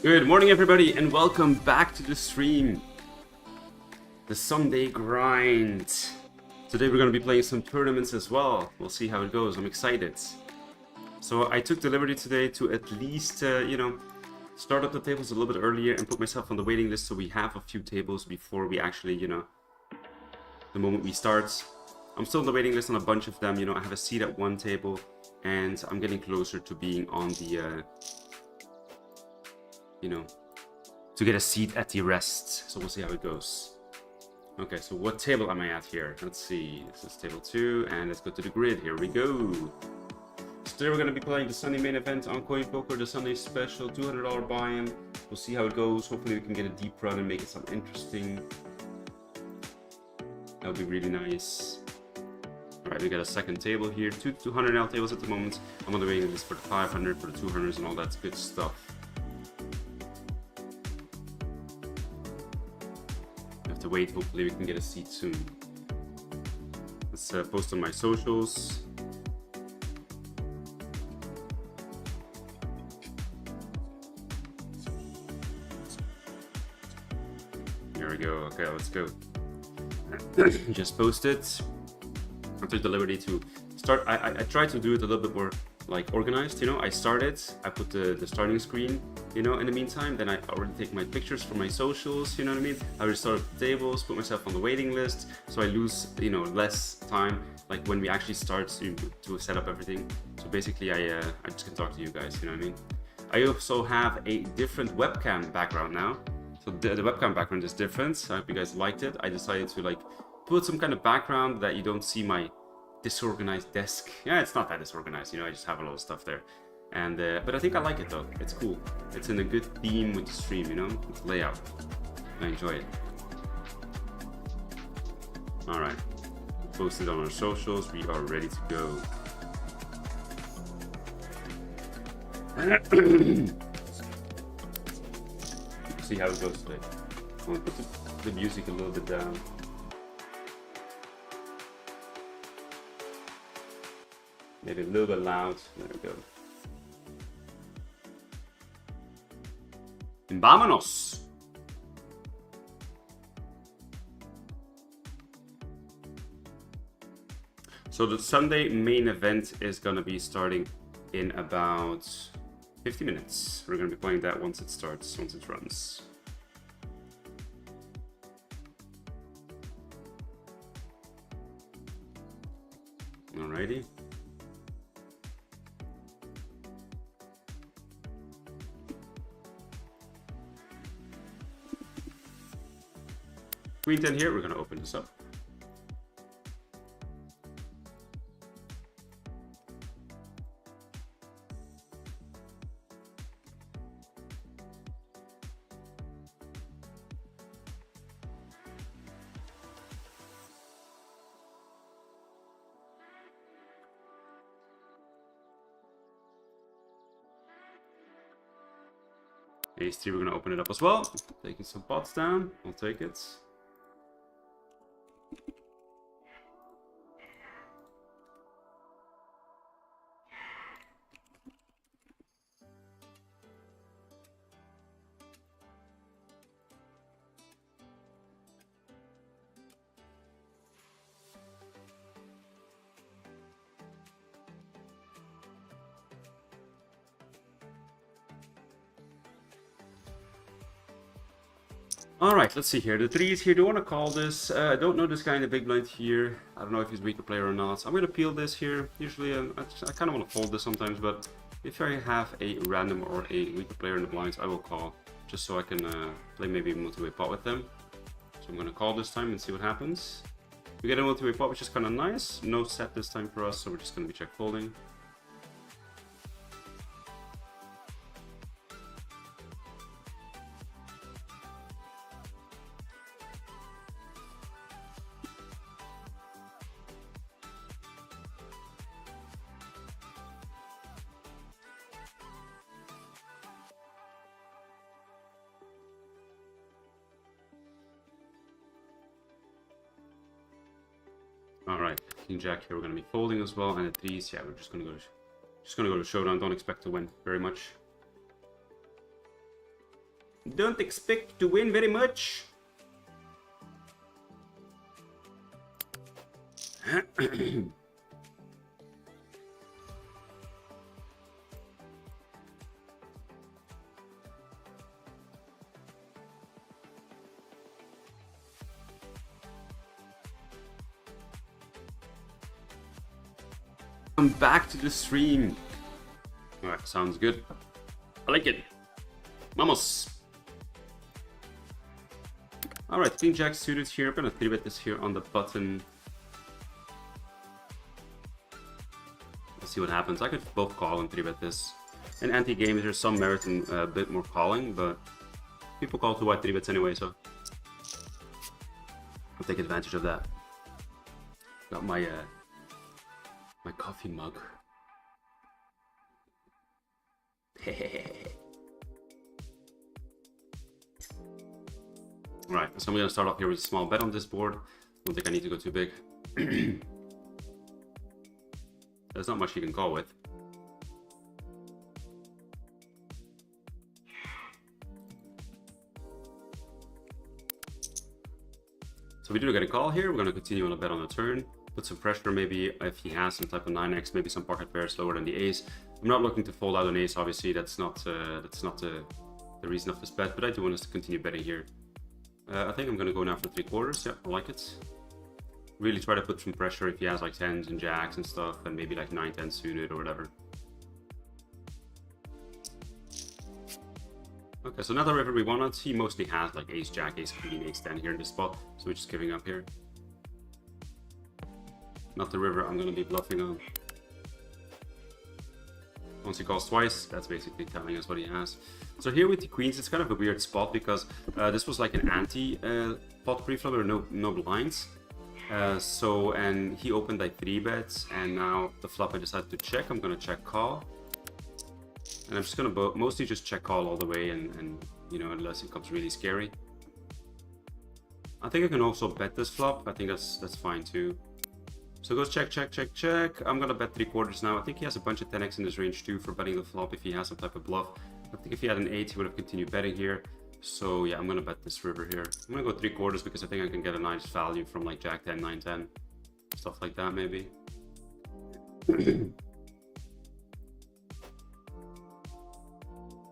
Good morning, everybody, and welcome back to the stream. The Sunday grind. Today we're going to be playing some tournaments as well. We'll see how it goes. I'm excited. So I took the liberty today to at least, start up the tables a little bit earlier and put myself on the waiting list so we have a few tables before we actually, the moment we start. I'm still on the waiting list on a bunch of them. I have a seat at one table and I'm getting closer to being on the, to get a seat at the rest. So we'll see how it goes. Okay, so what table am I at here? Let's see. This is table 2, and let's go to the grid. Here we go. So today we're going to be playing the Sunday main event on CoinPoker, the Sunday special, $200 buy-in. We'll see how it goes. Hopefully we can get a deep run and make it something interesting. That would be really nice. Alright, we got a second table here. Two 200NL tables at the moment. I'm on the waiting list for the 500, for the 200s, and all that good stuff. To wait, hopefully we can get a seat soon. Let's post on my socials. There we go. Okay, let's go. Just posted. I took the liberty to start. I tried to do it a little bit more like organized. I started. I put the starting screen. In the meantime, then I already take my pictures for my socials, you know what I mean? I already start up the tables, put myself on the waiting list, so I lose, less time, like when we actually start to set up everything. So basically, I just can talk to you guys, you know what I mean? I also have a different webcam background now. So the webcam background is different. I hope you guys liked it. I decided to put some kind of background that you don't see my disorganized desk. Yeah, it's not that disorganized, I just have a lot of stuff there. And but I think I like it though. It's cool. It's in a good theme with the stream, with the layout. I enjoy it. All right, posted on our socials. We are ready to go. See how it goes today. I'm gonna put the music a little bit down. Maybe a little bit loud. There we go. Vámonos! So the Sunday main event is gonna be starting in about 50 minutes. We're gonna be playing that once it starts, once it runs. Alrighty. Queen 10 here, we're going to open this up. Ace 3, we're going to open it up as well. Taking some pots down, I'll take it. Alright, let's see here. The 3 is here. Do you want to call this? I don't know this guy in the big blind here. I don't know if he's a weaker player or not. I'm going to peel this here. Usually, I kind of want to fold this sometimes, but if I have a random or a weaker player in the blinds, I will call. Just so I can play maybe a multi-way pot with them. So I'm going to call this time and see what happens. We get a multi-way pot, which is kind of nice. No set this time for us, so we're just going to be check folding. Alright, King Jack here, we're gonna be folding as well, and at these, yeah, we're just gonna go to showdown. Don't expect to win very much. Don't expect to win very much. I'm back to the stream. Alright, sounds good. I like it. Vamos. Alright, King Jack suited here. I'm gonna 3-bet this here on the button. Let's see what happens. I could both call and 3-bet this. In anti-games, there's some merit in a bit more calling, but people call 2 wide 3-bets anyway, so I'll take advantage of that. Got my my coffee mug. Alright, so I'm gonna start off here with a small bet on this board. Don't think I need to go too big. There's not much you can call with. So we do get a call here. We're gonna continue on a bet on the turn. Put some pressure maybe if he has some type of 9x, maybe some pocket pairs lower than the ace. I'm not looking to fold out an ace, obviously. That's not the reason of this bet, but I do want us to continue betting here. I think I'm gonna go now for 3/4. Yeah, I like it. Really try to put some pressure if he has like 10s and jacks and stuff, and maybe like 9-10 suited or whatever. Okay, so now the river we wanted, he mostly has like ace jack, ace queen, ace 10 here in this spot, so we're just giving up here. Not the river I'm gonna be bluffing on. Once he calls twice, that's basically telling us what he has. So here with the queens, it's kind of a weird spot because this was like an anti pot pre-flop, or no blinds. And he opened like 3 bets, and now the flop I decided to check. I'm gonna check call, and I'm just gonna mostly just check call all the way, and you know, unless it becomes really scary. I think I can also bet this flop. I think that's fine too. So it goes check, check, check, check. I'm gonna bet 3/4 now. I think he has a bunch of 10x in his range too for betting the flop if he has some type of bluff. I think if he had an 8, he would have continued betting here. So yeah, I'm gonna bet this river here. I'm gonna go 3/4 because I think I can get a nice value from like jack 10, 9, 10, stuff like that maybe.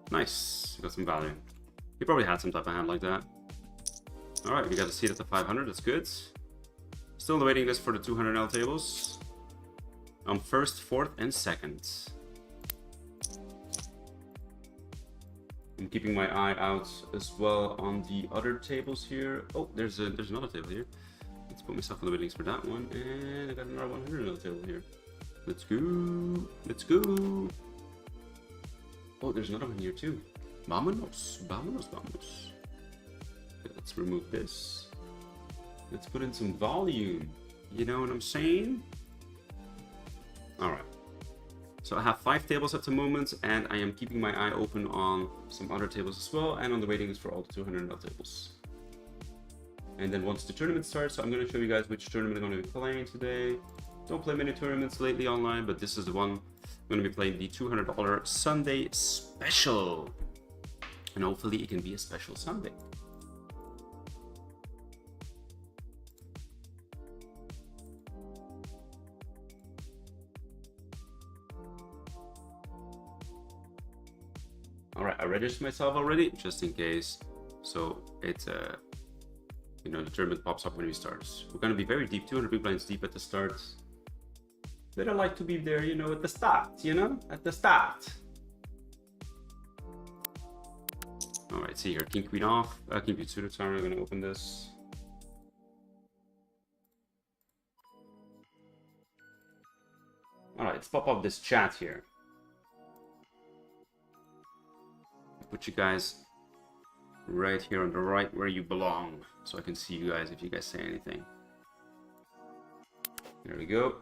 Nice, got some value. He probably had some type of hand like that. All right, we got a seat at the 500. That's good. Still on the waiting list for the 200NL tables. On 1st, 4th, and 2nd. I'm keeping my eye out as well on the other tables here. Oh, there's another table here. Let's put myself on the waiting list for that one, and I got another 100NL table here. Let's go, let's go. Oh, there's another one here too. Vámonos, vámonos, vámonos. Okay, let's remove this. Let's put in some volume. You know what I'm saying? All right. So I have 5 tables at the moment, and I am keeping my eye open on some other tables as well, and on the waiting list for all the 200NL tables. And then once the tournament starts, I'm going to show you guys which tournament I'm going to be playing today. Don't play many tournaments lately online, but this is the one. I'm going to be playing the $200 Sunday Special. And hopefully it can be a special Sunday. Alright, I registered myself already, just in case. So it's you know, the tournament pops up when we start. We're gonna be very deep, 200 big blinds deep at the start. But I like to be there, you know, at the start, you know? At the start. Alright, see here, king queen off, king queen suited, sorry, I'm gonna open this. Alright, let's pop up this chat here. Put you guys right here on the right where you belong, so I can see you guys if you guys say anything. There we go.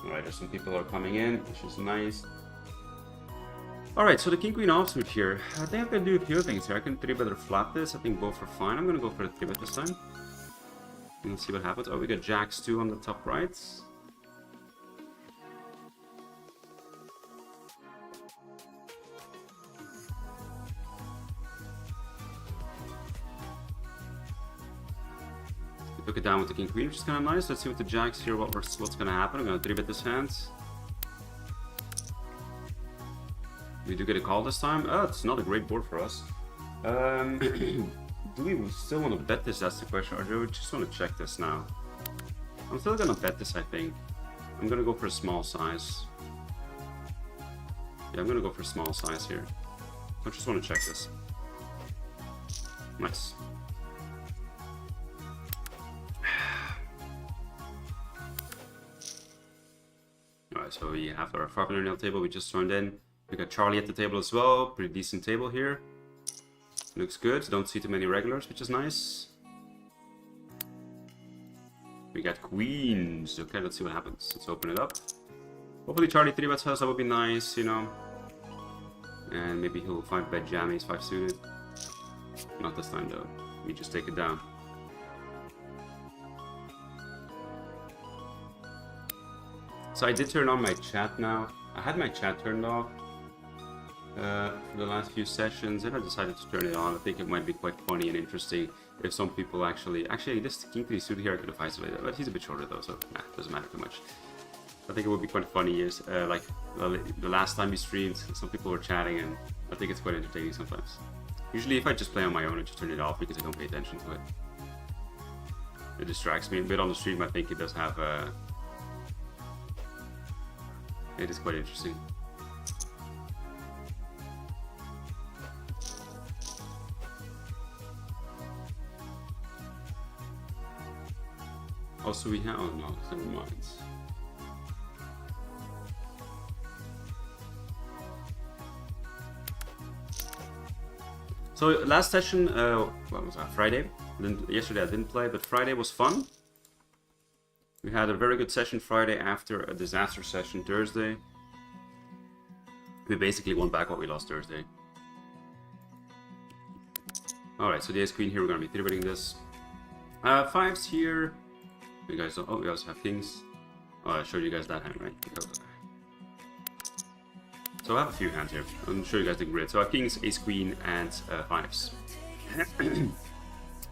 Alright, there's some people are coming in, which is nice. Alright, so the king queen offsuit here. I think I can do a few things here. I can 3-bet or flat this. I think both are fine. I'm gonna go for the 3-bet this time. Let's see what happens. Oh, we got jacks too on the top right. We took it down with the king queen, which is kind of nice. Let's see with the jacks here what's going to happen. I'm going to 3-bet this hand. We do get a call this time. Oh, it's not a great board for us. Do we still want to bet this? That's the question. Or do we just want to check this now? I'm still going to bet this, I think. I'm going to go for a small size. Yeah, I'm going to go for a small size here. I just want to check this. Nice. Alright, so we have our 500NL table we just joined in. We got Charlie at the table as well. Pretty decent table here. Looks good. Don't see too many regulars, which is nice. We got queens. Okay, let's see what happens. Let's open it up. Hopefully Charlie 3-bets us. That would be nice, you know. And maybe he'll 5-bet jam ace 5 suited. Not this time though. We just take it down. So I did turn on my chat now. I had my chat turned off for the last few sessions, and I decided to turn it on. I think it might be quite funny and interesting if some people actually this king 3 suited here I could have isolated, but he's a bit shorter though, so nah, doesn't matter too much. I think it would be quite funny is like the last time we streamed, some people were chatting, and I think it's quite entertaining sometimes. Usually if I just play on my own, I just turn it off because I don't pay attention to it. It distracts me a bit on the stream. I think it does have it is quite interesting. Also we have, oh no, never mind. So last session, what was that, Friday? Yesterday I didn't play, but Friday was fun. We had a very good session Friday after a disaster session Thursday. We basically won back what we lost Thursday. Alright, so the ace queen here, we're going to be 3-betting this. 5s here. You guys don't, oh, we also have kings. Oh, I showed you guys that hand, right? So I have a few hands here. I'll show you guys the grid. So I have kings, ace queen, and 5s.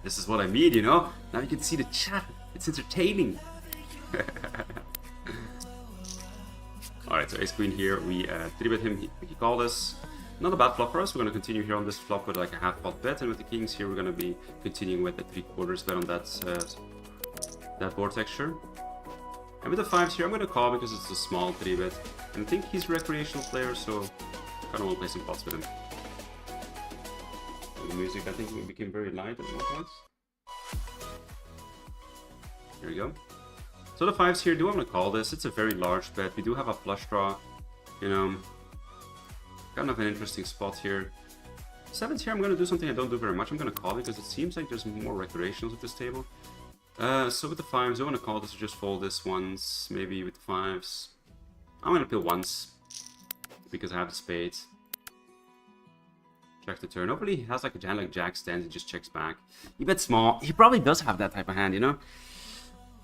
This is what I mean, you know? Now you can see the chat. It's entertaining. Alright, so ace queen here. We 3-bet him. He called us. Not a bad flop for us. We're going to continue here on this flop with like a half pot bet. And with the kings here, we're going to be continuing with the 3/4 bet on that board texture. And with the 5s here, I'm going to call because it's a small 3-bet. And I think he's a recreational player, so I kind of want to play some pots with him. And the music, I think, became very light at one point. Here we go. So the 5s here, do I want to call this? It's a very large bet. We do have a flush draw, you know. Kind of an interesting spot here. 7s here, I'm going to do something I don't do very much. I'm going to call because it seems like there's more recreationals at this table. So with the 5s, I want to call this or just fold this once. Maybe with the 5s. I'm going to peel once because I have the spades. Check the turn. Hopefully he has like a hand like jack stands and just checks back. He bets small. He probably does have that type of hand, you know.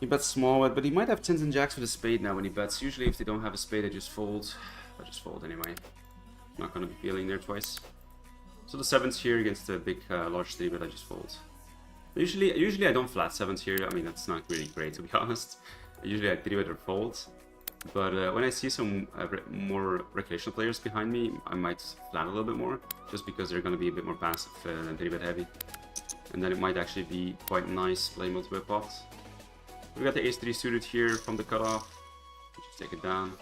He bets small, but he might have 10s and jacks with a spade now when he bets. Usually if they don't have a spade, I just fold. I just fold anyway. Not going to be peeling there twice. So the 7s here against the big large 3-bet, I just fold. Usually I don't flat 7s here. I mean, that's not really great to be honest. Usually I 3-bet or fold. But when I see some more recreational players behind me, I might flat a little bit more. Just because they're going to be a bit more passive than 3-bet heavy. And then it might actually be quite nice playing multiple pots. We got the ace 3 suited here from the cutoff. Just take it down.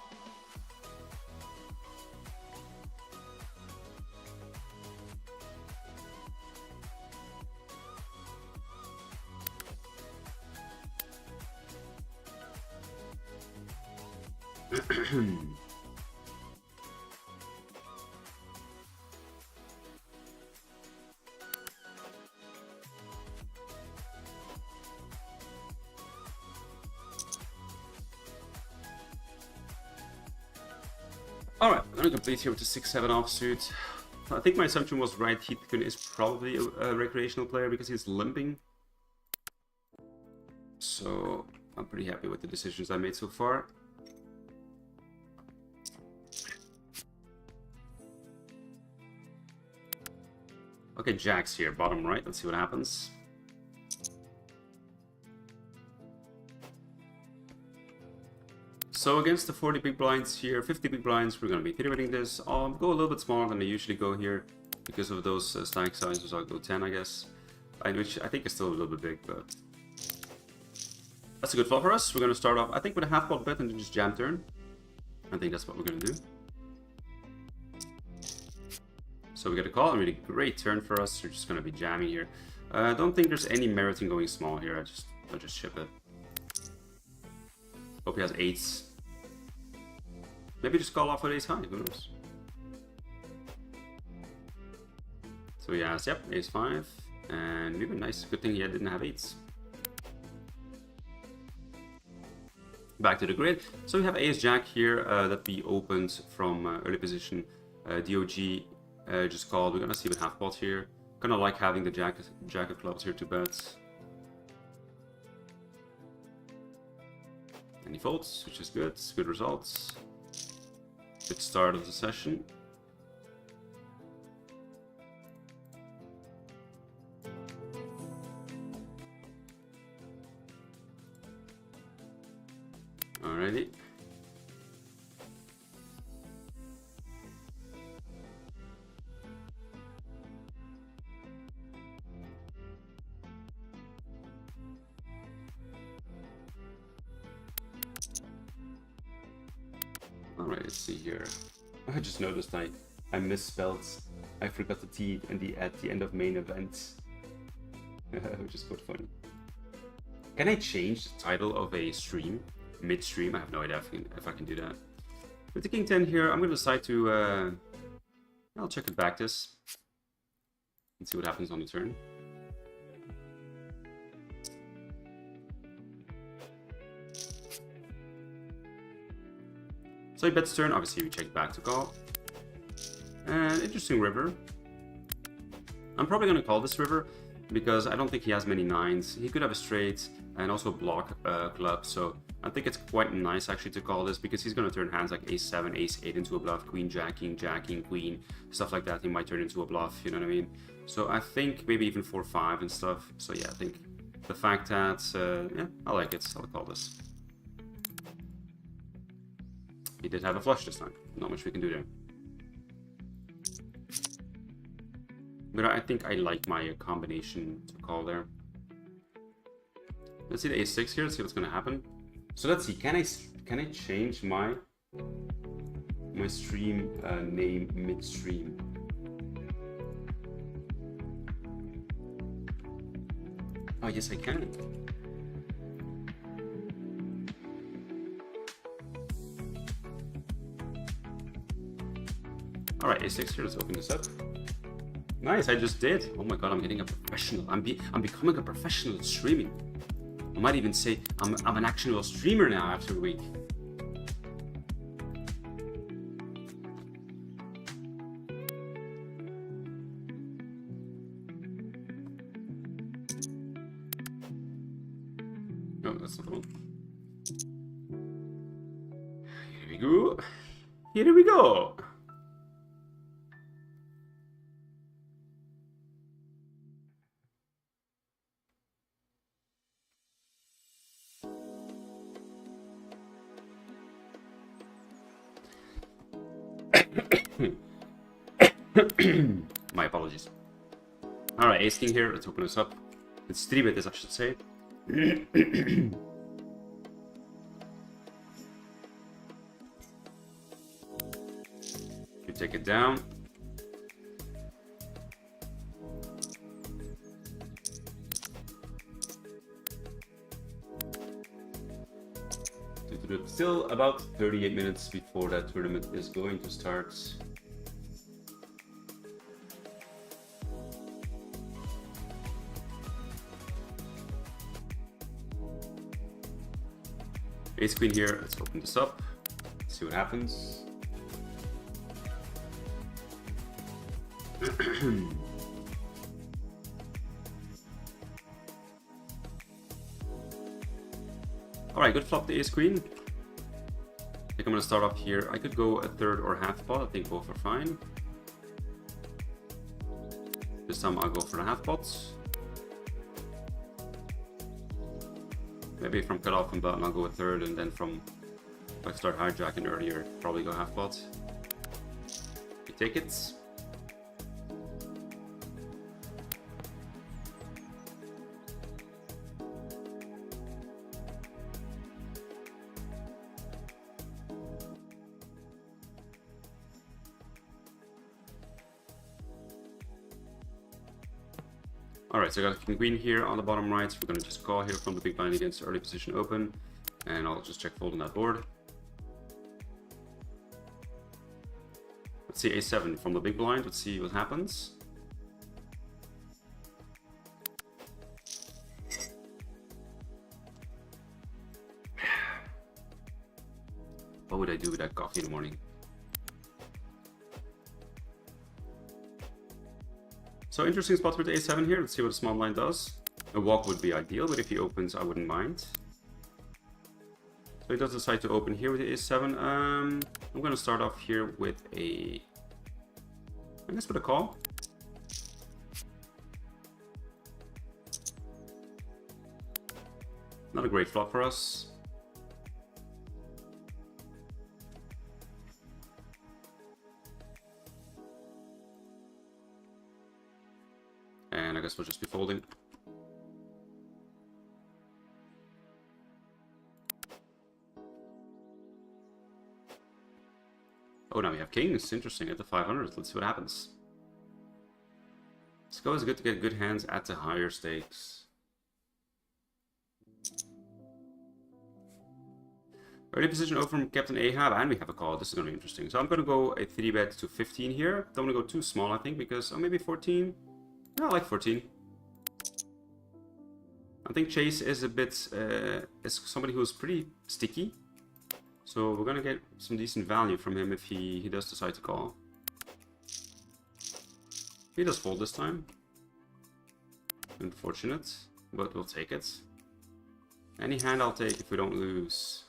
Alright, I'm gonna complete here with the 6-7 offsuit. I think my assumption was right. Heathkun is probably a recreational player because he's limping. So I'm pretty happy with the decisions I made so far. Okay, jacks here, bottom right. Let's see what happens. So against the 40 big blinds here, 50 big blinds, we're going to be theoreting this. I'll go a little bit smaller than I usually go here because of those stack sizes. I'll go 10, I guess. Which I think is still a little bit big, but that's a good flop for us. We're going to start off, I think, with a half pot bet and then just jam turn. I think that's what we're going to do. So we get a call, a really great turn for us. We're just going to be jamming here. I don't think there's any merit in going small here. I'll just chip it. Hope he has eights. Maybe just call off with ace high, who knows? So he has, yep, ace 5. And maybe nice, good thing he didn't have eights. Back to the grid. So we have ace jack here that we opened from early position. DOG just called. We're gonna see with half pot here. Kinda like having the jack of clubs here to bet. And he folds, which is good. Good results. Good start of the session. Alrighty. Alright, let's see here. I just noticed I misspelled. I forgot the T at the end of main event. Which is quite funny. Can I change the title of a stream mid-stream? I have no idea if I can do that. With the king 10 here, I'm going to decide to... I'll check it back this. And see what happens on the turn. So he bets turn, obviously we check back to call. And interesting river. I'm probably going to call this river because I don't think he has many nines. He could have a straight and also block club, so I think it's quite nice actually to call this because he's going to turn hands like ace 7, ace 8 into a bluff, queen jacking, queen, stuff like that. He might turn into a bluff, you know what I mean? So I think maybe even 4-5 and stuff. So yeah, I think the fact that, yeah, I like it. I'll call this. He did have a flush this time. Not much we can do there. But I think I like my combination to call there. Let's see the ace-6 here. Let's see what's going to happen. So let's see. Can I change my stream name midstream? Oh yes, I can. Alright, a6 here, let's open this up. Nice, I just did. Oh my god, I'm getting a professional. I'm becoming a professional at streaming. I might even say I'm an actual streamer now after a week. No, that's not the one. Here we go. Here we go. My apologies. Alright, ace king here. Let's open this up. It's 3-bit, as I should say. You take it down. Still about 38 minutes before that tournament is going to start. Ace queen here, let's open this up, see what happens. All right, good flop the ace queen. I think I'm gonna start off here. I could go a third or half pot. I think both are fine. This time I'll go for the half pots. Maybe from cutoff and button I'll go a third, and then from if I start hijacking earlier, probably go half pot. You take it. Alright, so I got king queen here on the bottom right. We're gonna just call here from the big blind against early position open, and I'll just check fold on that board. Let's see a7 from the big blind. Let's see what happens. What would I do with that coffee in the morning? So interesting spot with a7 here. Let's see what the small blind does. A walk would be ideal, but if he opens, I wouldn't mind. So he does decide to open here with the a7. I'm going to start off here with I guess with a call. Not a great flop for us. And I guess we'll just be folding. Oh, now we have kings. Interesting. At the 500. Let's see what happens. It's always good to get good hands at the higher stakes. Early position over from Captain Ahab, and we have a call. This is going to be interesting. So I'm going to go a 3-bet to 15 here. Don't want to go too small, I think, because... Oh, maybe 14. No, I like 14. I think Chase is a bit... is somebody who's pretty sticky. So we're going to get some decent value from him if he does decide to call. He does fold this time. Unfortunate, but we'll take it. Any hand I'll take if we don't lose.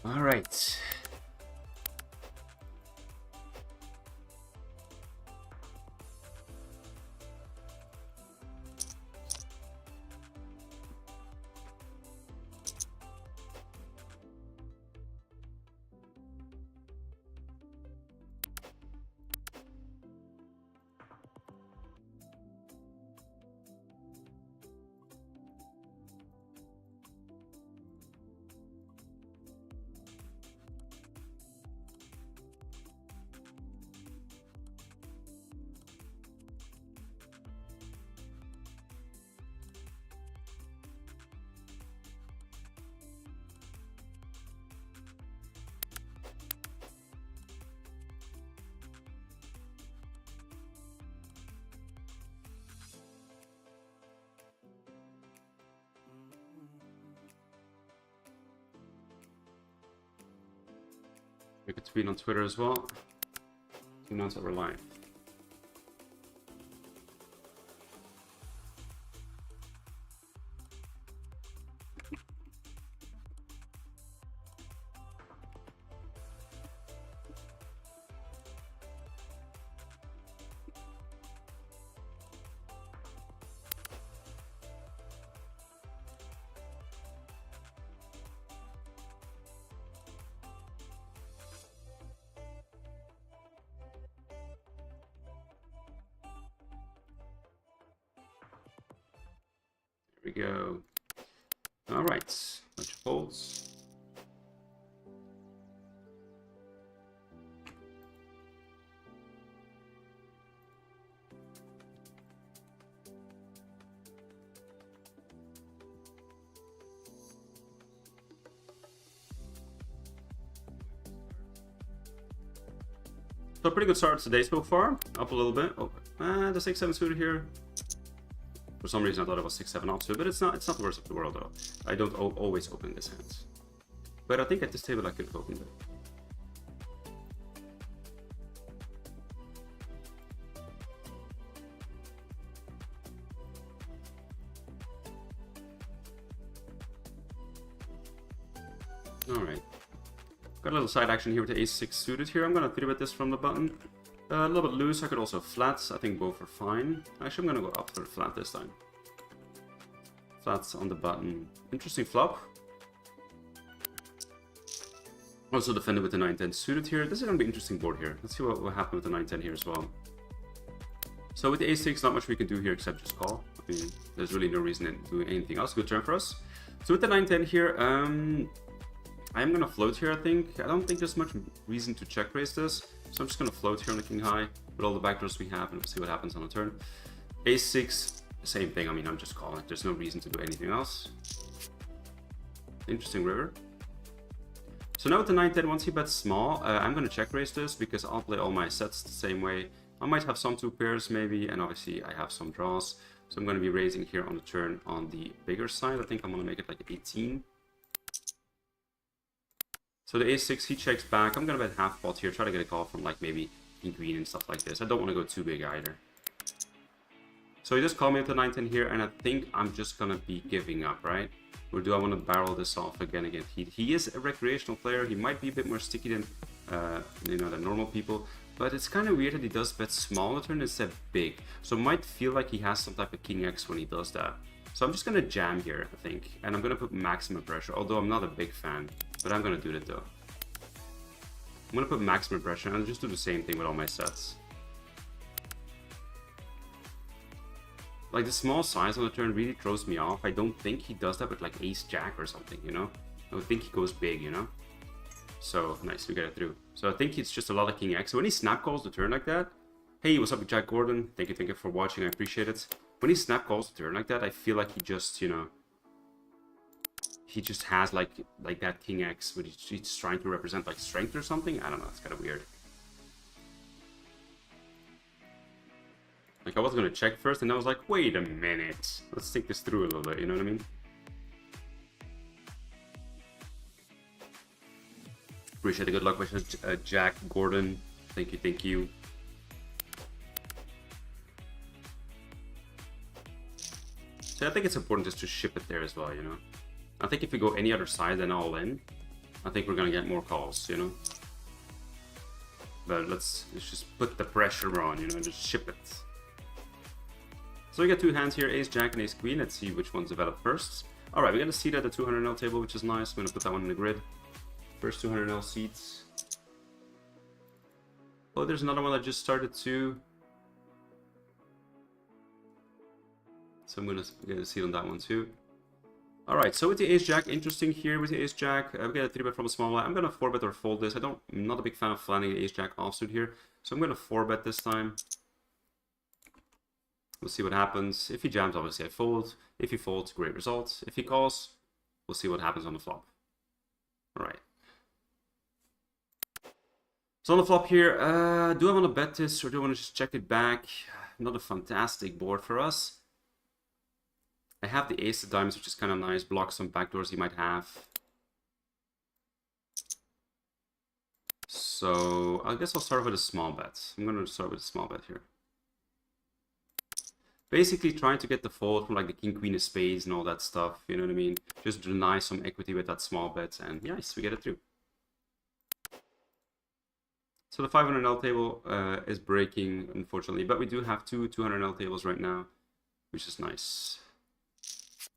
All right. We could tweet on Twitter as well. 2 months that we're live. There we go. All right, bunch of folds. So pretty good start today so far. Up a little bit. Oh, The 6-7 suited here. For some reason I thought it was 6-7 offsuit, but it's not the worst of the world though. I don't always open this hand. But I think at this table I could have opened it. Alright. Got a little side action here with the ace-6 suited here. I'm gonna 3-bet this from the button. A little bit loose. I could also flats. I think both are fine. Actually, I'm gonna go up for the flat this time. Flats on the button. Interesting flop. Also defended with the 9-10 suited here. This is gonna be an interesting board here. Let's see what will happen with the 9-10 here as well. So with the ace-6, not much we can do here except just call. I mean, there's really no reason to do anything else. Good turn for us. So with the 9-10 here, I am gonna float here, I think. I don't think there's much reason to check raise this. So I'm just gonna float here on the king high with all the backdoors we have and we'll see what happens on the turn. Ace-6, same thing. I mean, I'm just calling. There's no reason to do anything else. Interesting river. So now with the 9-10, once he bets small, I'm gonna check raise this because I'll play all my sets the same way. I might have some 2 pairs maybe, and obviously I have some draws. So I'm gonna be raising here on the turn on the bigger side. I think I'm gonna make it like 18. So the ace-6, he checks back. I'm gonna bet half pot here, try to get a call from like maybe king queen and stuff like this. I don't want to go too big either. So he just called me at the 9-10 here, and I think I'm just gonna be giving up, right? Or do I want to barrel this off again? He is a recreational player. He might be a bit more sticky than than normal people, but it's kind of weird that he does bet small on the turn instead of big. So it might feel like he has some type of king X when he does that. So I'm just gonna jam here, I think, and I'm gonna put maximum pressure. Although I'm not a big fan, but I'm gonna do it though. I'm gonna put maximum pressure and I'll just do the same thing with all my sets. Like the small size on the turn really throws me off. I don't think he does that with like ace-jack or something, you know? I would think he goes big, you know? So, nice, we get it through. So I think it's just a lot of king X. So when he snap calls the turn like that, hey, what's up with Jack Gordon? Thank you for watching, I appreciate it. When he snap calls the turn like that, I feel like he just, you know, he just has like that king X, but he's trying to represent like strength or something. I don't know, it's kind of weird. Like I was gonna check first, and I was like, wait a minute, let's think this through a little bit. You know what I mean? Appreciate the good luck wishes, Jack Gordon. Thank you, thank you. So I think it's important just to ship it there as well, you know. I think if we go any other side than all in, I think we're gonna get more calls, you know. But let's just put the pressure on, you know, just ship it. So we got 2 hands here, ace jack and ace queen. Let's see which ones develop first. All right, we got a seat at the 200NL table, which is nice. I'm gonna put that one in the grid. First 200NL seats. Oh, there's another one that just started too. So I'm gonna get a seat on that one too. All right, so with the ace jack, interesting here with the ace jack. We get a 3-bet from a small blind. I'm gonna 4-bet or fold this. I'm not a big fan of flanning the ace jack offsuit here, so I'm gonna 4-bet this time. We'll see what happens. If he jams, obviously I fold. If he folds, great results. If he calls, we'll see what happens on the flop. All right. So on the flop here, do I want to bet this or do I want to just check it back? Not a fantastic board for us. I have the ace of diamonds, which is kind of nice. Block some backdoors he might have. So I guess I'll start with a small bet. I'm going to start with a small bet here. Basically trying to get the fold from like the king, queen of spades and all that stuff. You know what I mean? Just deny some equity with that small bet. And yes, we get it through. So the 500NL table is breaking, unfortunately. But we do have 2 200NL tables right now, which is nice.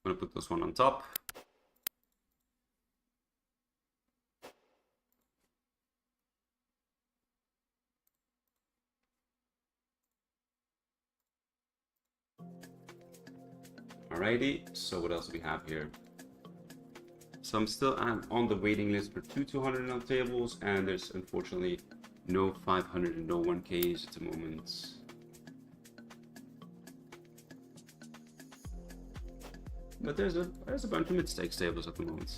I'm going to put this one on top. Alrighty, so what else do we have here? So I'm still on the waiting list for 2 200NL tables, and there's unfortunately no 500 and no 1Ks at the moment. But there's a bunch of mid-stakes tables at the moment.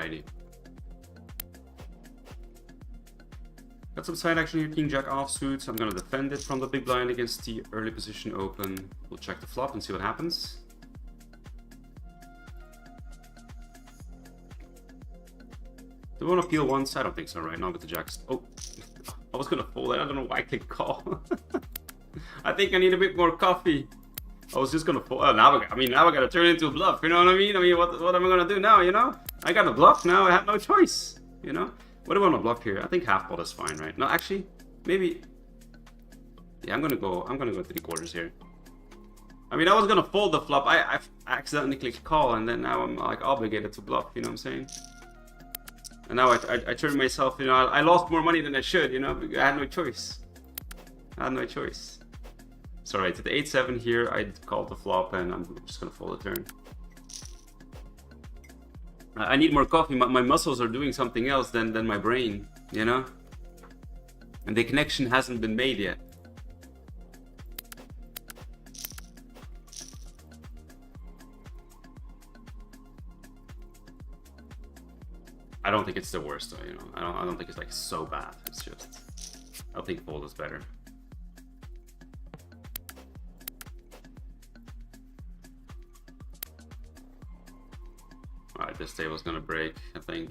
Alrighty. Got some side action here, King Jack offsuit. I'm gonna defend it from the big blind against the early position open. We'll check the flop and see what happens. Do we want to peel once? I don't think so right now with the jacks. Oh, I was gonna fold it. I don't know why I clicked call. I think I need a bit more coffee. I was just gonna fold. Oh, now now I gotta turn it into a bluff. You know what I mean? What am I gonna do now? You know, I got a bluff now. I have no choice. You know. What do I want to bluff here? I think half pot is fine, right? No, actually, maybe. Yeah, I'm gonna go 3/4 here. I mean, I was gonna fold the flop. I accidentally clicked call, and then now I'm like obligated to bluff. You know what I'm saying? And now I turned myself. You know, I lost more money than I should. You know, I had no choice. I had no choice. So right, at the 8-7 here, I called the flop, and I'm just gonna fold the turn. I need more coffee. My muscles are doing something else than my brain, you know? And the connection hasn't been made yet. I don't think it's the worst though, you know? I don't think it's like so bad. It's just, I think fold is better. Alright, this table's gonna break, I think.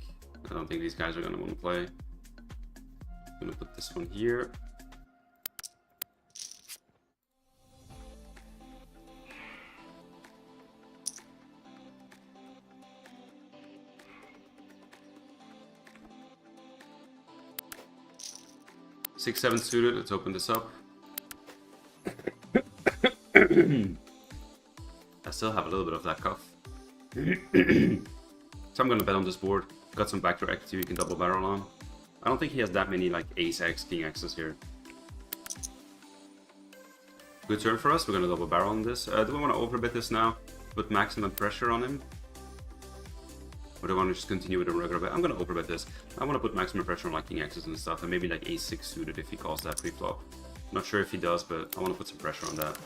I don't think these guys are gonna want to play. I'm gonna put this one here. Six, 7 suited, let's open this up. I still have a little bit of that cuff. So I'm gonna bet on this board. Got some backdoor equity we can double barrel on. I don't think he has that many like ace x, king x's here. Good turn for us. We're gonna double barrel on this. Do we want to overbet this now? Put maximum pressure on him? Or do I want to just continue with a regular bet? I'm gonna overbet this. I want to put maximum pressure on like king x's and stuff, and maybe like ace 6 suited if he calls that pre-flop. Not sure if he does, but I want to put some pressure on that.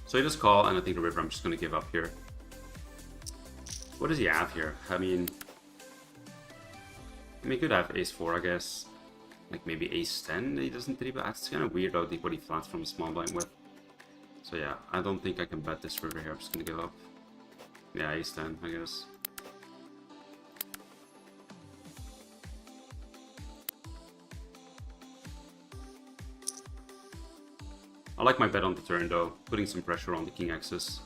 So he just call, and I think the river I'm just going to give up here. What does he have here? I mean, he could have ace 4, I guess. Like maybe ace 10 he doesn't 3-bet. That's kind of weird how deep what he flats from a small blind with. So yeah, I don't think I can bet this river here. I'm just going to give up. Yeah, ace 10, I guess. I like my bet on the turn though, putting some pressure on the king axis.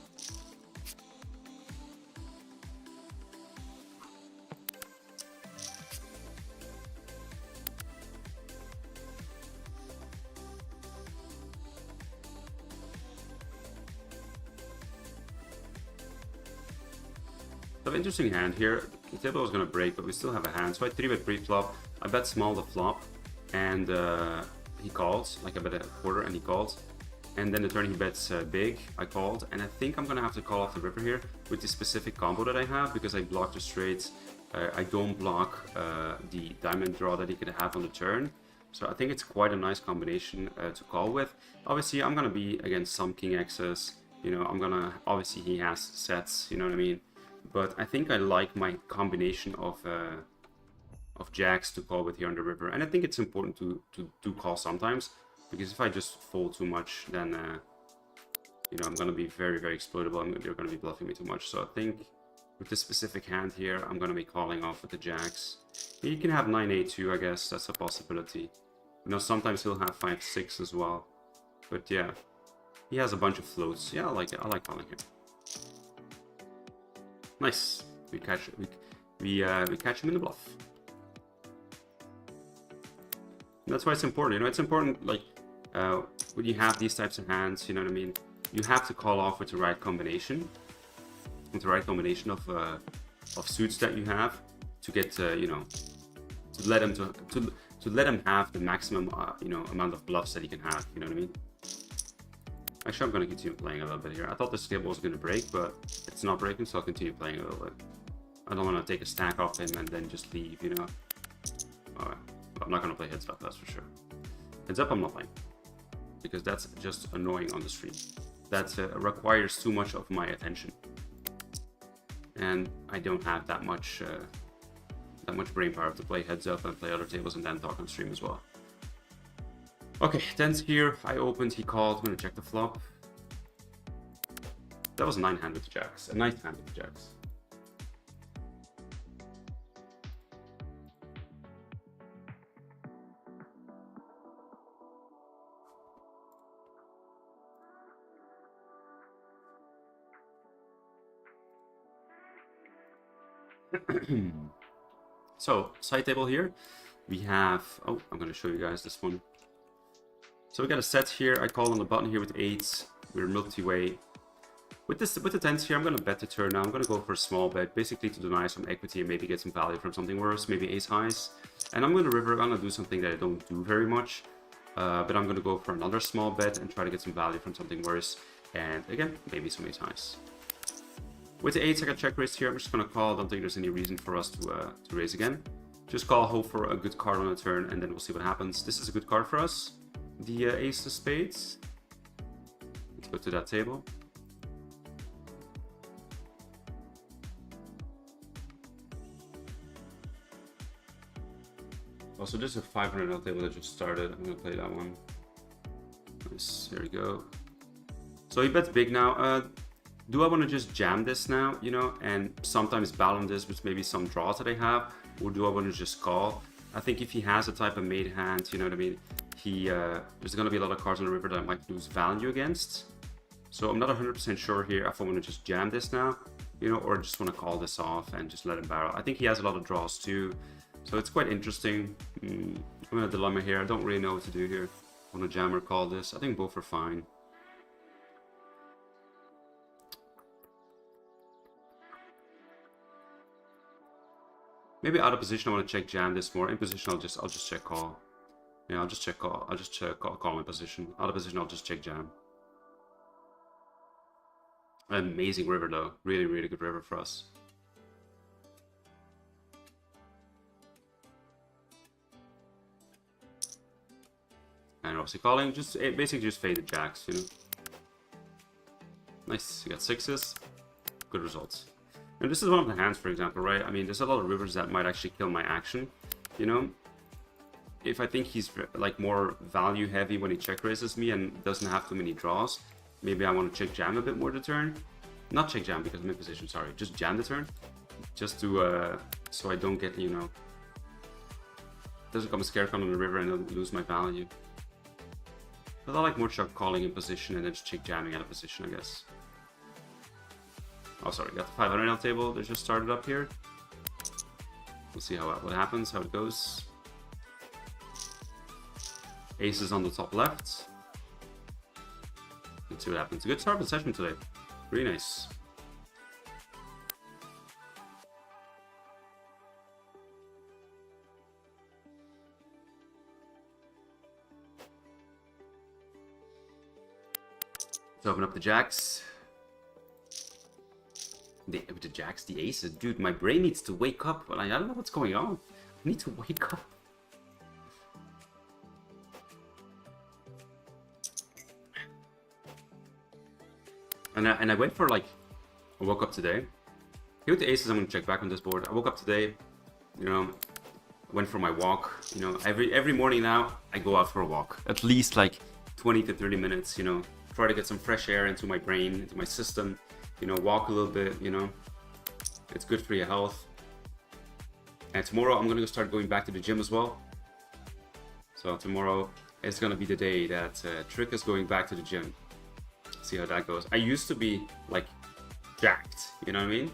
So an interesting hand here. The table was going to break, but we still have a hand. So I 3-bet pre-flop. I bet small the flop, and he calls. Like I bet a quarter and he calls. And then the turn he bets big, I called, and I think I'm gonna have to call off the river here with the specific combo that I have, because I block the straights, I don't block the diamond draw that he could have on the turn. So I think it's quite a nice combination to call with. Obviously I'm gonna be against some king x's, you know, obviously he has sets, you know what I mean? But I think I like my combination of jacks to call with here on the river, and I think it's important to call sometimes. Because if I just fold too much, then you know, I'm gonna be very, very exploitable. They're gonna be bluffing me too much. So I think with this specific hand here, I'm gonna be calling off with the jacks. He can have 9-8 too, I guess. That's a possibility. You know, sometimes he'll have 5-6 as well. But yeah, he has a bunch of floats. Yeah, I like it. I like calling him. Nice. We catch him in the bluff. And that's why it's important. You know, it's important like. When you have these types of hands, you know what I mean, you have to call off with the right combination, of suits that you have to get you know, to let him have the maximum you know, amount of bluffs that he can have. You know what I mean? Actually, I'm gonna continue playing a little bit here. I thought this table was gonna break, but it's not breaking, so I'll continue playing a little bit. I don't want to take a stack off him and then just leave, you know. Alright, I'm not gonna play heads up, that's for sure. Heads up, I'm not playing. because that's just annoying on the stream. That requires too much of my attention, and I don't have that much brain power to play heads up and play other tables and then talk on stream as well. Okay, tens here. I opened, he called. I'm gonna check the flop. That was a 9-hand with the jacks, a nice hand with the jacks. So, side table here, we have, oh, I'm going to show you guys this one. So we got a set here. I call on the button here with 8s. We're multi-way. With the 10s here, I'm going to bet the turn now. I'm going to go for a small bet, basically to deny some equity and maybe get some value from something worse, maybe ace highs. And I'm going to river. I'm going to do something that I don't do very much. But I'm going to go for another small bet and try to get some value from something worse. And again, maybe some ace highs. With the 8s, I got check raised here. I'm just going to call. I don't think there's any reason for us to raise again. Just call, hope for a good card on the turn, and then we'll see what happens. This is a good card for us. The ace of spades. Let's go to that table. Also, this is a 500NL table that just started. I'm going to play that one. Nice. Here we go. So he bets big now. Do I want to just jam this now, you know, and sometimes balance this with maybe some draws that I have, or do I want to just call? I think if he has a type of made hand, you know what I mean, there's going to be a lot of cards on the river that I might lose value against. So I'm not 100% sure here if I want to just jam this now, you know, or just want to call this off and just let him barrel. I think he has a lot of draws too, so it's quite interesting. I'm in a dilemma here. I don't really know what to do here. I want to jam or call this. I think both are fine. Maybe out of position I want to check jam this more. In position I'll just check call. Yeah, I'll just check call. I'll just check call in position. Out of position I'll just check jam. Amazing river though. Really, really good river for us. And obviously calling, just basically just fade the jacks, you know. Nice, you got 6s. Good results. And this is one of the hands, for example, right? I mean, there's a lot of rivers that might actually kill my action, you know? If I think he's like more value heavy when he check raises me and doesn't have too many draws, maybe I want to check jam a bit more the turn. Not check jam because I'm in position, sorry. Just jam the turn. Just to, so I don't get, you know, doesn't come a scare card on the river and I don't lose my value. But I like more check calling in position and then just check jamming out of position, I guess. Oh, sorry, got the 500NL table that just started up here. We'll see what happens, how it goes. Aces on the top left. Let's see what happens. A good start of the session today. Really nice. Let's open up the jacks. The jacks, the aces. Dude, my brain needs to wake up. I don't know what's going on. I need to wake up. And I went for like, I woke up today. Here with the aces, I'm going to check back on this board. I woke up today, you know, went for my walk. You know, every morning now, I go out for a walk. At least like 20 to 30 minutes, you know. Try to get some fresh air into my brain, into my system. You know, walk a little bit, you know. It's good for your health. And tomorrow, I'm going to start going back to the gym as well. So tomorrow is going to be the day that Trick is going back to the gym. See how that goes. I used to be like jacked, you know what I mean?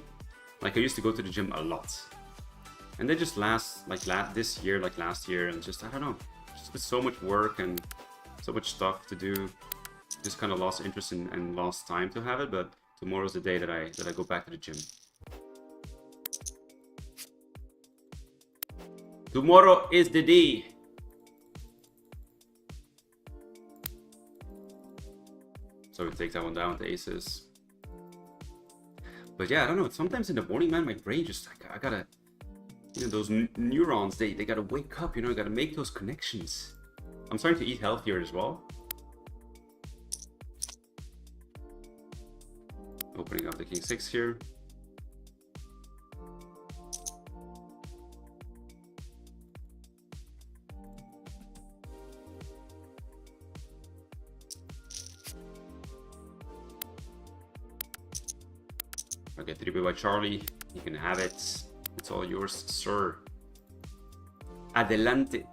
Like I used to go to the gym a lot, and then just last year, and just I don't know, just with so much work and so much stuff to do, just kind of lost interest and lost time to have it. But tomorrow's the day that I go back to the gym. Tomorrow is the day. So we take that one down with the aces. But yeah, I don't know. Sometimes in the morning, man, my brain just, I gotta, you know, those neurons, they gotta wake up, you know, I gotta make those connections. I'm starting to eat healthier as well. Opening up the king 6 here. Okay, 3-bit by Charlie. You can have it. It's all yours, sir. Adelante.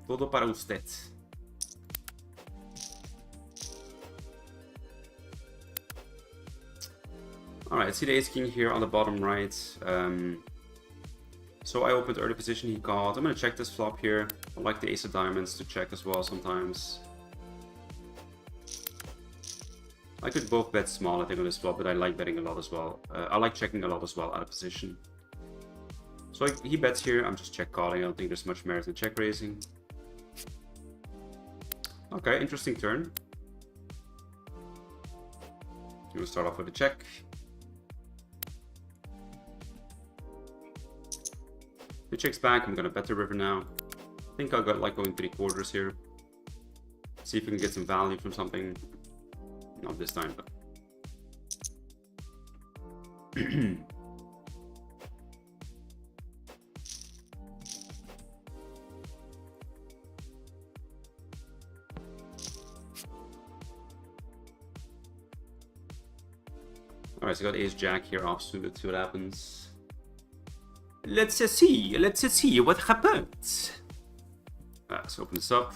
Todo para usted. Alright, see the ace king here on the bottom right. So I opened early position, he called. I'm gonna check this flop here. I like the ace of diamonds to check as well sometimes. I could both bet small, I think, on this flop, but I like betting a lot as well. I like checking a lot as well out of position. So he bets here, I'm just check calling. I don't think there's much merit in check raising. Okay, interesting turn. We'll start off with a check. He checks back, I'm gonna bet the river now. I think I'll like going 3/4 here. See if we can get some value from something. Not this time, but... Alright, so got ace jack here offsuit. See what happens. Let's see what happens. Let's open this up.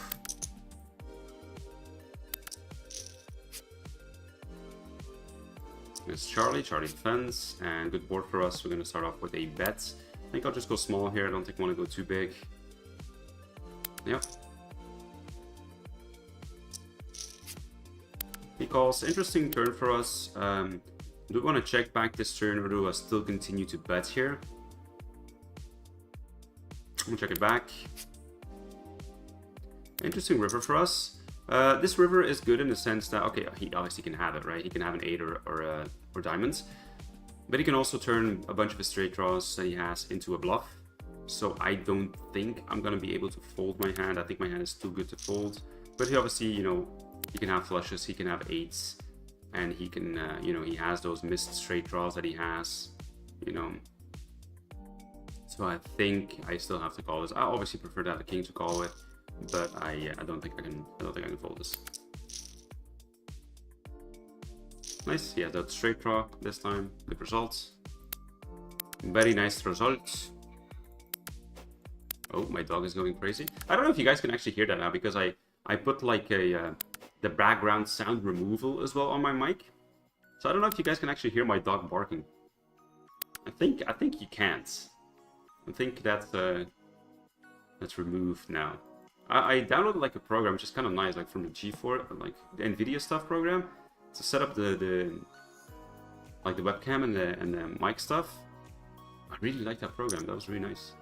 It's Charlie defends, and good board for us. We're going to start off with a bet. I think I'll just go small here. I don't think I want to go too big. Yep. He calls. Interesting turn for us. Do we want to check back this turn, or do I still continue to bet here? I'm going to check it back. Interesting river for us. This river is good in the sense that, okay, he obviously can have it, right? He can have an 8 or diamonds. But he can also turn a bunch of his straight draws that he has into a bluff. So I don't think I'm going to be able to fold my hand. I think my hand is too good to fold. But he obviously, you know, he can have flushes, he can have 8s. And he can, you know, he has those missed straight draws that he has, you know. So I think I still have to call this. I obviously prefer to have a king to call with. But I don't think I can fold this. Nice, yeah, that straight draw this time. Good results. Very nice result. Oh, my dog is going crazy. I don't know if you guys can actually hear that now because I put like a the background sound removal as well on my mic. So I don't know if you guys can actually hear my dog barking. I think you can't. I think that's removed now. I downloaded like a program which is kind of nice, like from the G4, like the NVIDIA stuff program, to set up the webcam and the mic stuff. I really like that program. That was really nice.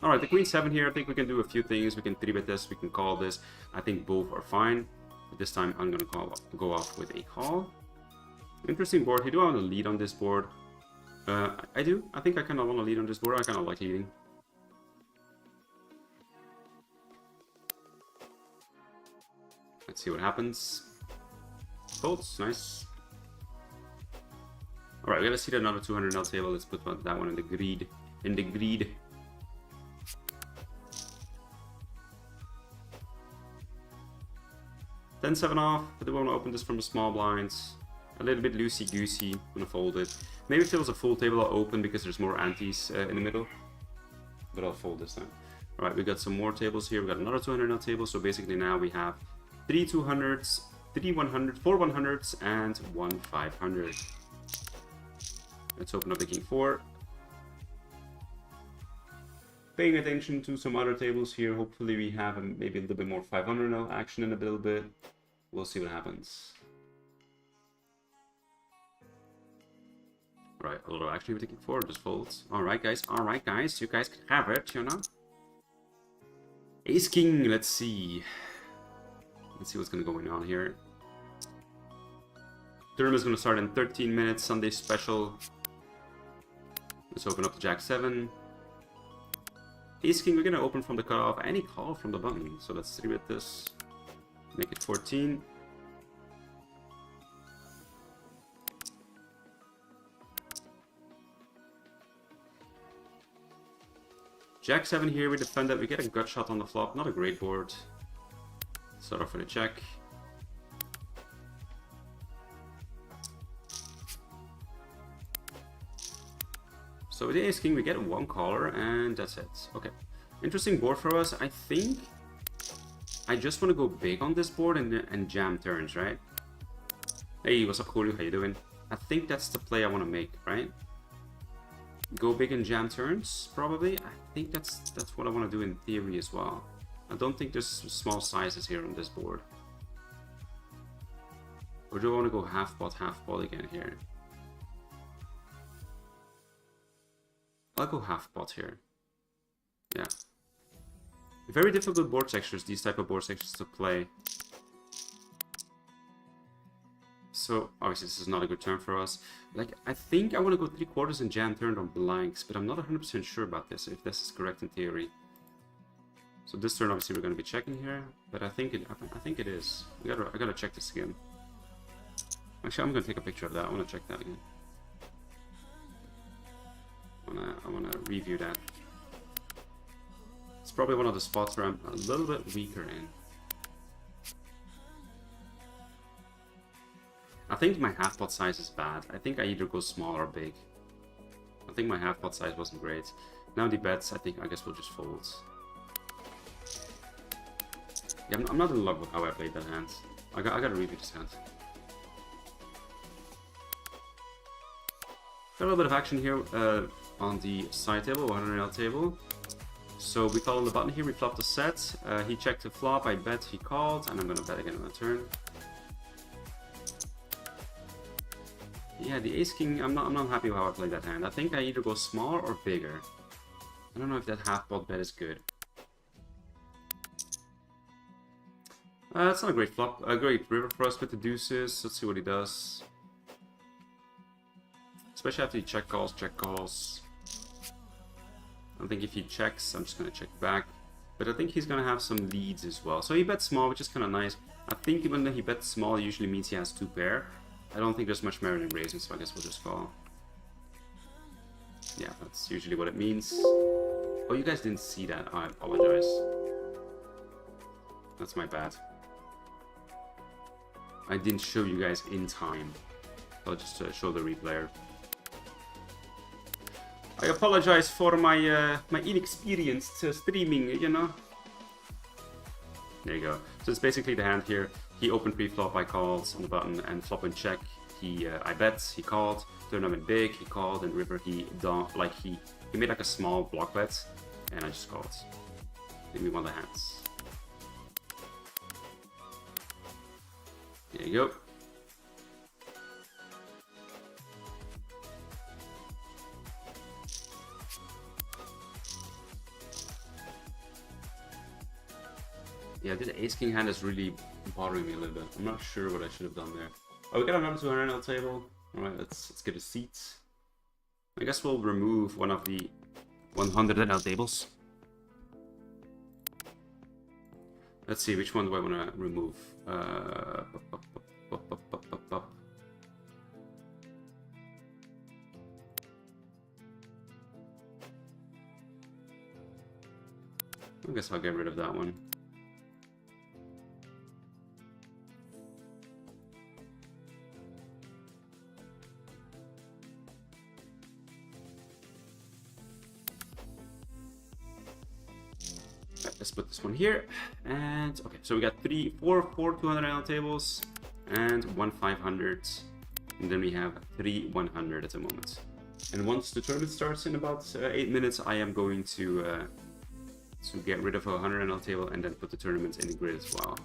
All right, the queen 7 here. I think we can do a few things. We can 3-bet this. We can call this. I think both are fine. But this time I'm gonna go off with a call. Interesting board. You do want to lead on this board. I do. I think I kind of want to lead on this board. I kind of like leading. Let's see what happens. Folds, nice. All right, we gotta see another 200NL table. Let's put that one in the greed. In the greed. Then 7 off, but we want to open this from the small blinds. A little bit loosey-goosey. I'm gonna fold it. Maybe if there was a full table, I'll open because there's more antes in the middle. But I'll fold this time. All right, we got some more tables here. We got another 200NL table. So basically now we have 3 200s, 3 100s, 4 100s, and 1 500. Let's open up the king 4. Paying attention to some other tables here. Hopefully we have maybe a little bit more 500NL action in a little bit. We'll see what happens. Right, a little action with the king 4, just folds. Alright guys, you guys can have it, you know. Ace king, let's see. Let's see what's gonna go on here. Tournament is gonna start in 13 minutes, Sunday special. Let's open up the Jack 7. Ace king, we're gonna open from the cutoff, any call from the button. So let's 3-bet this. Make it 14. Jack 7 here, we defend it, we get a gut shot on the flop, not a great board. Start off with a check. So with the ace king we get one caller and that's it. Okay, interesting board for us. I think I just want to go big on this board and jam turns, right? Hey, what's up, Julio? How you doing? I think that's the play I want to make, right? Go big and jam turns, probably. I think that's what I want to do in theory as well. I don't think there's small sizes here on this board. Or do I want to go half pot again here? I'll go half pot here. Yeah. Very difficult board textures, these type of board textures to play. So obviously this is not a good turn for us. Like, I think I want to go 3/4 and jam turn on blanks, but I'm not 100% sure about this, if this is correct in theory. So this turn obviously we're going to be checking here, but I think it is. I gotta check this again. Actually, I'm going to take a picture of that. I want to check that again. I want to review that. It's probably one of the spots where I'm a little bit weaker in. I think my half pot size is bad. I think I either go small or big. I think my half pot size wasn't great. Now the bets, I guess we'll just fold. Yeah, I'm not in love with how I played that hand. I gotta review this hand. Got a little bit of action here on the side table, 500NL table. So we call on the button here, we flopped the set. He checked the flop, I bet, he called, and I'm gonna bet again on the turn. Yeah, the ace king, I'm not happy with how I played that hand. I think I either go small or bigger. I don't know if that half pot bet is good. It's not a great flop, a great river for us with the deuces. Let's see what he does. Especially after he check calls. I think if he checks, I'm just gonna check back. But I think he's gonna have some leads as well. So he bets small, which is kind of nice. I think when he bets small, it usually means he has 2 pair. I don't think there's much merit in raising, so I guess we'll just call. Yeah, that's usually what it means. Oh, you guys didn't see that. Oh, I apologize. That's my bad. I didn't show you guys in time. I'll just show the replayer. I apologize for my my inexperienced streaming, you know. There you go. So it's basically the hand here. He opened pre-flop, I called on the button, and flop and check. He I bet, he called. Turn I went big, he called, and river he made like a small block bet, and I just called. Give me one of the hands. There you go. Yeah, this ace king hand is really bothering me a little bit. I'm not sure what I should have done there. Oh, we got another 200NL table. Alright, let's get a seat. I guess we'll remove one of the 100NL tables. Let's see, which one do I want to remove? I guess I'll get rid of that one. Let's put this one here, and okay, so we got four 200NL tables and 1 500, and then we have 3 100 at the moment. And once the tournament starts in about 8 minutes, I am going to get rid of a 100NL table and then put the tournament in the grid as well.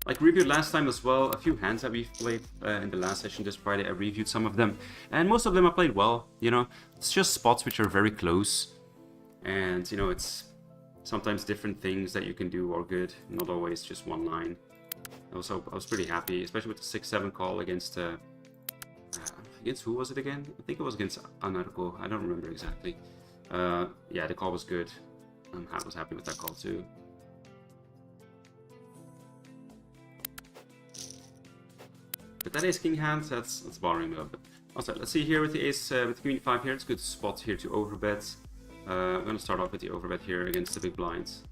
Like reviewed last time as well, a few hands that we've played in the last session this Friday, I reviewed some of them, and most of them I played well, you know. It's just spots which are very close, and you know, it's sometimes different things that you can do are good, not always just one line. I was pretty happy, especially with the 6-7 call against who was it again? I think it was against Anarco, I don't remember exactly. Yeah, the call was good. I was happy with that call too. But that ace king hand, that's bothering me a little bit. Also, let's see here with the ace, with queen 5 here, it's a good spot here to overbet. I'm gonna start off with the overbet here against the big blinds.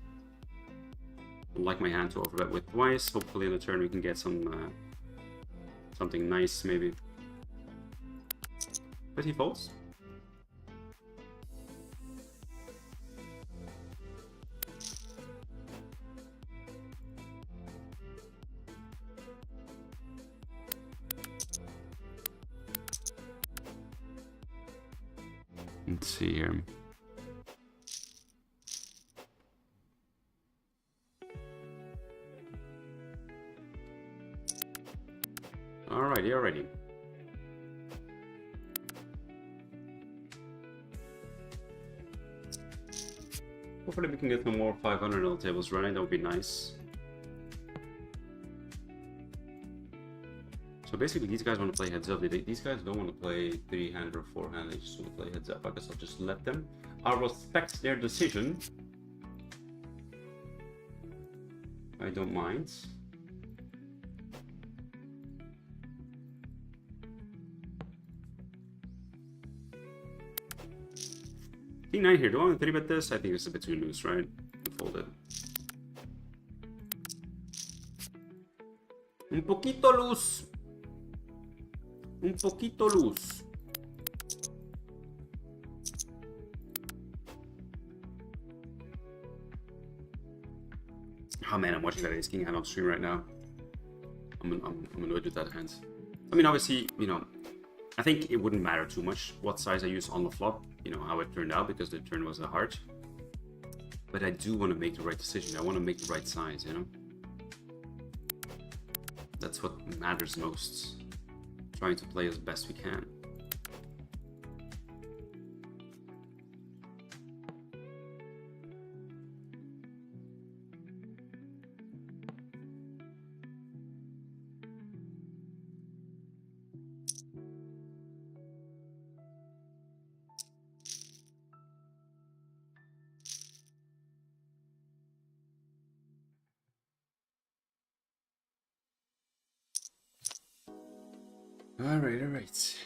I like my hand to overbet with twice. Hopefully on the turn we can get some something nice maybe. But he folds. Let's see here. Alrighty. Hopefully we can get some more 500NL tables running, that would be nice. So basically these guys want to play heads up. These guys don't want to play 3-hand or 4-hand, they just want to play heads up. I guess I'll just let them. I'll respect their decision. I don't mind. King 9 here, do I want to 3-bet this? I think it's a bit too loose, right? Fold it. Un poquito loose. Un poquito loose. Oh man, I'm watching that ace king hand on stream right now. I'm annoyed with that hand. I mean, obviously, you know, I think it wouldn't matter too much what size I use on the flop, you know, how it turned out, because the turn was a heart. But I do want to make the right decision. I want to make the right size, you know? That's what matters most. Trying to play as best we can. Alright.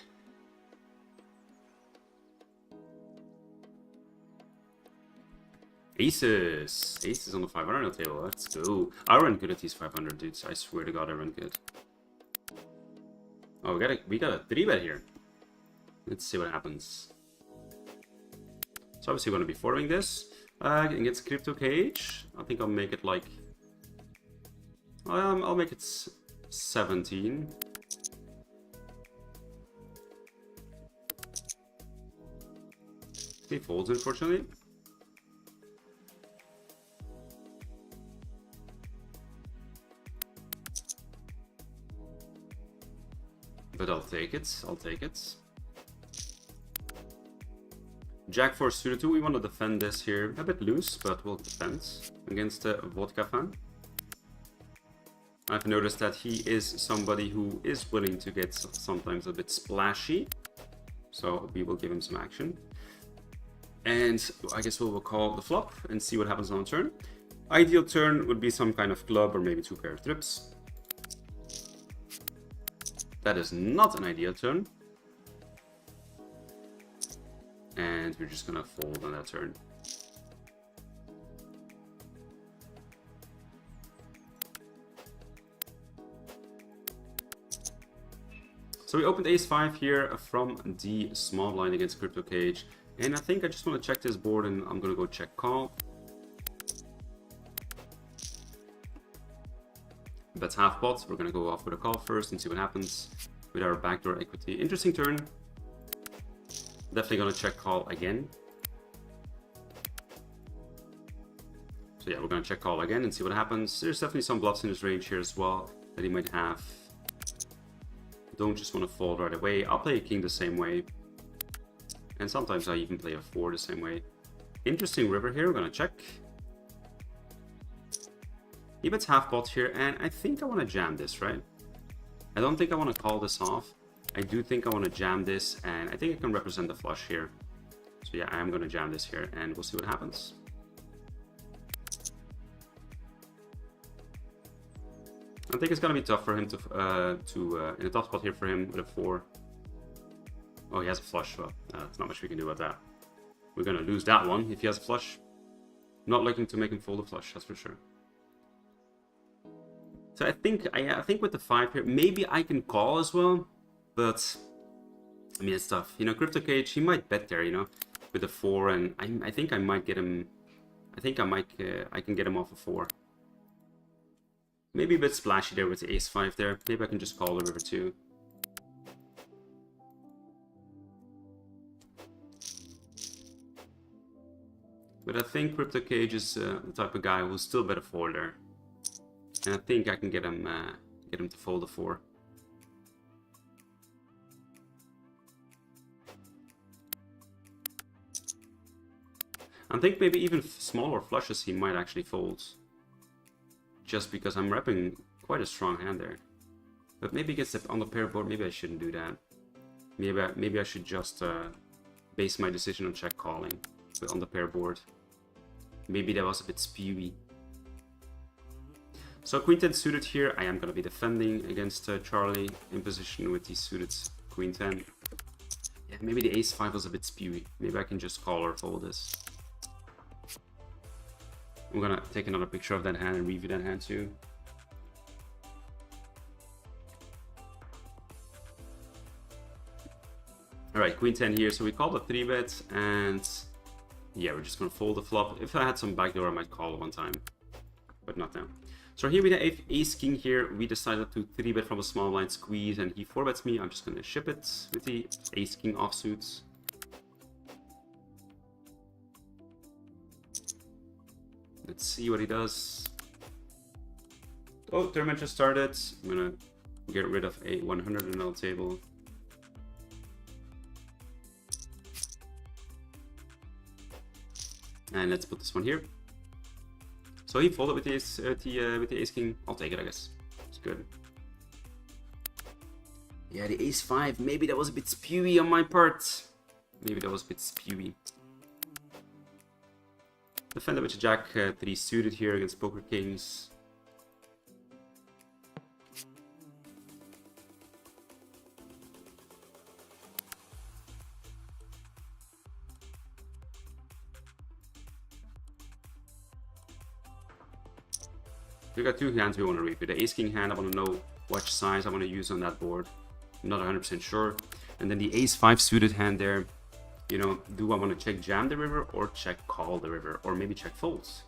Aces on the 500 table, let's go. I run good at these 500 dudes, I swear to god I run good. Oh, we got a 3-bet here. Let's see what happens. So obviously we're gonna be following this. Against Crypto Cage, I think I'll make it like... I'll make it 17. He folds, unfortunately. But I'll take it. Jack 4 suited 2, we want to defend this here. A bit loose, but we'll defend against the Vodka fan. I've noticed that he is somebody who is willing to get sometimes a bit splashy. So we will give him some action. And I guess we'll call the flop and see what happens on the turn. Ideal turn would be some kind of club or maybe 2 pair of trips. That is not an ideal turn. And we're just gonna fold on that turn. So we opened ace-5 here from the small blind against Crypto Cage. And I think I just want to check this board and I'm going to go check call. That's half pot. We're going to go off with a call first and see what happens with our backdoor equity. Interesting turn. Definitely going to check call again. So yeah, we're going to check call again and see what happens. There's definitely some bluffs in his range here as well that he might have. Don't just want to fold right away. I'll play a king the same way. And sometimes I even play a 4 the same way. Interesting river here, we're gonna check. He bets half pot here, and I think I want to jam this, right? I don't think I want to call this off. I do think I want to jam this, and I think I can represent the flush here. So yeah, I am gonna jam this here, and we'll see what happens. I think it's gonna be tough for him to in a tough spot here for him with a 4. Oh, he has a flush. Well, there's not much we can do about that. We're gonna lose that one if he has a flush. Not looking to make him fold a flush, that's for sure. So I think with the 5 here, maybe I can call as well, but I mean it's tough. You know, Crypto Cage, he might bet there, you know, with the 4, and I think I might get him. I think I can get him off a 4. Maybe a bit splashy there with the ace-5 there. Maybe I can just call the river too. But I think Crypto Cage is the type of guy who'll still bet a 4 there. And I think I can get him to fold a 4. I think maybe even smaller flushes he might actually fold. Just because I'm repping quite a strong hand there. But maybe he gets on the pair board, maybe I shouldn't do that. Maybe I should just base my decision on check calling on the pair board. Maybe that was a bit spewy. So Queen 10 suited here, I am going to be defending against Charlie in position with the suited Queen 10. Yeah, maybe the ace 5 was a bit spewy. Maybe I can just call or fold this. I'm gonna take another picture of that hand and review that hand too. Alright, Queen 10 here, so we called a 3-bet, and yeah, we're just gonna fold the flop. If I had some backdoor, I might call one time, but not now. So here we have ace king here. We decided to 3-bet from a small blind squeeze, and he 4-bets me. I'm just gonna ship it with the ace king offsuits. Let's see what he does. Oh, tournament just started. I'm gonna get rid of a 500NL table. And let's put this one here. So he folded with the ace king. I'll take it, I guess. It's good. Yeah, the ace 5. Maybe that was a bit spewy on my part. Maybe that was a bit spewy. Defender with Jack 3 suited here against Poker Kings. We got 2 hands we want to review. The ace king hand, I want to know what size I want to use on that board. I'm not 100% sure. And then the ace 5 suited hand there. You know, do I want to check jam the river or check call the river, or maybe check folds?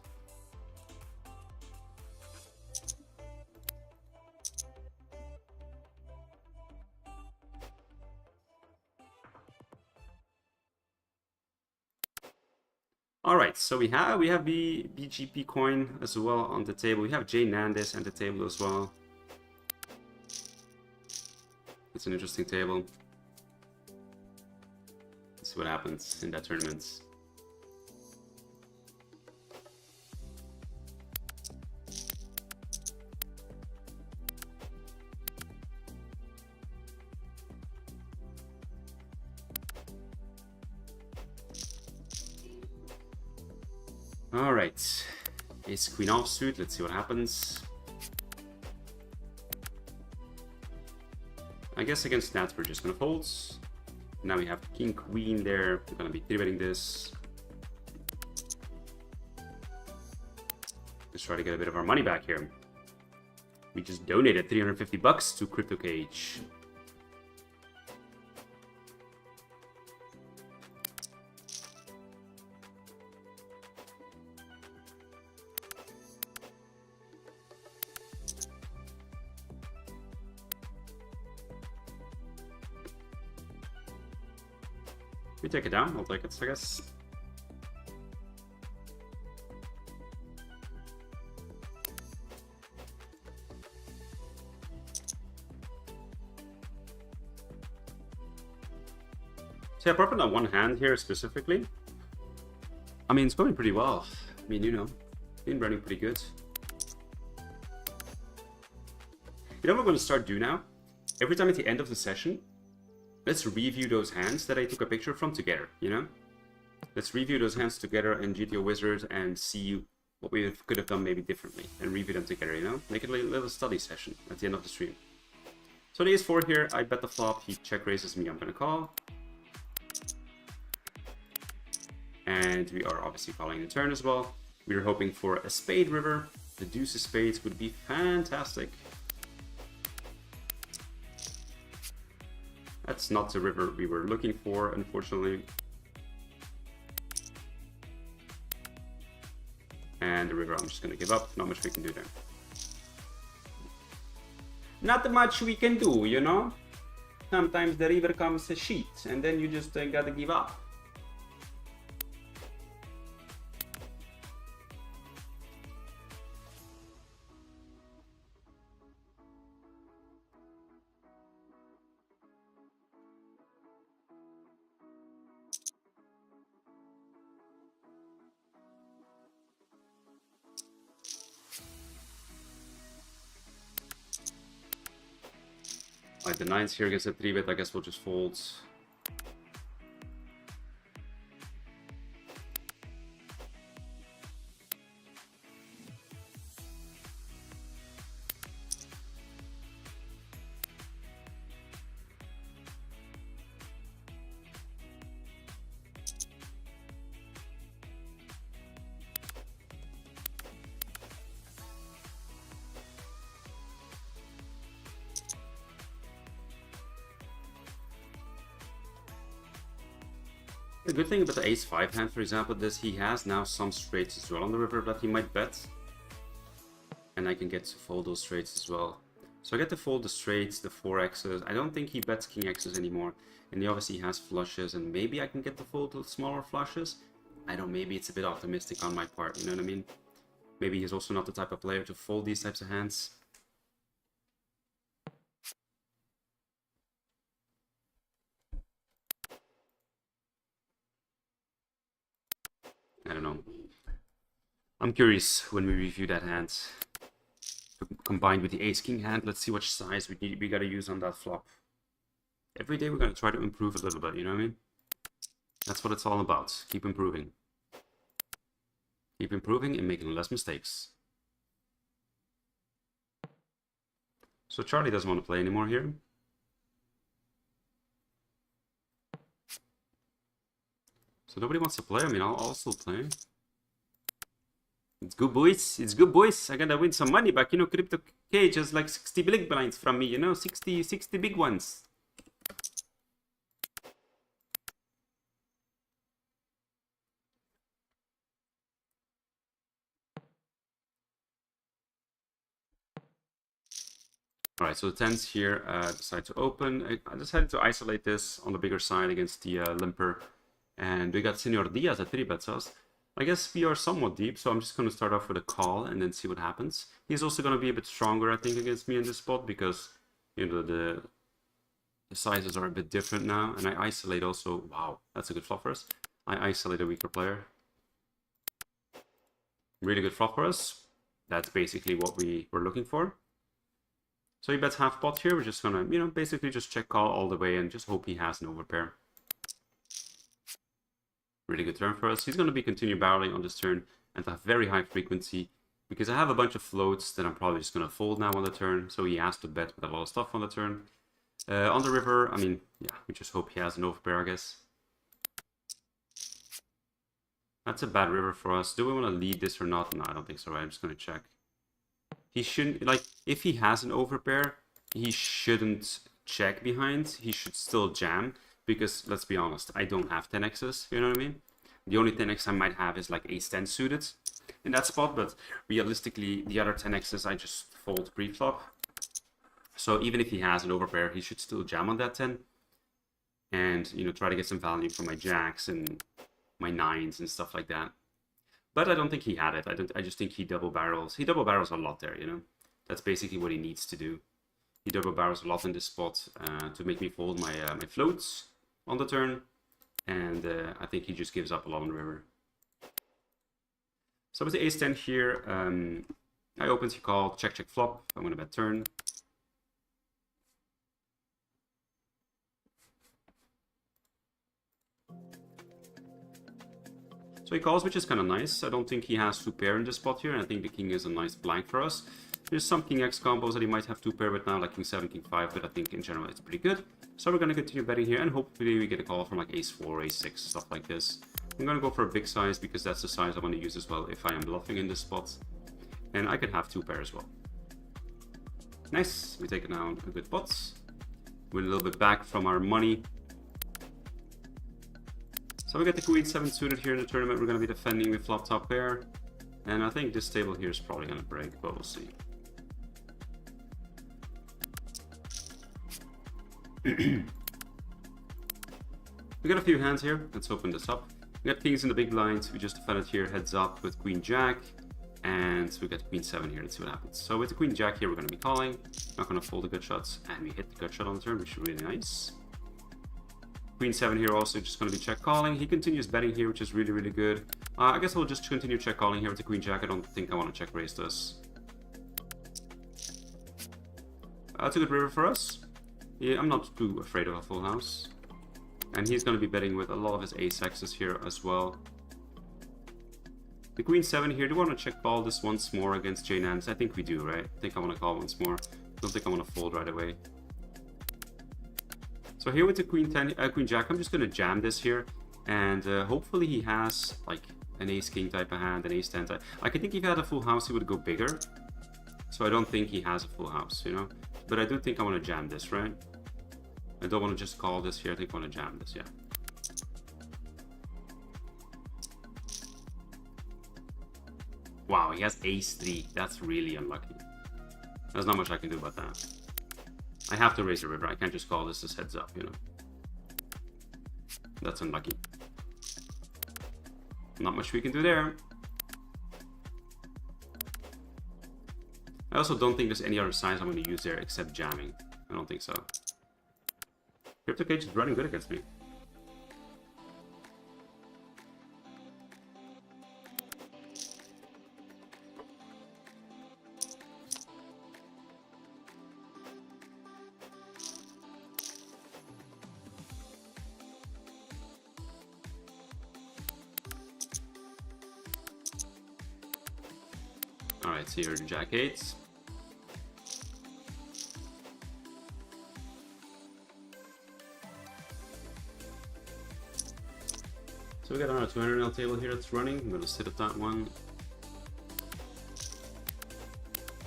All right, so we have BGP coin as well on the table. We have Jay Nandez on the table as well. It's an interesting table. Let's see what happens in that tournament. All right, ace queen offsuit. Let's see what happens. I guess against that we're just gonna fold. Now we have king queen there. We're gonna be 3-betting this. Let's try to get a bit of our money back here. We just donated 350 bucks to Crypto Cage. We take it down, I'll take it, I guess. So yeah, apart from that one hand here specifically, I mean, it's going pretty well. I mean, you know, been running pretty good. You know what I'm going to start doing now? Every time at the end of the session, let's review those hands that I took a picture from together, you know? Let's review those hands together in GTO Wizard and see what we could have done maybe differently and review them together, you know? Make it a little study session at the end of the stream. So the ace-4 here, I bet the flop, he check raises me, I'm gonna call. And we are obviously calling the turn as well. We were hoping for a spade river. The deuce of spades would be fantastic. That's not the river we were looking for, unfortunately. And the river I'm just gonna give up, not much we can do there. Not much we can do, you know? Sometimes the river comes a sheet, and then you just gotta give up. Like the 9s here gets a 3-bet, I guess we'll just fold. The good thing about the ace-5 hand, for example, is he has now some straights as well on the river that he might bet. And I can get to fold those straights as well. So I get to fold the straights, the 4x's. I don't think he bets king x's anymore. And he obviously has flushes, and maybe I can get to fold the smaller flushes. I don't, maybe it's a bit optimistic on my part, you know what I mean? Maybe he's also not the type of player to fold these types of hands. I don't know. I'm curious when we review that hand. Combined with the ace-king hand, let's see which size we gotta use on that flop. Every day we're gonna try to improve a little bit, you know what I mean? That's what it's all about. Keep improving. Keep improving and making less mistakes. So Charlie doesn't want to play anymore here. So nobody wants to play. I mean, I'll still play. It's good, boys. It's good, boys. I gotta win some money back. You know, Crypto K just like 60 big blinds from me. You know, 60 big ones. All right, so the 10s here decide to open. I decided to isolate this on the bigger side against the limper. And we got Senor Diaz at 3-bets us. I guess we are somewhat deep, so I'm just going to start off with a call and then see what happens. He's also going to be a bit stronger, I think, against me in this spot because, you know, the sizes are a bit different now. And I isolate also. Wow, that's a good flop for us. I isolate a weaker player. Really good flop for us. That's basically what we were looking for. So he bets half pot here. We're just going to, you know, basically just check call all the way and just hope he has an overpair. Really good turn for us. He's going to be continue barreling on this turn and have very high frequency because I have a bunch of floats that I'm probably just going to fold now on the turn. So he has to bet with a lot of stuff on the turn. On the river, I mean, yeah, we just hope he has an overpair, I guess. That's a bad river for us. Do we want to lead this or not? No, I don't think so. Right? I'm just going to check. He shouldn't, like, if he has an overpair, he shouldn't check behind. He should still jam. Because, let's be honest, I don't have 10x's, you know what I mean? The only 10x I might have is like ace-10 suited in that spot, but realistically, the other 10x's I just fold pre-flop. So even if he has an overpair, he should still jam on that 10. And, you know, try to get some value from my jacks and my 9s and stuff like that. But I don't think he had it. I just think he double barrels. He double barrels a lot there, you know? That's basically what he needs to do. He double barrels a lot in this spot to make me fold my my floats on the turn, and I think he just gives up a lot on the river. So with the ace-10 here, I open to call, check, check, flop. I'm going to bet turn. So he calls, which is kind of nice. I don't think he has 2-pair in this spot here, and I think the king is a nice blank for us. There's some king X combos that he might have 2-pair with now, like king 7, king 5, but I think in general it's pretty good. So we're going to continue betting here, and hopefully we get a call from like ace 4, ace 6, stuff like this. I'm going to go for a big size because that's the size I want to use as well if I am bluffing in this spot. And I could have 2-pair as well. Nice, we take it now a good pot. Win a little bit back from our money. So we get the queen 7 suited here in the tournament. We're going to be defending with flop top pair. And I think this table here is probably going to break, but we'll see. We got a few hands here. Let's open this up. We got kings in the big blinds. We just defended here heads up with queen jack. And we got queen 7 here. Let's see what happens. So with the queen jack here, we're going to be calling. Not going to fold the gut shots. And we hit the gut shot on the turn, which is really nice. Queen 7 here also just going to be check calling. He continues betting here, which is really, really good. I guess I'll just continue check calling here with the queen jack. I don't think I want to check raise this. That's a good river for us. Yeah, I'm not too afraid of a full house. And he's going to be betting with a lot of his ace X's here as well. The queen 7 here, do we want to check call this once more against J Nance? I think we do, right? I think I want to call once more. Don't think I want to fold right away. So here with the queen 10, queen jack, I'm just going to jam this here. And hopefully he has like an ace king type of hand, an ace 10 type. I think if he had a full house, he would go bigger. So I don't think he has a full house, you know. But I do think I want to jam this, right? I don't want to just call this here. I think I want to jam this, yeah. Wow, he has ace 3. That's really unlucky. There's not much I can do about that. I have to raise the river. I can't just call this as heads up, you know. That's unlucky. Not much we can do there. I also don't think there's any other signs I'm going to use there except jamming. I don't think so. Crypto Cage is running good against me. Alright, so here are the jack 8s. So we got another 200NL table here that's running. I'm going to sit at that one.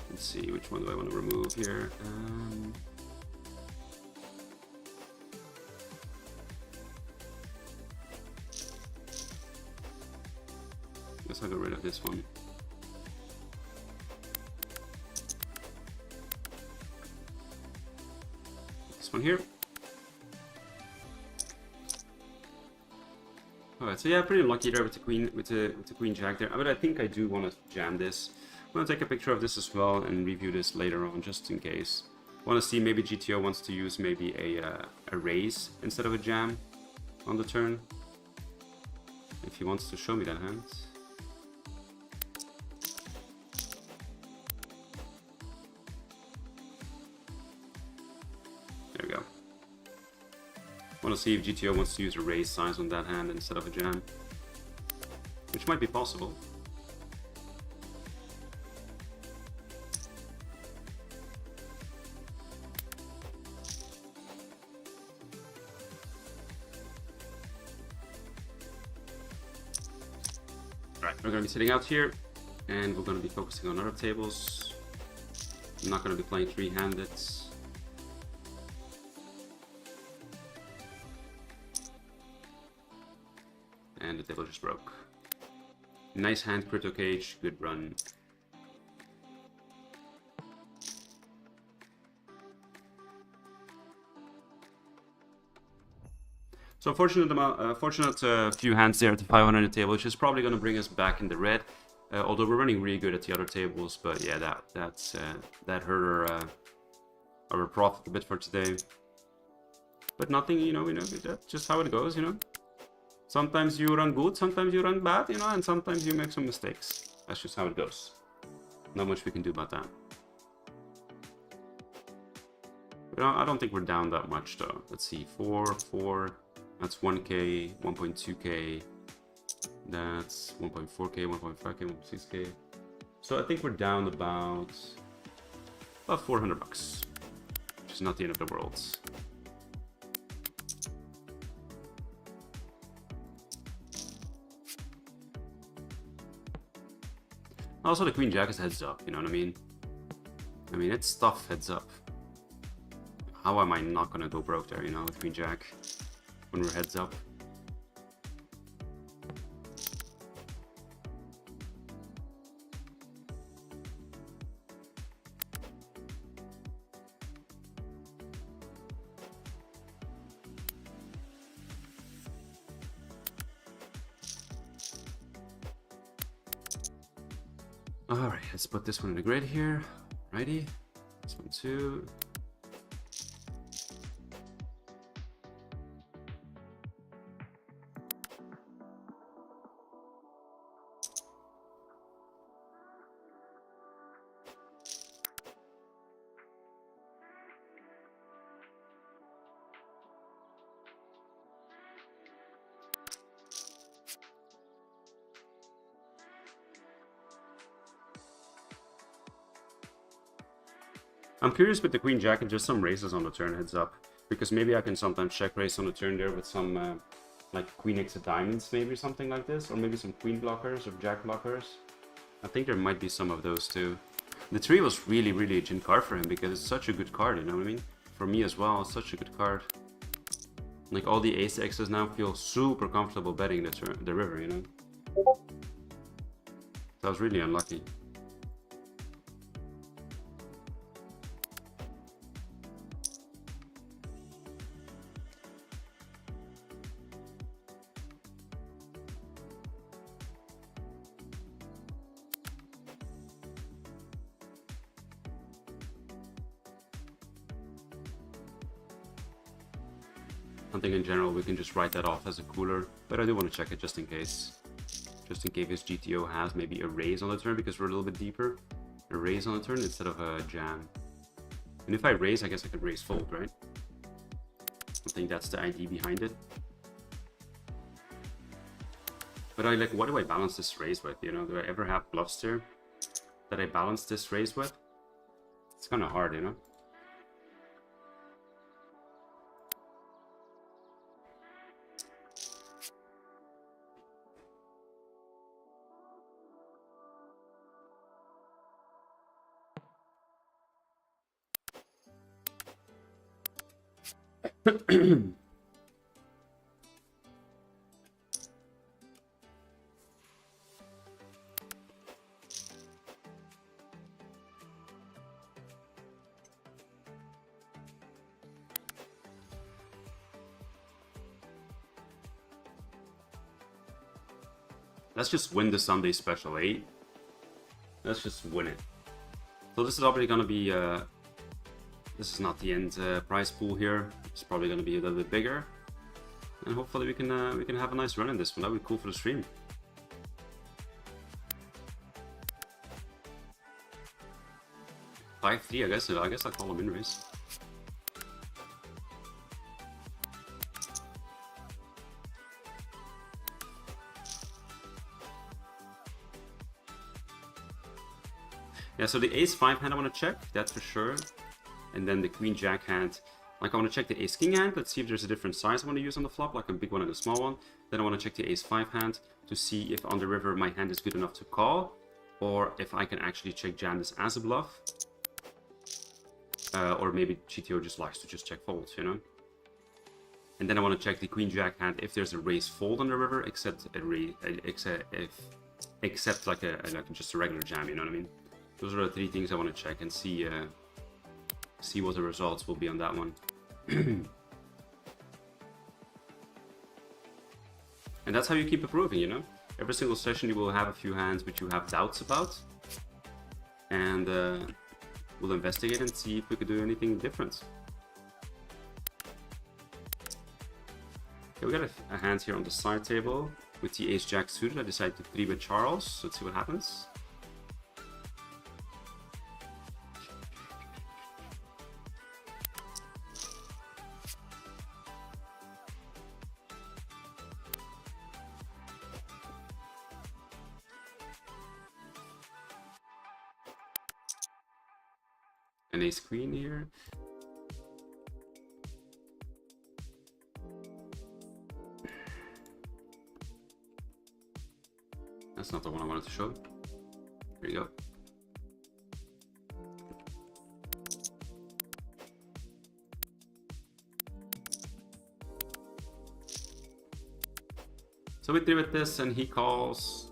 Let's see, which one do I want to remove here? Guess I'll get rid of this one. This one here. Alright, so yeah, pretty lucky there with the queen jack there. But I think I do want to jam this. I'm gonna take a picture of this as well and review this later on, just in case. I want to see maybe GTO wants to use maybe a raise instead of a jam on the turn. If he wants to show me that hand. There we go. I want to see if GTO wants to use a raise size on that hand instead of a jam, which might be possible. Alright, we're going to be sitting out here, and we're going to be focusing on other tables. I'm not going to be playing three-handed. And the table just broke. Nice hand, Crypto Cage. Good run. So fortunate few hands there at the 500 table, which is probably going to bring us back in the red. Although we're running really good at the other tables, but yeah, that hurt our profit a bit for today. But nothing, you know, that's just how it goes, you know. Sometimes you run good, sometimes you run bad, you know, and sometimes you make some mistakes. That's just how it goes. Not much we can do about that. But I don't think we're down that much, though. Let's see, 4, that's 1k, 1.2k. That's 1.4k, 1.5k, 1.6k. So I think we're down about 400 bucks, which is not the end of the world. Also, the Queen Jack is heads up, you know what I mean? I mean, it's tough heads up. How am I not gonna go broke there, you know, with Queen Jack when we're heads up? Alright, let's put this one in the grid here. Righty. This one too. I'm curious with the Queen Jack and just some raises on the turn heads up, because maybe I can sometimes check raise on the turn there with some like Queen X of diamonds, maybe something like this, or maybe some Queen blockers or Jack blockers. I think there might be some of those too. The 3 was really a gin card for him because it's such a good card, you know what I mean? For me as well, it's such a good card. Like all the ace X's now feel super comfortable betting the river, you know? So I was really unlucky. I think in general we can just write that off as a cooler, but I do want to check it just in case. Just in case his GTO has maybe a raise on the turn because we're a little bit deeper. A raise on the turn instead of a jam. And if I raise, I guess I could raise fold, right? I think that's the idea behind it. But I like, what do I balance this raise with? You know, do I ever have bluffs there that I balance this raise with? It's kind of hard, you know? Let's just win the Sunday Special 8. Let's just win it. So this is probably gonna be this is not the end prize pool here. It's probably gonna be a little bit bigger, and hopefully we can have a nice run in this one. That'd be cool for the stream. Five 3, I guess I'll call him in race. Yeah, so the ace-5 hand I want to check, that's for sure. And then the queen-jack hand, like I want to check the ace-king hand. Let's see if there's a different size I want to use on the flop, like a big one and a small one. Then I want to check the ace-5 hand to see if on the river my hand is good enough to call, or if I can actually check jam this as a bluff. Or maybe GTO just likes to just check folds, you know? And then I want to check the queen-jack hand if there's a raise fold on the river, except like just a regular jam, you know what I mean? Those are the 3 things I want to check and see what the results will be on that one. And that's how you keep improving, you know? Every single session you will have a few hands which you have doubts about. And we'll investigate and see if we could do anything different. Okay, we got a hand here on the side table with the ace-jack suited. I decided to 3-bet Charles, so let's see what happens. an ace queen here. That's not the one I wanted to show. There you go. So we 3-bet this and he calls.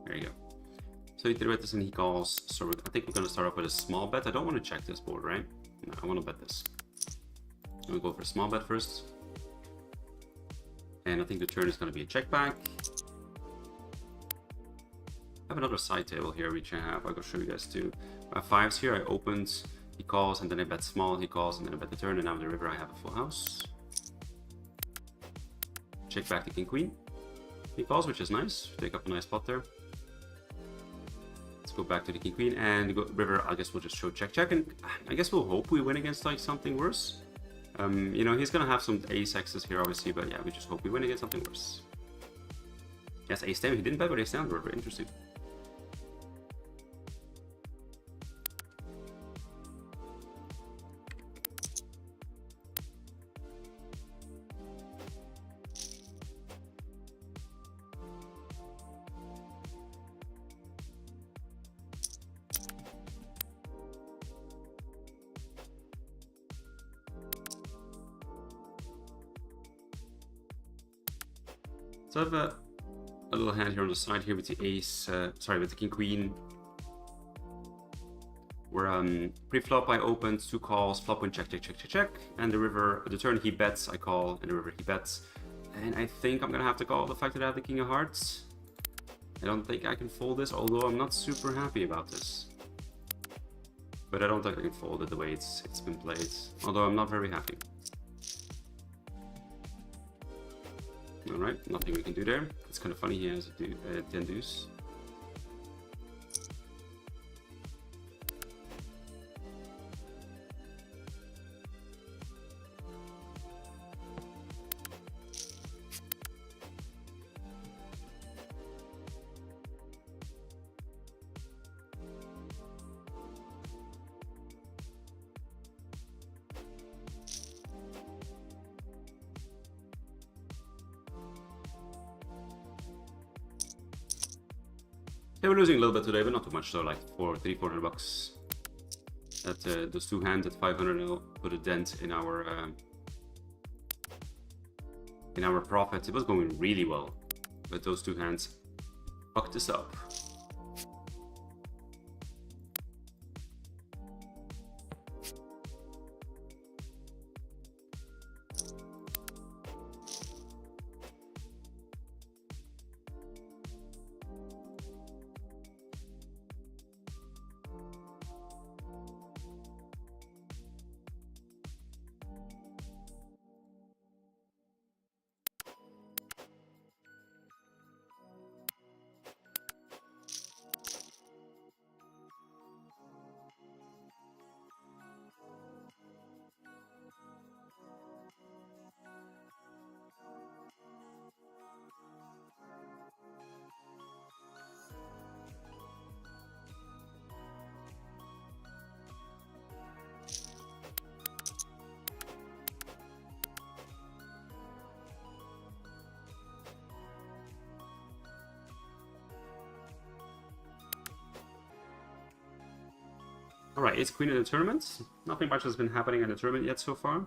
There you go. So we 3-bet this and he calls. So I think we're going to start off with a small bet. I don't want to check this board, right? No, I want to bet this. We'll go for a small bet first. And I think the turn is going to be a check back. I have another side table here, which I have. I'll go show you guys too. I have fives here. I opened. He calls, and then I bet small. He calls, and then I bet the turn. And now the river, I have a full house. Check back the king queen. He calls, which is nice. Take up a nice pot there. Let's go back to the king queen and go river. I guess we'll just show check check, and I guess we'll hope we win against like something worse. You know, he's gonna have some ace X's here, obviously, but yeah, we just hope we win against something worse. Yes, ace 10. He didn't bet with ace 10 river. Interesting. So I have a little hand here on the side here with the ace, with the king queen. Where pre-flop I opened, 2 calls, flop win check, check, check, check, check, and the river, the turn he bets, I call, and the river he bets. And I think I'm gonna have to call the fact that I have the king of hearts. I don't think I can fold this, although I'm not super happy about this. But I don't think I can fold it the way it's been played, although I'm not very happy. Alright, nothing we can do there. It's kind of funny, he has a 10 deuce. Yeah, we're losing a little bit today, but not too much, so like 300-400 bucks. That those 2 hands at 500NL put a dent in our profits. It was going really well, but those 2 hands fucked us up. Alright, it's queen in the tournament. Nothing much has been happening in the tournament yet so far.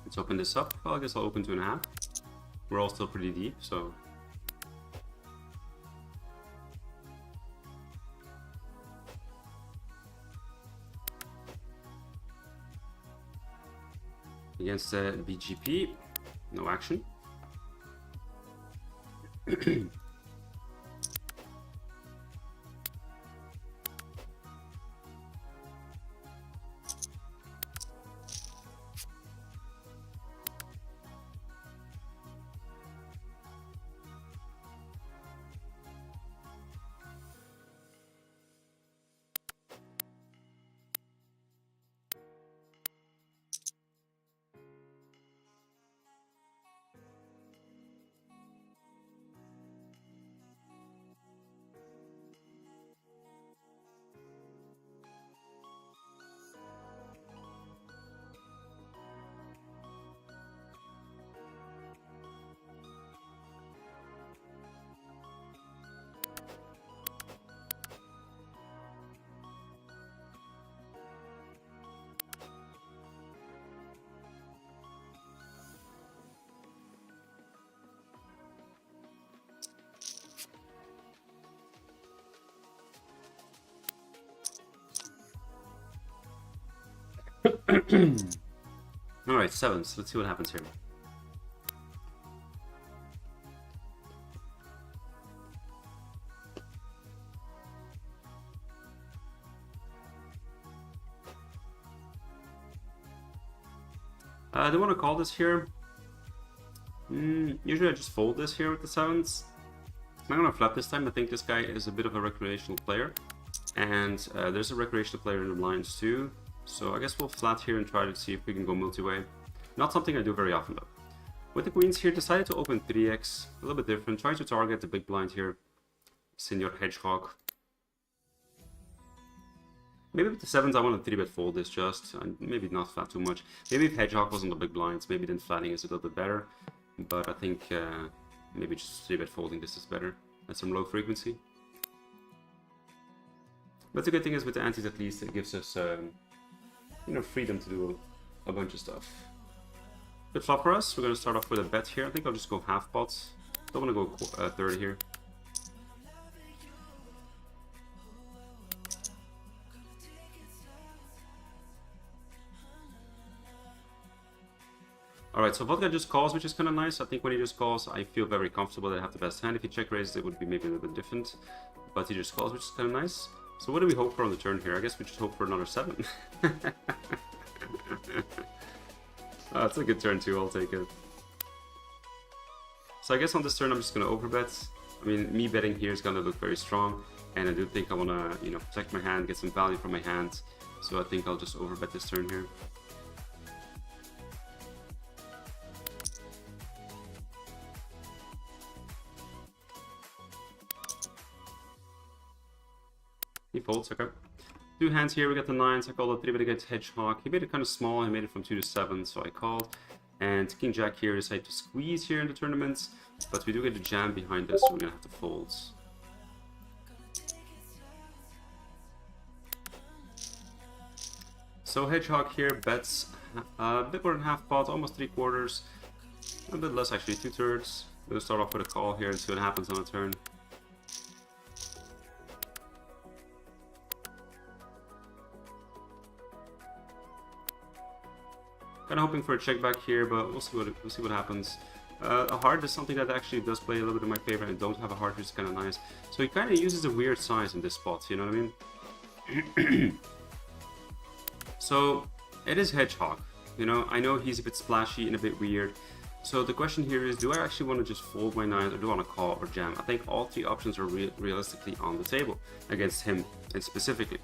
Let's open this up. Well, I guess I'll open 2.5. We're all still pretty deep, so... Against the BGP, no action. Alright, sevens. Let's see what happens here. Do I want to call this here? Usually I just fold this here with the sevens. I'm not going to flop this time. I think this guy is a bit of a recreational player. And there's a recreational player in the blinds too. So I guess we'll flat here and try to see if we can go multi-way. Not something I do very often though. With the queens here, decided to open 3x. A little bit different. Try to target the big blind here. Senior Hedgehog. Maybe with the sevens I want to 3-bet fold this just. And maybe not flat too much. Maybe if Hedgehog was on the big blinds, maybe then flatting is a little bit better. But I think maybe just 3-bet folding this is better. At some low frequency. But the good thing is with the antes at least it gives us you know, freedom to do a bunch of stuff. Good flop for us. We're going to start off with a bet here. I think I'll just go half pots. Don't want to go third here. Alright, so Vodka just calls, which is kind of nice. I think when he just calls, I feel very comfortable that I have the best hand. If he check raises, it would be maybe a little bit different. But he just calls, which is kind of nice. So what do we hope for on the turn here? I guess we just hope for another 7. That's a good turn too, I'll take it. So I guess on this turn I'm just going to overbet. I mean, me betting here is going to look very strong. And I do think I want to, you know, protect my hand, get some value from my hand. So I think I'll just overbet this turn here. He folds, okay. Two hands here, we got the 9s. I called a 3-bet against Hedgehog. He made it kind of small, he made it from 2 to 7, so I called. And King Jack here decided to squeeze here in the tournaments, but we do get a jam behind us, so we're gonna have to fold. So Hedgehog here bets a bit more than half pot, almost 3/4. A bit less actually, 2/3. We'll start off with a call here and see what happens on the turn. Kind of hoping for a check back here, but we'll see what happens. A heart is something that actually does play a little bit in my favor, and I don't have a heart, which is kind of nice. So he kind of uses a weird size in this spot, you know what I mean? So it is Hedgehog, you know. I know he's a bit splashy and a bit weird. So the question here is, do I actually want to just fold my 9s, or do I want to call or jam? I think all 3 options are realistically on the table against him, and specifically.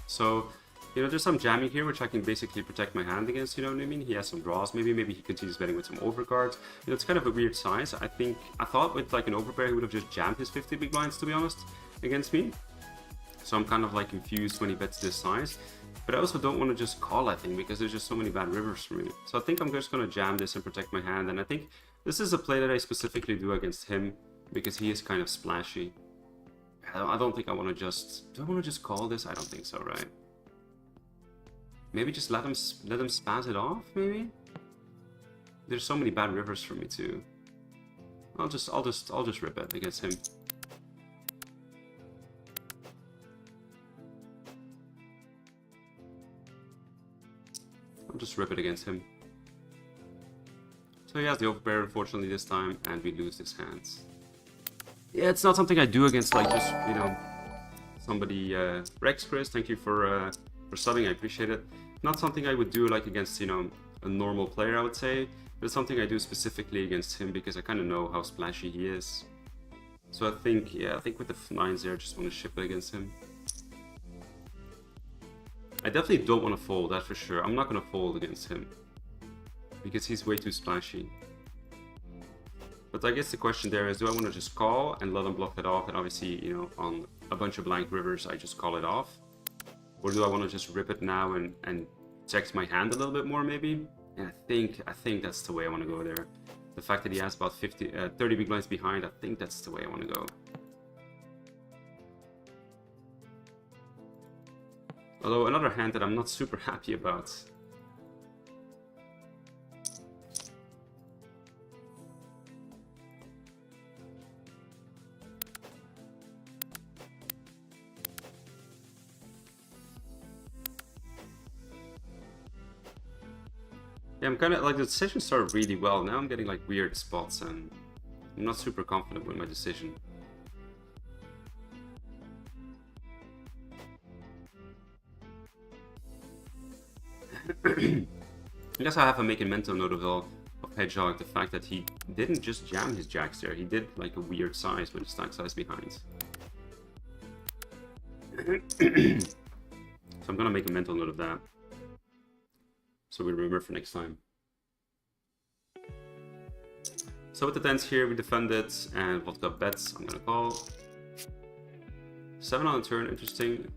So, you know, there's some jamming here, which I can basically protect my hand against, you know what I mean? He has some draws, maybe he continues betting with some overcards. You know, it's kind of a weird size. I thought with like an overpair, he would have just jammed his 50 big blinds, to be honest, against me. So I'm kind of like confused when he bets this size. But I also don't want to just call, I think, because there's just so many bad rivers for me. So I think I'm just going to jam this and protect my hand. And I think this is a play that I specifically do against him, because he is kind of splashy. I don't think I want to just... Do I want to just call this? I don't think so, right? Maybe just let him spaz it off, maybe? There's so many bad rivers for me too. I'll just rip it against him. I'll just rip it against him. So he has the overpair, unfortunately, this time, and we lose this hand. Yeah, it's not something I do against, like, just, you know, somebody. Rex Chris, thank you for subbing, I appreciate it. Not something I would do, like, against, you know, a normal player, I would say. But it's something I do specifically against him, because I kind of know how splashy he is. So I think, yeah, I think with the 9s there, I just want to ship it against him. I definitely don't want to fold, that's for sure. I'm not going to fold against him, because he's way too splashy. But I guess the question there is, do I want to just call and let him bluff it off? And obviously, you know, on a bunch of blank rivers, I just call it off. Or do I want to just rip it now and protect my hand a little bit more, maybe? And I think that's the way I want to go there. The fact that he has about 30 big blinds behind, I think that's the way I want to go. Although another hand that I'm not super happy about. Yeah, I'm kind of like the decision started really well. Now I'm getting like weird spots and I'm not super confident with my decision. I guess I have to make a mental note of Hedgehog, the fact that he didn't just jam his jacks there, he did like a weird size with a stack size behind. So I'm gonna make a mental note of that, so we remember for next time. So with the tens here, we defended and vodka bets. I'm gonna call 7 on the turn. Interesting.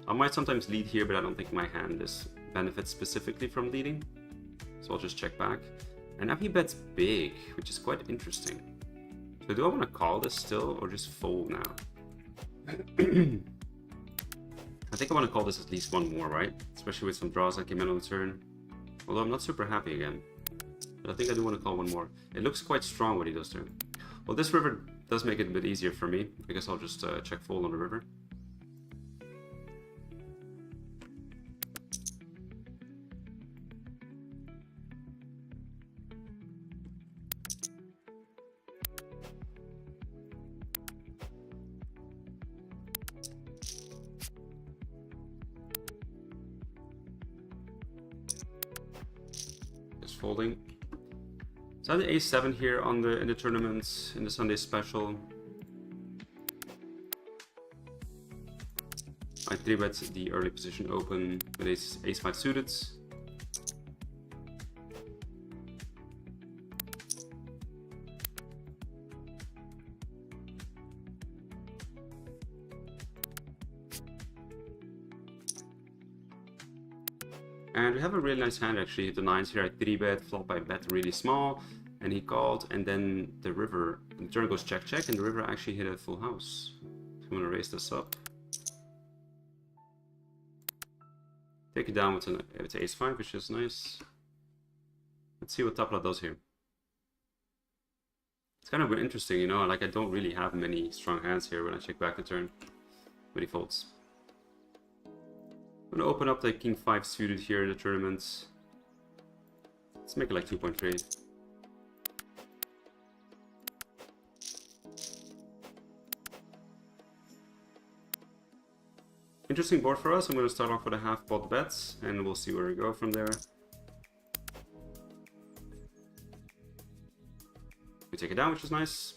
I might sometimes lead here, but I don't think my hand is benefits specifically from leading, so I'll just check back. And now he bets big, which is quite interesting. So do I want to call this still or just fold now? I think I want to call this at least one more, right? Especially with some draws that came in on the turn. Although I'm not super happy again. But I think I do want to call one more. It looks quite strong what he does there. Well, this river does make it a bit easier for me. I guess I'll just check fold on the river. Folding. So I had the ace-7 here on in the tournament, in the Sunday special. I 3-bet the early position open with ace-5 suited. And we have a really nice hand actually. The 9s here, I 3-bet, flop I bet really small, and he called, and then the river, the turn goes check check, and the river actually hit a full house. So I'm gonna raise this up. Take it down with an ace-5, which is nice. Let's see what Tapla does here. It's kind of interesting, you know, like I don't really have many strong hands here when I check back the turn, but he folds. I'm gonna open up the king 5 suited here in the tournament. Let's make it like 2-point trade. Interesting board for us. I'm gonna start off with a half pot bets and we'll see where we go from there. We take it down, which is nice.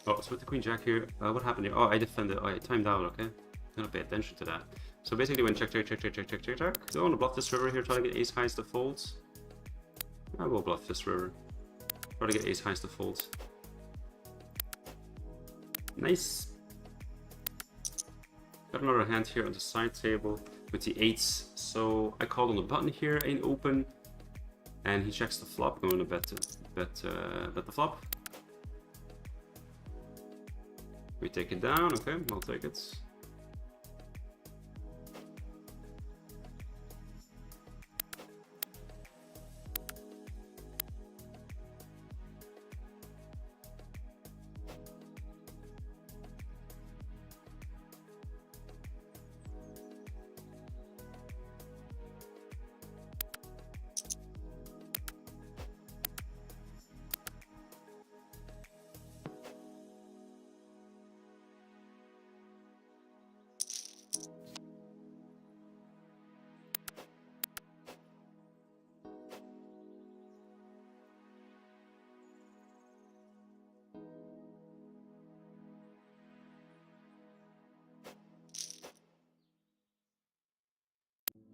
Oh, so with the queen jack here, what happened here? Oh, I defended. Oh, I timed out. Okay, I'm gonna pay attention to that. So basically, when check, check, check, check, check, check, check, check. Do I want to bluff this river here? Try to get ace highs to folds. I will bluff this river. Try to get ace highs to folds. Nice. Got another hand here on the side table with the 8s. So I called on the button here, ain't open, and he checks the flop. Going to bet the flop. We take it down, okay, I'll take it.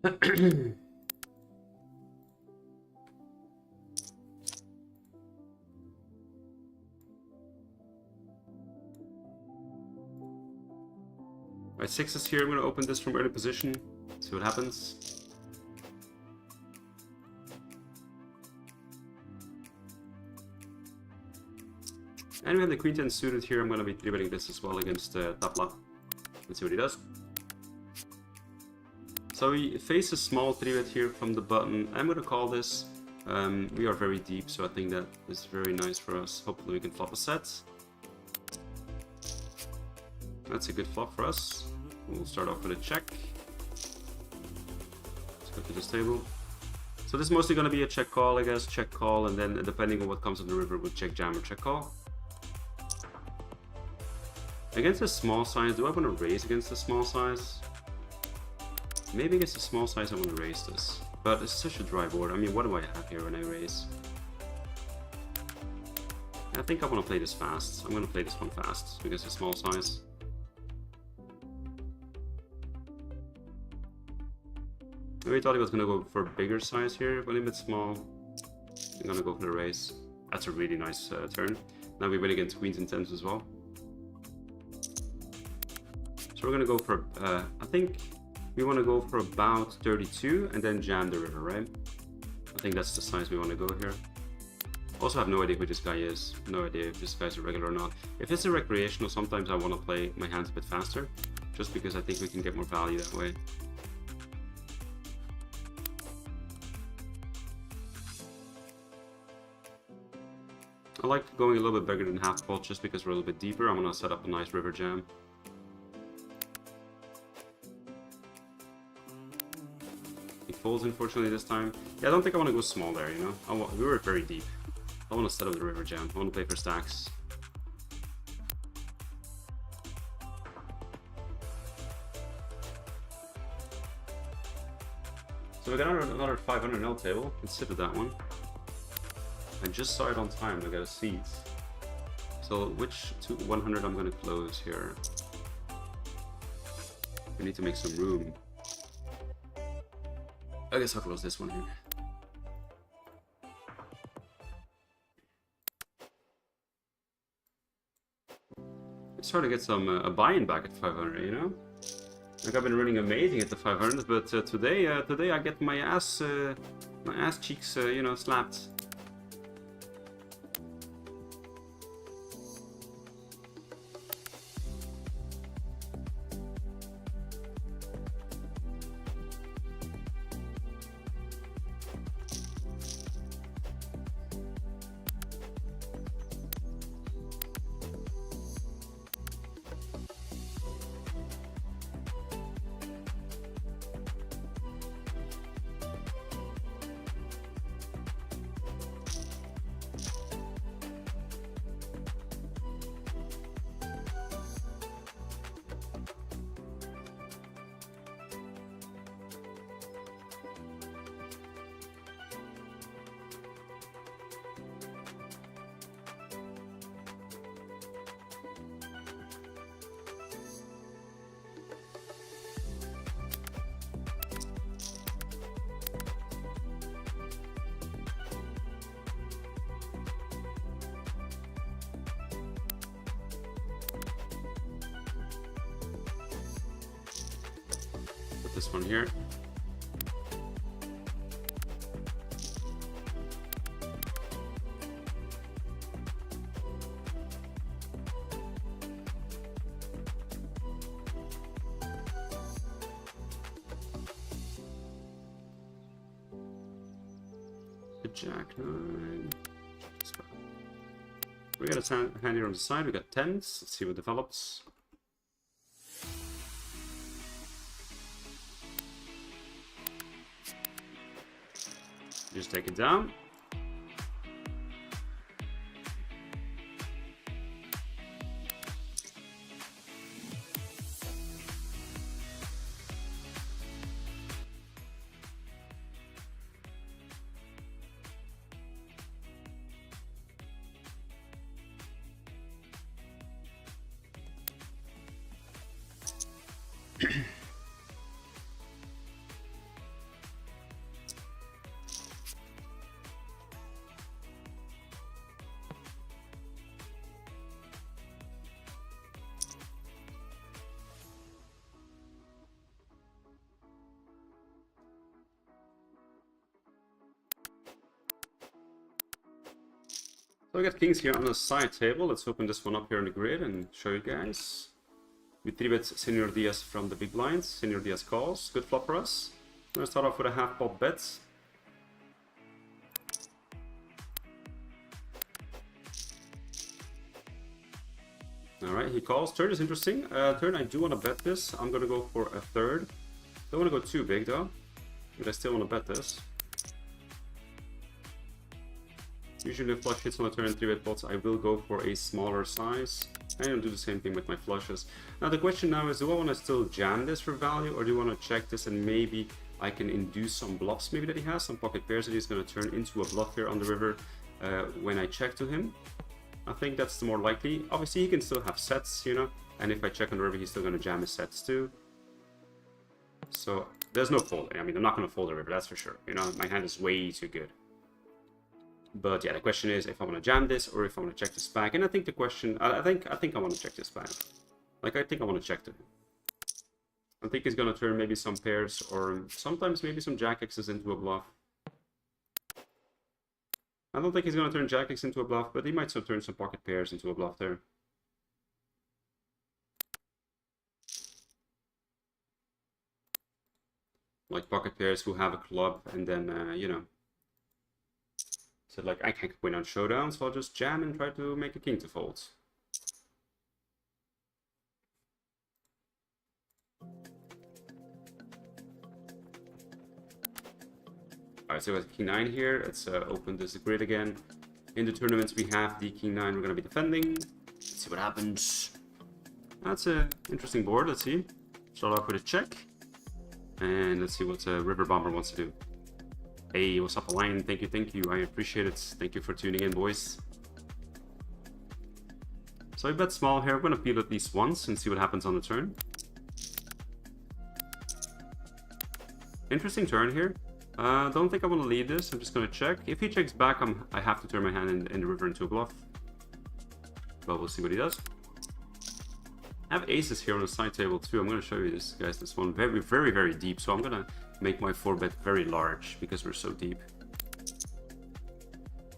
Right, 6 is here. I'm gonna open this from early position. See what happens. And we have the Queen 10 suited here. I'm gonna be 3-betting this as well against Tapla. Let's see what he does. So we face a small 3-bet here from the button. I'm gonna call this. We are very deep, so I think that is very nice for us. Hopefully we can flop a set. That's a good flop for us. We'll start off with a check. Let's go to this table. So this is mostly going to be a check call, I guess. Check call, and then depending on what comes on the river, we'll check jam or check call. Against a small size, do I want to raise against a small size? Maybe against a small size I want to raise this. But it's such a dry board. I mean, what do I have here when I raise? I think I want to play this fast. I'm going to play this one fast because it's a small size. I really thought he was going to go for a bigger size here, but a bit small. I'm going to go for the raise. That's a really nice turn. Now we win against queens and tens as well. So we're going to go for, I think we want to go for about 32 and then jam the river, right? I think that's the size we want to go here. Also have no idea who this guy is. No idea if this guy's a regular or not. If it's a recreational, sometimes I want to play my hands a bit faster, just because I think we can get more value that way. I like going a little bit bigger than half pot just because we're a little bit deeper. I'm gonna set up a nice river jam. He folds unfortunately this time. Yeah, I don't think I want to go small there, you know? We were very deep. I want to set up the river jam. I want to play for stacks. So we got another 500NL table. Let's sit with that one. I just saw it on time, I got a seat. So which 100 I'm gonna close here? We need to make some room. I guess I'll close this one here. It's hard to get some a buy-in back at 500, you know? Like I've been running amazing at the 500, but today I get my ass cheeks, you know, slapped. This one here. The Jack 9. We got a hand here on the side. We got tens. Let's see what develops. Just take it down. So I got kings here on the side table. Let's open this one up here on the grid and show you guys. We 3-bet Senor Diaz from the big blinds. Senor Diaz calls. Good flop for us. I'm going to start off with a half pot bet. Alright, he calls. Turn is interesting. Turn, I do want to bet this. I'm going to go for a third. Don't want to go too big though. But I still want to bet this. Usually if flush hits on the turn 3-bet pots, I will go for a smaller size. And I'll do the same thing with my flushes. Now the question now is, do I want to still jam this for value, or do you want to check this and maybe I can induce some bluffs maybe that he has, some pocket pairs that he's going to turn into a bluff here on the river when I check to him? I think that's the more likely. Obviously he can still have sets, you know, and if I check on the river he's still going to jam his sets too. So there's no fold. I mean, I'm not going to fold the river, that's for sure. You know, my hand is way too good. But yeah, the question is if I want to jam this or if I want to check this back. And I think the question, I think I want to check this back. Like, I think I want to check to him. I think he's going to turn maybe some pairs or sometimes maybe some jack X's into a bluff. I don't think he's going to turn jack X into a bluff, but he might still turn some pocket pairs into a bluff there. Like pocket pairs who have a club and then, you know. So like, I can't win on showdown, so I'll just jam and try to make a king to fold. Alright, so we have king 9 here. Let's open this grid again. In the tournaments we have the king 9 we're going to be defending. Let's see what happens. That's an interesting board, let's see. Start off with a check. And let's see what River Bomber wants to do. Hey, what's up, Align? Thank you. I appreciate it. Thank you for tuning in, boys. So I bet small here. I'm going to peel at least once and see what happens on the turn. Interesting turn here. Don't think I want to lead this. I'm just going to check. If he checks back, I have to turn my hand in the river into a bluff. But we'll see what he does. I have aces here on the side table too. I'm going to show you this, guys. This one very deep. So I'm going to make my 4-bet very large because we're so deep.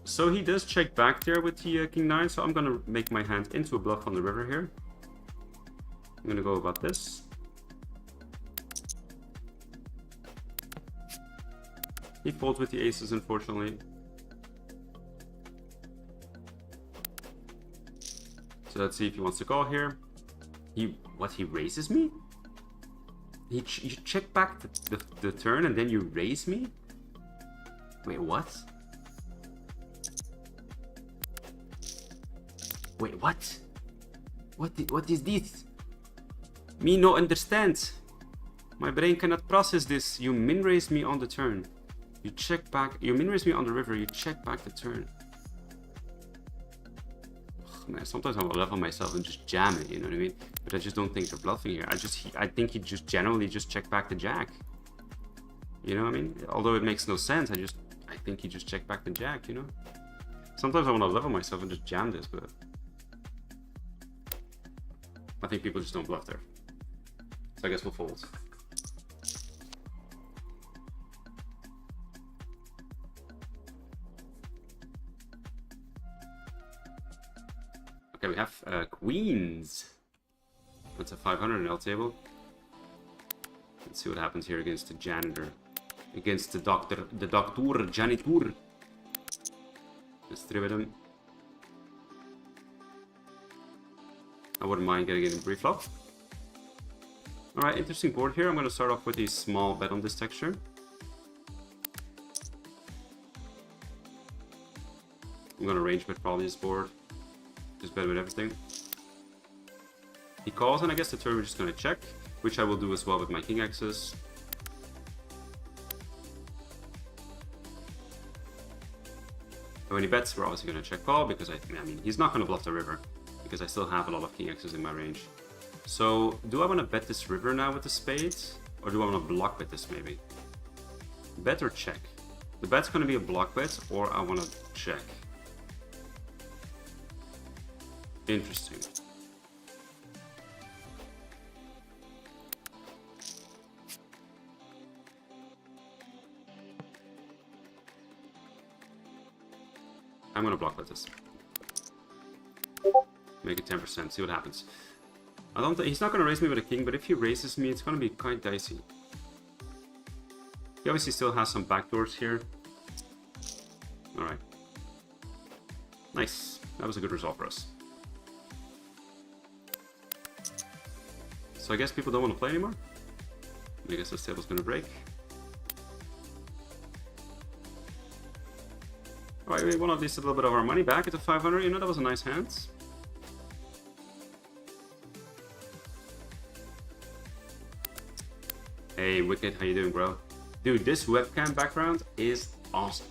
So he does check back there with the king 9. So I'm going to make my hand into a bluff on the river here. I'm going to go about this. He folds with the aces, unfortunately. So let's see if he wants to call here. He raises me? You check back the turn and then you raise me? Wait, what? Wait, what? What is this? Me no understand. My brain cannot process this. You min-raise me on the turn. You check back. You min-raise me on the river. You check back the turn. Ugh, man, sometimes I will level myself and just jam it. You know what I mean? But I just don't think they're bluffing here. I think he just generally just checked back the jack. You know what I mean? Although it makes no sense. I think he just checked back the jack. You know? Sometimes I want to level myself and just jam this, but I think people just don't bluff there. So I guess we'll fold. Okay, we have queens. That's a 500NL table. Let's see what happens here against the janitor. Against the doctor janitor. Let's 3-bet him. I wouldn't mind getting it in pre-flop. Alright, interesting board here. I'm going to start off with a small bet on this texture. I'm going to range bet probably this board. Just bet with everything. He calls, and I guess the turn we're just going to check, which I will do as well with my king X's. And when he bets, we're obviously going to check call, because I mean, he's not going to bluff the river, because I still have a lot of king X's in my range. So, do I want to bet this river now with the spades? Or do I want to block bet this maybe? Bet or check? The bet's going to be a block bet, or I want to check. Interesting. I'm going to block bet this. Make it 10%. See what happens. I don't think he's not gonna raise me with a king, but if he raises me, it's gonna be quite dicey. He obviously still has some backdoors here. All right. Nice. That was a good result for us. So I guess people don't want to play anymore. I guess this table's gonna break. All right, we won at least a little bit of our money back at the 500. You know, that was a nice hand. Hey, Wicked, how you doing, bro? Dude, this webcam background is awesome.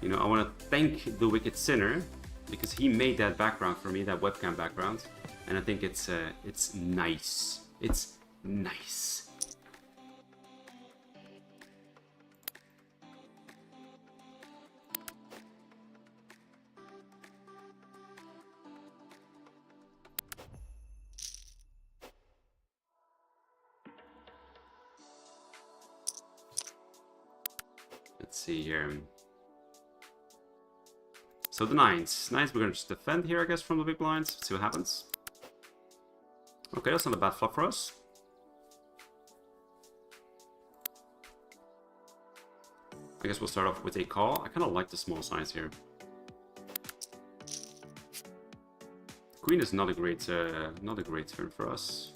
You know, I want to thank the Wicked Sinner because he made that background for me, that webcam background, and I think it's nice. It's nice. Let's see here. So the nines. Nines, we're going to just defend here, I guess, from the big blinds. See what happens. Okay, that's not a bad flop for us. I guess we'll start off with a call. I kind of like the small size here. Queen is not a great turn for us.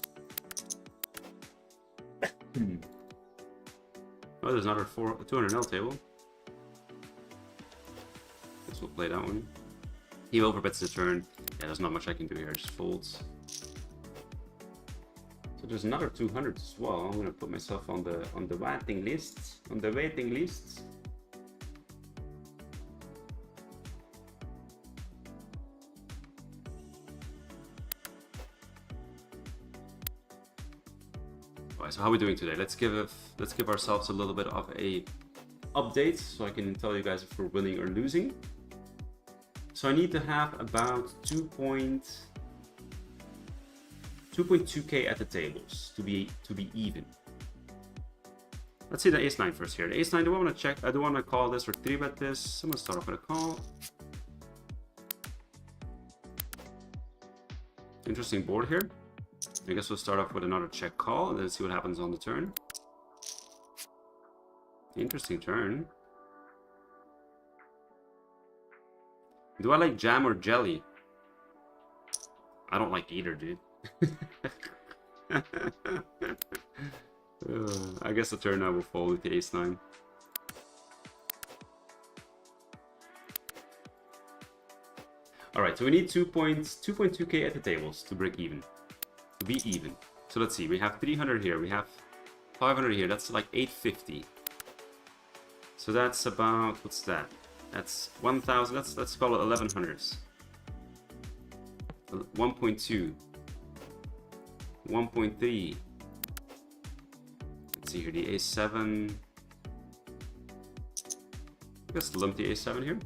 Oh, there's another 200NL table. Guess we'll play that one. He overbets the turn. Yeah, there's not much I can do here. Just folds. So there's another 200 as well. I'm gonna put myself on the waiting list. On the waiting list. Alright, so how are we doing today? Let's give ourselves a little bit of a update so I can tell you guys if we're winning or losing. So I need to have about 2.2k at the tables to be even. Let's see the ace-9 first here. The ace-9, do I want to check? I do want to call this or 3-bet this. I'm going to start off with a call. Interesting board here. I guess we'll start off with another check call and then see what happens on the turn. Interesting turn. Do I like jam or jelly? I don't like either, dude. I guess the turn I will fold with the ace-9. Alright, so we need 2.2k at the tables to break even. To be even. So let's see, we have 300 here, we have 500 here, that's like 850. So that's about, what's that? That's 1,000, let's call it 1100s. 1.2. 1.3. Let's see here, the a7. Let's lump the a7 here.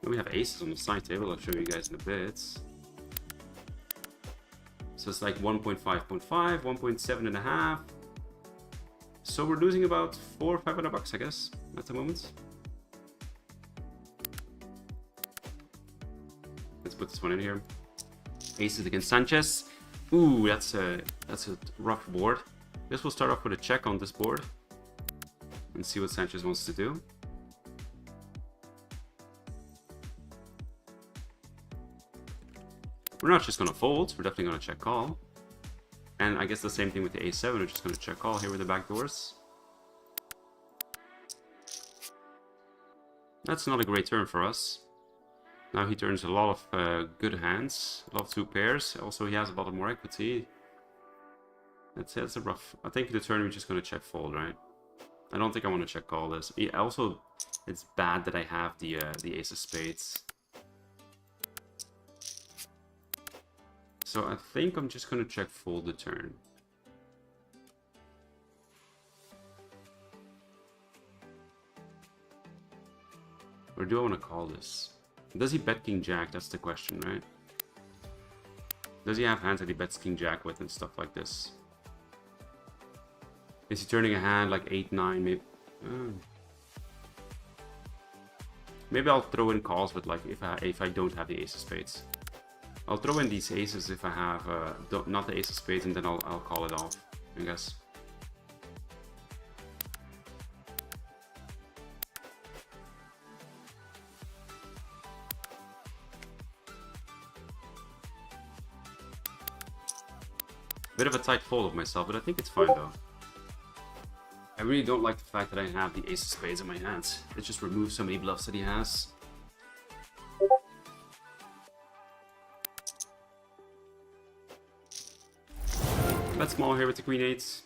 Then we have aces on the side table, I'll show you guys in a bit. So it's like 1.5.5, 1.7.5. So we're losing about $400 or $500, I guess, at the moment. Let's put this one in here. Aces against Sanchez. Ooh, that's a rough board. I guess we'll start off with a check on this board and see what Sanchez wants to do. We're not just going to fold, we're definitely going to check call. And I guess the same thing with the a7, we're just going to check call here with the back doors. That's not a great turn for us. Now he turns a lot of good hands, a lot of 2 pairs. Also he has a lot of more equity. That's a rough. I think the turn we're just going to check fold, right? I don't think I want to check call this. Also, it's bad that I have the ace of spades. So I think I'm just going to check fold the turn. Or do I want to call this? Does he bet king jack? That's the question, right? Does he have hands that he bets king jack with and stuff like this? Is he turning a hand like 8-9 maybe? Maybe I'll throw in calls with like if I don't have the ace of spades. I'll throw in these aces if I have not the ace of spades, and then I'll call it off, I guess. Bit of a tight fold of myself, but I think it's fine though. I really don't like the fact that I have the ace of spades in my hands. It just removes so many bluffs that he has. Bet small here with the queen eight.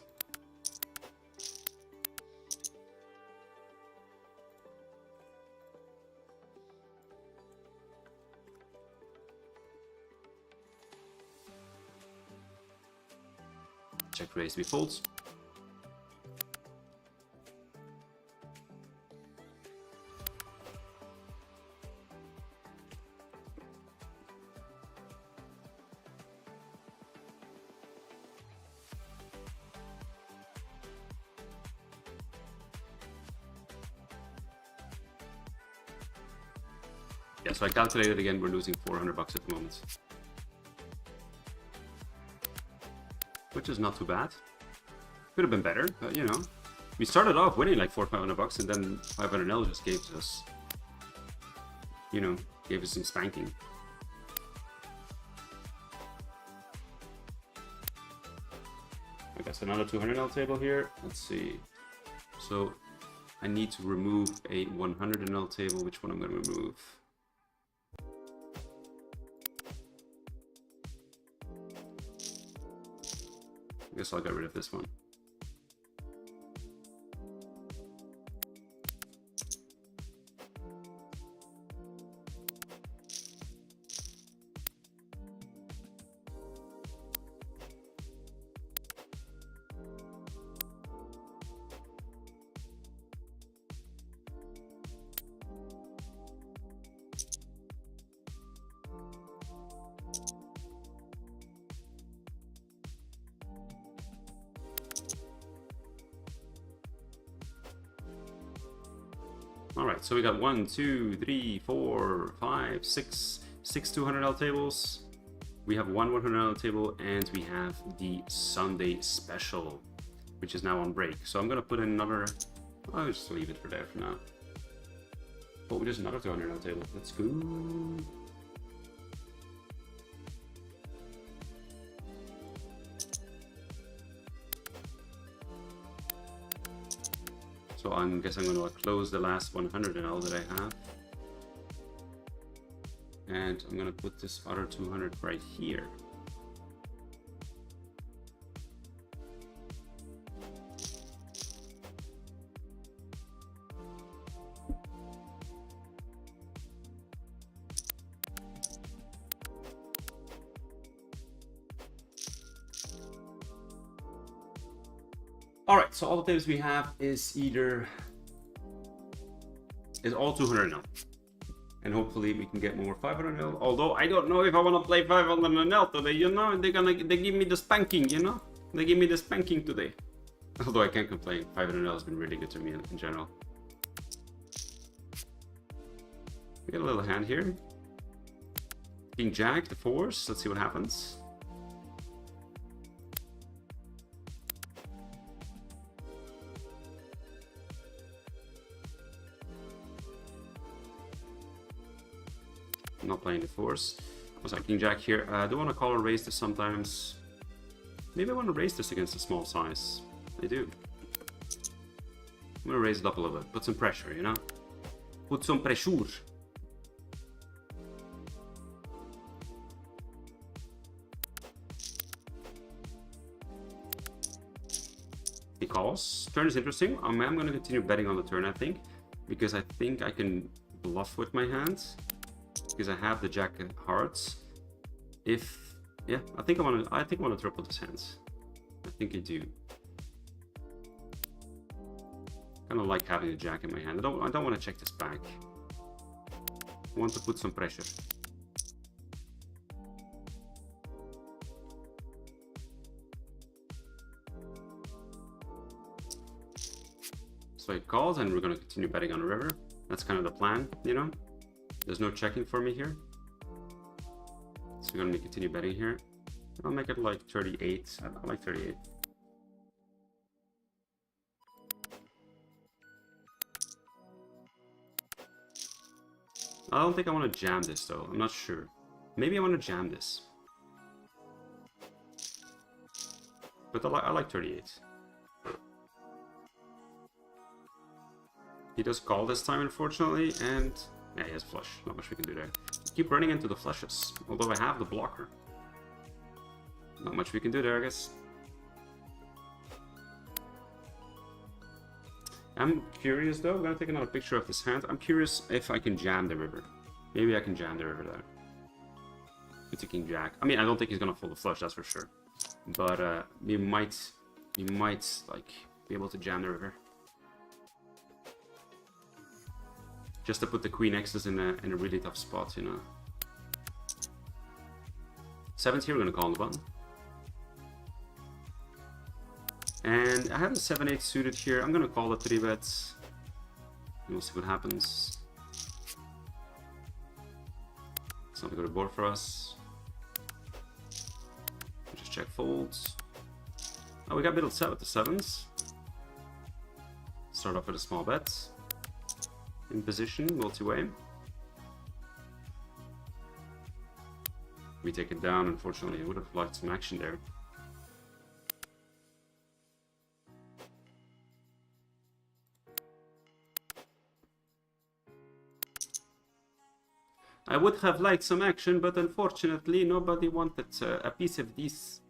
Check raise, we folds. Yeah, so I calculated again, we're losing 400 bucks at the moment. Which is not too bad. Could have been better, but you know. We started off winning like 400-500 bucks, and then 500NL just gave us, you know, gave us some spanking. I guess another 200NL table here. Let's see. So I need to remove a 100NL table. Which one I'm going to remove? I guess I'll get rid of this one. All right, so we got 1, 2, 3, 4, 5, 6 200L tables. We have one 100L table, and we have the Sunday special, which is now on break. So I'm gonna put in another. I'll just leave it for there for now. Oh, there's another 200L table. Let's go. So I guess I'm going to close the last 100NL that I have. And I'm going to put this other 200 right here. All right, so all the tables we have is all 200NL, and hopefully we can get more 500NL. Although I don't know if I want to play 500NL today. You know, they give me the spanking. You know, they give me the spanking today. Although I can't complain, 500NL has been really good to me in general. We got a little hand here. King Jack, the fours. Let's see what happens. I'm not playing the fours. I was like King Jack here. I do want to call or raise this sometimes. Maybe I want to raise this against a small size. I do. I'm gonna raise it up a little bit. Put some pressure, you know? Put some pressure. He calls. Turn is interesting. I'm going to continue betting on the turn, I think, because I think I can bluff with my hands. Because I have the Jack of Hearts. I think I want to triple this hands. I think I do. Kind of like having a Jack in my hand. I don't want to check this back. I want to put some pressure. So he calls, and we're going to continue betting on the river. That's kind of the plan, you know? There's no checking for me here. So we're gonna continue betting here. I'll make it like 38. I like 38. I don't think I want to jam this though. I'm not sure. Maybe I want to jam this. But I like 38. He does call this time, unfortunately, and yeah, he has flush. Not much we can do there. Keep running into the flushes, although I have the blocker. Not much we can do there, I guess. I'm curious though. I'm gonna take another picture of this hand. I'm curious if I can jam the river. Maybe I can jam the river there. It's a king jack. I mean, I don't think he's gonna fold the flush, that's for sure. But you might like be able to jam the river. Just to put the queen X's in a really tough spot, you know. 7's here, we're gonna call on the button. And I have the 7-8 suited here. I'm gonna call the 3-bets. We'll see what happens. It's not a good board for us. We'll just check folds. Oh, we got middle set with the 7s. Start off with a small bet. In position, multi-way. We take it down, unfortunately. I would have liked some action there. I would have liked some action, but unfortunately nobody wanted a piece of this.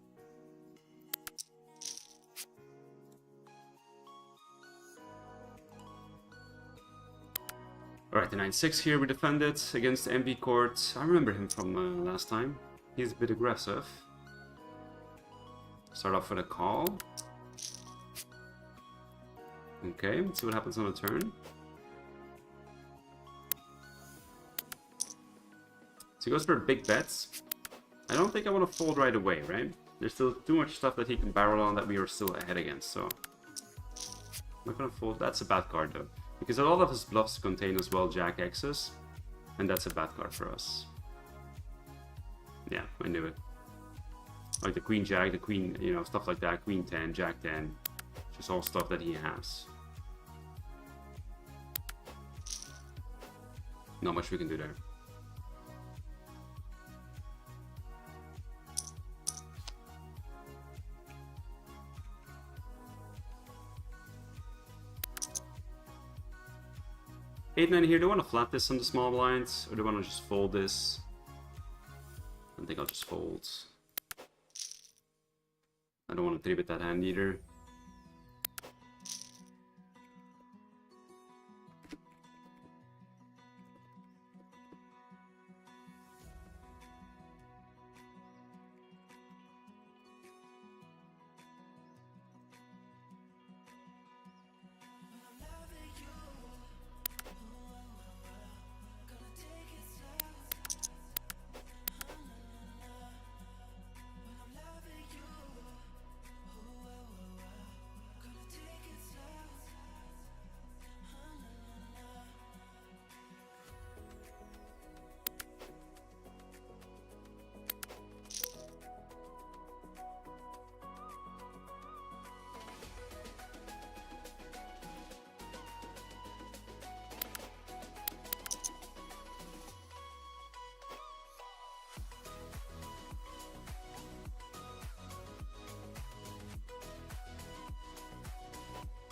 Alright, the 9-6 here, we defended against the MB court. I remember him from last time. He's a bit aggressive. Start off with a call. Okay, let's see what happens on a turn. So he goes for big bets. I don't think I want to fold right away, right? There's still too much stuff that he can barrel on that we are still ahead against, so... I'm not gonna fold. That's a bad card though. Because a lot of his bluffs contain as well Jack X's, and that's a bad card for us. Yeah, I knew it. Like the Queen Jack, the Queen, you know, stuff like that. Queen 10, Jack 10. Just all stuff that he has. Not much we can do there. Eight, 9 here. Do I want to flat this on the small blinds, or do I want to just fold this? I think I'll just fold. I don't want to 3-bet that hand either.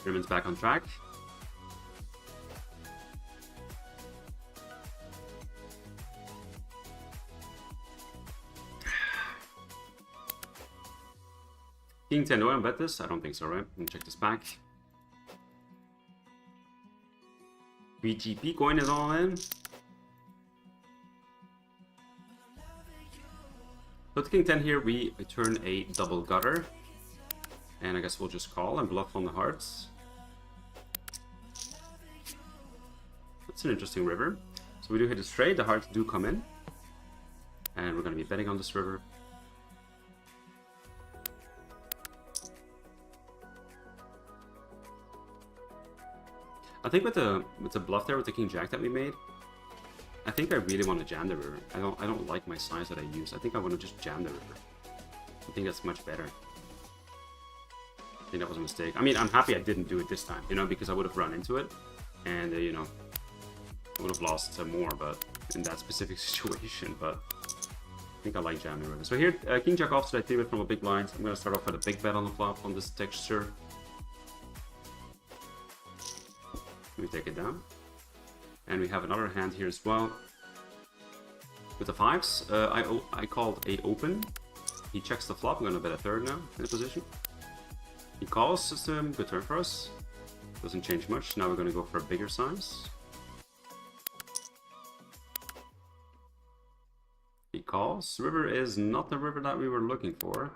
German's back on track. King 10, do I bet this? I don't think so, right? Let me check this back. BGP coin is all in. With King 10 here, we turn a double gutter. And I guess we'll just call and bluff on the hearts. That's an interesting river. So we do hit a straight, the hearts do come in. And we're going to be betting on this river. I think with the bluff there with the king jack that we made, I think I really want to jam the river. I don't like my size that I use. I think I want to just jam the river. I think that's much better. I think that was a mistake. I mean, I'm happy I didn't do it this time, you know, because I would have run into it, and you know, I would have lost more, but in that specific situation. But I think I like jamming the river. So here, king jack offsuit, I three bet from a big blind. I'm gonna start off with a big bet on the flop on this texture. We take it down. And we have another hand here as well. With the fives, I called a open. He checks the flop. I'm gonna bet a third now in the position. He calls, system, good turn for us. Doesn't change much. Now we're gonna go for a bigger size. He calls. River is not the river that we were looking for.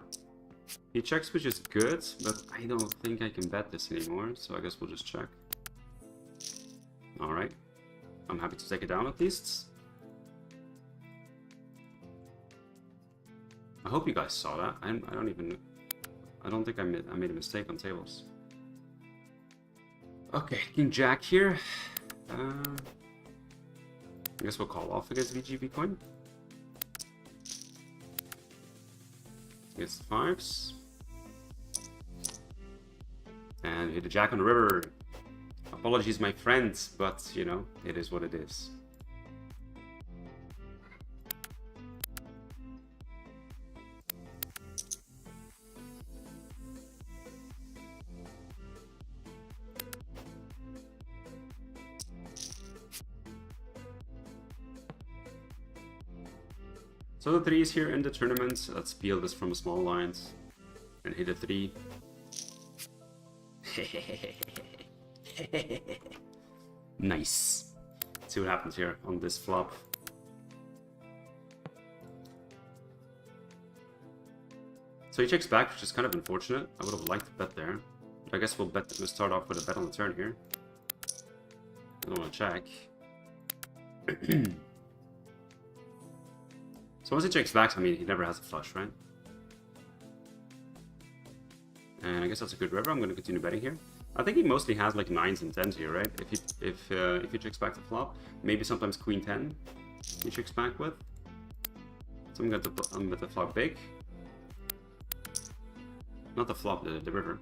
He checks, which is good, but I don't think I can bet this anymore, so I guess we'll just check. Alright. I'm happy to take it down at least. I hope you guys saw that. I don't think I made a mistake on tables. Okay, king jack here. I guess we'll call off against VGB coin. Against the fives. And we hit the jack on the river. Apologies, my friends, but you know, it is what it is. So the threes here in the tournament. Let's peel this from small lines and hit a three. Nice. Let's see what happens here on this flop. So he checks back, which is kind of unfortunate. I would have liked to bet there. But I guess we'll start off with a bet on the turn here. I don't want to check. So once he checks back, I mean, he never has a flush, right? And I guess that's a good river. I'm going to continue betting here. I think he mostly has like 9s and 10s here, right? If he checks back the flop, maybe sometimes queen 10 he checks back with. So I'm going to bet the flop big. Not the flop, the river.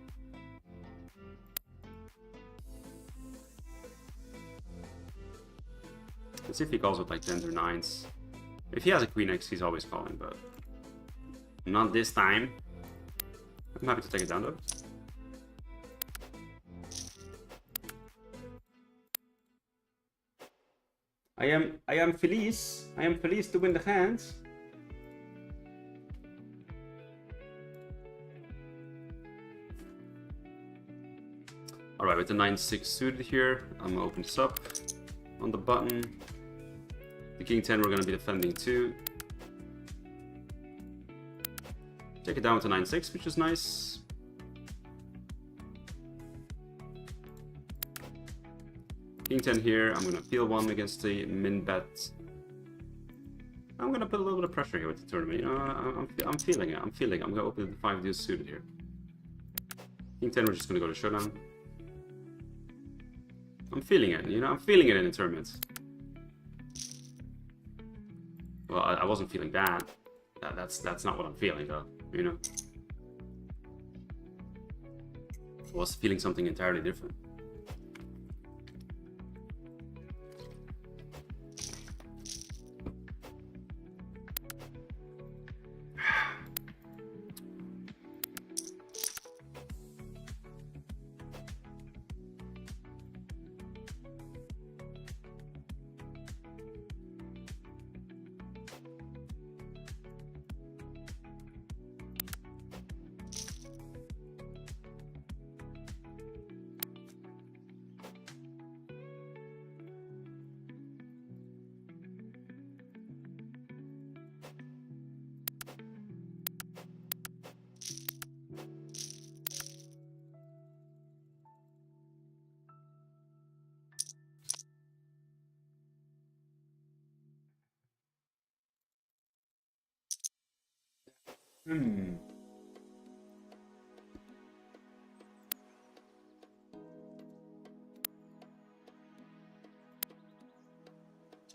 Let's see if he calls with like 10s or 9s. If he has a queen X, he's always calling, but not this time. I'm happy to take it down though. I am feliz. I am feliz to win the hand. Alright, with the 9-6 suited here, I'm gonna open this up on the button. The king 10 we're gonna be defending too. Take it down to 9-6, which is nice. King 10 here, I'm gonna peel one against the min bet. I'm gonna put a little bit of pressure here with the tournament. You know, I'm feeling it. I'm gonna open the 5 deuce suited here. King 10, we're just gonna go to showdown. I'm feeling it. You know, I'm feeling it in the tournament. Well, I wasn't feeling that. That's not what I'm feeling though. You know, I was feeling something entirely different.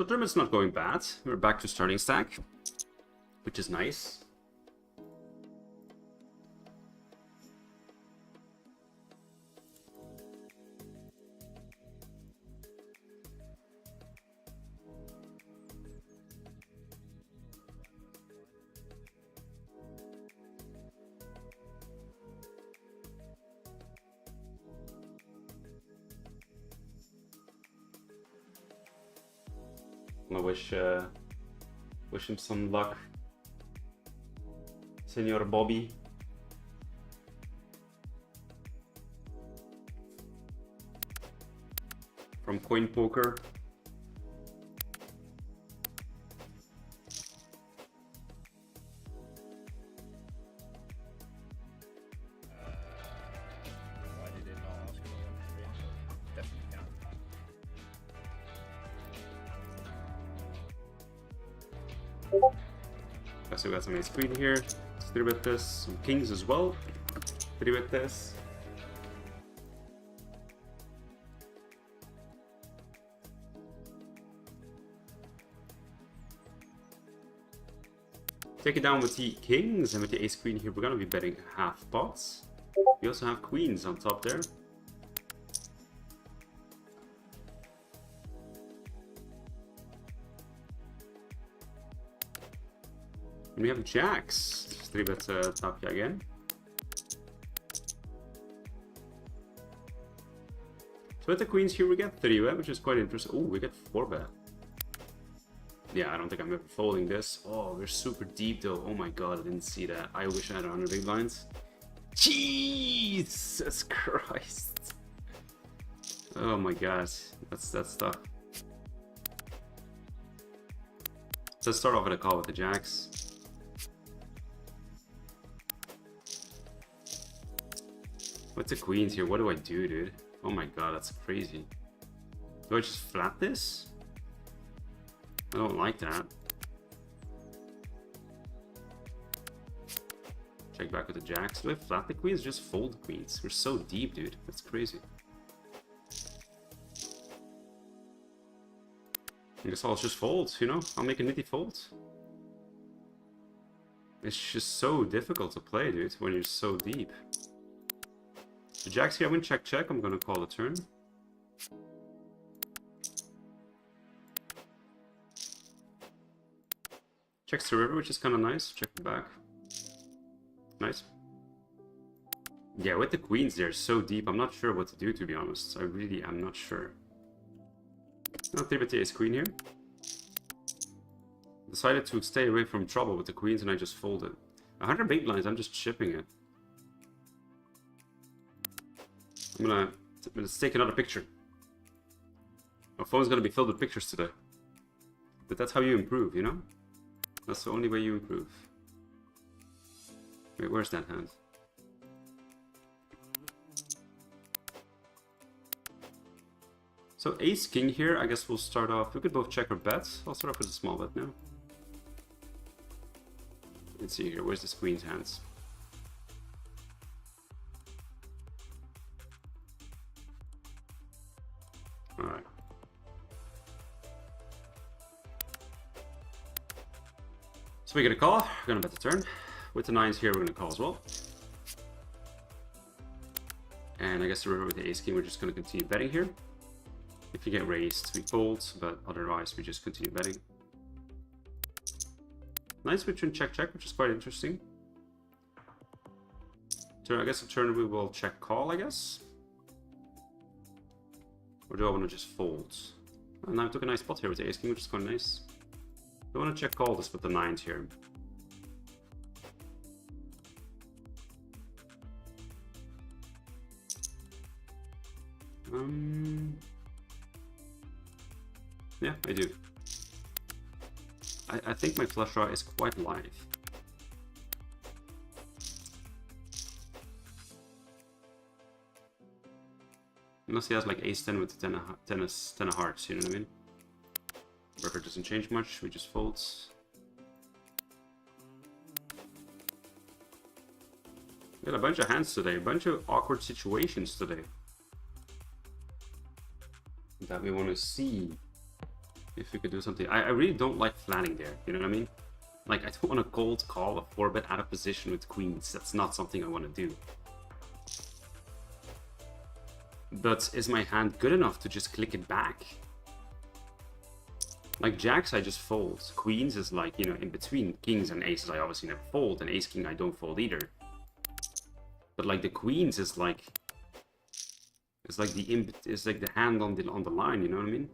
So tournament's not going bad. We're back to starting stack, which is nice. I wish him some luck, Senor Bobby. From CoinPoker. So we got some ace queen here. Let's 3-bet this. Some kings as well. 3-bet this. Take it down with the kings, and with the ace queen here, we're gonna be betting half pots. We also have queens on top there. And we have jacks. 3-bet Tapia again. So with the queens here, we get 3-bet, which is quite interesting. Oh, we get 4-bet. Yeah, I don't think I'm ever folding this. Oh, we're super deep though. Oh my god, I didn't see that. I wish I had 100 big blinds. Jesus Christ. Oh my god, that's tough. So let's start off with a call with the jacks. What's the queens here? What do I do, dude? Oh my god, that's crazy. Do I just flat this? I don't like that. Check back with the jacks. Do I flat the queens or just fold the queens? We're so deep, dude. That's crazy. I guess I'll just fold, you know? I'll make a nitty fold. It's just so difficult to play, dude, when you're so deep. The jacks here, I win check check. I'm gonna call the turn. Checks the river, which is kind of nice. Check the back. Nice. Yeah, with the queens, they're so deep. I'm not sure what to do, to be honest. I really am not sure. I'll 3-bet the ace queen here. Decided to stay away from trouble with the queens, and I just folded. 100 big blinds, I'm just chipping it. I'm gonna take another picture. My phone's gonna be filled with pictures today. But that's how you improve, you know? That's the only way you improve. Wait, where's that hand? So ace king here, I guess we'll start off. We could both check or bet. I'll start off with a small bet now. Let's see here, where's this queen's hands? Alright. So we get a call, we're gonna bet the turn. With the nines here, we're gonna call as well. And I guess the river with the ace king, we're just gonna continue betting here. If you get raised, we fold, but otherwise we just continue betting. Nice between check check, which is quite interesting. Turn, I guess the turn we will check call, I guess. Or do I want to just fold? And I took a nice spot here with the ace king, which is quite nice. I want to check call this with the nines here. Yeah, I do. I think my flush draw is quite live. Unless he has like ace 10 with 10 of hearts, you know what I mean? River doesn't change much, we just fold. We got a bunch of hands today, a bunch of awkward situations today that we want to see. If we could do something. I really don't like flanning there, you know what I mean? Like, I don't want to cold call a 4-bet out of position with queens. That's not something I want to do. But is my hand good enough to just click it back? Like jacks, I just fold. Queens is like, you know, in between. Kings and aces, I obviously never fold. And ace king, I don't fold either. But like the queens is like, it's like the hand on the line. You know what I mean?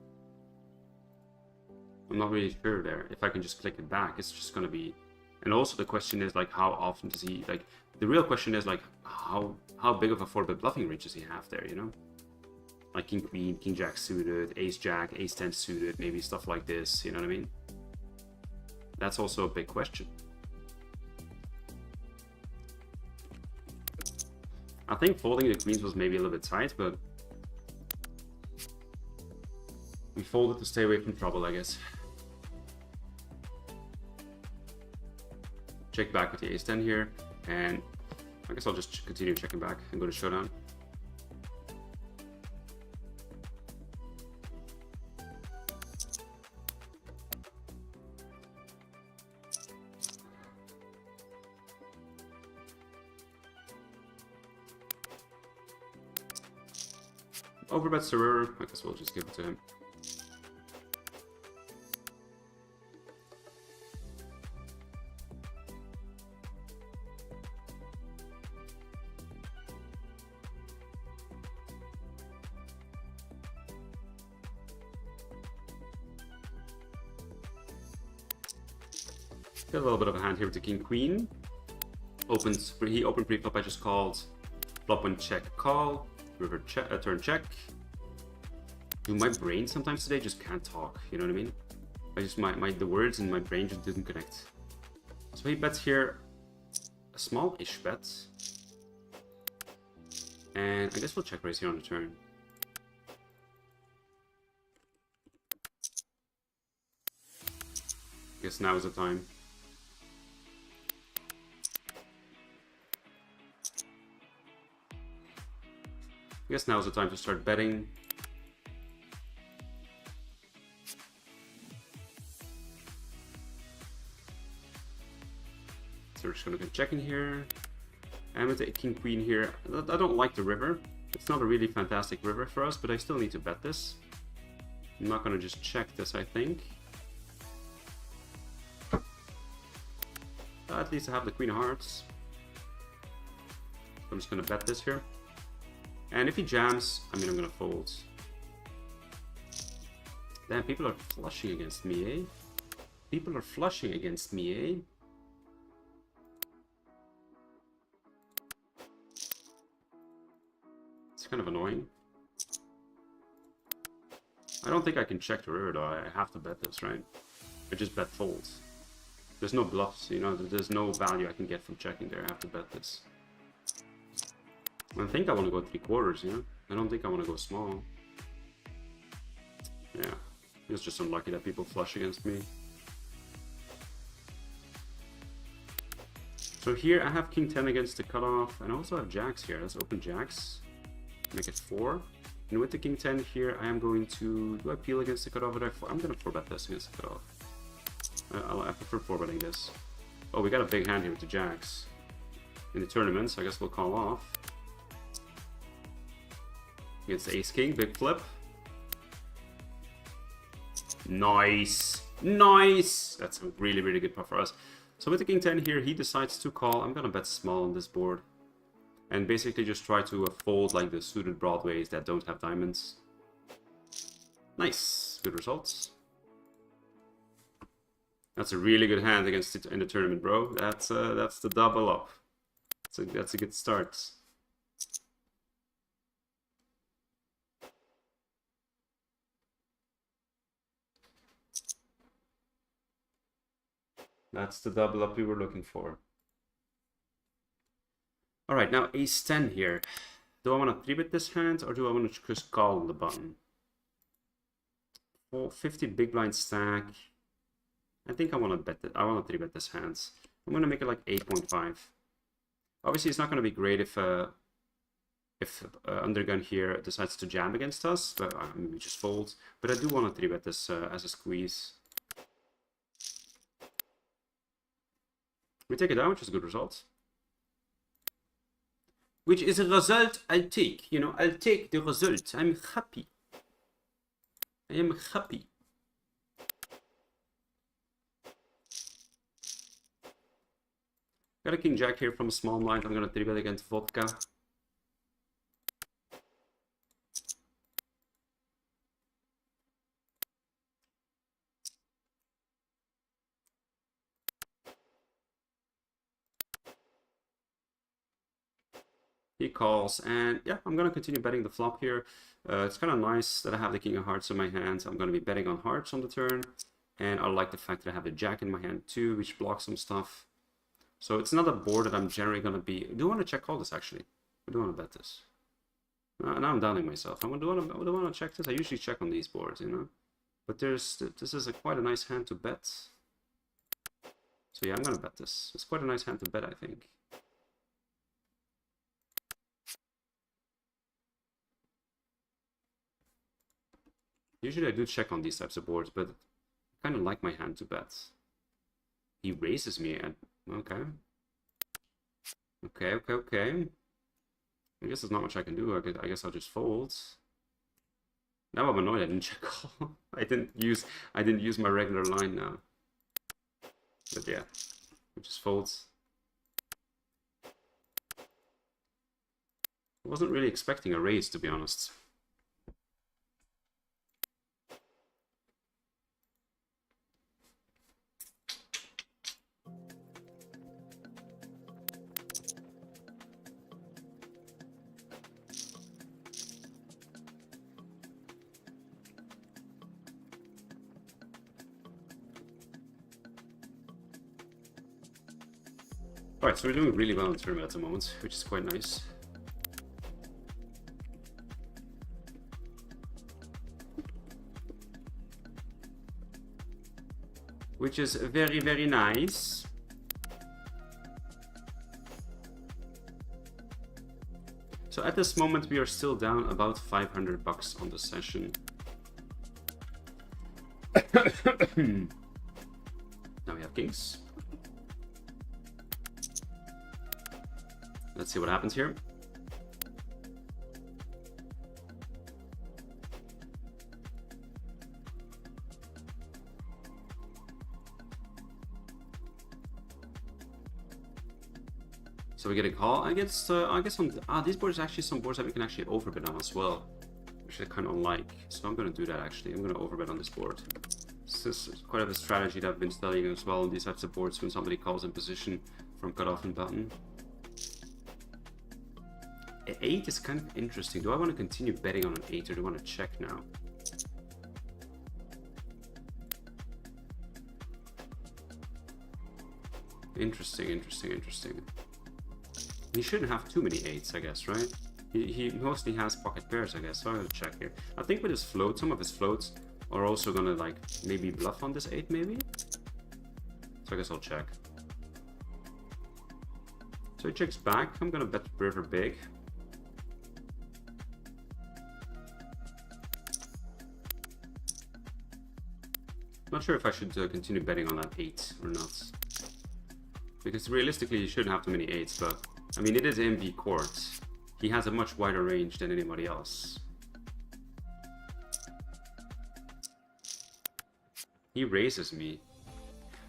I'm not really sure there. If I can just click it back, it's just gonna be. And also the question is like, how often does he like? The real question is like, how big of a 4-bet bluffing range does he have there? You know? Like king queen, king jack suited, ace jack, ace 10 suited, maybe stuff like this, you know what I mean? That's also a big question. I think folding the queens was maybe a little bit tight, but we folded to stay away from trouble, I guess. Check back with the ace 10 here, and I guess I'll just continue checking back and go to showdown. Overbets the river. I guess we'll just give it to him. Got a little bit of a hand here with the king queen. He opened pre-flop. I just called. Flop one check call. River check, turn check. Dude, my brain sometimes today just can't talk. You know what I mean? I just the words in my brain just didn't connect. So he bets here a small-ish bet, and I guess we'll check raise here on the turn. Guess now is the time. I guess now's the time to start betting. So we're just gonna go checking here. And with the king queen here, I don't like the river. It's not a really fantastic river for us, but I still need to bet this. I'm not gonna just check this, I think. At least I have the queen of hearts. So I'm just gonna bet this here. And if he jams, I mean, I'm gonna fold. Damn, people are flushing against me, eh? People are flushing against me, eh? It's kind of annoying. I don't think I can check the river though. I have to bet this, right? I just bet folds. There's no bluffs, you know, there's no value I can get from checking there. I have to bet this. I think I want to go 3/4, you know? I don't think I want to go small. Yeah, it's just unlucky that people flush against me. So here I have king 10 against the cutoff, and I also have jacks here. Let's open jacks, make it 4. And with the king 10 here, I am going to, do I peel against the cutoff? I'm going to 4-bet this against the cutoff. I prefer 4-betting this. Oh, we got a big hand here with the jacks. In the tournament, so I guess we'll call off. Against the ace king, big flip. Nice! Nice! That's a really, really good pot for us. So with the king 10 here, he decides to call. I'm gonna bet small on this board. And basically just try to fold like the suited broadways that don't have diamonds. Nice! Good results. That's a really good hand against it in the tournament, bro. That's the double up. That's a good start. That's the double up we were looking for. All right, now ace 10 here. Do I want to 3-bet this hand or do I want to just call the button? 50 big blind stack. I think I want to bet it. I want to 3-bet this hand. I'm going to make it like 8.5. Obviously, it's not going to be great if if Undergun here decides to jam against us, but we just fold. But I do want to 3-bet this as a squeeze. We take it down, which is a good result. Which is a result I'll take. You know, I'll take the result. I'm happy. I am happy. Got a king jack here from a small blind. I'm gonna 3-bet against vodka. He calls, and yeah, I'm gonna continue betting the flop here. It's kind of nice that I have the king of hearts in my hand. I'm gonna be betting on hearts on the turn, and I like the fact that I have the jack in my hand too, which blocks some stuff. So it's another board that I'm generally gonna be. I do want to check call this actually. I do want to bet this. Now I'm doubting myself. I do want to check this. I usually check on these boards, you know. But this is quite a nice hand to bet. So yeah, I'm gonna bet this. It's quite a nice hand to bet, I think. Usually I do check on these types of boards, but I kind of like my hand to bet. He raises me and okay. Okay. I guess there's not much I can do. I guess I'll just fold. Now I'm annoyed I didn't check call. I didn't use my regular line now. But yeah, it just folds. I wasn't really expecting a raise, to be honest. Alright, so we're doing really well in the tournament at the moment, which is quite nice. Which is very, very nice. So at this moment we are still down about $500 on the session. Now we have kings. Let's see what happens here. So we get a call. I guess on these boards, actually some boards that we can actually overbet on as well, which I kind of like. So I'm going to do that actually. I'm going to overbet on this board. This is quite a strategy that I've been studying as well on these types of boards when somebody calls in position from cutoff and button. 8 is kind of interesting. Do I want to continue betting on an 8 or do I want to check now? Interesting. He shouldn't have too many 8s, I guess, right? He mostly has pocket pairs, I guess, so I'm gonna check here. I think with his float, some of his floats are also gonna like maybe bluff on this 8 maybe? So I guess I'll check. So he checks back. I'm gonna bet river big. Not sure if I should continue betting on that 8 or not. Because realistically, you shouldn't have too many 8s, but I mean, it is MV court. He has a much wider range than anybody else. He raises me.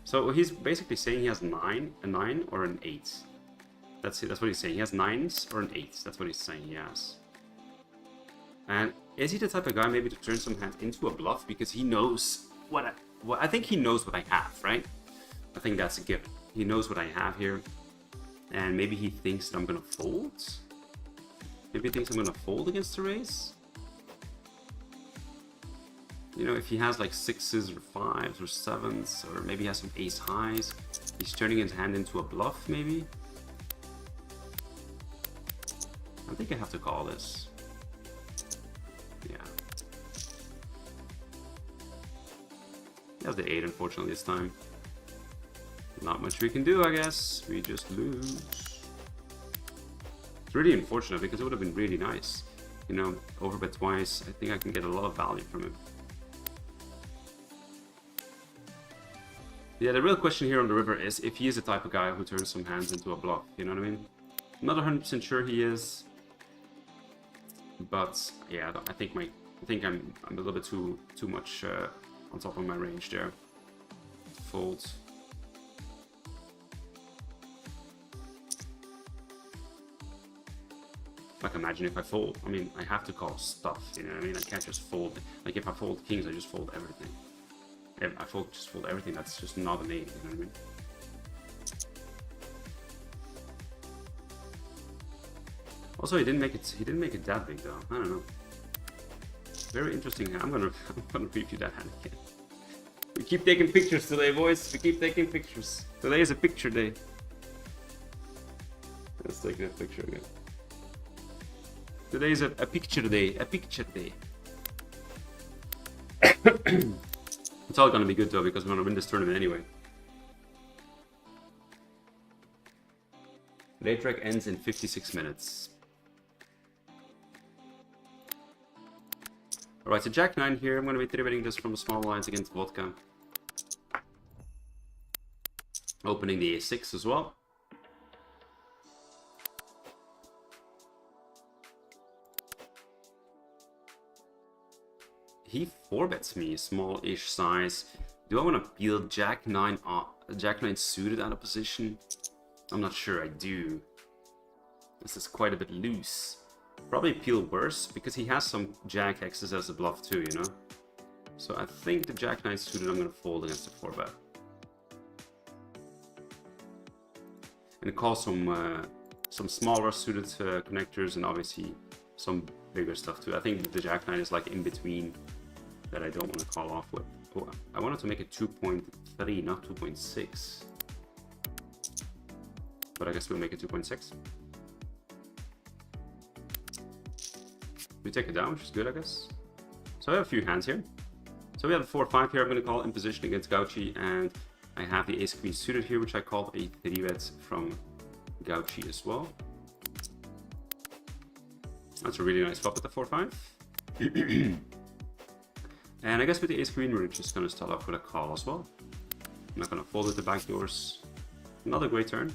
So he's basically saying he has a 9 or an 8. That's what he's saying. He has 9s or an 8. That's what he's saying he has. And is he the type of guy maybe to turn some hand into a bluff because he knows I think he knows what I have, right? I think that's a given. He knows what I have here. And maybe he thinks that I'm gonna fold. Maybe he thinks I'm gonna fold against the raise. You know, if he has like 6s or 5s or 7s, or maybe he has some ace highs, he's turning his hand into a bluff, maybe. I think I have to call this. Yeah. He has the 8, unfortunately, this time. Not much we can do, I guess. We just lose. It's really unfortunate because it would have been really nice. You know, overbet twice. I think I can get a lot of value from him. Yeah, the real question here on the river is if he is the type of guy who turns some hands into a bluff. You know what I mean? I'm not 100% sure he is, but yeah, I think I'm a little bit too much on top of my range there. Fold. Like, imagine if I fold. I mean, I have to call stuff, you know what I mean? I can't just fold. Like, if I fold kings, I just fold everything. If I just fold everything, that's just not an 8, you know what I mean? Also, he didn't make it that big, though. I don't know. Very interesting. I'm gonna preview that hand again. We keep taking pictures today, boys. We keep taking pictures. Today is a picture day. Let's take that picture again. Today is a picture day. A picture day. It's all gonna be good though because we're gonna win this tournament anyway. Late track ends in 56 minutes. Alright, so Jack 9 here. I'm gonna be three-betting this from small lines against vodka. Opening the A6 as well. He 4-bets me, small-ish size. Do I want to peel Jack 9 suited out of position? I'm not sure I do. This is quite a bit loose. Probably peel worse because he has some Jack X's as a bluff too, you know? So I think the Jack 9 suited I'm going to fold against the 4-bet. And call some smaller suited connectors and obviously some bigger stuff too. I think the Jack 9 is like in between that I don't want to call off with. Oh, I wanted to make it 2.3, not 2.6. But I guess we'll make it 2.6. We take it down, which is good, I guess. So I have a few hands here. So we have the 4-5 here I'm going to call in position against Gauchi, and I have the ace queen suited here, which I called a 3-bet from Gauchi as well. That's a really nice flop with the 4-5. And I guess with the ace queen, we're just going to start off with a call as well. I'm not going to fold with the backdoors. Another great turn.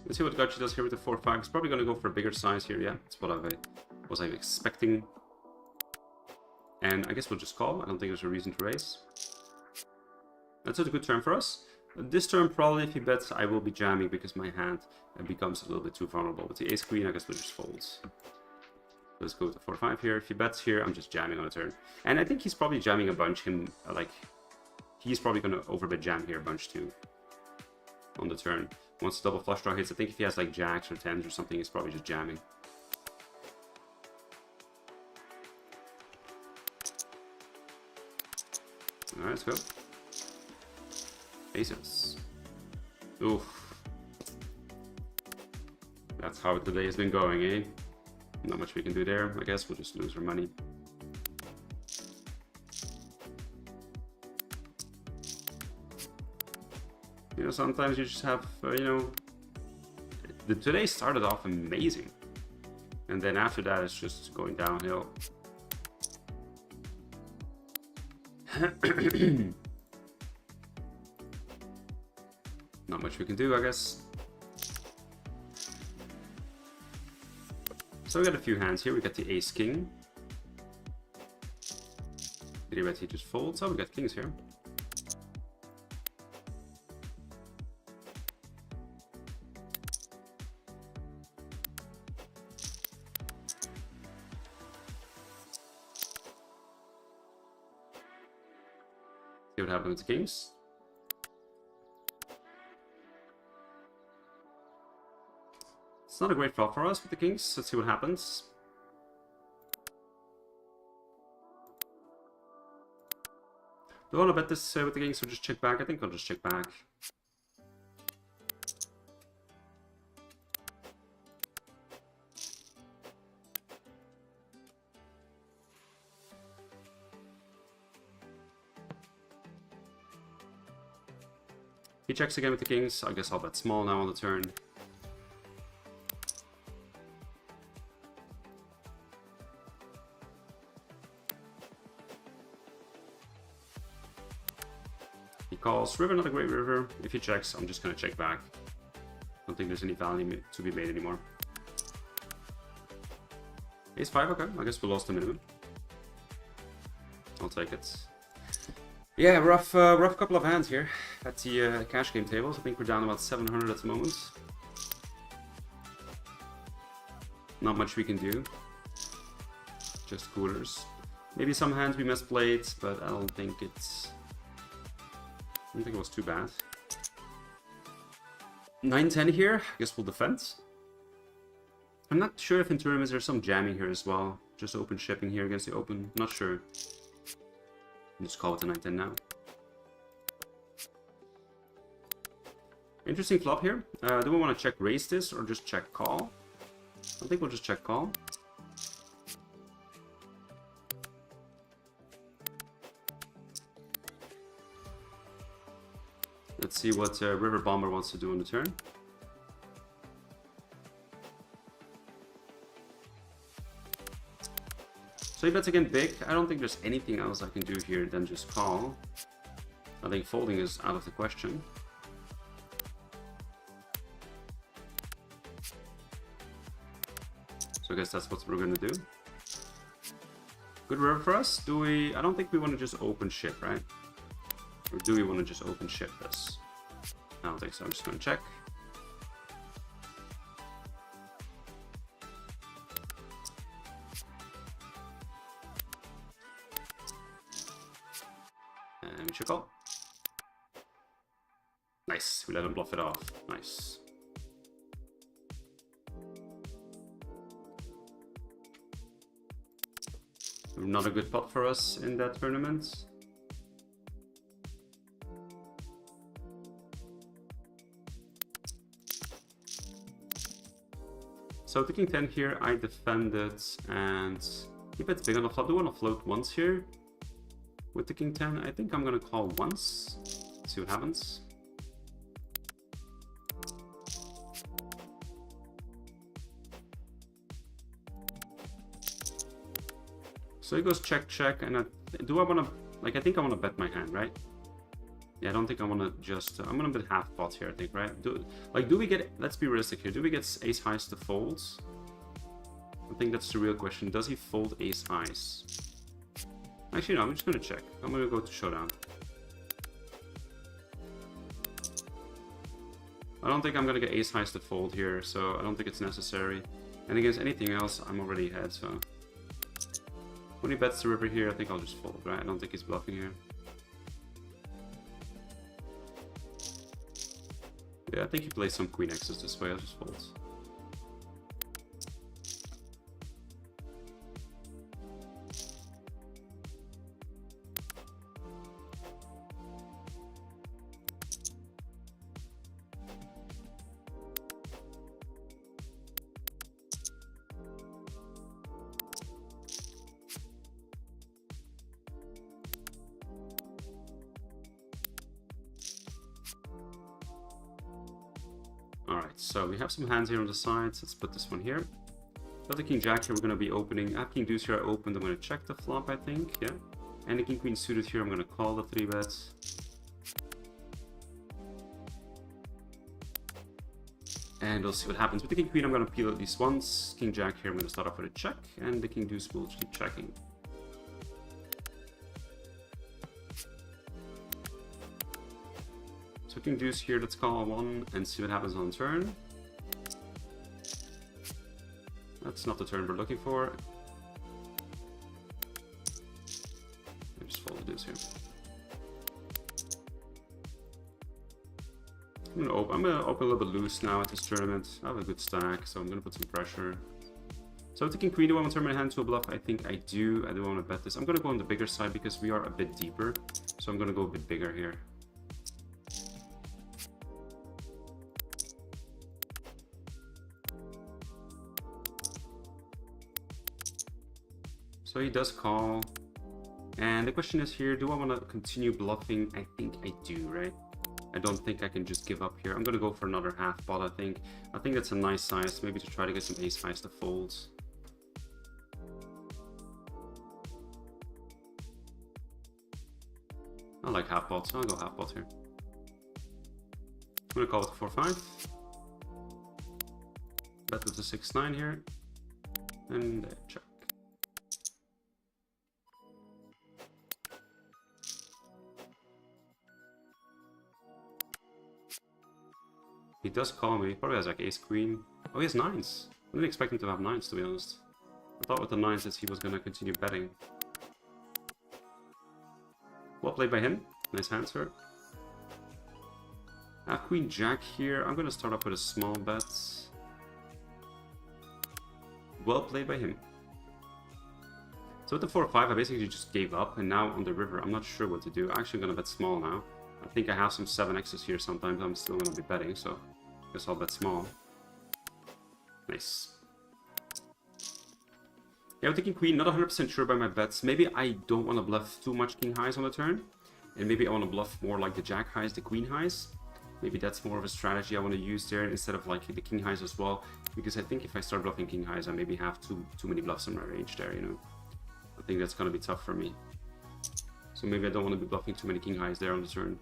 Let's see what Gauchi does here with the 4-5. He's probably going to go for a bigger size here. Yeah, that's what I was expecting. And I guess we'll just call. I don't think there's a reason to raise. That's a good turn for us. This turn, probably if he bets, I will be jamming because my hand becomes a little bit too vulnerable. With the ace queen, I guess we'll just fold. Let's go with the 4-5 here. If he bets here, I'm just jamming on a turn. And I think he's probably jamming a bunch. He's probably going to overbet jam here a bunch too on the turn. Once the double flush draw hits, I think if he has like jacks or tens or something, he's probably just jamming. Alright, let's go. Aces. Oof. That's how the day has been going, eh? Not much we can do there. I guess we'll just lose our money. You know, sometimes you just have, you know... Today started off amazing. And then after that, it's just going downhill. Not much we can do, I guess. So we got a few hands here. We got the ace king. Did he bet he just folds? Oh, we got kings here. See what happens with the kings. It's not a great flop for us with the kings. Let's see what happens. Do I want to bet this with the kings or just check back? I think I'll just check back. He checks again with the kings. I guess I'll bet small now on the turn. He calls. River, not a great river. If he checks, I'm just going to check back. Don't think there's any value to be made anymore. Ace 5, okay. I guess we lost the minimum. I'll take it. Yeah, rough couple of hands here at the cash game tables. I think we're down about 700 at the moment. Not much we can do. Just coolers. Maybe some hands we misplayed, but I don't think it was too bad. 9-10 here. I guess we'll defend. I'm not sure if in tournaments there's some jamming here as well. Just open shipping here against the open. Not sure. Just call it a 9-10 now. Interesting flop here. Do we want to check raise this or just check call? I think we'll just check call. Let's see what River Bomber wants to do on the turn. So he bets again big. I don't think there's anything else I can do here than just call. I think folding is out of the question. So I guess that's what we're gonna do. Good river for us. Do we? I don't think we want to just open ship, right? Or do we want to just open ship this? I don't think so. I'm just gonna check. And we should call. Nice. We let him bluff it off. Nice. Not a good pot for us in that tournament. So the king 10 here, I defended, and he bets big on the flop. Do want to float once here with the king 10. I think I'm gonna call once. See what happens. So he goes check, check, and do I want to, like, I think I want to bet my hand, right? Yeah, I don't think I want to just, I'm going to bet half pot here, I think, right? Do we get, let's be realistic here, do we get ace highs to fold? I think that's the real question. Does he fold ace highs? Actually, no, I'm just going to check. I'm going to go to showdown. I don't think I'm going to get ace highs to fold here, so I don't think it's necessary. And against anything else, I'm already ahead, so. When he bets the river here, I think I'll just fold, right? I don't think he's bluffing here. Yeah, I think he plays some queen X's this way. I'll just fold. Alright, so we have some hands here on the sides. Let's put this one here. Got the king jack here, we're going to be opening. I have king deuce here, I opened. I'm going to check the flop, I think. Yeah. And the king queen suited here, I'm going to call the 3-bets. And we'll see what happens. With the king queen, I'm going to peel at least once. King jack here, I'm going to start off with a check. And the king deuce will keep checking. So king deuce here, let's call one and see what happens on turn. That's not the turn we're looking for. I just fold the deuce here. I'm gonna open a little bit loose now at this tournament. I have a good stack, so I'm gonna put some pressure. So taking queen, do I want to turn my hand to a bluff? I think I do. I do want to bet this. I'm gonna go on the bigger side because we are a bit deeper. So I'm gonna go a bit bigger here. So he does call. And the question is here, do I want to continue bluffing? I think I do, right? I don't think I can just give up here. I'm gonna go for another half pot, I think. I think that's a nice size, maybe to try to get some ace highs to fold. I like half pot, so I'll go half pot here. I'm gonna call it 4-5. Bet with the 6-9 here. And check. He does call me. He probably has like ace queen. Oh, he has nines. I didn't expect him to have nines, to be honest. I thought with the nines that he was gonna continue betting. Well played by him. Nice hand, sir. I have queen jack here. I'm gonna start off with a small bet. Well played by him. So with the 4-5, I basically just gave up, and now on the river, I'm not sure what to do. I'm actually gonna bet small now. I think I have some 7x's here sometimes. I'm still gonna be betting, so I guess I'll bet small. Nice. Yeah, I'm thinking queen, not 100% sure by my bets. Maybe I don't want to bluff too much king highs on the turn. And maybe I want to bluff more like the jack highs, the queen highs. Maybe that's more of a strategy I want to use there instead of like the king highs as well. Because I think if I start bluffing king highs, I maybe have too many bluffs in my range there, you know. I think that's going to be tough for me. So maybe I don't want to be bluffing too many king highs there on the turn.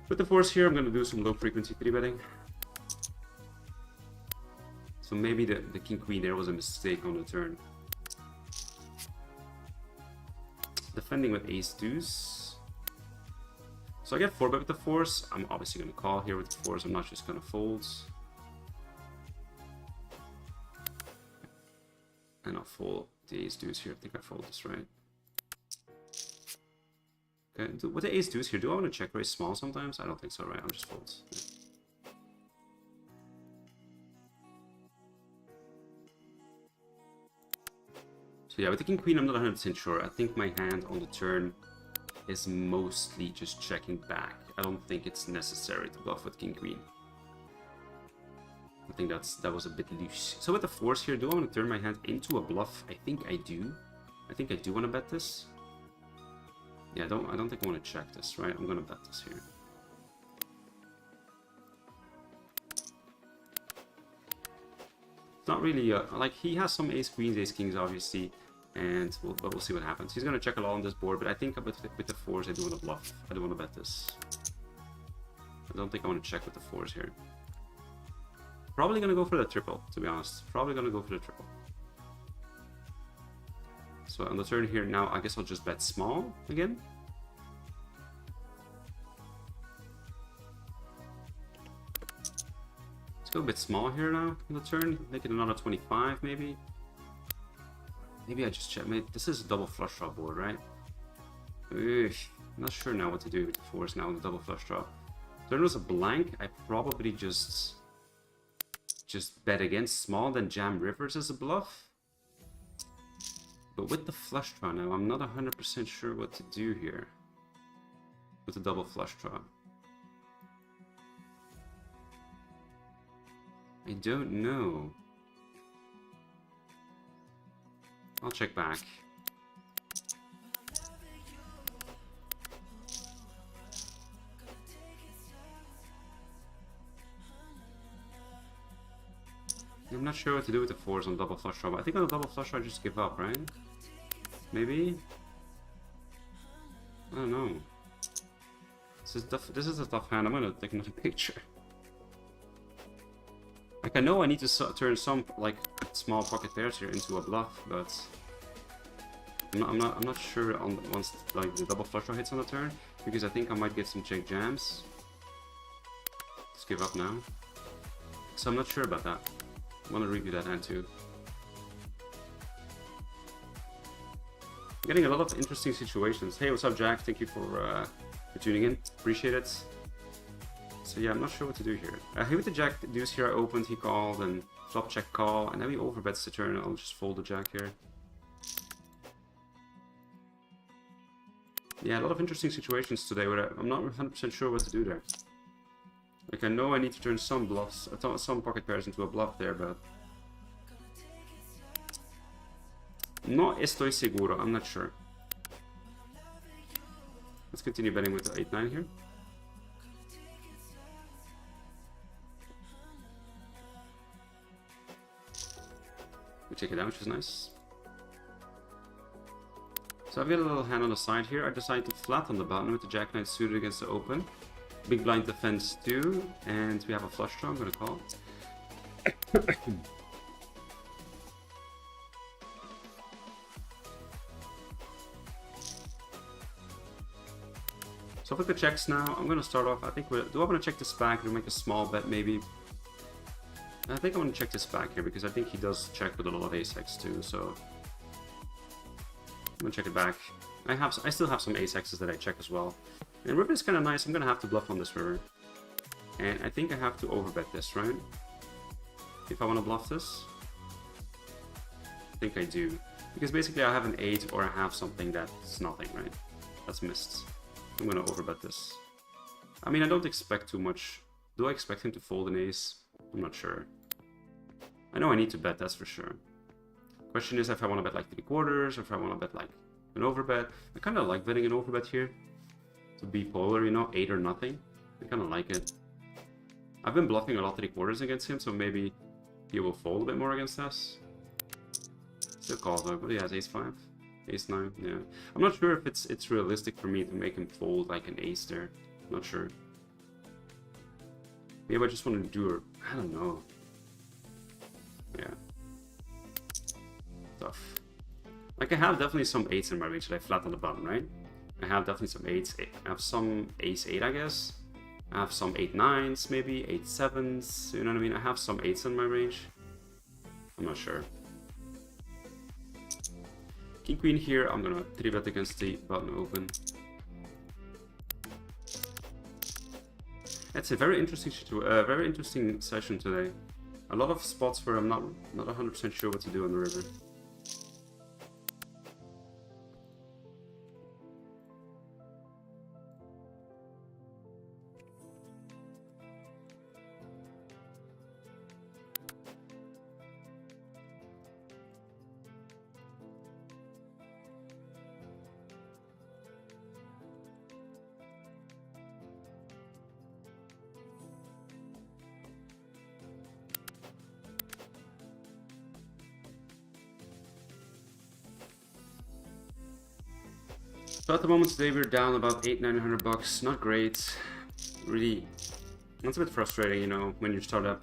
With the fours here, I'm going to do some low frequency 3-betting. So maybe the king queen there was a mistake on the turn. Defending with ace deuce. So I get 4-bet with the fours. I'm obviously going to call here with the fours. I'm not just going to fold. And I'll fold the ace deuce here. I think I fold this right. Okay, with the ace deuce here, do I want to check raise small sometimes? I don't think so, right? I'm just fold. Yeah. So yeah, with the king queen, I'm not 100% sure. I think my hand on the turn is mostly just checking back. I don't think it's necessary to bluff with king queen. I think that was a bit loose. So with the fours here, do I want to turn my hand into a bluff? I think I do. I think I do want to bet this. Yeah, I don't think I want to check this, right? I'm gonna bet this here. It's not really like he has some ace queens, ace kings, obviously, and we'll see what happens. He's gonna check a lot on this board, but I think with the fours, I do want to bluff. I don't want to bet this. I don't think I want to check with the fours here. Probably gonna go for the triple, to be honest. Probably gonna go for the triple. So on the turn here now, I guess I'll just bet small again. Let's go a bit small here now on the turn. Make it another 25 maybe. Maybe I just check. Maybe this is a double flush draw board, right? I'm not sure now what to do with the fours now on the double flush draw. Turn was a blank. I probably just bet against small, then jam rivers as a bluff. But with the flush draw now, I'm not 100% sure what to do here. With the double flush draw. I don't know. I'll check back. I'm not sure what to do with the fours on double flush draw, but I think on the double flush draw I just give up, right? Maybe? I don't know. This is a tough hand. I'm gonna take another picture. Like, I know I need to turn some like small pocket pairs here into a bluff, but I'm not sure on once like the double flush draw hits on the turn, because I think I might get some check jams. Just give up now. So I'm not sure about that. I want to review that hand too. Getting a lot of interesting situations. Hey, what's up, Jack? Thank you for tuning in. Appreciate it. So yeah, I'm not sure what to do here. Here with the jack deuce here, I opened, he called, and flop check call, and now he overbets the turn. I'll just fold the jack here. Yeah, a lot of interesting situations today where I'm not 100% sure what to do there. Like, I know I need to turn some bluffs, some pocket pairs into a bluff there, but no estoy seguro, I'm not sure. Let's continue betting with the 8-9 here. We take it down, which is nice. So I've got a little hand on the side here. I decided to flatten the button with the Jack Knight suited against the open. Big blind defense too, and we have a flush draw. I'm gonna call. So with the checks now, I'm gonna start off. I think do I want to check this back or make a small bet maybe? I think I want to check this back here because I think he does check with a lot of ace-x too. So I'm gonna check it back. I still have some ace-x's that I check as well. And river is kind of nice. I'm gonna have to bluff on this river, and I think I have to overbet this, right? If I want to bluff this, I think I do, because basically I have an 8 or I have something that's nothing, right? That's missed. I'm gonna overbet this. I mean, I don't expect too much. Do I expect him to fold an ace? I'm not sure. I know I need to bet, that's for sure. Question is if I want to bet like 3/4, or if I want to bet like an overbet. I kind of like betting an overbet here. To be polar, you know, 8 or nothing. I kind of like it. I've been bluffing a lot 3/4 against him, so maybe he will fold a bit more against us. Still calls though, but he has ace-5, ace-9, yeah. I'm not sure if it's realistic for me to make him fold like an ace there. Not sure. Maybe I just want to do it. I don't know. Yeah. Tough. Like I have definitely some 8s in my range that I flat on the button, right? I have definitely some 8s. I have some ace-8, I guess. I have some 8-9s, maybe 8-7s. You know what I mean? I have some 8s in my range. I'm not sure. King Queen here. I'm gonna 3-bet against the button open. It's a very interesting session today. A lot of spots where I'm not 100% sure what to do on the river. So at the moment today we're down about $800-900 bucks. Not great. Really, that's a bit frustrating, you know, when you start up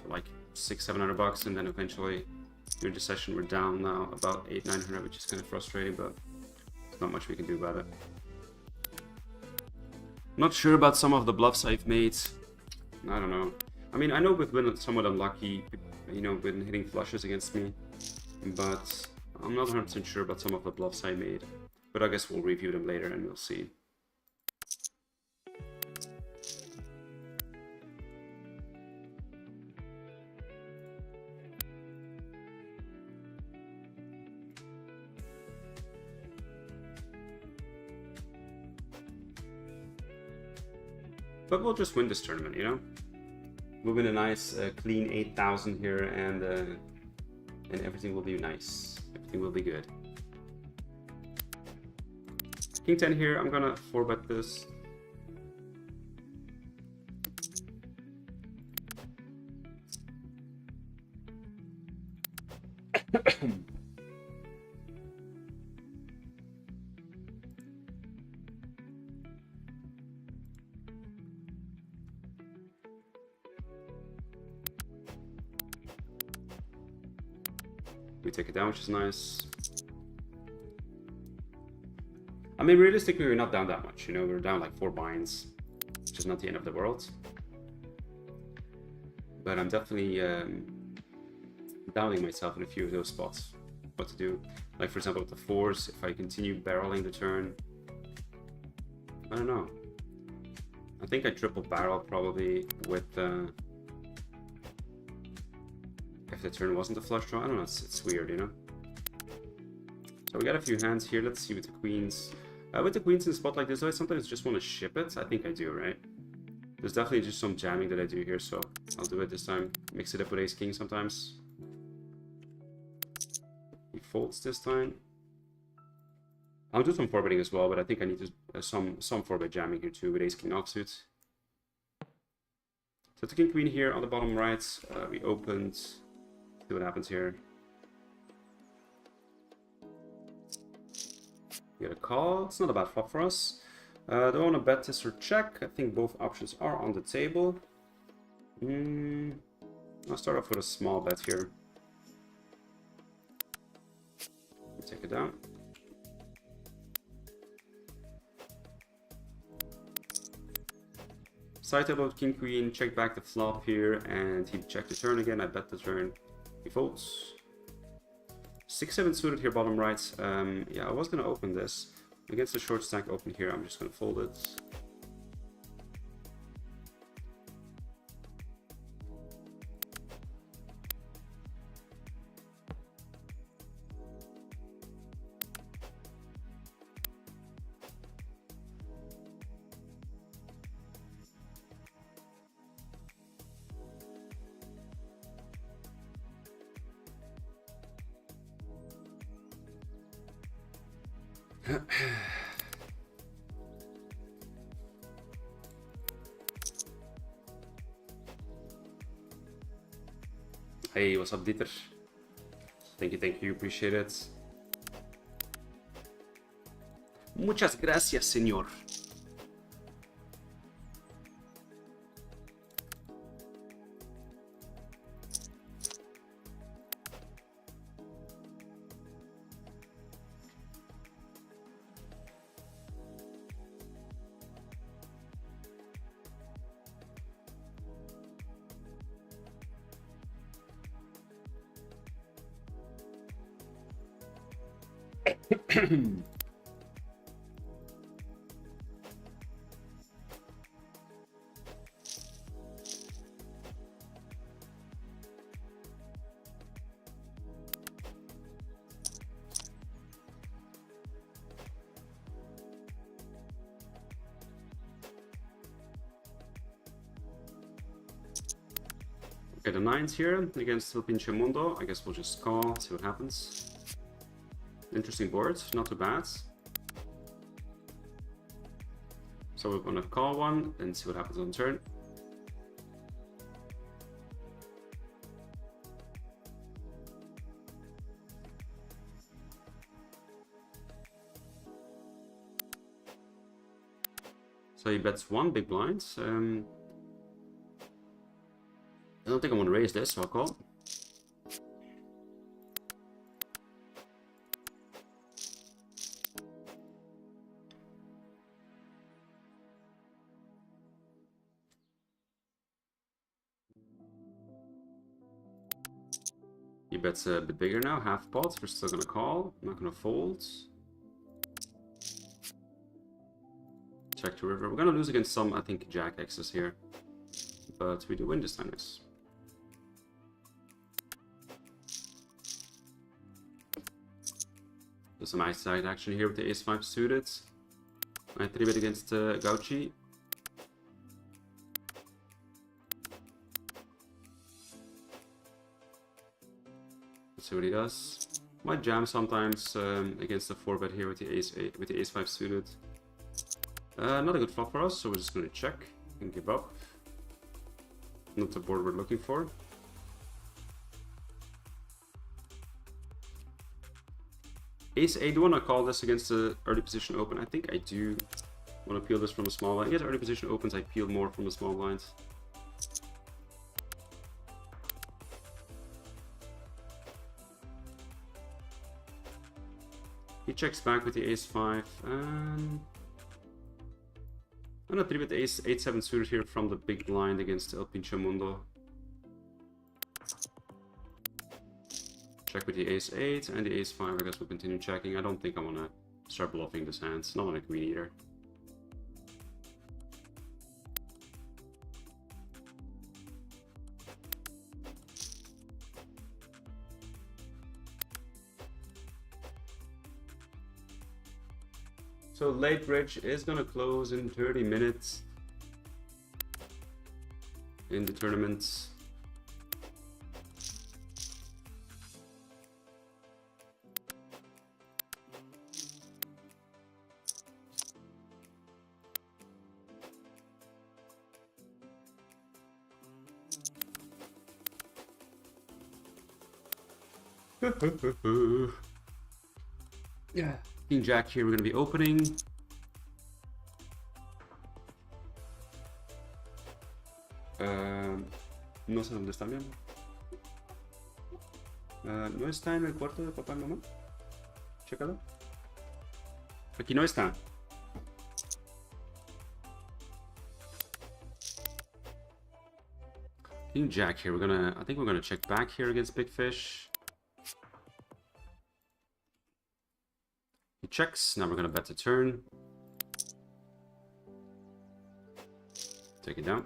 like $600-700 bucks, and then eventually during the session we're down now about $800-900, which is kind of frustrating, but there's not much we can do about it. Not sure about some of the bluffs I've made. I don't know. I mean, I know we've been somewhat unlucky, you know, been hitting flushes against me, but I'm not 100% sure about some of the bluffs I made. But I guess we'll review them later and we'll see. But we'll just win this tournament, you know? We'll win a nice clean 8,000 here, and everything will be nice. Everything will be good. King 10 here, I'm gonna 4-bet this. We take it down, which is nice. I mean, realistically, we're not down that much, you know, we're down like 4 binds, which is not the end of the world. But I'm definitely doubting myself in a few of those spots, what to do. Like, for example, with the 4s, if I continue barreling the turn, I don't know. I think I triple barrel probably with, if the turn wasn't a flush draw. I don't know, it's weird, you know. So we got a few hands here. Let's see with the queens. With the queens in a spot like this, I sometimes just want to ship it. I think I do, right? There's definitely just some jamming that I do here, so I'll do it this time. Mix it up with ace-king sometimes. He folds this time. I'll do some 4-betting as well, but I think I need to some 4-bet jamming here too with ace-king offsuit. So the king-queen here on the bottom right, we opened. See what happens here. Get a call. It's not a bad flop for us. Do I want to bet this or check? I think both options are on the table. I'll start off with a small bet here. Take it down. Side table with king queen, check back the flop here, and he checked the turn again. I bet the turn. He folds. 6-7 suited here, bottom right. Yeah, I was gonna open this against the short stack open here. I'm just gonna fold it. Hey, what's up, Dieter? Thank you, appreciate it. Muchas gracias, señor. Okay, the 9s here against El Pinche Mundo. I guess we'll just call, see what happens. Interesting board, not too bad. So we're gonna call one and see what happens on turn. So he bets one big blind. I don't think I want to raise this, so I'll call. He bets a bit bigger now, half pot. We're still gonna call. I'm not gonna fold. Check to river. We're gonna lose against some, I think, jack X's here, but we do win this time. Yes. There's some nice side action here with the ace-5 suited. I 3-bet against Gauchi. Let's see what he does. Might jam sometimes against the 4-bet here with the ace-8 with the ace-5 suited. Not a good flop for us, so we're just going to check and give up. Not the board we're looking for. Ace-8, do you want to call this against the early position open? I think I do want to peel this from a small line. Yes, early position opens, I peel more from the small lines. He checks back with the ace-5, and I'm gonna 3-bet ace 8-7 suited here from the big blind against El Pinche Mundo. Check with the ace-8 and the ace-5. I guess we'll continue checking. I don't think I want to start bluffing this hand. It's not on a queen either. So late bridge is gonna close in 30 minutes in the tournament. Yeah. King Jack here, we're gonna be opening. No sé dónde está mi amor. ¿No está en el cuarto de papá y mamá? Chécalo. Aquí no está. King Jack here. I think we're gonna check back here against Big Fish. He checks. Now we're gonna bet the turn. Take it down.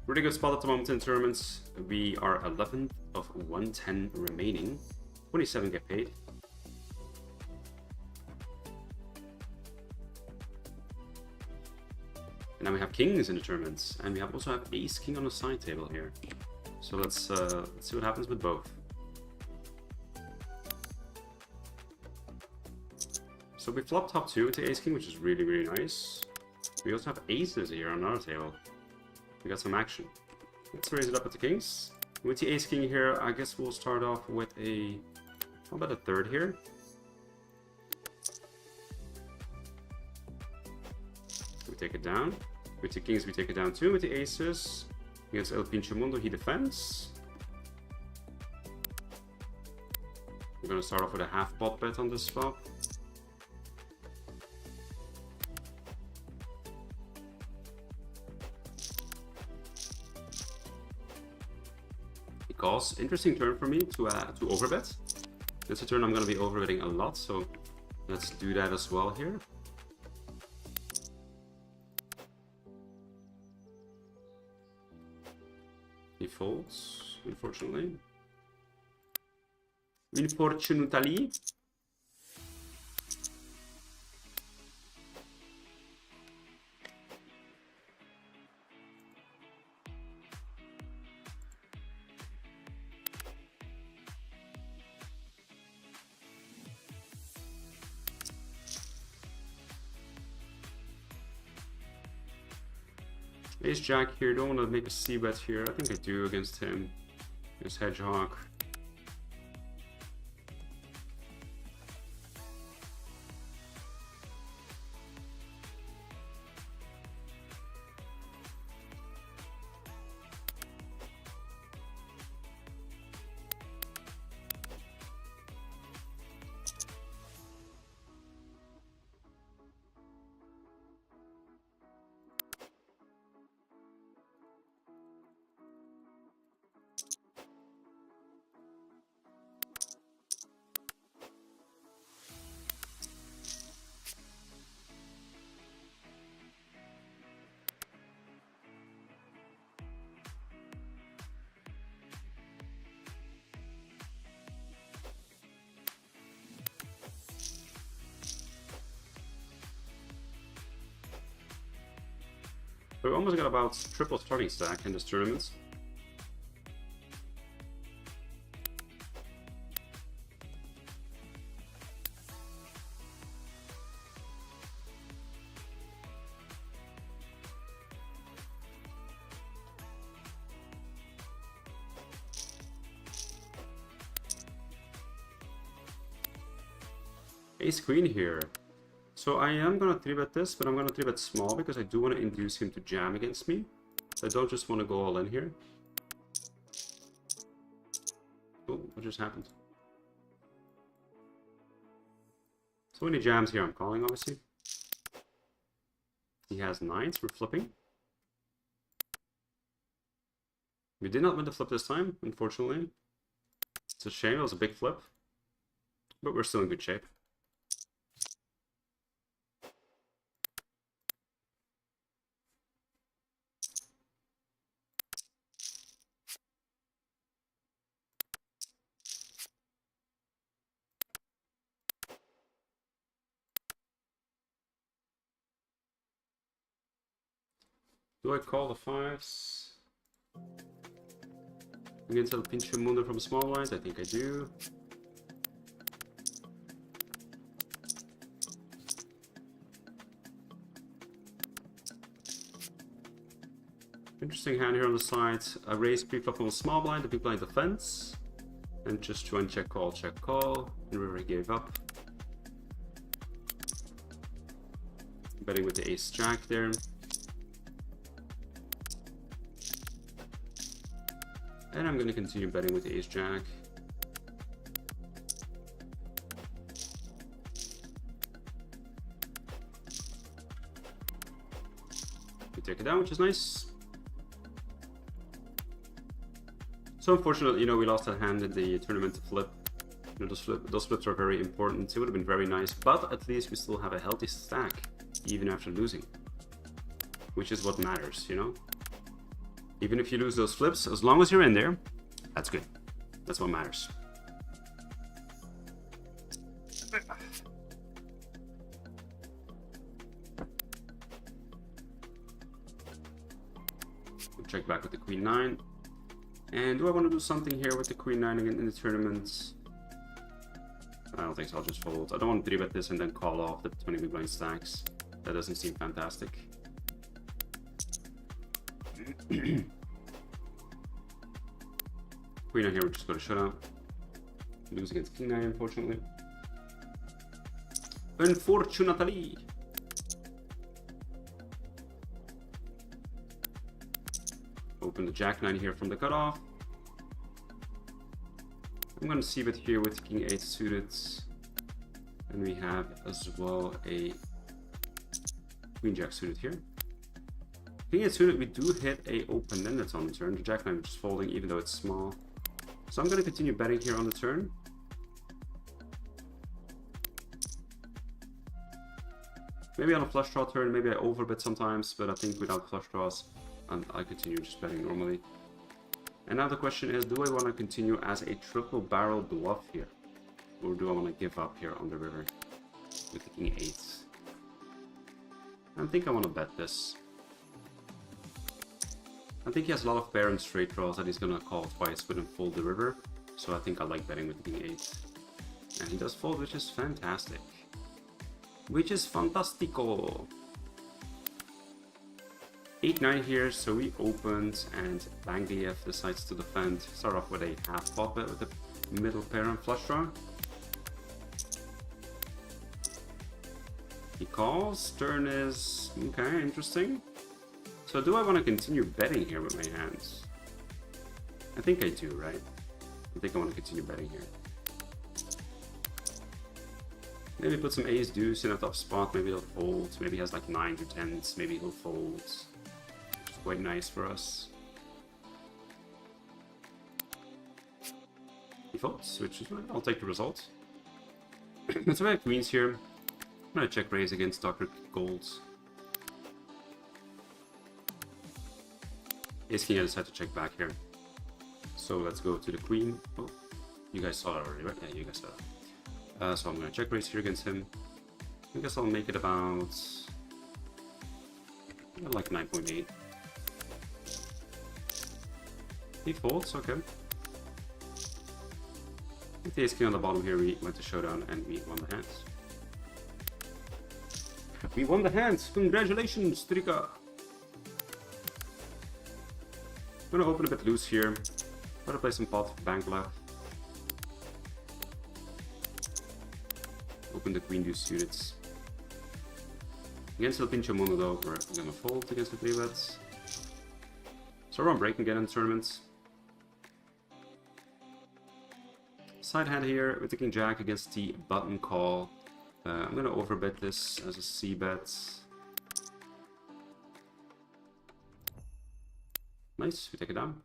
Really good spot at the moment in tournaments. We are 11th of 110 remaining. 27 get paid. And now we have kings in the tournaments, and we also have ace king on the side table here. So let's see what happens with both. So we flopped top 2 with the ace king, which is really nice. We also have aces here on our table. We got some action. Let's raise it up with the kings. With the ace king here, I guess we'll start off with a... How about a third here? We take it down. With the kings, we take it down too. With the aces, against El Pinche Mundo, he defends. We're gonna start off with a half pot bet on this flop. Because interesting turn for me to overbet. It's a turn I'm gonna be overbetting a lot, so let's do that as well here. He folds, unfortunately. Unfortunately. Ace Jack here, don't want to make a c-bet here. I think I do against him. His Hedgehog. We almost got about triple starting stack in this tournament. Ace Queen here. So I am gonna 3-bet this, but I'm gonna 3-bet small because I do want to induce him to jam against me. I don't just want to go all in here. Oh, what just happened? So when he jams here, I'm calling, obviously. He has 9s, we're flipping. We did not win the flip this time, unfortunately. It's a shame, it was a big flip. But we're still in good shape. Do I call the 5s? Against El Pincho Mundo from small blind, I think I do. Interesting hand here on the side. I raise pre-flop from a small blind, the big blind defense. And just to uncheck call, check call. And river gave up. Betting with the ace jack there. And I'm going to continue betting with the ace jack. We take it down, which is nice. So unfortunately, we lost that hand in the tournament to flip. Those flips are very important. It would have been very nice, but at least we still have a healthy stack, even after losing. Which is what matters, Even if you lose those flips, as long as you're in there, that's good. That's what matters. We'll check back with the Queen 9. And do I want to do something here with the Queen 9 again in the tournament? I don't think so, I'll just fold. I don't want to 3-bet this and then call off the 20 big blind stacks. That doesn't seem fantastic. Queen 9 here, we're just going to shut up. Lose against King 9, unfortunately. Unfortunately. Open the Jack 9 here from the cutoff. I'm going to see it here with King 8 suited. And we have as well a Queen Jack suited here. King 8 suited, we do hit a open-ended on the turn. The Jack 9 is just folding even though it's small. So I'm going to continue betting here on the turn. Maybe on a flush draw turn, maybe I overbet sometimes, but I think without flush draws, I continue just betting normally. And now the question is, do I want to continue as a triple barrel bluff here? Or do I want to give up here on the river with the King 8? I think I want to bet this. I think he has a lot of pair and straight draws that he's going to call twice with and fold the river. So I think I like betting with the King 8. And he does fold, which is fantastic. Which is fantastico. 8-9 here, so we opened and Bang DF decides to defend. Start off with a half pot bet with the middle pair and flush draw. He calls, turn is okay, interesting. So do I want to continue betting here with my hands? I think I do, right? I think I want to continue betting here. Maybe put some ace deuce in a tough spot, maybe he'll fold, maybe he has like 9s or 10s, maybe he'll fold. Which is quite nice for us. He folds, which is fine, I'll take the result. So we have queens here. I'm gonna check raise against Dr. Golds. Ace king, I decided to check back here. So let's go to the queen. Oh, you guys saw it already, right? Yeah, you guys saw it. So I'm going to check raise here against him. I guess I'll make it about like 9.8. He folds, okay. With the ace king on the bottom here, we went to showdown and we won the hands. We won the hands! Congratulations, Trika! I'm going to open a bit loose here. Try to play some pot for bank left. Open the queen deuce suited. Against El Pincho Mundo though, we're gonna fold against the 3-bets. So we're on break again in the tournament. Side hand here with the King Jack against the button call. I'm gonna overbet this as a C-bet. Nice, we take it down.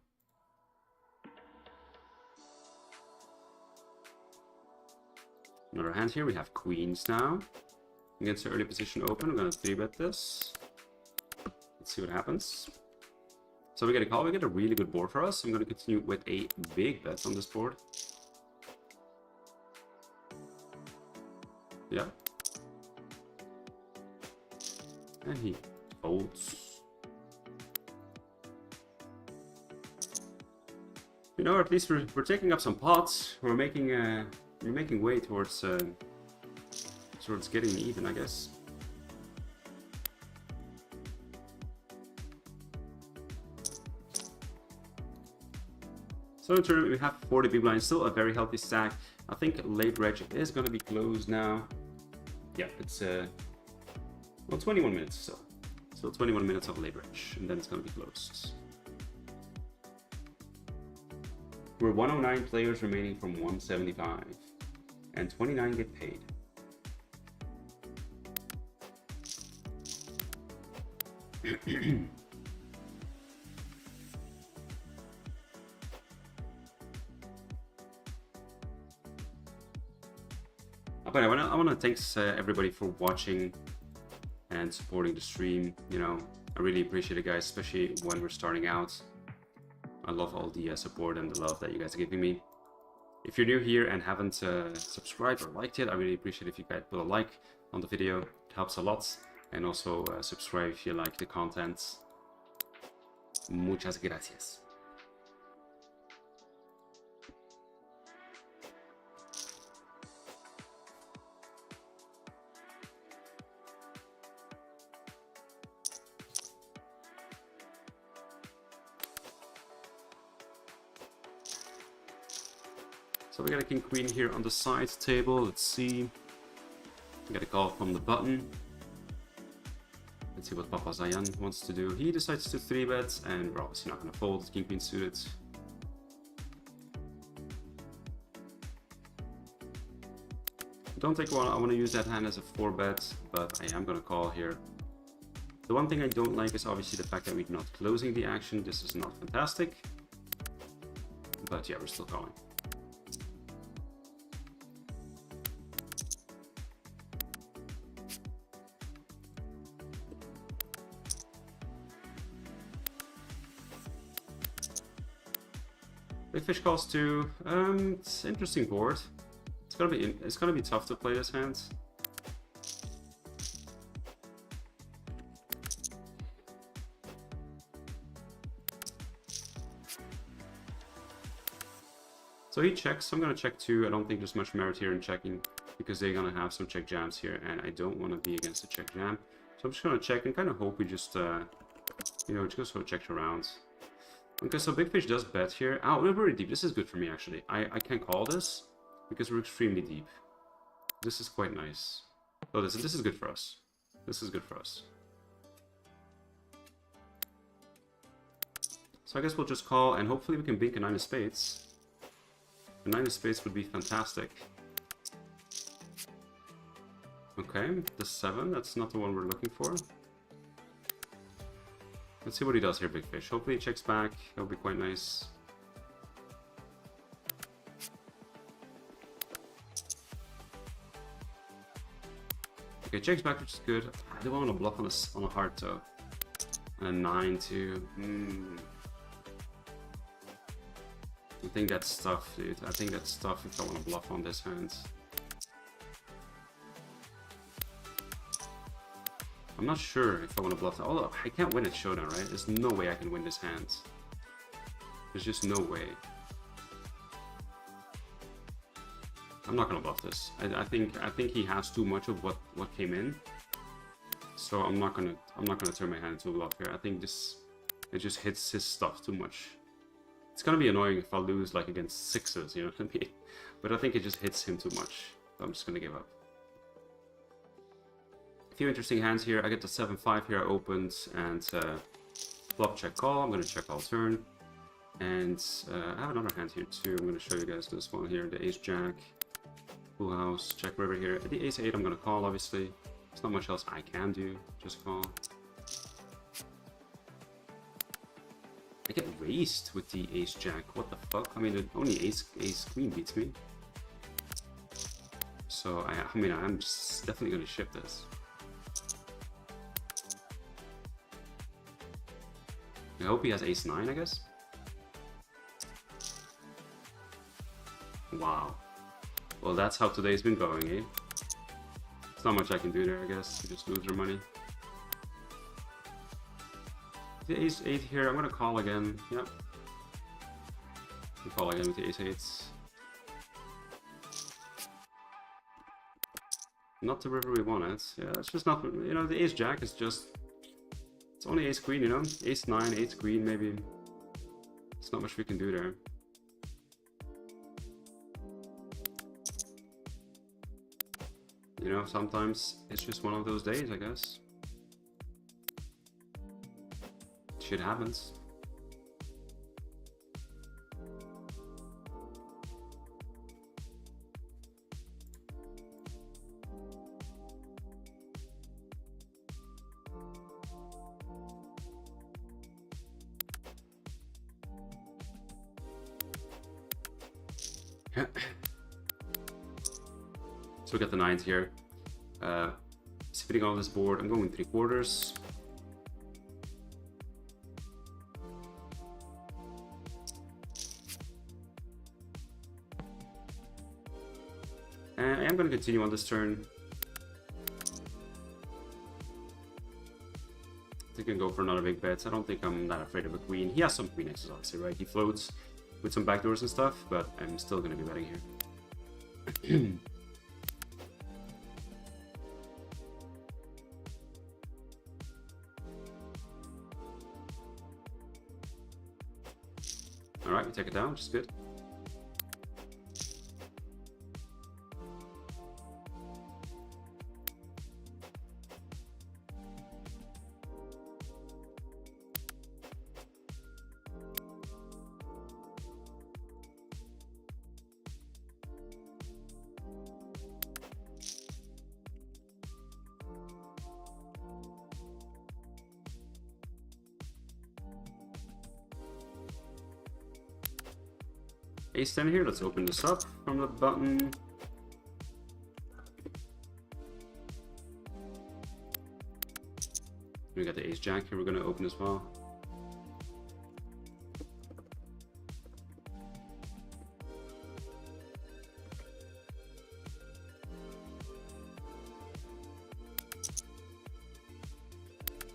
Another hand here, we have queens now. Against the early position open, we're going to 3-bet this. Let's see what happens. So we get a call, we get a really good board for us. I'm going to continue with a big bet on this board. Yeah. And he folds. you know, at least we're taking up some pots. We're making way towards getting even, I guess. So in tournament we have 40 big blinds, still a very healthy stack. I think late reg is going to be closed now. Yeah, it's well, 21 minutes still. Still 21 minutes of late reg, and then it's going to be closed. We're 109 players remaining from 175, and 29 get paid. But I want to thanks everybody for watching and supporting the stream. You know, I really appreciate it, guys, especially when we're starting out. I love all the support and the love that you guys are giving me. If you're new here and haven't subscribed or liked it, I really appreciate if you guys put a like on the video. It helps a lot. And also subscribe if you like the content. Muchas gracias. So we got a king queen here on the side table. Let's see. We got a call from the button. Let's see what Papa Zayan wants to do. He decides to 3-bet, and we're obviously not going to fold. King queen suited. Don't take one. I want to use that hand as a 4-bet, but I am going to call here. The one thing I don't like is obviously the fact that we're not closing the action. This is not fantastic. But yeah, we're still calling. Big fish calls too. It's an interesting board. It's gonna be tough to play this hand. So he checks. I'm gonna check too. I don't think there's much merit here in checking because they're gonna have some check jams here, and I don't want to be against a check jam. So I'm just gonna check and kind of hope we just, you know, just sort of checks around. Okay, so big fish does bet here. Oh, we're very deep. This is good for me, actually. I can call this because we're extremely deep. This is quite nice. Oh, this is good for us. This is good for us. So I guess we'll just call, and hopefully we can bink a 9 of spades. A 9 of spades would be fantastic. Okay, the 7. That's not the one we're looking for. Let's see what he does here, big fish. Hopefully he checks back. That'll be quite nice. Okay, checks back, which is good. I do want to bluff on a heart though. And a 9 too. I think that's tough, dude. I think that's tough if I want to bluff on this hand. I'm not sure if I want to bluff that. Although I can't win at showdown, right? There's no way I can win this hand. There's just no way. I'm not gonna bluff this. I think he has too much of what came in. So I'm not gonna turn my hand into a bluff here. I think it just hits his stuff too much. It's gonna be annoying if I lose like against 6s, you know what I mean? But I think it just hits him too much. So I'm just gonna give up. A few interesting hands here. I get the 7-5 here. I opened and flop check call. I'm gonna check all turn, and I have another hand here too. I'm gonna show you guys this one here. The ace jack, full house, check river here. At the ace 8, I'm gonna call. Obviously, there's not much else I can do. Just call. I get raised with the ace jack. What the fuck? I mean, only ace queen beats me. So I mean, I'm just definitely gonna ship this. I hope he has ace 9, I guess. Wow. Well, that's how today's been going, eh? There's not much I can do there, I guess. You just lose your money. The ace 8 here, I'm gonna call again. Yep. We call again with the ace-8. Not the river we wanted. Yeah, that's just not, you know, the ace-jack is just, it's only ace-queen, you know? Ace-9, ace-queen, maybe. There's not much we can do there. You know, sometimes it's just one of those days, I guess. Shit happens. So we got the 9s here. Sitting on this board, I'm going 3/4. And I am going to continue on this turn. I think I can go for another big bet. I don't think I'm that afraid of a queen. He has some queen X's, obviously, right? He floats with some backdoors and stuff, but I'm still going to be betting here. Alright, we take it down, which is good. Ace-10 here, let's open this up from the button. We got the ace-jack here, we're going to open as well.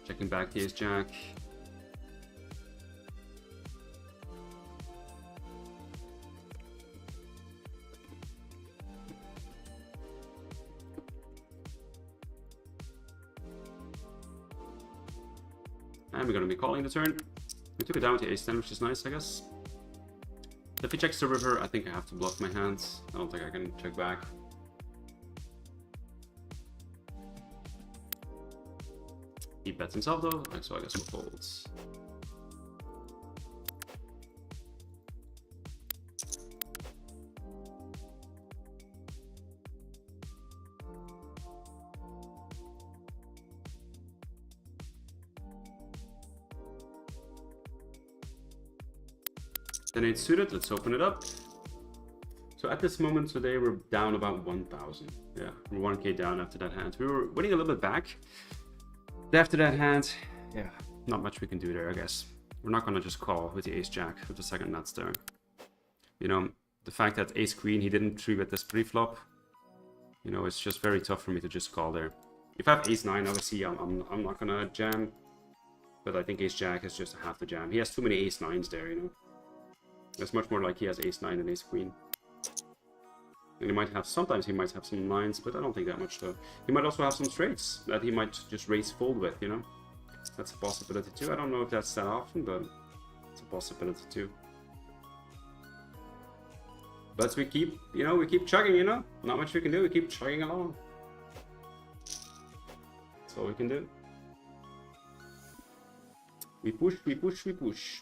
Checking back the ace-jack. And we're going to be calling the turn. We took it down to ace-10, which is nice, I guess. If he checks the river, I think I have to bluff my hands. I don't think I can check back. He bets himself though, so I guess we'll fold. Then 8 suited, let's open it up. So at this moment today, we're down about 1,000. Yeah, we're 1k down after that hand. We were winning a little bit back. After that hand, yeah, not much we can do there, I guess. We're not gonna just call with the ace-jack with the second nuts there. You know, the fact that ace-queen, he didn't 3-bet this pre-flop, you know, it's just very tough for me to just call there. If I have ace-9, obviously, I'm not gonna jam. But I think ace-jack is just a half the jam. He has too many ace-9s there, you know. It's much more like he has ace-9 and ace-queen. And he might have, sometimes he might have some 9s, but I don't think that much though. He might also have some straights that he might just raise fold with, you know. That's a possibility too. I don't know if that's that often, but it's a possibility too. But we keep, you know, we keep chugging, you know. Not much we can do, we keep chugging along. That's all we can do. We push, we push, we push.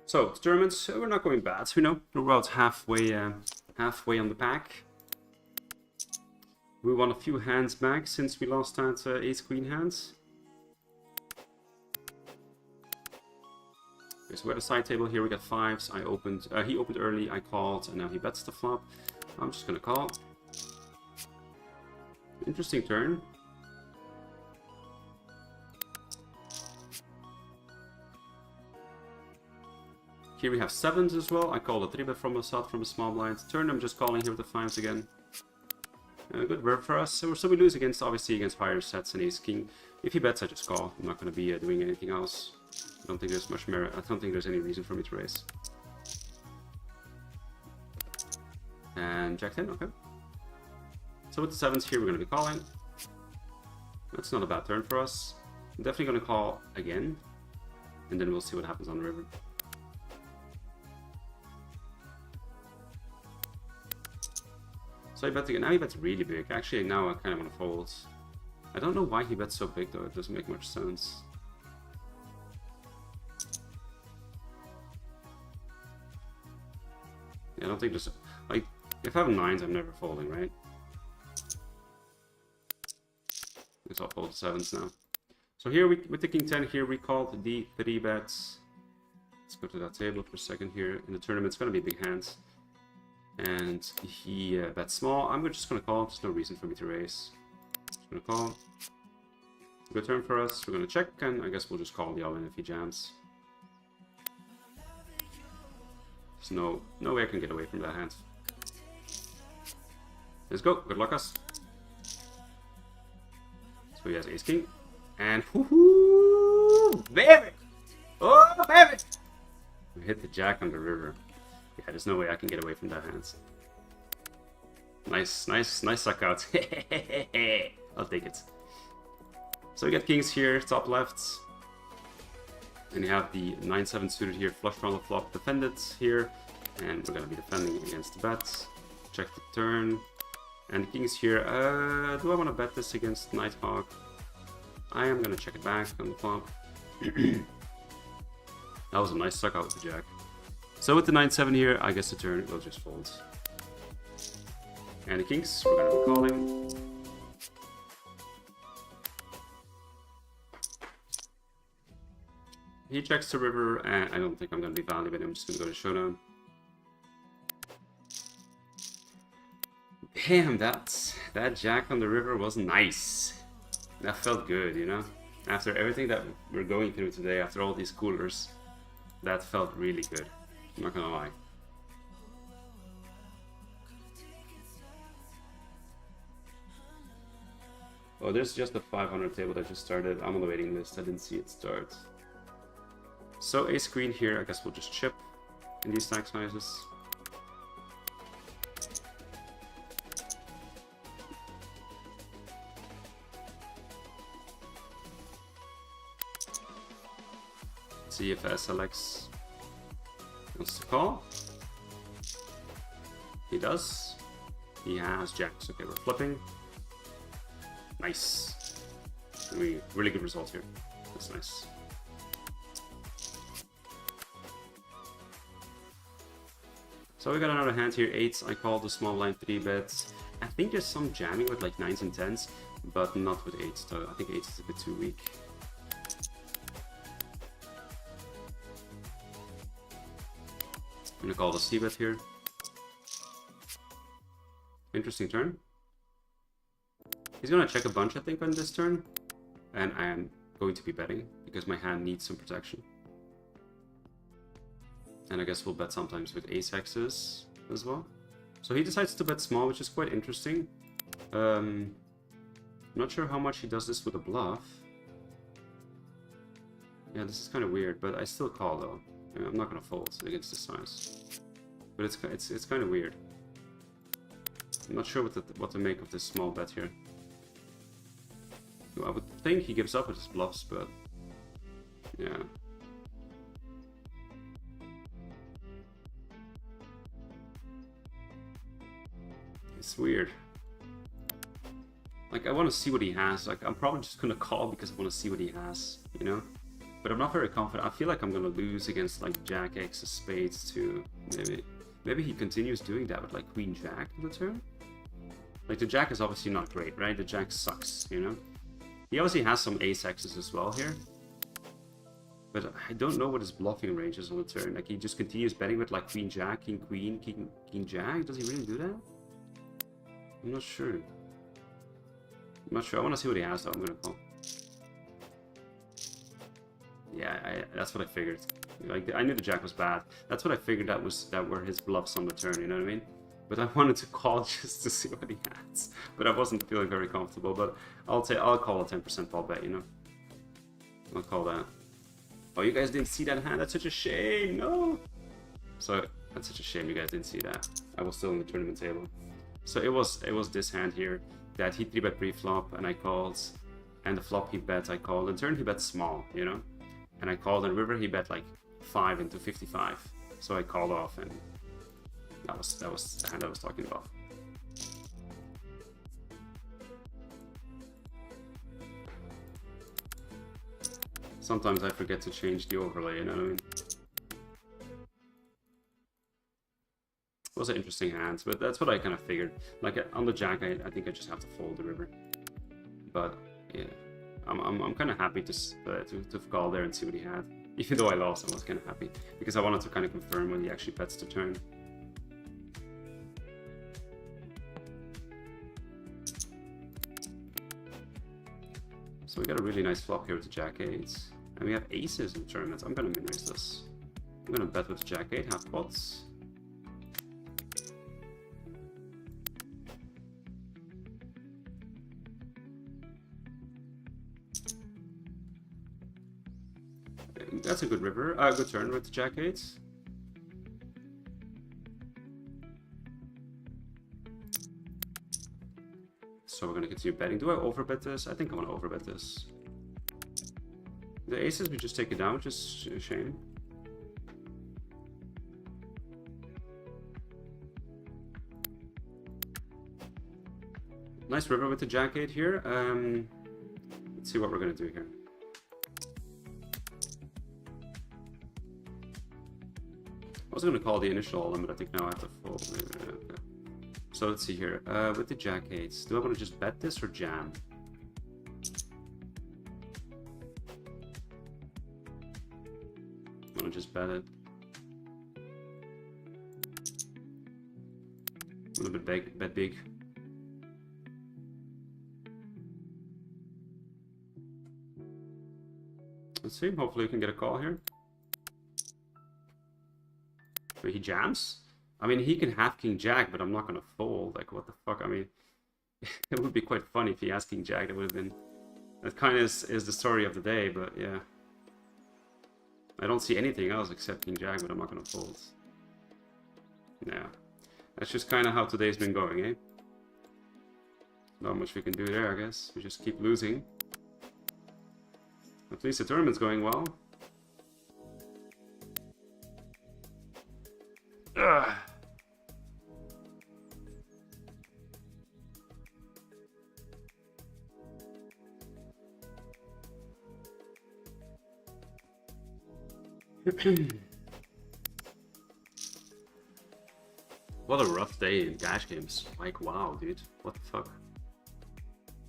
So the tournaments, we're not going bad, you know. We're about halfway on the pack. We won a few hands back since we lost that ace queen hands. Okay, so we're at a side table here. We got fives. I opened. He opened early. I called, and now he bets the flop. I'm just gonna call. Interesting turn. Here we have sevens as well. I called a 3-bet from a shot from a small blind. Turn, I'm just calling here with the fives again. Good verb for us. So we lose against, obviously, against higher sets and ace king. If he bets, I just call. I'm not going to be doing anything else. I don't think there's much merit. I don't think there's any reason for me to raise. And jack 10, okay. So with the sevens here, we're going to be calling. That's not a bad turn for us. I'm definitely going to call again. And then we'll see what happens on the river. So I bet again. Now he bets really big. Actually, now I kind of want to fold. I don't know why he bets so big though. It doesn't make much sense. Yeah, I don't think there's like if I have nines, I'm never folding, right? I guess I'll fold the sevens now. So here with the king 10 here, we called the 3 bets. Let's go to that table for a second here. In the tournament, it's gonna be big hands. And he bets small. I'm just going to call. There's no reason for me to raise. Just going to call. Good turn for us. We're going to check, and I guess we'll just call the all-in if he jams. There's no way I can get away from that hand. Let's go. Good luck, us. So he has ace king. And whoo-hoo! Baby! Oh, baby! We hit the jack on the river. Yeah, there's no way I can get away from that hand. Nice suck out. I'll take it. So we get kings here, top left. And you have the 9-7 suited here, flush draw on the flop, defended here. And we're gonna be defending against the bet. Check the turn. And the kings here. Do I want to bet this against Nighthawk? I am gonna check it back on the flop. That was a nice suck out with the jack. So with the 9-7 here, I guess the turn will just fold. And the kings, we're gonna be calling. He checks the river, and I don't think I'm gonna be valuing. I'm just gonna go to showdown. Damn, that jack on the river was nice. That felt good, you know. After everything that we're going through today, after all these coolers, that felt really good. I'm not gonna lie. Oh, there's just a 500 table that just started. I'm on the waiting list. I didn't see it start. So ace queen here. I guess we'll just chip in these stack sizes. See if SLX wants to call. He does. He has jacks. Okay, we're flipping. Nice. Really good result here. That's nice. So we got another hand here. 8s. I called the small blind 3 bets. I think there's some jamming with like 9s and 10s, but not with 8s. So I think 8s is a bit too weak. I'm gonna call the c-bet here. Interesting turn. He's gonna check a bunch, I think, on this turn. And I am going to be betting, because my hand needs some protection. And I guess we'll bet sometimes with ace-x's as well. So he decides to bet small, which is quite interesting. I'm not sure how much he does this with a bluff. Yeah, this is kind of weird, but I still call though. I'm not gonna fold against this size, but it's kind of weird. I'm not sure what to make of this small bet here. I would think he gives up with his bluffs, but yeah. It's weird. Like, I want to see what he has. Like, I'm probably just gonna call because I want to see what he has, you know? But I'm not very confident. I feel like I'm gonna lose against like Jack X of spades too. Maybe he continues doing that with like Queen Jack on the turn. Like the Jack is obviously not great, right? The Jack sucks, you know? He obviously has some ace X's as well here. But I don't know what his bluffing range is on the turn. Like he just continues betting with like Queen Jack, King Queen, King Jack. Does he really do that? I'm not sure. I'm not sure. I want to see what he has though. I'm gonna call. Yeah, that's what I figured. Like I knew the Jack was bad. That's what I figured that were his bluffs on the turn. You know what I mean? But I wanted to call just to see what he has. But I wasn't feeling very comfortable. But I'll call a 10% ball bet. You know, I'll call that. Oh, you guys didn't see that hand? That's such a shame. No. So that's such a shame you guys didn't see that. I was still in the tournament table. So it was this hand here that he 3-bet pre-flop and I called, and the flop he bet I called, and turn he bet small, you know, and I called, and river he bet like 5 into 55. So I called off, and that was the hand I was talking about. Sometimes I forget to change the overlay, you know what I mean? It was an interesting hand, but that's what I kind of figured. Like on the Jack, I think I just have to fold the river. But yeah, I'm kind of happy to call there and see what he had. Even though I lost, I was kind of happy because I wanted to kind of confirm when he actually bets the turn. So we got a really nice flop here with the Jack 8. And we have aces in the tournament. I'm gonna min-raise this. I'm gonna bet with Jack 8, half pots. That's a good river, good turn with the Jack 8. So we're gonna continue betting. Do I overbet this? I think I want to overbet this. The aces, we just take it down, which is a shame. Nice river with the Jack 8 here. Let's see what we're gonna do here. I was gonna call the initial all in, but I think now I have to fold. Okay. So let's see here. With the Jack 8, do I want to just bet this or jam? I want to just bet it. A little bit big, bet big. Let's see. Hopefully we can get a call here. Wait, he jams? I mean, he can have King Jack, but I'm not gonna fold. Like, what the fuck? I mean, it would be quite funny if he has King Jack. That would have been. That kind of is the story of the day, but yeah. I don't see anything else except King Jack, but I'm not gonna fold. Yeah. That's just kind of how today's been going, eh? Not much we can do there, I guess. We just keep losing. At least the tournament's going well. Ugh. What a rough day in cash games. Like, wow, dude. What the fuck?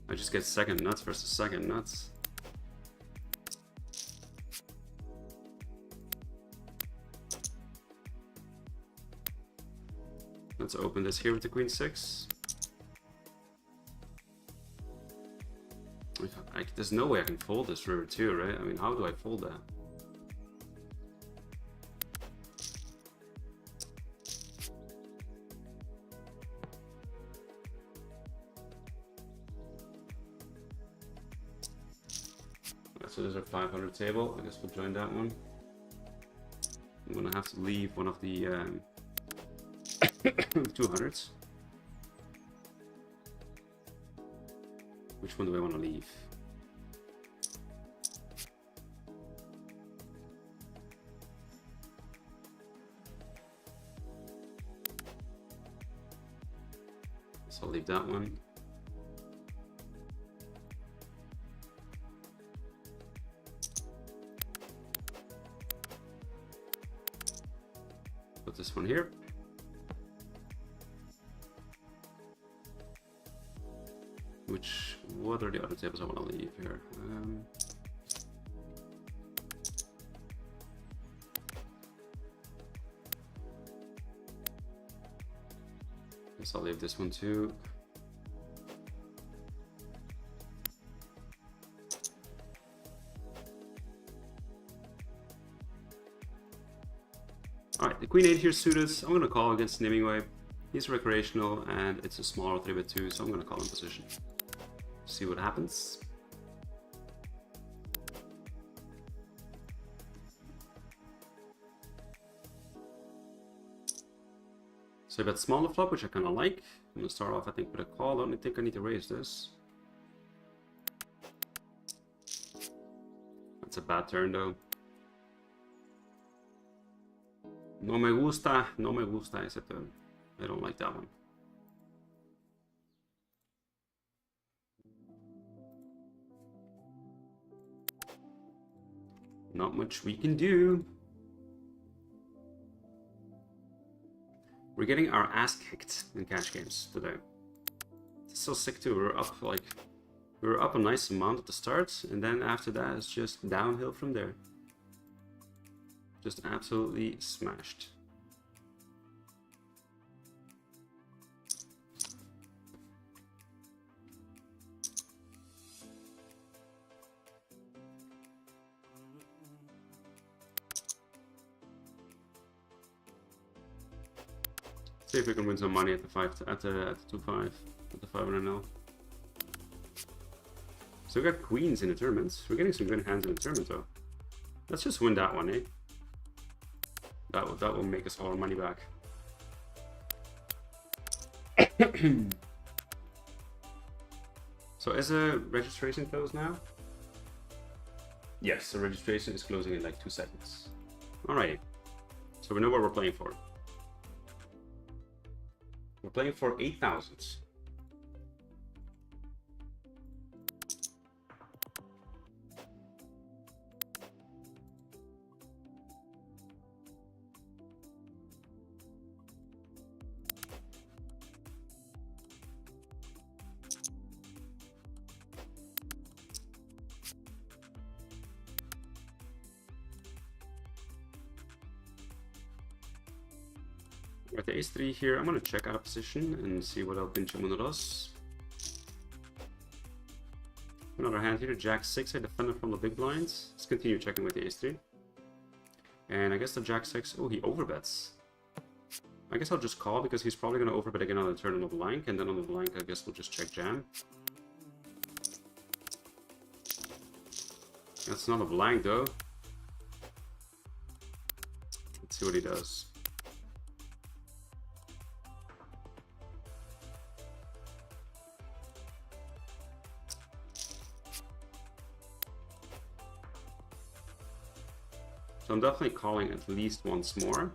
I just get second nuts versus second nuts. Let's open this here with the Queen 6. There's no way I can fold this river too, right? I mean, how do I fold that? So there's our 500 table. I guess we'll join that one. I'm gonna have to leave one of the 200s. Which one do I want to leave? So I'll leave that one. this one here. What are the other tables I want to leave here? Guess I'll leave this one too. Alright, the Queen 8 here suited. I'm going to call against Hemingway. He's recreational and it's a smaller 3-bet too, so I'm going to call in position. See what happens. So I bet smaller flop, which I kind of like. I'm going to start off, I think, with a call. I don't think I need to raise this. That's a bad turn, though. No me gusta ese turn. I don't like that one. Not much we can do. We're getting our ass kicked in cash games today. It's so sick too. We were up a nice amount at the start, and then after that it's just downhill from there. Just absolutely smashed. See if we can win some money at the 2.5 at the 500NL. So we got queens in the tournament. We're getting some good hands in the tournament though. Let's just win that one, eh? That will make us all our money back. So is the registration closed now? Yes, the registration is closing in like 2 seconds. Alright. So we know what we're playing for. We're playing for 8,000. With the ace-3 here, I'm going to check out a position and see what El Pinche Mundo does. Another hand here, Jack-6, I defended from the big blinds. Let's continue checking with the ace-3. And I guess the Jack-6, oh, he overbets. I guess I'll just call because he's probably going to overbet again on the turn on the blank, and then on the blank I guess we'll just check jam. That's not a blank though. Let's see what he does. So I'm definitely calling at least once more.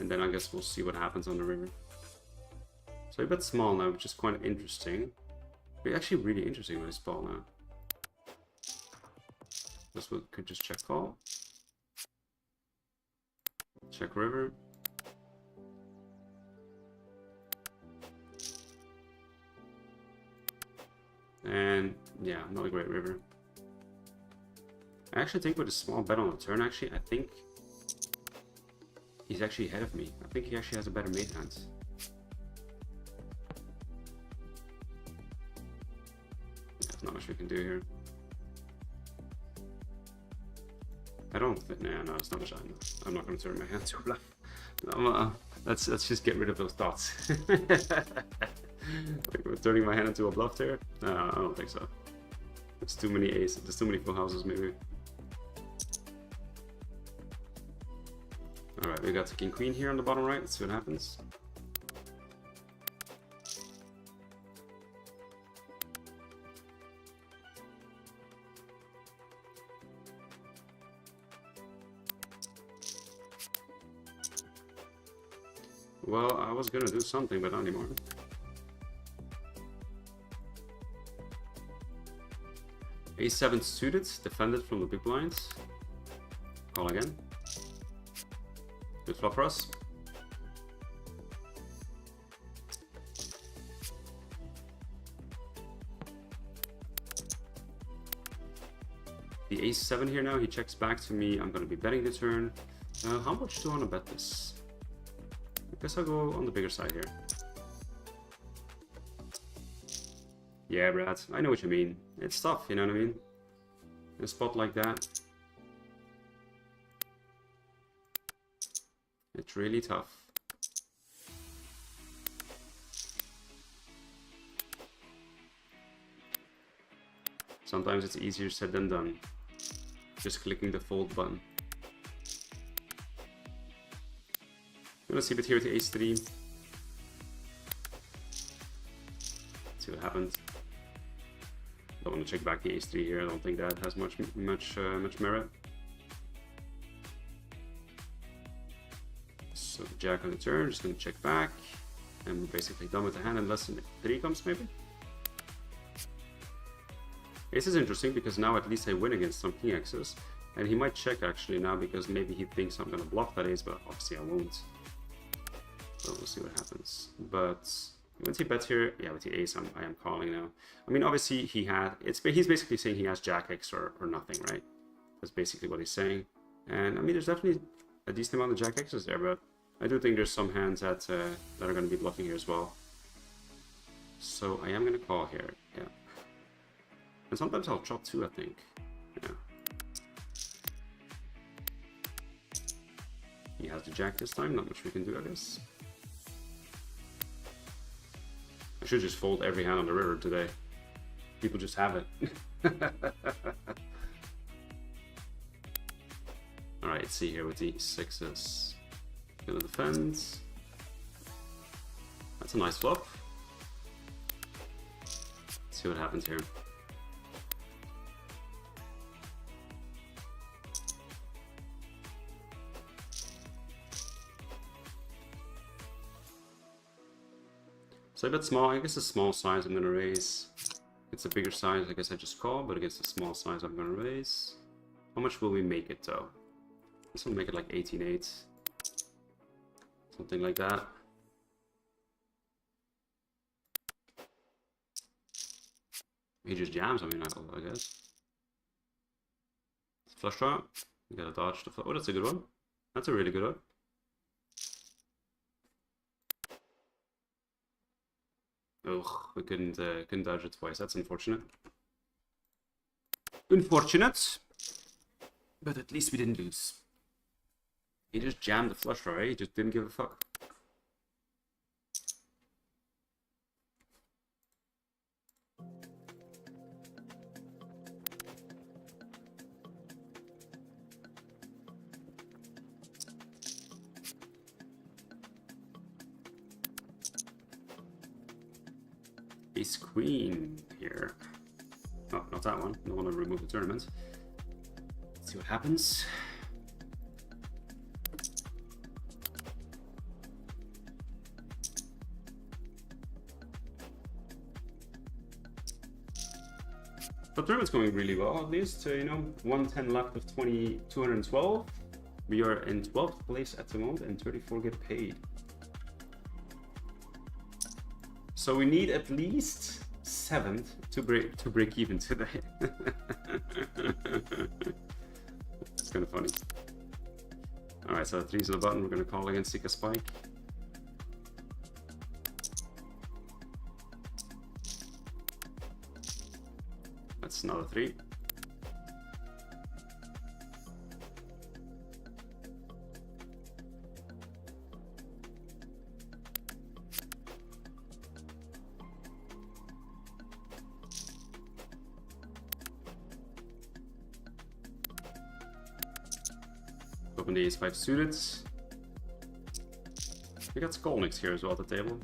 And then I guess we'll see what happens on the river. So a bit small now, which is quite interesting. But actually really interesting with this ball now. This one could just check call. Check river. And yeah, not a great river. I actually think with a small bet on the turn, actually, I think he's actually ahead of me. I think he actually has a better mate hand. There's not much we can do here. I don't think, no, it's not much. I'm not going to turn my hand to a bluff. No, let's just get rid of those thoughts. Like we're turning my hand into a bluff there? No, I don't think so. There's too many aces, there's too many full houses maybe. Alright, we got the king queen here on the bottom right. Let's see what happens. Well, I was gonna do something, but not anymore. A7 suited, defended from the big blinds. Call again. Good flop for us. The ace-7 here now, he checks back to me. I'm going to be betting the turn. How much do I want to bet this? I guess I'll go on the bigger side here. Yeah, Brad, I know what you mean. It's tough, you know what I mean? In a spot like that. It's really tough. Sometimes it's easier said than done. Just clicking the fold button. I'm gonna see it here with the ace-3. See what happens. Don't want to check back the ace-3 here. I don't think that has much merit. So jack on the turn, just gonna check back, and we're basically done with the hand unless the 3 comes maybe. Ace is interesting because now at least I win against some king X's, and he might check actually now because maybe he thinks I'm gonna block that ace, but obviously I won't. So we'll see what happens. But once he bets here, yeah, with the ace, I am calling now. I mean, obviously he's basically saying he has jack X or nothing, right? That's basically what he's saying. And I mean, there's definitely a decent amount of jack X's there, but I do think there's some hands that that are going to be bluffing here as well. So I am going to call here, yeah. And sometimes I'll chop too, I think. Yeah. He has the jack this time, not much we can do, I guess. I should just fold every hand on the river today. People just have it. Alright, let's see here with the 6s. Gonna defend. That's a nice flop. Let's see what happens here. So I bet small. I guess a small size I'm gonna raise. It's a bigger size, I guess I just call, but against a small size I'm gonna raise. How much will we make it though? This will make it like 18-8. Something like that. He just jams, I mean, I guess. Flush draw. You gotta dodge the flush. Oh, that's a good one. That's a really good one. Ugh, we couldn't dodge it twice. That's unfortunate. Unfortunate. But at least we didn't lose. He just jammed the flush draw, right? He just didn't give a fuck. Ace queen here. Oh, not that one. I don't want to remove the tournament. Let's see what happens. The tournament's going really well, at least. You know, 110 left of 212. We are in 12th place at the moment, and 34 get paid. So we need at least 7th to break even today. It's kind of funny. All right, so 3's on the button. We're gonna call again, seek a spike. That's another 3. Open the ace-5 suited. We got Skolniks here as well at the table.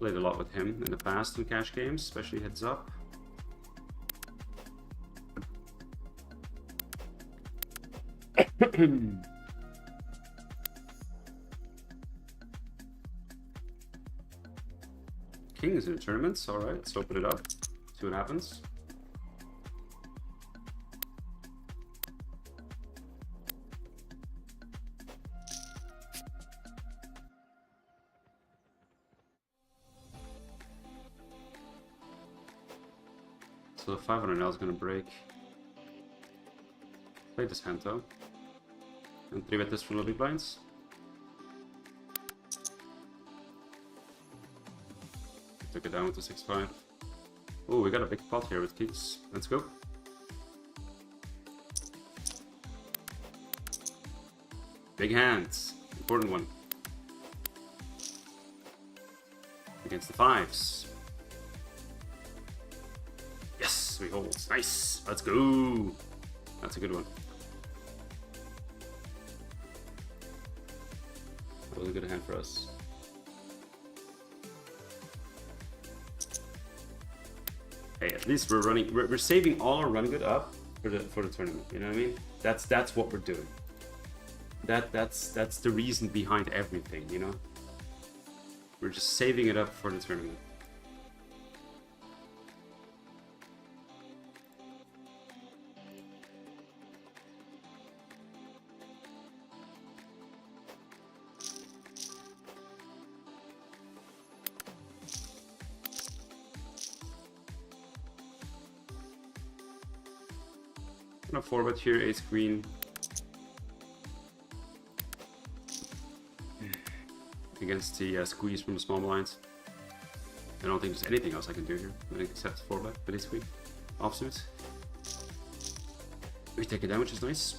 Played a lot with him in the past in cash games, especially heads up. kings in the tournaments. All right, let's open it up. See what happens. So the 500NL is gonna break. Play this hand though. And 3-bet this from the big blinds. Took it down with the 6-5. Oh, we got a big pot here with kings. Let's go. Big hands. Important one. Against the 5s. Yes, we hold. Nice. Let's go. That's a good one. That was a good hand for us. Hey, at least we're running. We're saving all our run good up for the tournament. You know what I mean? That's what we're doing. That's the reason behind everything. You know. We're just saving it up for the tournament. A 4-bet here, ace queen. Against the squeeze from the small blinds. I don't think there's anything else I can do here except 4-bet with ace queen. Offsuit. We take it down, which is nice.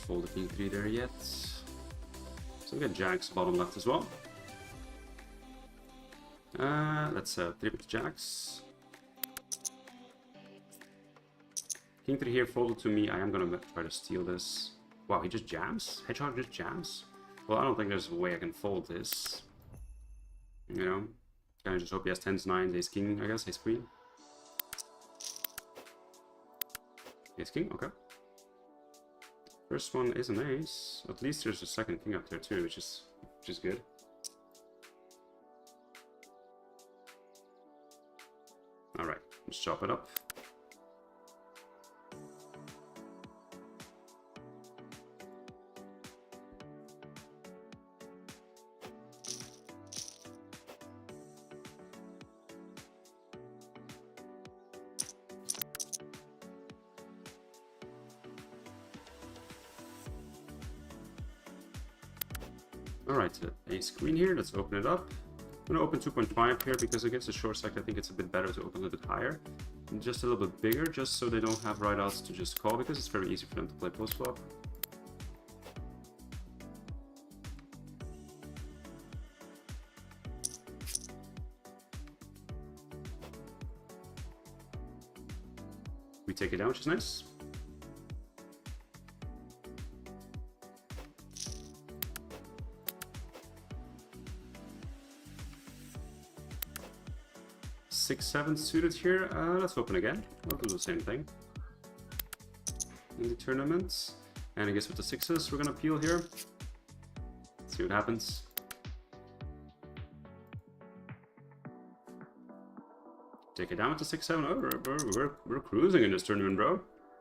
Fold the king 3 there yet. So we got jacks bottom left as well. Let's 3-bet the jacks. King 3 here folded to me. I am gonna try to steal this. Wow, he just jams? Hedgehog just jams? Well, I don't think there's a way I can fold this. You know? Kind of just hope he has 10s, 9s, ace king, I guess, ace queen. Ace king, okay. First one is an ace. At least there's a second king up there too, which is good. All right, let's chop it up. Alright, ace queen here, let's open it up. I'm gonna open 2.5 here because against the short stack I think it's a bit better to open a little bit higher. And just a little bit bigger, just so they don't have right outs to just call, because it's very easy for them to play post flop. We take it down, which is nice. Six, 7 suited here. Let's open again. We'll do the same thing in the tournaments. And I guess with the 6s, we're gonna peel here. See what happens. Take it down with the 6-7. Oh, we're cruising in this tournament, bro.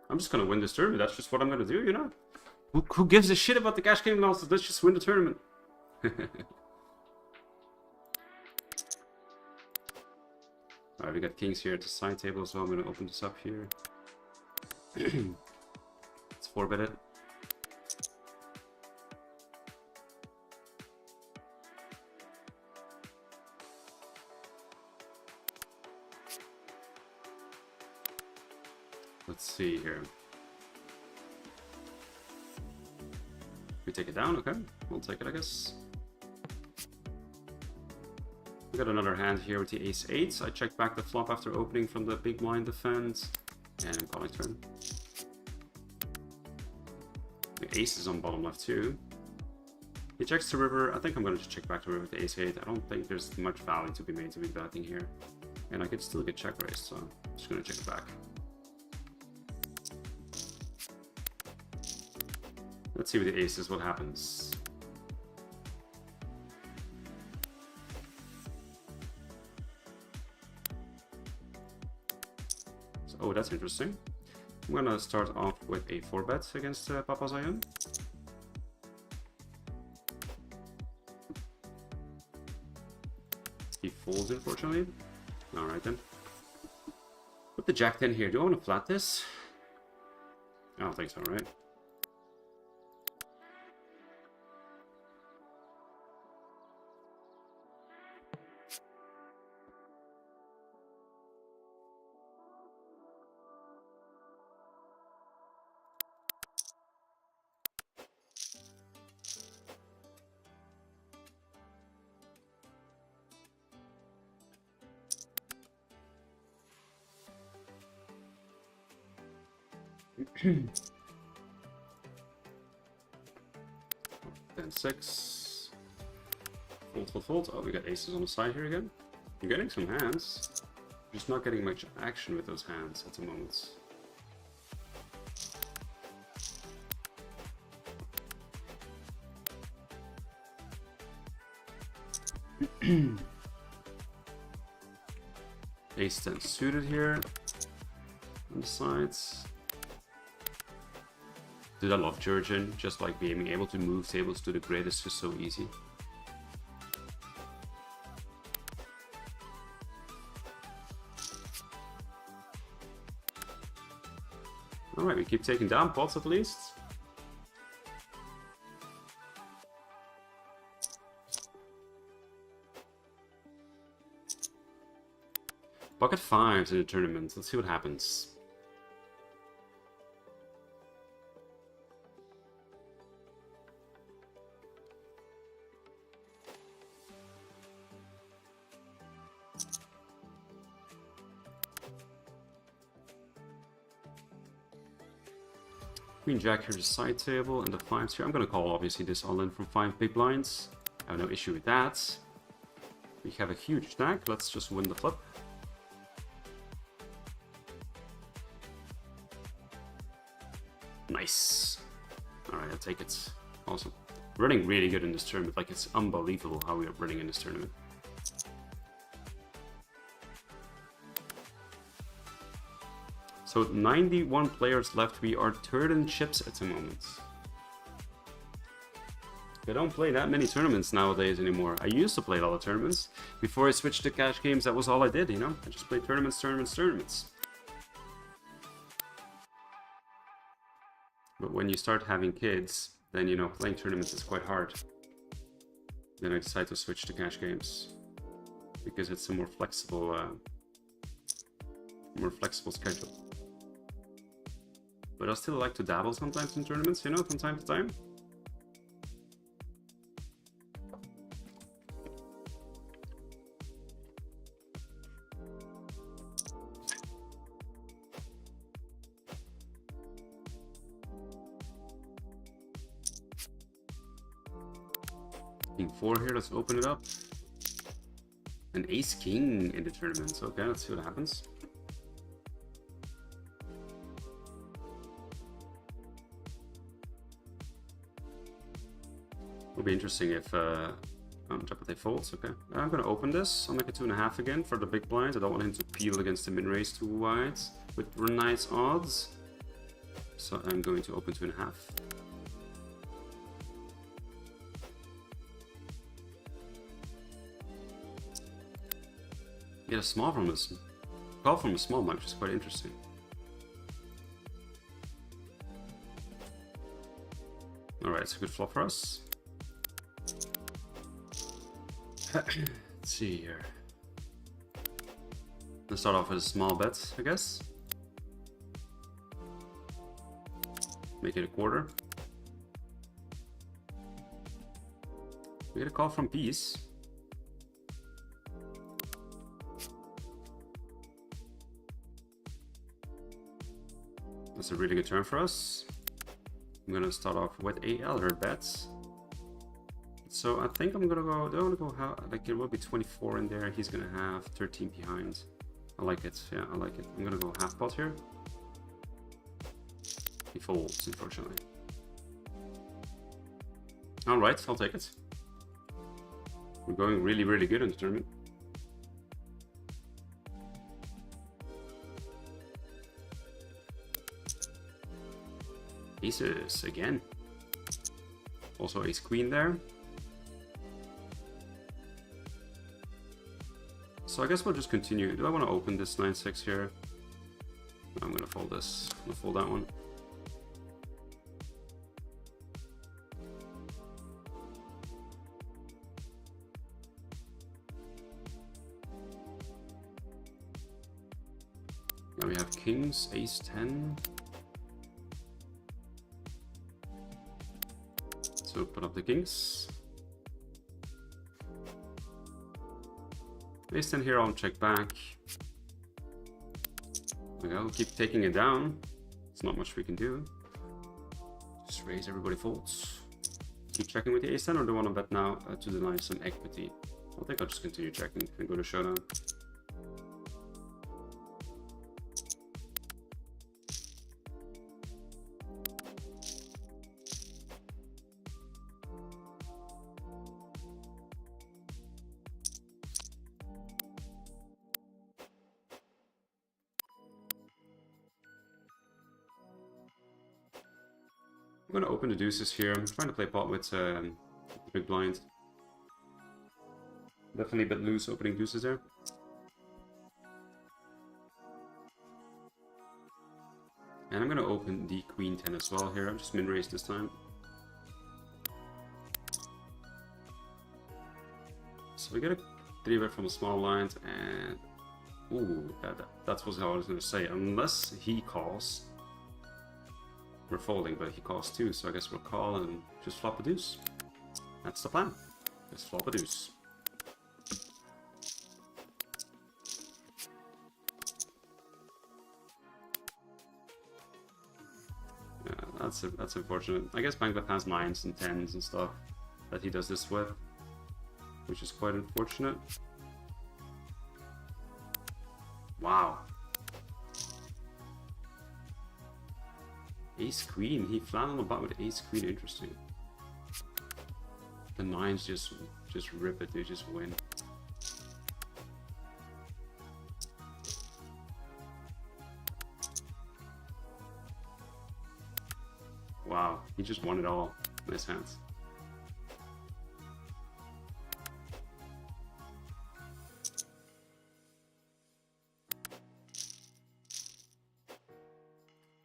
I'm just gonna win this tournament. That's just what I'm gonna do, you know. Who gives a shit about the cash game losses? Let's just win the tournament. Alright, we got kings here at the side table, so I'm gonna open this up here. Let's 4-bet it. Let's see here. We take it down, okay. We'll take it, I guess. We got another hand here with the ace-8. I check back the flop after opening from the big blind defense. And I'm calling turn. The ace is on bottom left too. He checks the river. I think I'm going to just check back the river with the ace-8. I don't think there's much value to be made to be betting here. And I could still get check raised, so I'm just going to check back. Let's see with the aces what happens. So, oh, that's interesting. I'm going to start off with a 4-bet against Papazion. He folds, unfortunately. Alright then. Put the jack 10 here. Do I want to flat this? I don't think so, right? Then 6. Fold, fold, fold. Oh, we got aces on the side here again. You're getting some hands. Just not getting much action with those hands at the moment. Ace 10 suited here on the sides. Dude, I love Jurojin. Just like being able to move tables to the grid is just so easy. Alright, we keep taking down pots at least. Pocket 5s in the tournament. Let's see what happens. Queen Jack here's a side table and the 5s here. I'm gonna call obviously this all in from 5 big blinds. I have no issue with that. We have a huge stack. Let's just win the flip. Nice. Alright, I'll take it. Awesome. We're running really good in this tournament. Like, it's unbelievable how we are running in this tournament. So 91 players left. We are third in chips at the moment. I don't play that many tournaments nowadays anymore. I used to play a lot of tournaments. Before I switched to cash games, that was all I did, you know? I just played tournaments, tournaments, tournaments. But when you start having kids, then, you know, playing tournaments is quite hard. Then I decided to switch to cash games. Because it's a more flexible schedule. But I still like to dabble sometimes in tournaments, you know, from time to time. King 4 here, let's open it up. An ace king in the tournament. Okay, let's see what happens. Will be interesting if Japate folds. Okay, I'm gonna open this. I'll make it 2.5 again for the big blind. I don't want him to peel against the min raise too wide with nice odds, so I'm going to open 2.5. Get a small from this, call from a small mic, which is quite interesting. All right, it's a good flop for us. Let's see here. Let's start off with a small bet, I guess. Make it a quarter. We get a call from Peace. That's a really good turn for us. I'm gonna start off with a elder bet. So I think I'm gonna go. Do I want to go how? Like it will be 24 in there. He's gonna have 13 behind. I like it. Yeah, I like it. I'm gonna go half pot here. He folds, unfortunately. All right, I'll take it. We're going really, really good in the tournament. Aces again. Also ace queen there. So I guess we'll just continue. Do I want to open this 9-6 here? I'm going to fold this. I'm going to fold that one. Now we have kings, ace 10. So put up the kings. Ace 10 here, I'll check back. Okay, I'll keep taking it down. There's not much we can do. Just raise, everybody folds. Keep checking with the ace 10, or do I want to bet now to deny some equity? I think I'll just continue checking and go to showdown. I'm going to open the deuces here. I'm trying to play pot with the big blind. Definitely a bit loose opening deuces there. And I'm going to open the queen 10 as well here. I'm just min-raise this time. So we get a 3-bet from a small blind, and ooh, that's what I was going to say. Unless he calls, we're folding, but he calls too, so I guess we'll call and just flop a deuce. That's the plan. Just flop a deuce. Yeah, that's unfortunate. I guess Bankbet has 9s and 10s and stuff that he does this with, which is quite unfortunate. Wow. Ace queen, he flat on the bot with ace queen, interesting. The 9s just rip it, they just win. Wow, he just won it all. Nice hands.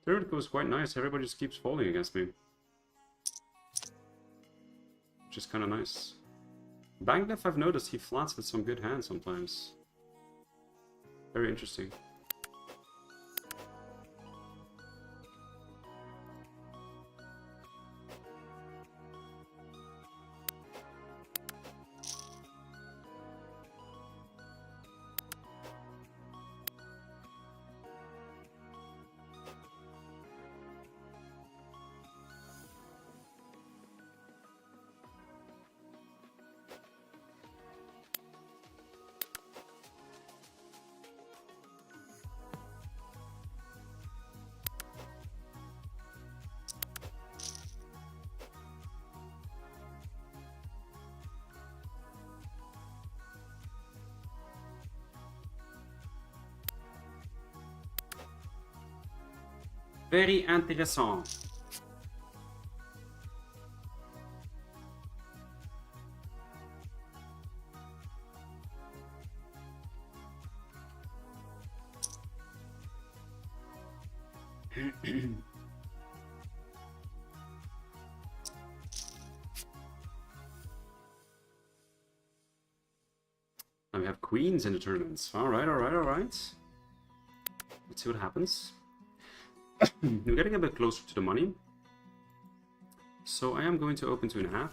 Third goes quite nice. Everybody just keeps folding against me, which is kind of nice. Bankbet, I've noticed he flats with some good hands sometimes. Very interesting. Very intéressant. Now we have queens in the tournaments. Alright, alright, alright. Let's see what happens. We're getting a bit closer to the money. So I am going to open 2.5.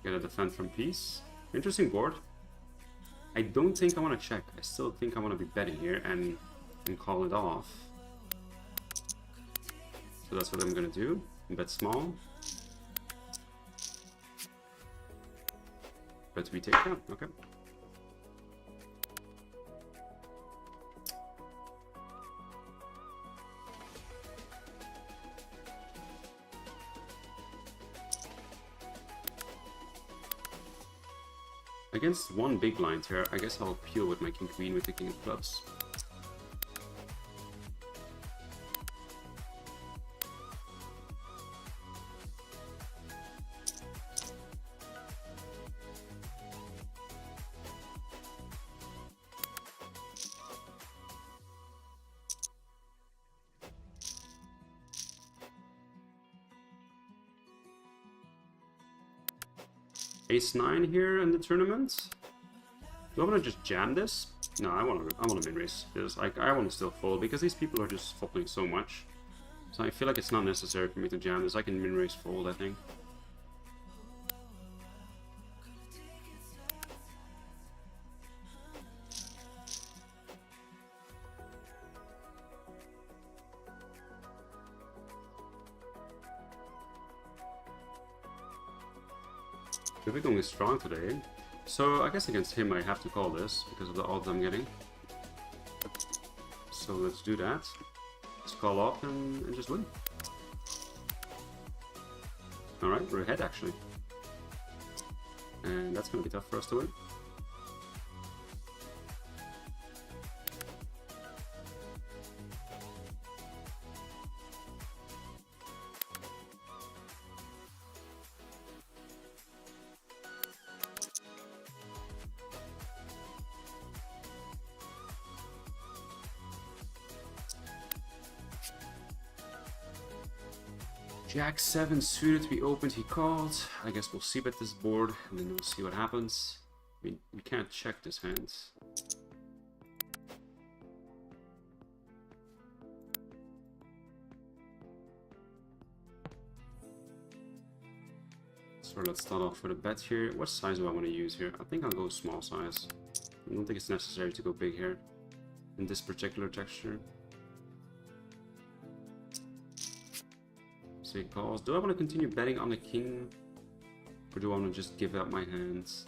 Get a defend from piece. Interesting board. I don't think I want to check. I still think I want to be betting here and call it off. So that's what I'm gonna do. Bet small. Bet we take down. Okay. Against one big blind here, I guess I'll peel with my king queen with the king of clubs. Ace-9 here in the tournament. Do I want to just jam this? No, I want to min raise this. I want to still fold because these people are just folding so much. So I feel like it's not necessary for me to jam this. I can min raise fold, I think. Vivigong is strong today, so I guess against him I have to call this because of the odds I'm getting. So let's do that. Let's call off and just win. Alright, we're ahead actually. And that's gonna be tough for us to win. Jack 7 suited to be opened, he called. I guess we'll see bet this board and then we'll see what happens. I mean, we can't check this hand. So let's start off with a bet here. What size do I want to use here? I think I'll go small size. I don't think it's necessary to go big here in this particular texture. So he calls. Do I want to continue betting on the king? Or do I want to just give up my hands?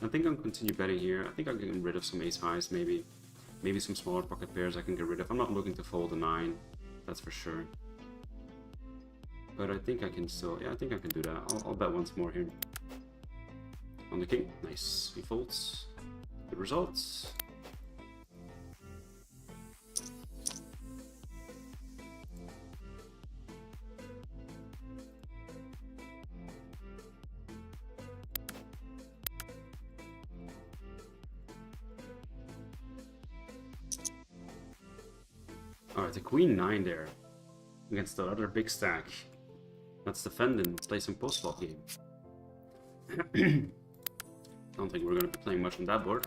I think I'll continue betting here. I think I'll get rid of some ace highs, maybe. Maybe some smaller pocket pairs I can get rid of. I'm not looking to fold a 9, that's for sure. But I think I can still, yeah, I think I can do that. I'll bet once more here. On the king. Nice. He folds. Good results. Alright, the queen 9 there against the other big stack. Let's defend and play some post-flop game. Don't think we're going to be playing much on that board.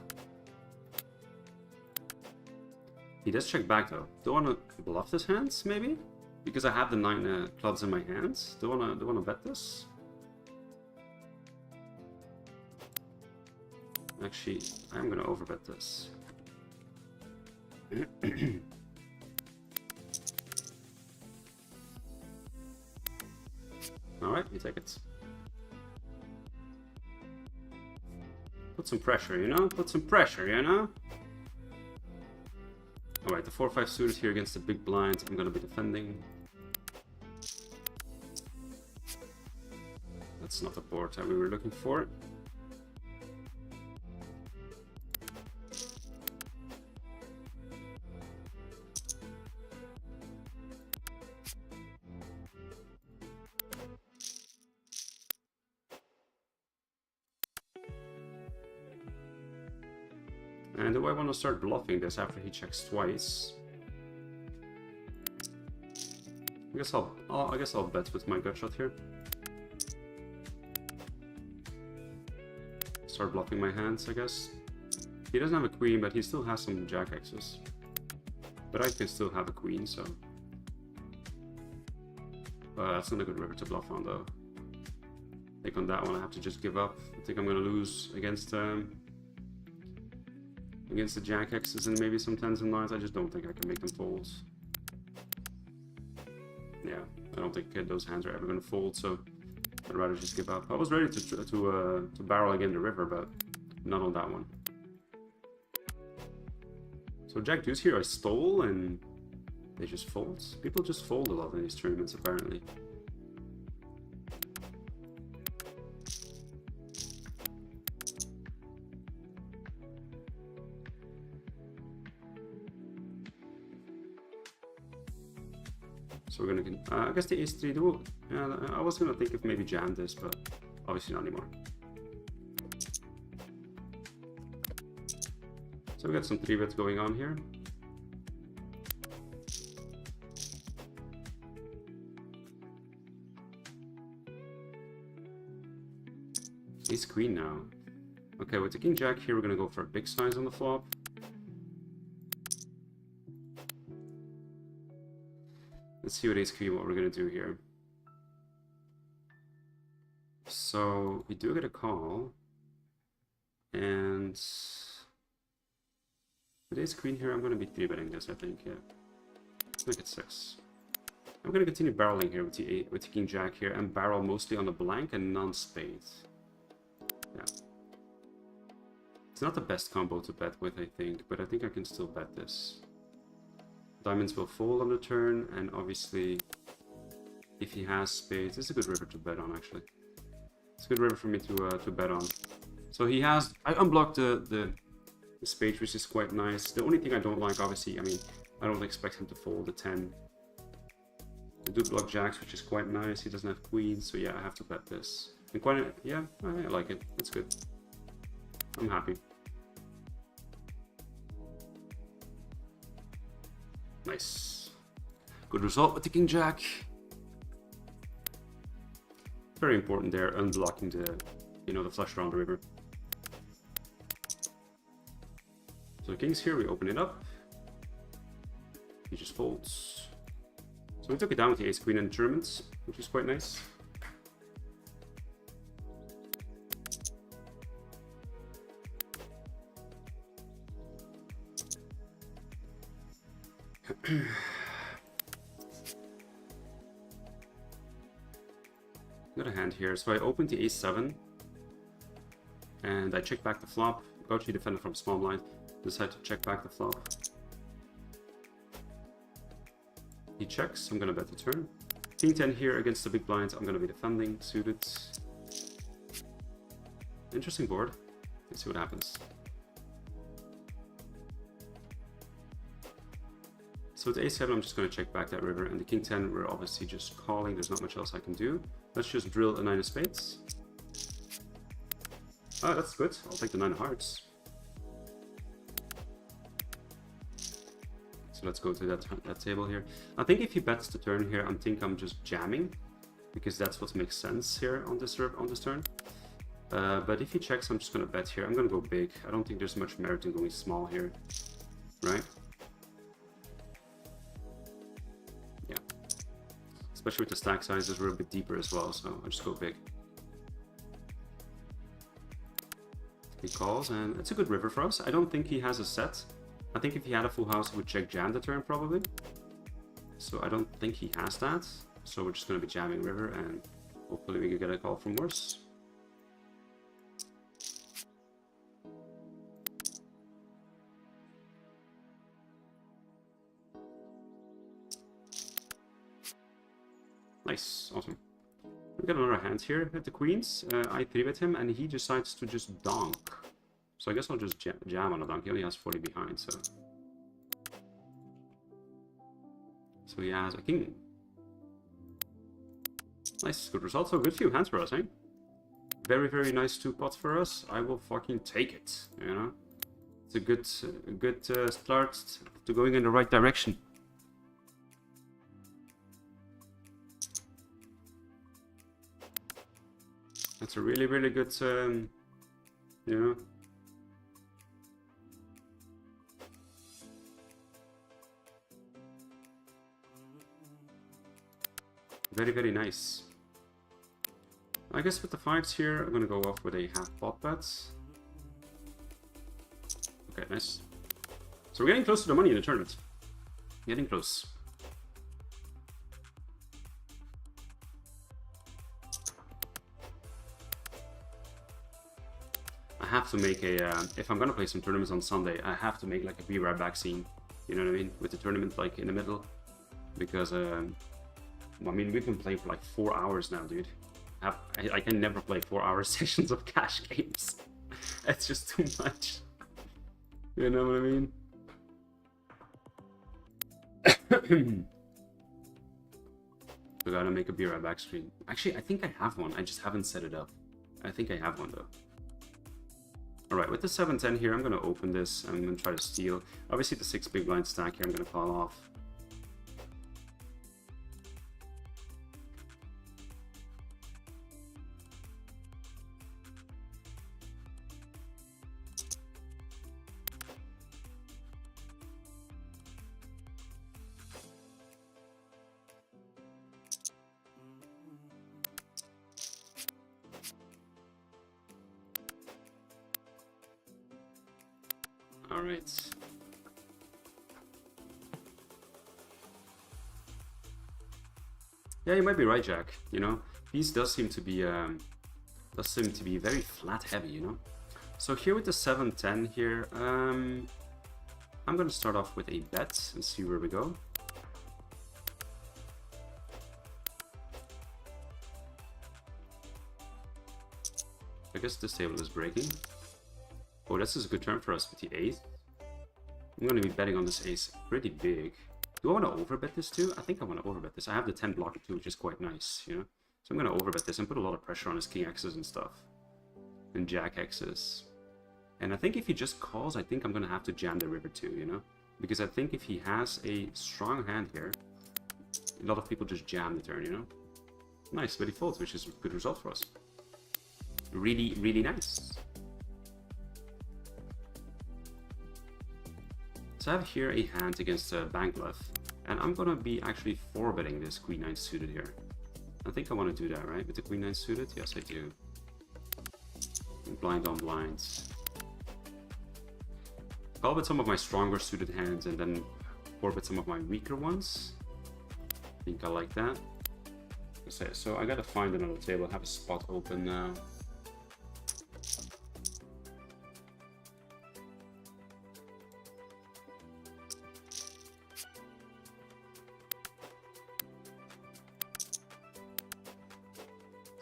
He does check back though. Do I want to bluff this hands maybe? Because I have the 9 clubs in my hands. Do I want to bet this? Actually, I'm going to overbet this. Alright, we take it. Put some pressure, you know? Put some pressure, you know? Alright, the 4-5 suited here against the big blind. I'm gonna be defending. That's not the board that we were looking for. And do I want to start bluffing this after he checks twice? I guess I'll bet with my gut shot here. Start bluffing my hands, I guess. He doesn't have a queen, but he still has some jack X's. But I can still have a queen, so. That's not a good river to bluff on, though. I think on that one I have to just give up. I think I'm gonna lose against against the jack X's and maybe some 10s and 9s. I just don't think I can make them fold. Yeah, I don't think those hands are ever going to fold, so I'd rather just give up. I was ready to barrel again the river, but not on that one. So Jack Deuce here I stole, and they just fold. People just fold a lot in these tournaments, apparently. So we're gonna, I guess the ace-3 duel. Yeah, I was gonna think of maybe jam this, but obviously not anymore. So we got some 3-bets going on here. Ace Queen now. Okay, with the King Jack here, we're gonna go for a big size on the flop. Let's see with Ace Queen what we're gonna do here. So we do get a call, and with Ace Queen here, I'm gonna be 3-betting this, I think. Yeah, let's make it 6. I'm gonna continue barreling here with the King Jack here, and barrel mostly on the blank and non-spade. Yeah, it's not the best combo to bet with, I think, but I think I can still bet this. Diamonds will fold on the turn, and obviously, if he has spades, it's a good river to bet on, actually. It's a good river for me to bet on. So he has, I unblocked the spade, which is quite nice. The only thing I don't like, obviously, I mean, I don't expect him to fold the 10. I do block jacks, which is quite nice. He doesn't have queens, so yeah, I have to bet this. And quite, yeah, I like it. It's good. I'm happy. Nice. Good result with the King Jack. Very important there, unblocking the, you know, the flush draw on the river. So the King's here, we open it up. He just folds. So we took it down with the Ace Queen and tournaments, which is quite nice. Got a hand here, so I opened the Ace-7 and I check back the flop. Gauchi defended from small blind, decide to check back the flop. He checks, I'm gonna bet the turn. King 10 here against the big blinds, I'm gonna be defending, suited. Interesting board. Let's see what happens. So with Ace-7, I'm just going to check back that river, and the King 10, we're obviously just calling. There's not much else I can do. Let's just drill a 9 of spades. Oh, that's good. I'll take the 9 of hearts. So let's go to that table here. I think if he bets the turn here, I think I'm just jamming, because that's what makes sense here on this turn. But if he checks, I'm just going to bet here. I'm going to go big. I don't think there's much merit in going small here, right? Especially with the stack sizes, we're a bit deeper as well, so I'll just go big. He calls, and it's a good river for us. I don't think he has a set. I think if he had a full house, he would check jam the turn probably. So I don't think he has that. So we're just going to be jamming river, and hopefully we can get a call from worse. Nice, awesome. We got another hand here with the queens. I 3-bet him, and he decides to just donk. So I guess I'll just jam on a donk. He only has 40 behind, so. So he has a king. Nice, good result. So good few hands for us, eh? Very, very nice 2 pots for us. I will fucking take it, you know? It's a good start to going in the right direction. That's a really, really good, you know. Very, very nice. I guess with the 5s here, I'm gonna go off with a half pot bet. Okay, nice. So we're getting close to the money in the tournament. Getting close. I have to make a, if I'm gonna play some tournaments on Sunday, I have to make like a be right back scene. You know what I mean? With the tournament like in the middle. Because, well, I mean, we can play for like 4 hours now, dude. I can never play 4-hour sessions of cash games. It's just too much. You know what I mean? We gotta make a be right back screen. Actually, I think I have one. I just haven't set it up. I think I have one though. Alright, with the 7-10 here, I'm gonna open this. I'm gonna try to steal. Obviously, the 6 big blind stack here, I'm gonna call off. All right. Yeah, you might be right, Jack. You know, these does seem to be very flat heavy. You know, so here with the 7-10 here, I'm gonna start off with a bet and see where we go. I guess this table is breaking. Oh, this is a good turn for us with the 8. I'm going to be betting on this ace pretty big. Do I want to overbet this too? I think I want to overbet this. I have the 10 blocker too, which is quite nice, you know? So I'm going to overbet this and put a lot of pressure on his king X's and stuff. And jack X's. And I think if he just calls, I think I'm going to have to jam the river too, you know? Because I think if he has a strong hand here, a lot of people just jam the turn, you know? Nice, but he folds, which is a good result for us. Really, really nice. So I have here a hand against bank bluff, and I'm gonna be actually 4-betting this queen 9 suited here. I think I want to do that, right? With the queen 9 suited? Yes, I do. Blind on blind. Call with some of my stronger suited hands and then 4-bet some of my weaker ones. I think I like that. So I gotta find another table. I have a spot open now.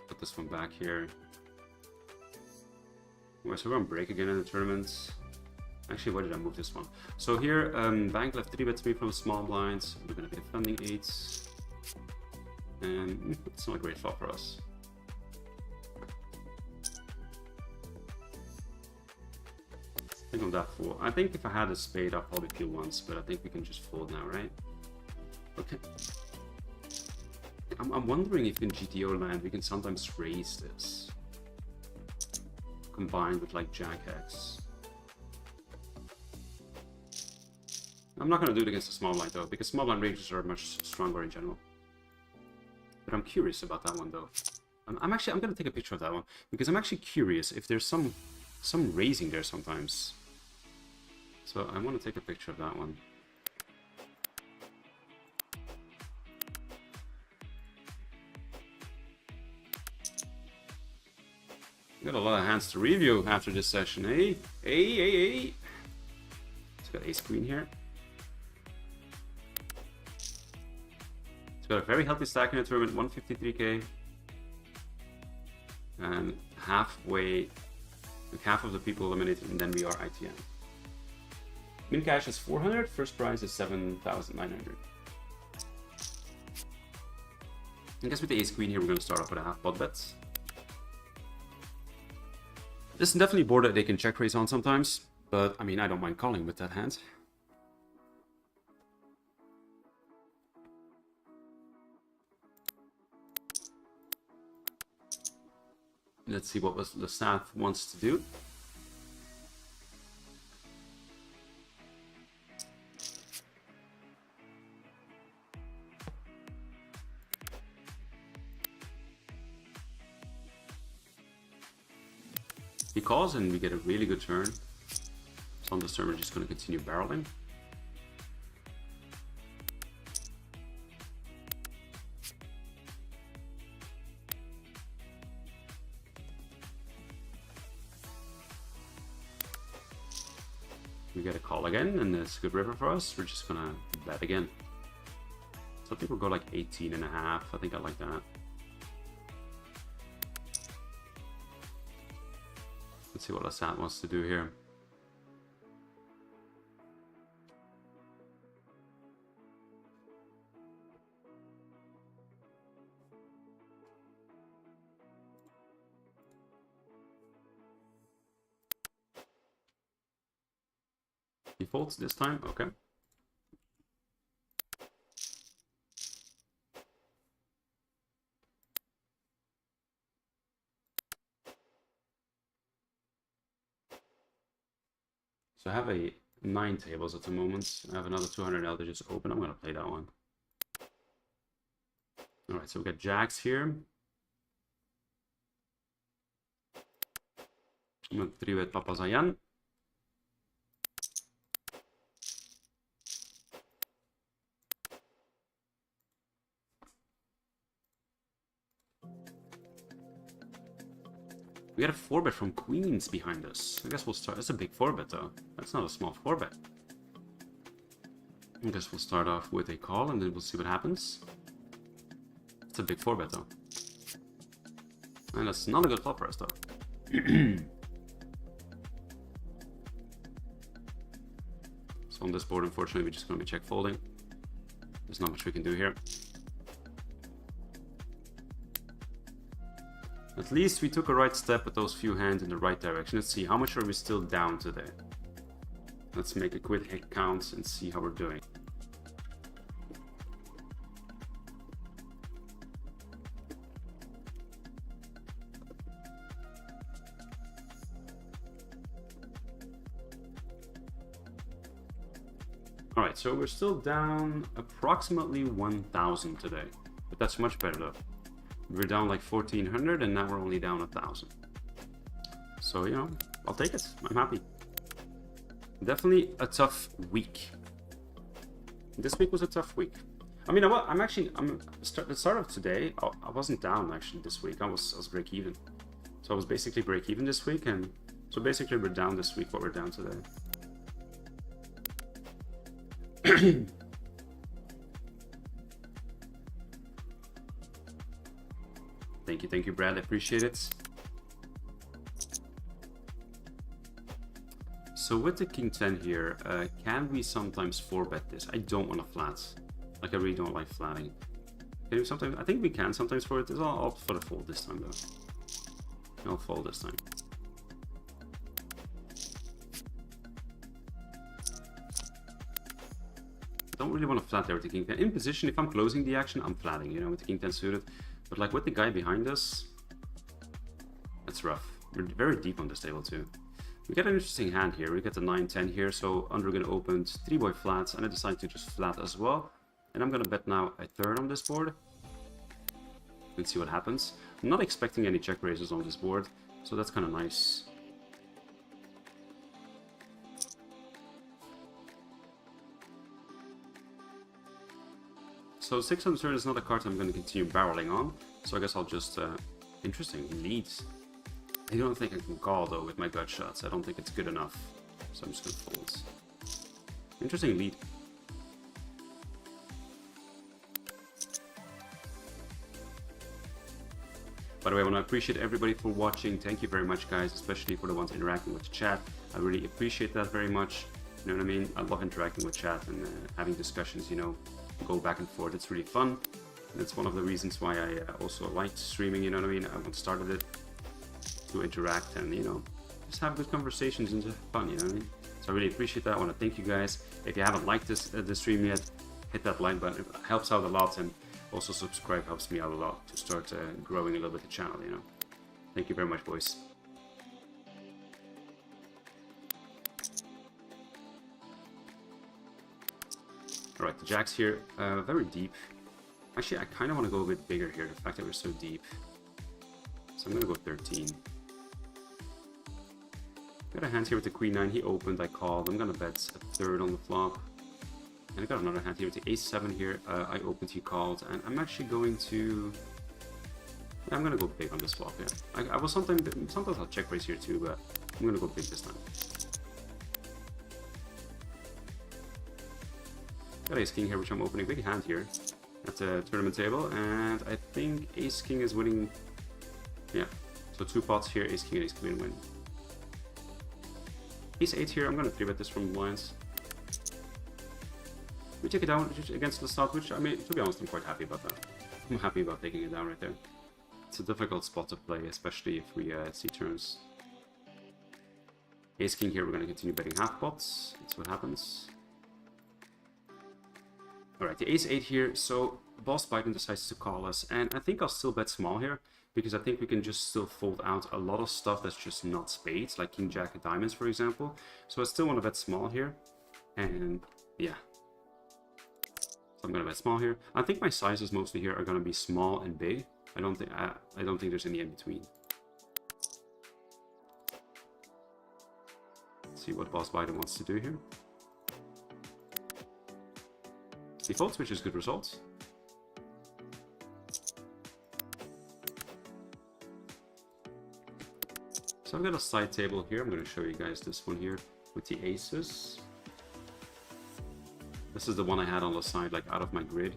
Put this one back here. Okay, so we're gonna break again in the tournament. Actually, why did I move this one? So here, bank left 3-bets me from small blinds. We're gonna be defending 8s. And it's not a great flop for us. I think I'm that full. I think if I had a spade, I'll probably peel once, but I think we can just fold now, right? Okay. I'm wondering if in GTO land we can sometimes raise this. Combined with like Jack X. I'm not going to do it against the small blind though, because small blind ranges are much stronger in general. But I'm curious about that one though. I'm going to take a picture of that one, because I'm actually curious if there's some raising there sometimes. So I want to take a picture of that one. Got a lot of hands to review after this session, eh? Hey. It's got ace queen here. It's got a very healthy stack in the tournament, 153k. And halfway, like half of the people eliminated, and then we are ITM. Min cash is 400, first prize is 7,900. I guess with the ace queen here, we're going to start off with a half pot bets. This is definitely a board that they can check raise on sometimes, but I mean, I don't mind calling with that hand. Let's see what the staff wants to do. He calls and we get a really good turn. So on this turn, we're just going to continue barreling. We get a call again, and it's a good river for us. We're just gonna bet again. So I think we'll go like 18.5. I think I like that. Let's see what Lasat wants to do here. He folds this time, okay. So I have a 9 tables at the moment. I have another 200L to just open. I'm gonna play that one. All right, so we got jacks here. I'm gonna 3-bet Papazayan. We got a 4-bet from Queens behind us. I guess we'll start. That's a big 4-bet though. That's not a small 4-bet. I guess we'll start off with a call and then we'll see what happens. It's a big 4-bet though. And that's not a good flop for us though. So on this board, unfortunately, we're just going to be check folding. There's not much we can do here. At least we took a right step with those few hands in the right direction. Let's see, how much are we still down today? Let's make a quick hit count and see how we're doing. Alright, so we're still down approximately 1,000 today. But that's much better though. We were down like 1,400 and now we're only down 1,000. So, you know, I'll take it. I'm happy. Definitely a tough week. This week was a tough week. I mean, the start of today, I wasn't down actually this week. I was break even. So I was basically break even this week, and so basically we're down this week what we're down today. Thank you, Brad. I appreciate it. So with the King 10 here, can we sometimes 4-bet this? I don't want to flat. Like, I really don't like flatting. Can we sometimes? I think we can sometimes for it. I'll opt for the fold this time though. I'll fold this time. I don't really want to flat there with the King 10. In position, if I'm closing the action, I'm flatting, you know, with the King 10 suited. But like with the guy behind us, that's rough. We're very deep on this table too. We get an interesting hand here. We get the 9-10 here, so Undergan opened 3-boy flats, and I decide to just flat as well. And I'm gonna bet now a third on this board. Let's see what happens. I'm not expecting any check raises on this board, so that's kind of nice. So 600 turn is not a card I'm going to continue barreling on, so I guess I'll just... interesting, leads. I don't think I can call though with my gut shots. I don't think it's good enough, so I'm just going to fold. Interesting lead. By the way, I want to appreciate everybody for watching. Thank you very much, guys, especially for the ones interacting with the chat. I really appreciate that very much. You know what I mean? I love interacting with chat and having discussions, you know, go back and forth. It's really fun. And it's one of the reasons why I also liked streaming, you know what I mean? I started it to interact and, you know, just have good conversations and just have fun, you know what I mean? So I really appreciate that. I want to thank you guys. If you haven't liked this stream yet, hit that like button. It helps out a lot, and also subscribe helps me out a lot to start growing a little bit the channel, you know. Thank you very much, boys. Alright, the jacks here, very deep. Actually, I kind of want to go a bit bigger here, the fact that we're so deep. So I'm going to go 13. Got a hand here with the queen 9. He opened, I called. I'm gonna bet a third on the flop. And I got another hand here with the ace 7 here. I opened, he called, and I'm actually going to... I'm gonna go big on this flop, yeah. I will sometimes I'll check raise here too, but I'm gonna go big this time. Got ace king here, which I'm opening. Big hand here at the tournament table, and I think ace king is winning. Yeah, so 2 pots here, ace king and ace queen win. Ace 8 here, I'm gonna 3-bet this from the blinds. We take it down against the start, which, I mean, to be honest, I'm quite happy about that. I'm happy about taking it down right there. It's a difficult spot to play, especially if we see turns. Ace king here, we're gonna continue betting half pots. That's what happens. Alright, the ace 8 here, so boss Biden decides to call us, and I think I'll still bet small here, because I think we can just still fold out a lot of stuff that's just not spades, like king jack of diamonds, for example. So I still want to bet small here, and yeah. So I'm gonna bet small here. I think my sizes mostly here are gonna be small and big. I don't think there's any in between. Let's see what boss Biden wants to do here. Defaults, which is good results. So I've got a side table here. I'm going to show you guys this one here with the aces. This is the one I had on the side, like out of my grid,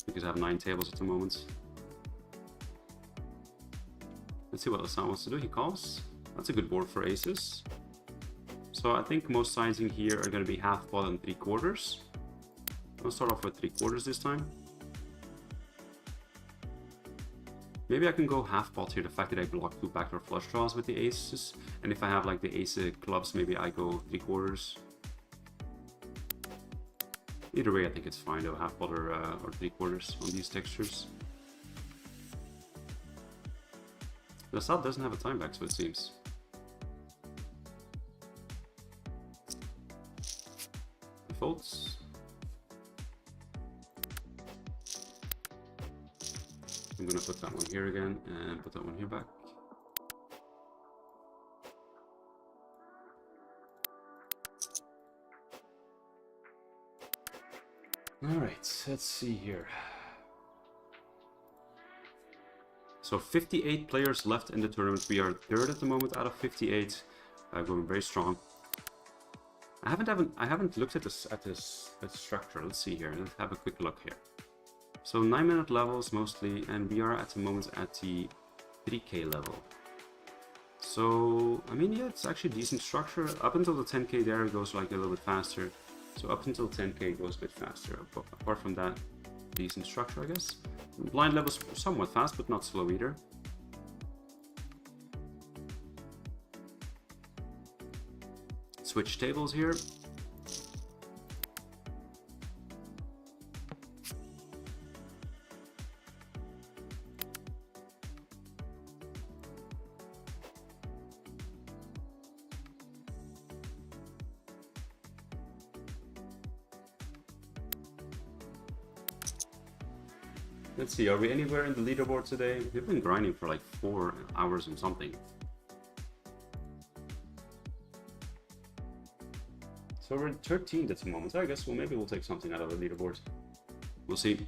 because I have 9 tables at the moment. Let's see what Hassan wants to do. He calls. That's a good board for aces. So I think most sizing here are going to be half pot and 3/4. I'll start off with 3/4 this time. Maybe I can go half pot here, the fact that I block 2 backdoor flush draws with the aces. And if I have like the ace of clubs, maybe I go 3/4. Either way, I think it's fine though, half pot or 3/4 on these textures. The sub doesn't have a time back, so it seems. Defaults. I'm gonna put that one here again and put that one here back. Alright, let's see here. So 58 players left in the tournament. We are 3rd at the moment out of 58. Going very strong. I haven't looked at this structure. Let's see here. Let's have a quick look here. So 9-minute levels mostly, and we are at the moment at the 3K level. So I mean, yeah, it's actually a decent structure. Up until the 10K there, it goes like a little bit faster. So up until 10K it goes a bit faster. Apart from that, decent structure, I guess. Blind levels somewhat fast, but not slow either. Switch tables here. Let's see, are we anywhere in the leaderboard today? We've been grinding for like 4 hours and something. So we're 13th at the moment. I guess maybe we'll take something out of the leaderboard. We'll see.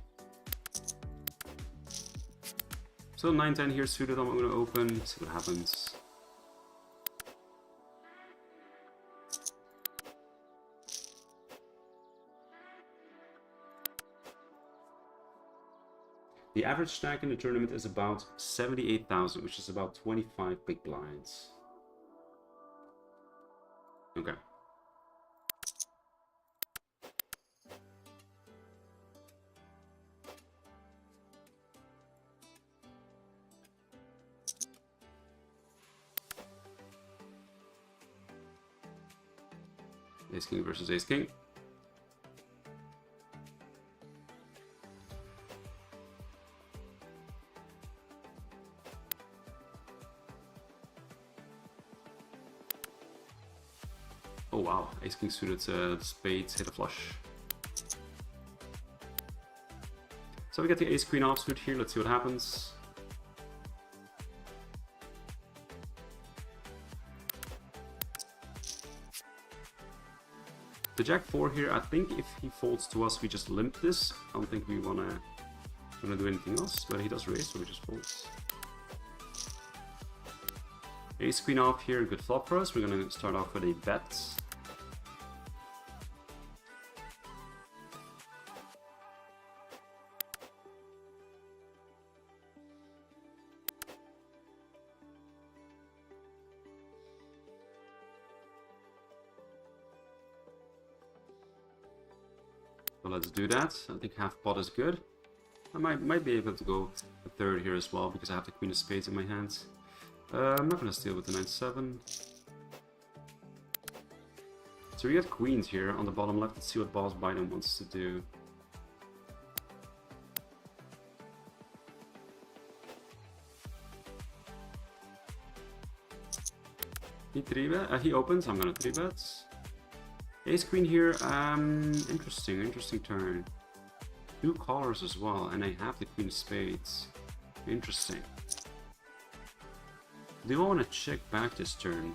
So 9-10 here suited, I'm going to open, see what happens. The average stack in the tournament is about 78,000, which is about 25 big blinds. Okay. Ace King versus Ace King. Oh wow, Ace King suited spades, hit a flush. So we get the Ace Queen offsuit here, let's see what happens. The Jack 4 here, I think if he folds to us, we just limp this. I don't think we wanna do anything else, but he does raise, so we just fold. Ace Queen off here, good flop for us. We're gonna start off with a bet. So let's do that. I think half pot is good. I might be able to go the third here as well because I have the Queen of Spades in my hands. I'm not gonna steal with the 9-7. So we got queens here on the bottom left. Let's see what Boss Biden wants to do. He opens. I'm gonna 3-bet. Ace Queen here, interesting turn. 2 callers as well, and I have the Queen of Spades. Interesting. Do I want to check back this turn?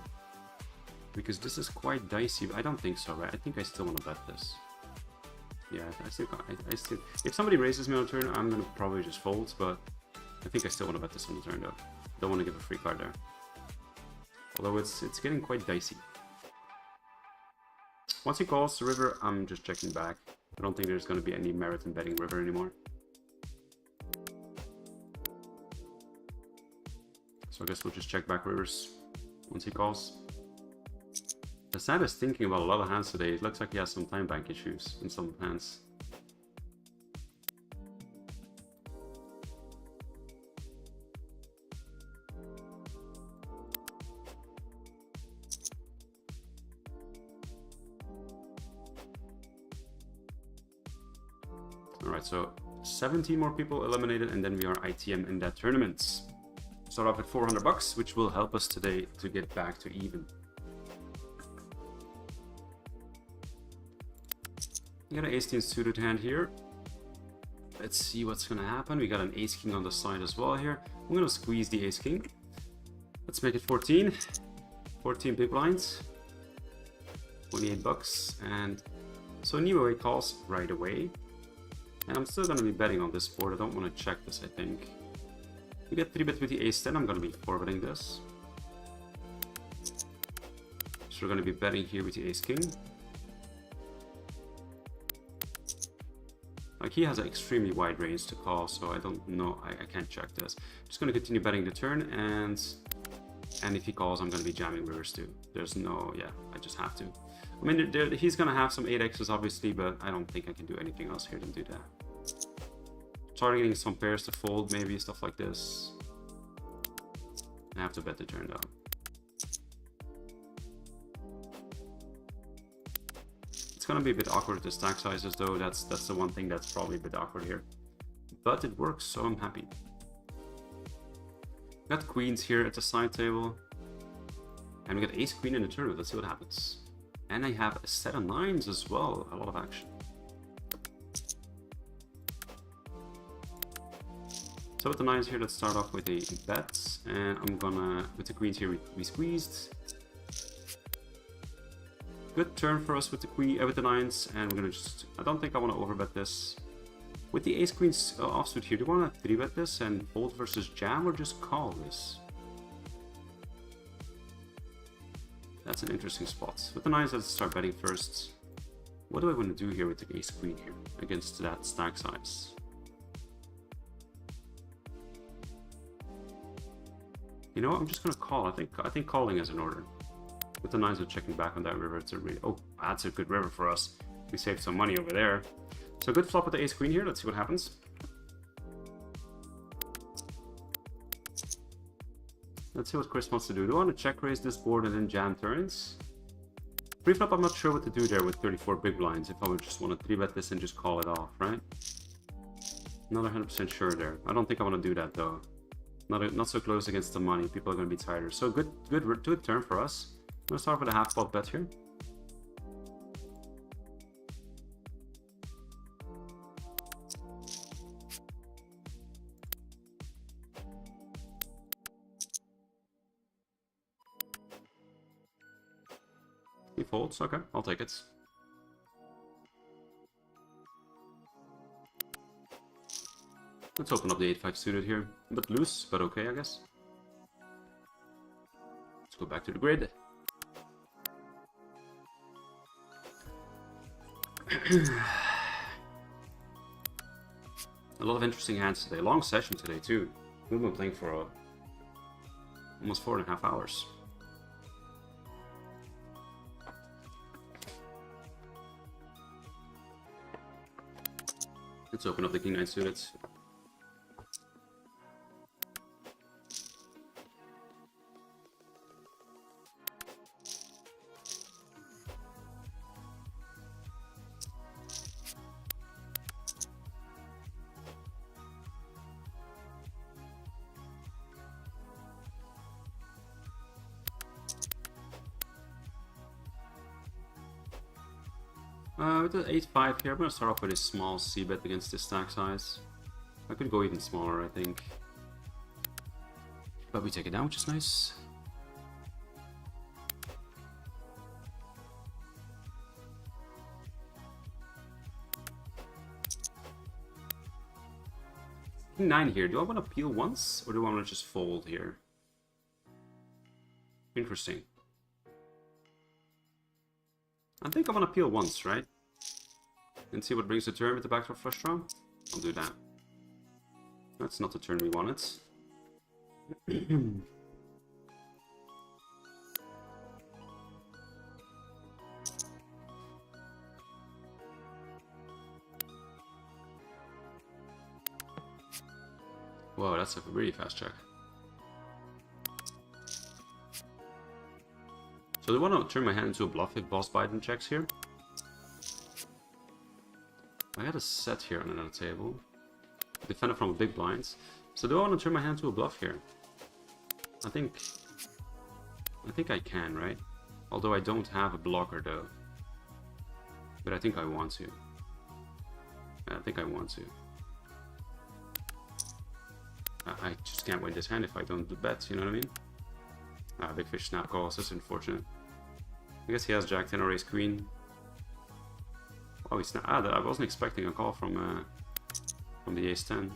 Because this is quite dicey. I don't think so, right? I think I still want to bet this. Yeah, I still. If somebody raises me on a turn, I'm gonna probably just fold, but I think I still want to bet this on the turn though. Don't want to give a free card there. Although it's getting quite dicey. Once he calls the river, I'm just checking back. I don't think there's going to be any merit in betting river anymore. So I guess we'll just check back rivers once he calls. The Sam is thinking about a lot of hands today. It looks like he has some time bank issues in some hands. Alright, so 17 more people eliminated, and then we are ITM in that tournament. Start off at 400 bucks, which will help us today to get back to even. We got an ace-10 suited hand here. Let's see what's gonna happen. We got an ace-king on the side as well here. I'm gonna squeeze the ace-king. Let's make it 14. 14 big blinds. 28 bucks, and so Neo calls right away. And I'm still going to be betting on this board. I don't want to check this, I think. We get 3-bet with the ace-10. I'm going to be 4-betting this. So we're going to be betting here with the ace-king. Like, he has an extremely wide range to call, so I don't know. I can't check this. I'm just going to continue betting the turn, and if he calls, I'm going to be jamming rivers too. There's no, yeah, I just have to. I mean, he's going to have some 8x's obviously, but I don't think I can do anything else here than do that. Targeting some pairs to fold, maybe, stuff like this. I have to bet the turn down. It's going to be a bit awkward with the stack sizes though. That's the one thing that's probably a bit awkward here. But it works, so I'm happy. Got queens here at the side table. And we got ace queen in the turn. Let's see what happens. And I have a set of 9s as well. A lot of action. So with the 9s here, let's start off with a bet. And I'm gonna, with the queens here, we squeezed. Good turn for us with the queen, with the 9s. And we're gonna just, I don't think I want to overbet this. With the ace queens offsuit here, do you want to 3-bet this and fold versus jam, or just call this? That's an interesting spot. With the 9s, let's start betting first. What do I want to do here with the ace queen here against that stack size? You know what? I'm just gonna call. I think calling is in order. With the 9s, we're checking back on that river. It's a really, oh, that's a good river for us. We saved some money over there. So good flop with the ace queen here. Let's see what happens. Let's see what Chris wants to do. Do I want to check raise this board and then jam turns? Pre-flop, I'm not sure what to do there with 34 big blinds. If I would just want to 3-bet this and just call it off, right? Not 100% sure there. I don't think I want to do that though. Not so close against the money. People are going to be tighter. So good turn for us. I'm going to start with a half pot bet here. He folds, okay, I'll take it. Let's open up the 8-5 suited here. A bit loose, but okay, I guess. Let's go back to the grid. A lot of interesting hands today. Long session today too. We've been playing for almost 4.5 hours. Let's open up the King 9 suited. With the 8-5 here, I'm going to start off with a small c-bet against this stack size. I could go even smaller, I think. But we take it down, which is nice. King 9 here. Do I want to peel once, or do I want to just fold here? Interesting. I think I want to peel once, right? And see what brings the turn with the backdoor flush draw. I'll do that. That's not the turn we wanted. Whoa, that's a really fast check. So do I want to turn my hand into a bluff if boss Biden checks here? I got a set here on another table. Defender from a big blinds. So do I want to turn my hand to a bluff here? I think I can, right? Although I don't have a blocker though. But I think I want to. I think I want to. I just can't win this hand if I don't do bets, you know what I mean? Big fish snap calls, that's unfortunate. I guess he has Jack 10 or Ace Queen. Oh, he snapped. I wasn't expecting a call from the Ace 10.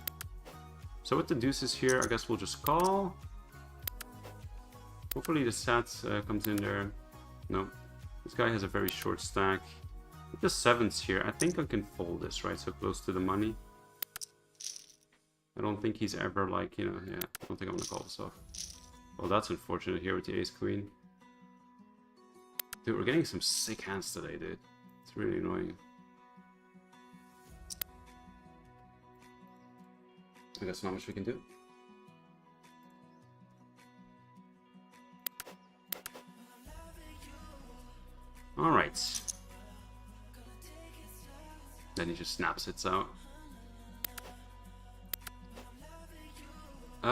So with the deuces here, I guess we'll just call. Hopefully the sat comes in there. No, this guy has a very short stack. With the sevens here, I think I can fold this, right? So close to the money. I don't think he's ever like, you know, yeah, I don't think I'm gonna call this off. Well, that's unfortunate here with the Ace Queen. Dude, we're getting some sick hands today, dude. It's really annoying. I guess not much we can do. Alright. Then he just snaps it out.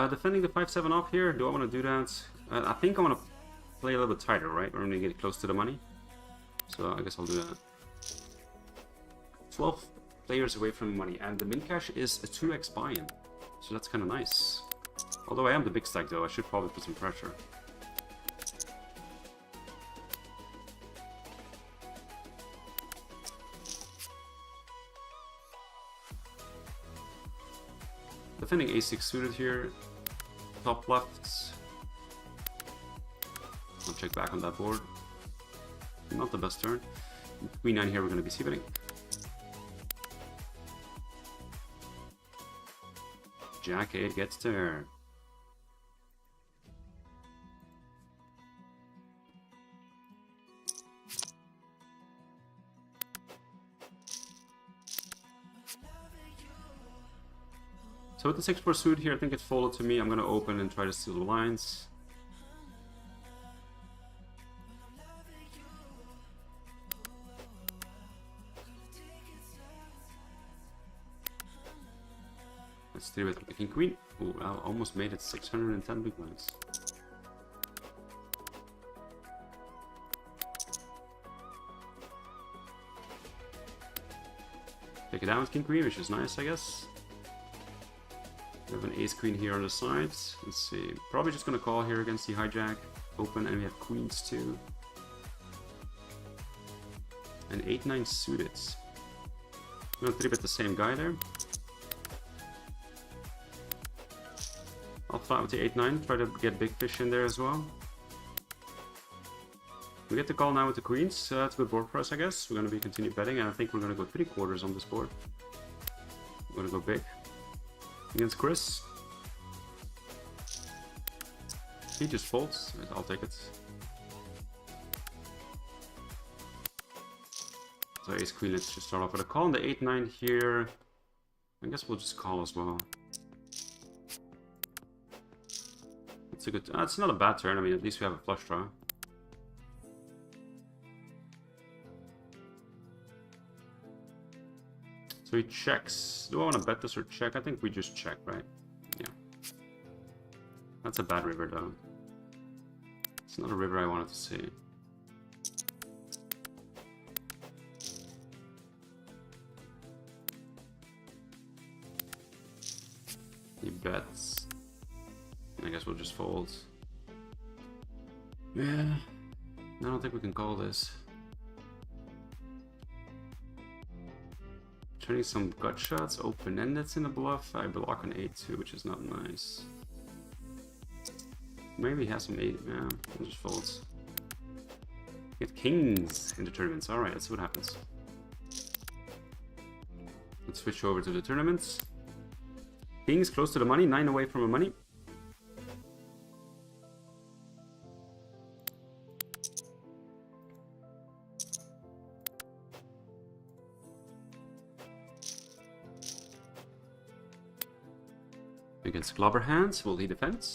Defending the 5-7 off here, do I want to do that? I think I want to play a little bit tighter, right? We're going to get close to the money. So I guess I'll do that. 12 players away from money, and the min cash is a 2x buy-in. So that's kind of nice. Although I am the big stack though, I should probably put some pressure. Defending a6 suited here, top left. I'll check back on that board. Not the best turn. Queen 9 here, we're going to be c-betting. Jack 8 gets there. So with the 6-4 suit here, I think it's folded to me. I'm going to open and try to steal the lines. Let's deal with the king queen. Ooh, I almost made it 610 big blinds. Take it down with king queen, which is nice, I guess. We have an ace queen here on the side. Let's see. Probably just gonna call here against the hijack. Open, and we have queens too. And 8-9 suited. I'm gonna 3-bet the same guy there. I'll flat with the 8-9, try to get big fish in there as well. We get the call now with the queens. That's a good board for us, I guess. We're going to be continue betting, and I think we're going to go 3/4 on this board. We're going to go big against Chris. He just folds. I'll take it. So ace queen, let's just start off with a call on the 8-9 here. I guess we'll just call as well. It's a good. It's not a bad turn. I mean, at least we have a flush draw. So he checks. Do I want to bet this or check? I think we just check, right? Yeah. That's a bad river, though. It's not a river I wanted to see. He bets. I guess we'll just fold. Yeah. I don't think we can call this. Turning some gut shots, open-ended in the bluff. I block an 8-2, which is not nice. Maybe he has some 8. Yeah, we'll just fold. Get kings in the tournaments. Alright, let's see what happens. Let's switch over to the tournaments. Kings close to the money, 9 away from the money. Against Globber hands, will he defend?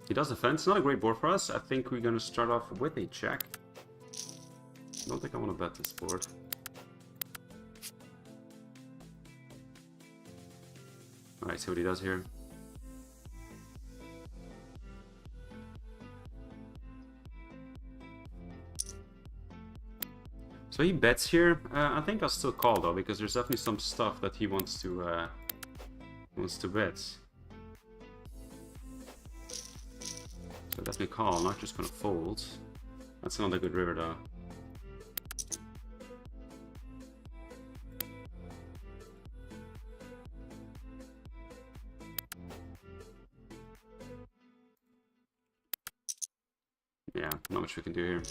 He does defend. It's not a great board for us. I think we're going to start off with a check. I don't think I want to bet this board. Alright, see what he does here. So he bets here. I think I'll still call though, because there's definitely some stuff that he wants to bet. So that's me call. I'm not just gonna fold. That's not a good river though. Yeah, not much we can do here.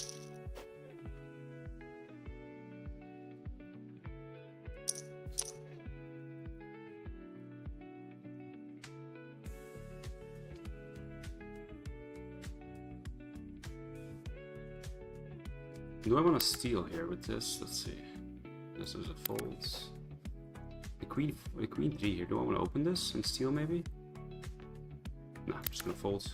Do I want to steal here with this? Let's see. This is a fold. The queen 3 here. Do I want to open this and steal maybe? No, I'm just gonna fold.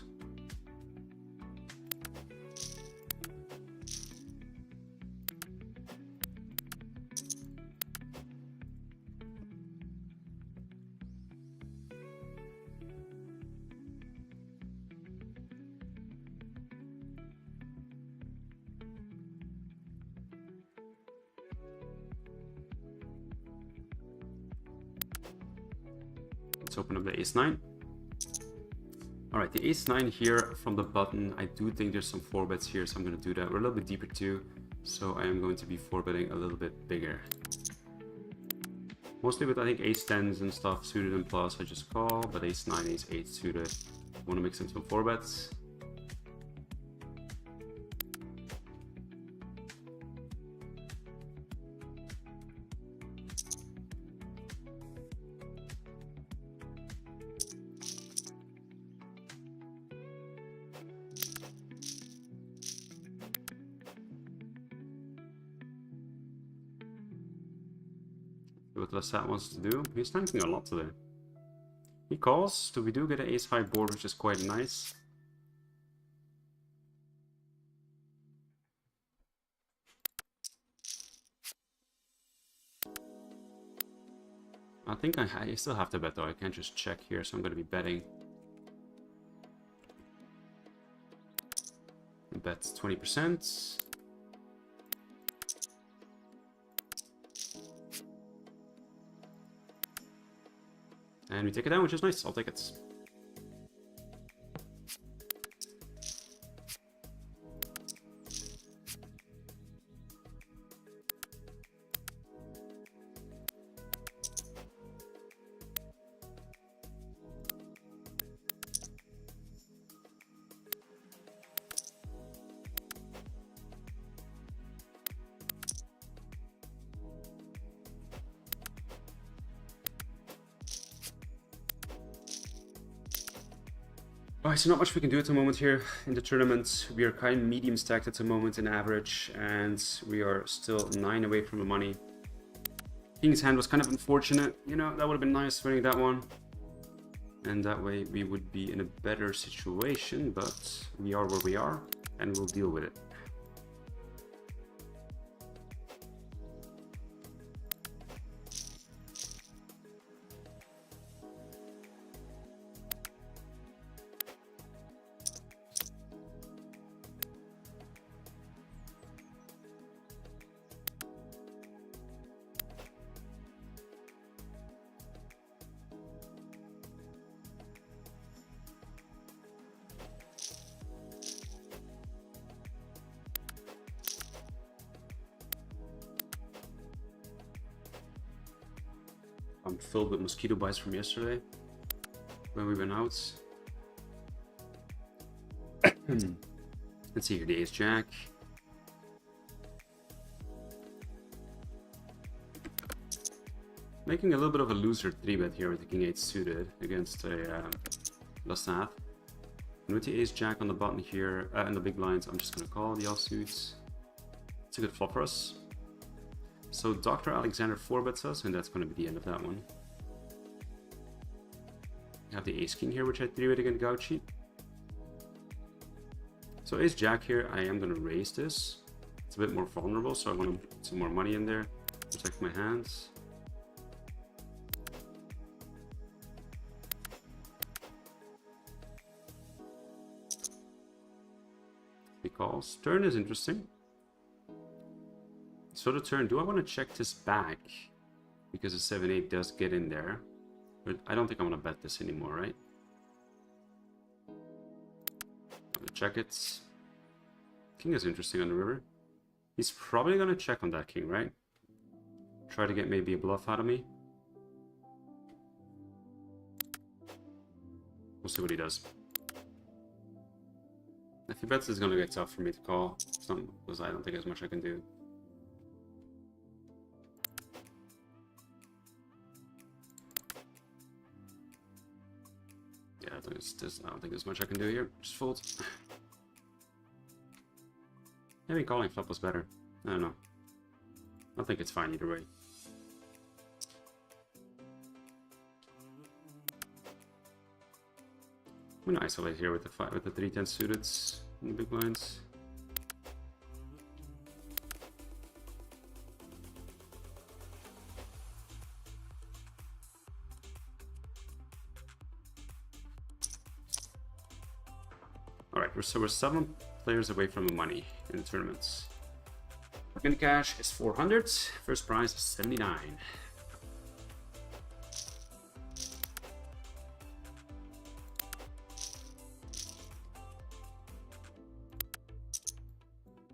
Let's open up the ace-9. Alright, the ace-9 here from the button. I do think there's some 4-bets here, so I'm going to do that. We're a little bit deeper too, so I am going to be 4-betting a little bit bigger. Mostly with, I think, ace-10s and stuff suited and plus, I just call, but ace-9, ace-8 suited. I want to mix in some 4-bets. What Lasat wants to do. He's tanking a lot today. He calls, so we do get an ace-high board, which is quite nice. I think I still have to bet though. I can't just check here, so I'm going to be betting. Bet 20%. And we take it down, which is nice. I'll take it. Alright, so not much we can do at the moment here in the tournament. We are kind of medium stacked at the moment in average, and we are still 9 away from the money. King's hand was kind of unfortunate, you know, that would have been nice winning that one. And that way we would be in a better situation, but we are where we are, and we'll deal with it. I'm filled with mosquito bites from yesterday when we went out. Let's see here, the ace jack. Making a little bit of a loser 3-bet here with the king 8 suited against a Lasat. And with the ace jack on the button here, and the big blinds, I'm just going to call the offsuits. It's a good flop for us. So Dr. Alexander 4-bets us, and that's going to be the end of that one. I have the ace king here, which I 3-bet against Gauchi. So ace jack here, I am going to raise this. It's a bit more vulnerable, so I want to put some more money in there, protect my hands. He calls. Turn is interesting. So the turn, do I want to check this back? Because the 7-8 does get in there. But I don't think I'm going to bet this anymore, right? I'm going to check it. King is interesting on the river. He's probably going to check on that king, right? Try to get maybe a bluff out of me. We'll see what he does. If he bets, it's going to get tough for me to call. Because I don't think there's much I can do. Yeah, I don't think there's much I can do here. Just fold. Maybe calling flop was better. I don't know. I think it's fine either way. I'm gonna isolate here with the 3-10 suited in the big blinds. Alright, so we're 7 players away from the money in the tournaments. Second cash is 400, first prize is 79.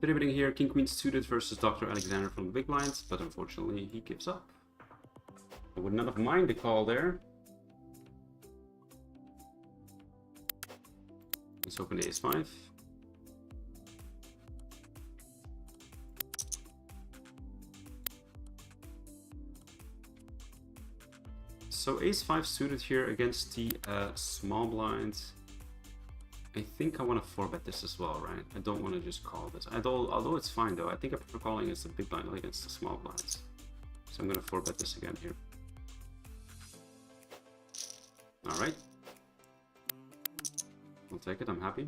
Debating here, King Queen suited versus Dr. Alexander from the big blinds, but unfortunately he gives up. I would not have minded the call there. Let's open the ace-5. So ace-5 suited here against the small blind. I think I want to 4-bet this as well, right? I don't want to just call this. Although it's fine though, I think I prefer calling against the big blind against the small blinds. So I'm going to 4-bet this again here. Alright. I'll take it, I'm happy.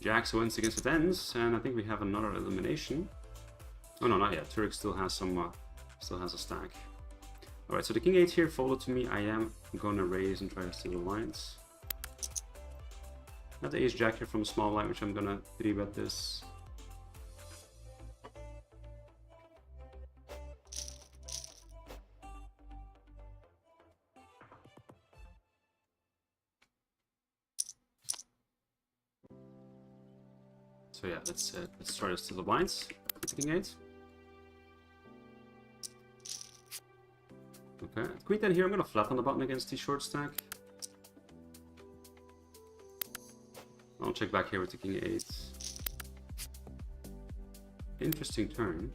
Jax wins against the tens, and I think we have another elimination. Oh no, not yet. Turk still has some, still has a stack. All right, so the king 8 here folded to me. I am gonna raise and try to steal the lines. Got the ace jack here from a small line, which I'm gonna 3-bet this. So yeah, let's try to steal the blinds with the king 8. Okay, queen 10 here. I'm gonna flat on the button against the short stack. I'll check back here with the king 8. Interesting turn.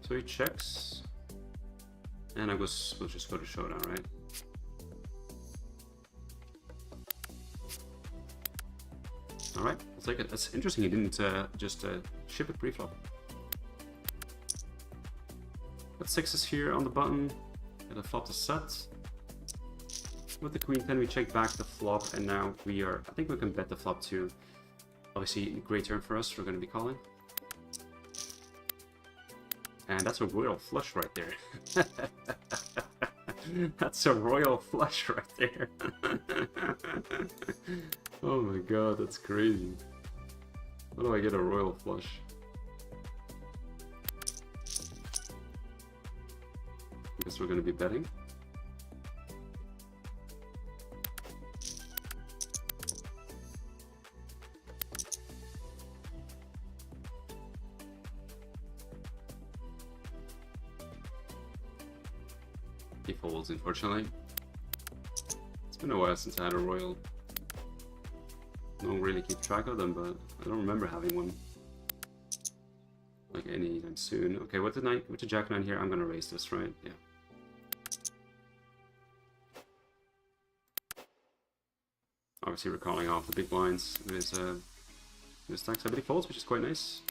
So he checks, and we'll just go to showdown, right? All right, I'll take it. That's interesting. He didn't just ship it pre-flop. Got 6s here on the button. Got a flop to set. With the queen 10, we check back the flop, and now we are. I think we can bet the flop too. Obviously, great turn for us. We're going to be calling. And that's a royal flush right there. That's a royal flush right there. Oh my god, that's crazy. How do I get a royal flush? I guess we're going to be betting. He folds, unfortunately. It's been a while since I had a royal. I don't really keep track of them, but I don't remember having one like anytime soon. Okay, with the jack 9 here, I'm gonna raise this, right? Yeah. Obviously, we're calling off the big blinds with his stack side, but he folds, which is quite nice.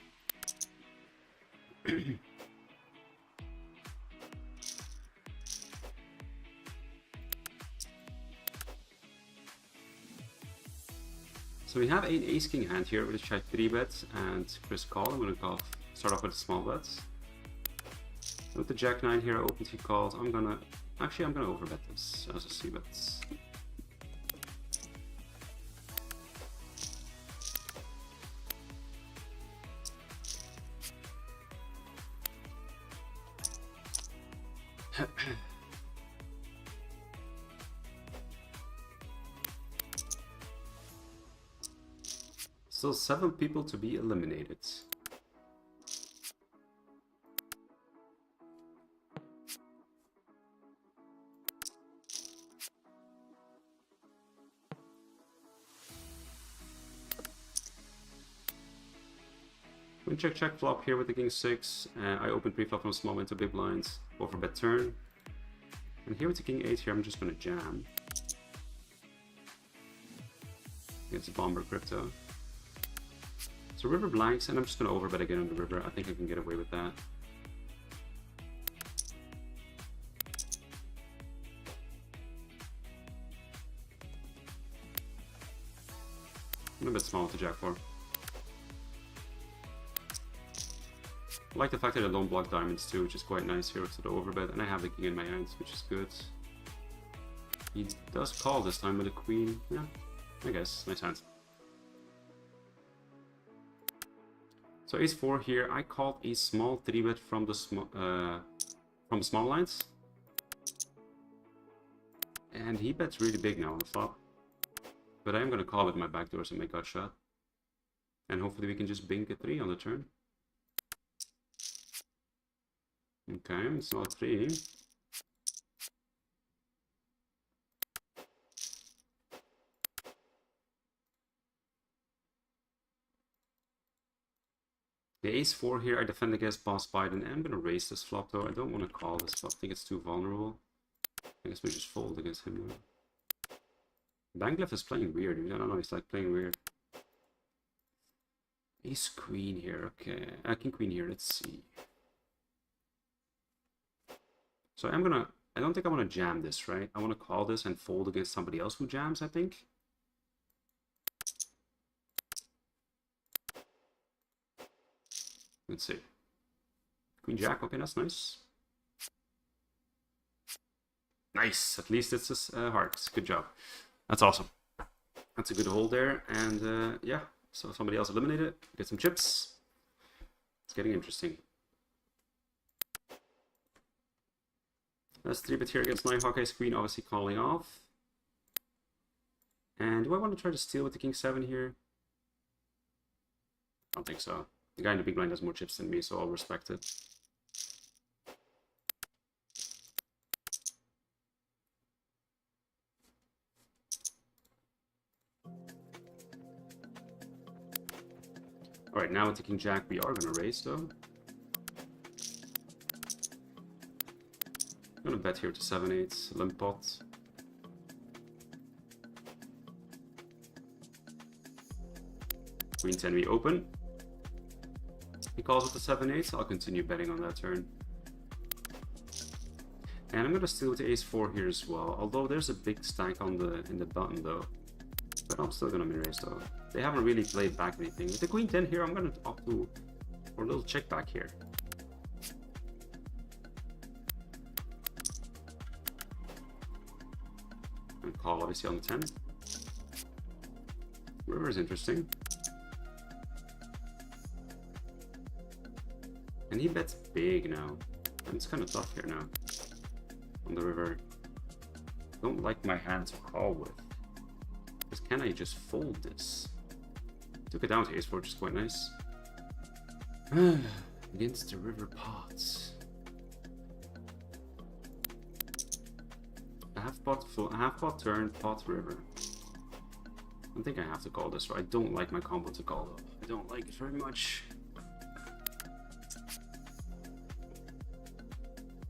So we have an ace-king hand here, which I 3-bet and Chris call. I'm going to start off with small bets. With the jack 9 here, open to calls. I'm gonna overbet this as a c-bet. Still 7 people to be eliminated. We check flop here with the king 6. I open pre-flop from small into big blinds. Overbet turn. And here with the king 8 here, I'm just gonna jam. Against a bomber crypto. So river blanks, and I'm just going to overbet again on the river. I think I can get away with that. I'm a bit small with the jack 4. I like the fact that I don't block diamonds too, which is quite nice here to the overbet, and I have the king in my hands, which is good. He does call this time with a queen. Yeah, I guess. Nice hands. So ace 4 here, I called a small 3-bet from the small lines, and he bets really big now on the flop. But I am going to call with my backdoors and my gut shot, and hopefully we can just bink a 3 on the turn. Okay, it's not 3. The ace 4 here, I defend against boss Biden. I'm going to raise this flop though. I don't want to call this flop. I think it's too vulnerable. I guess we just fold against him now. Bankliff is playing weird. I don't know, he's like playing weird. Ace queen here, okay. King queen here, let's see. So I don't think I want to jam this, right? I want to call this and fold against somebody else who jams, I think. Let's see. Queen Jack, okay, that's nice. Nice, at least it's hearts. Good job. That's awesome. That's a good hold there, and yeah, so somebody else eliminated. Get some chips. It's getting interesting. That's 3-bet here against 9 Hawkeye's queen, obviously calling off. And do I want to try to steal with the king 7 here? I don't think so. The guy in the big blind has more chips than me, so I'll respect it. Alright, now with the king jack, we are gonna raise though. I'm gonna bet here to 7-8, limp pot. Queen 10 we open. He calls with the 7-8, I'll continue betting on that turn. And I'm gonna steal with the ace 4 here as well, although there's a big stack on in the button though. But I'm still gonna min-raise though. They haven't really played back anything. With the queen 10 here, I'm gonna opt for a little check back here. And call obviously on the 10. River is interesting. And he bets big now. And it's kind of tough here now. On the river. Don't like my hand to call with. Because can I just fold this? Took it down to ace 4, which is quite nice. Against the river pots. A half pot full, half pot turn, pot river. I think I have to call this, or I don't like my combo to call though. I don't like it very much.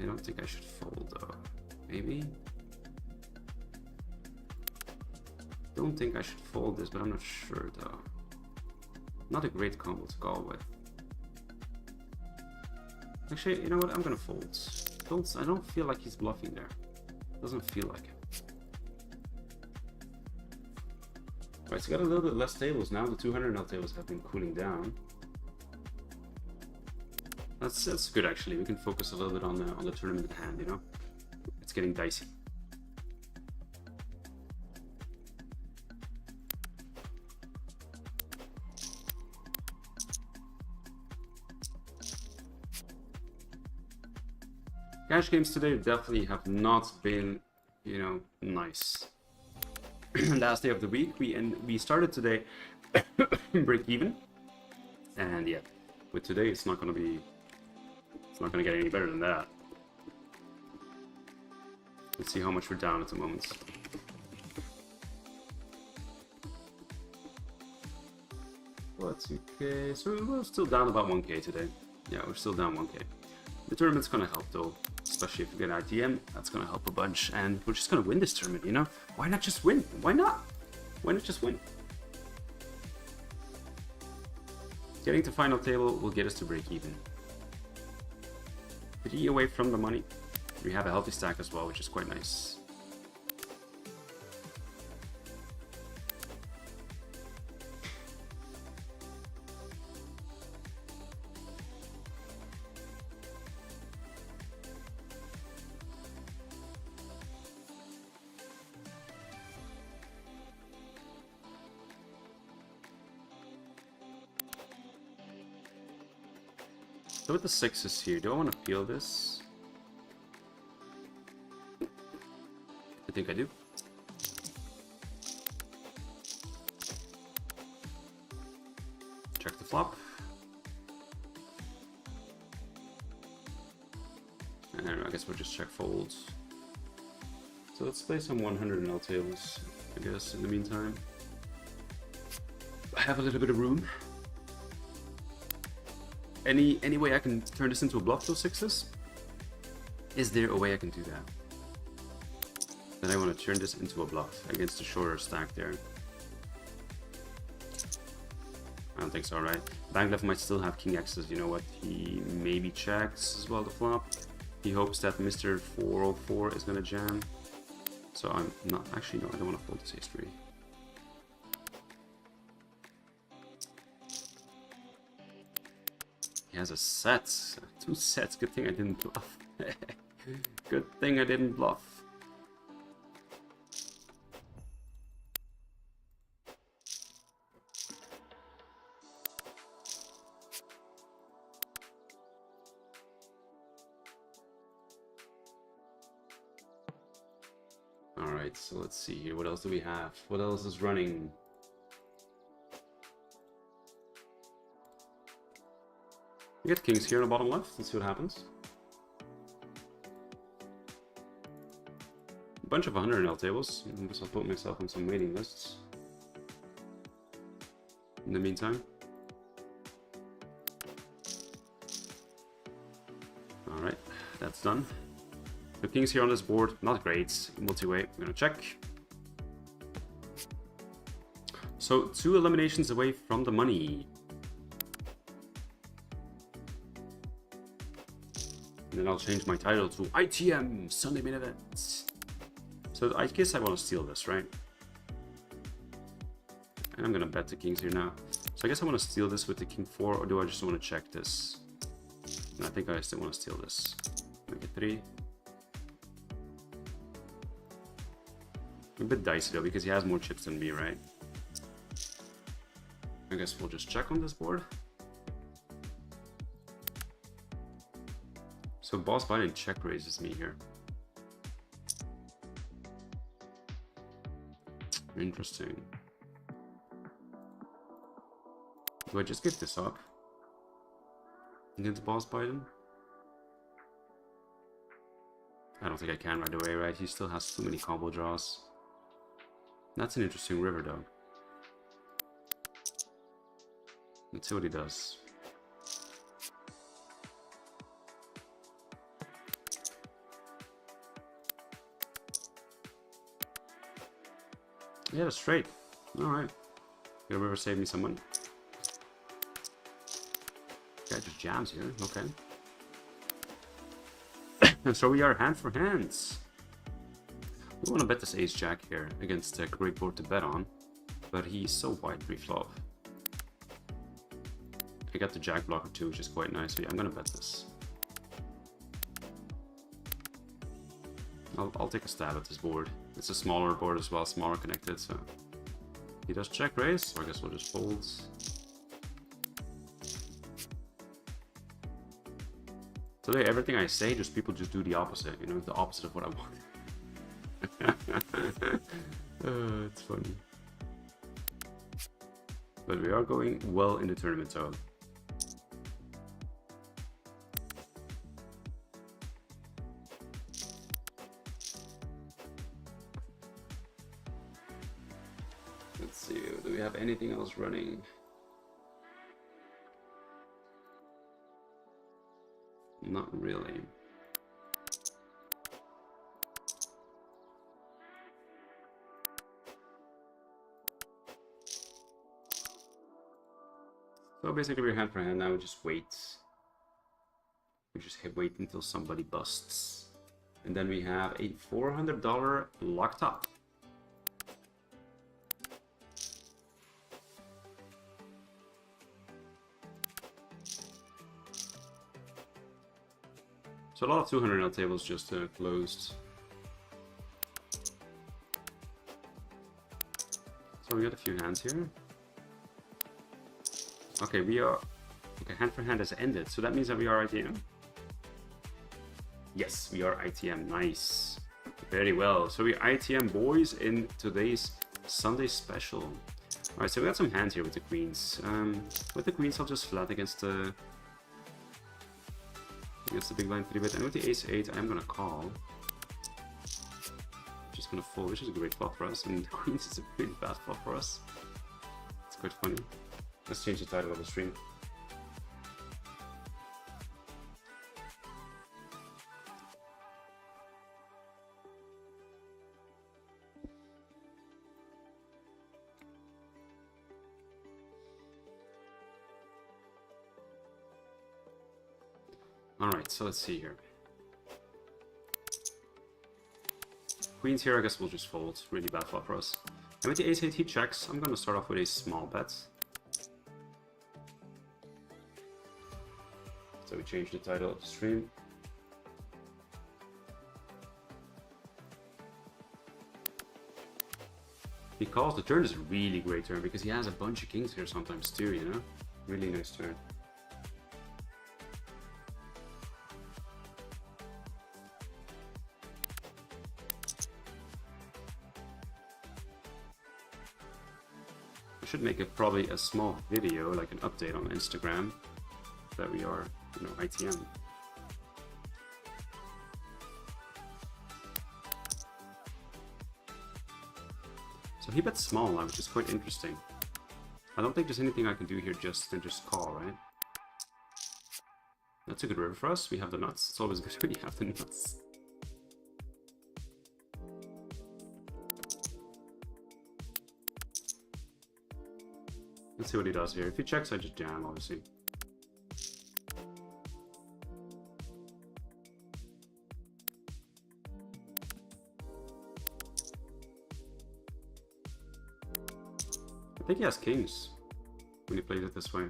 I don't think I should fold though. Maybe? Don't think I should fold this, but I'm not sure though. Not a great combo to call with. Actually, you know what? I'm gonna fold. I don't feel like he's bluffing there. Doesn't feel like it. Alright, so got a little bit less tables now. The 200NL tables have been cooling down. That's good actually. We can focus a little bit on the tournament at hand, you know? It's getting dicey. Cash games today definitely have not been, you know, nice. Last day of the week, we started today break even, and yeah, with today it's not gonna get any better than that. Let's see how much we're down at the moment. What's okay? So we're still down about 1k today. Yeah, we're still down 1k. The tournament's gonna help though, especially if you get ITM. That's gonna help a bunch, and we're just gonna win this tournament. You know, why not just win? Why not? Why not just win? Getting to final table will get us to break even. 3 away from the money. We have a healthy stack as well, which is quite nice. So with the 6s here, do I want to peel this? I think I do. Check the flop. And I guess we'll just check folds. So let's play some 100NL tables, I guess, in the meantime. I have a little bit of room. Any way I can turn this into a bluff, those 6s? Is there a way I can do that? Then I want to turn this into a bluff against the shorter stack there. I don't think so, right? Bank left might still have king X's. You know what? He maybe checks as well the flop. He hopes that Mr. 404 is gonna jam. So I'm not actually no. I don't want to fold this ace 3. He has a set, 2 sets. Good thing I didn't bluff. Good thing I didn't bluff. Alright, so let's see here. What else do we have? What else is running? We get kings here in the bottom left. Let's see what happens. A bunch of 100NL tables. I guess I'll put myself on some waiting lists. In the meantime. That's done. The kings here on this board, not great. Multi-way, I'm gonna check. So 2 eliminations away from the money. And then I'll change my title to ITM Sunday Main Event. So I guess I want to steal this, right? And I'm gonna bet the kings here now. So I guess I want to steal this with the king 4, or do I just want to check this? And I think I still want to steal this. Make it 3. A bit dicey though, because he has more chips than me, right? I guess we'll just check on this board. So boss Biden check raises me here. Interesting. Do I just give this up against boss Biden? I don't think I can right away, right? He still has too many combo draws. That's an interesting river though. Let's see what he does. Yeah, straight. Alright. Gonna river save me some money. Guy just jams here, okay. And so we are hand for hands. We want to bet this ace jack here against a great board to bet on, but he's so wide pre-flop. I got the jack blocker too, which is quite nice. So yeah, I'm gonna bet this. I'll take a stab at this board. It's a smaller board as well, smaller connected, so he does check raise, so I guess we'll just fold. Today, everything I say, just people just do the opposite, you know, the opposite of what I want. It's funny. But we are going well in the tournament, so. Let's see, do we have anything else running? Not really. So basically we're hand for hand now, we just wait. We just wait until somebody busts. And then we have a $400 locked up. So a lot of 200NL tables just closed. So we got a few hands here. Okay, we are... Okay, hand for hand has ended, so that means that we are ITM. Yes, we are ITM, nice. Very well, so we're ITM boys in today's Sunday special. Alright, so we got some hands here with the queens. With the queens I'll just flat against the big blind 3-bet, and with the ace-8 I'm gonna call. Just gonna fold, which is a great flop for us, and the queens is a pretty bad flop for us. It's quite funny. Let's change the title of the stream. Alright, so let's see here. Queens here, I guess we'll just fold. Really bad flop for us. And with the ace-8 he checks, I'm gonna start off with a small bet. So we change the title of the stream. Because the turn is a really great turn, because he has a bunch of kings here sometimes too, you know? Really nice turn. Should make probably a small video, like an update on Instagram, that we are, you know, ITM. So he bets small now, which is quite interesting. I don't think there's anything I can do here just call, right? That's a good river for us. We have the nuts. It's always good when you have the nuts. Let's see what he does here. If he checks, I just jam, obviously. I think he has kings when he plays it this way.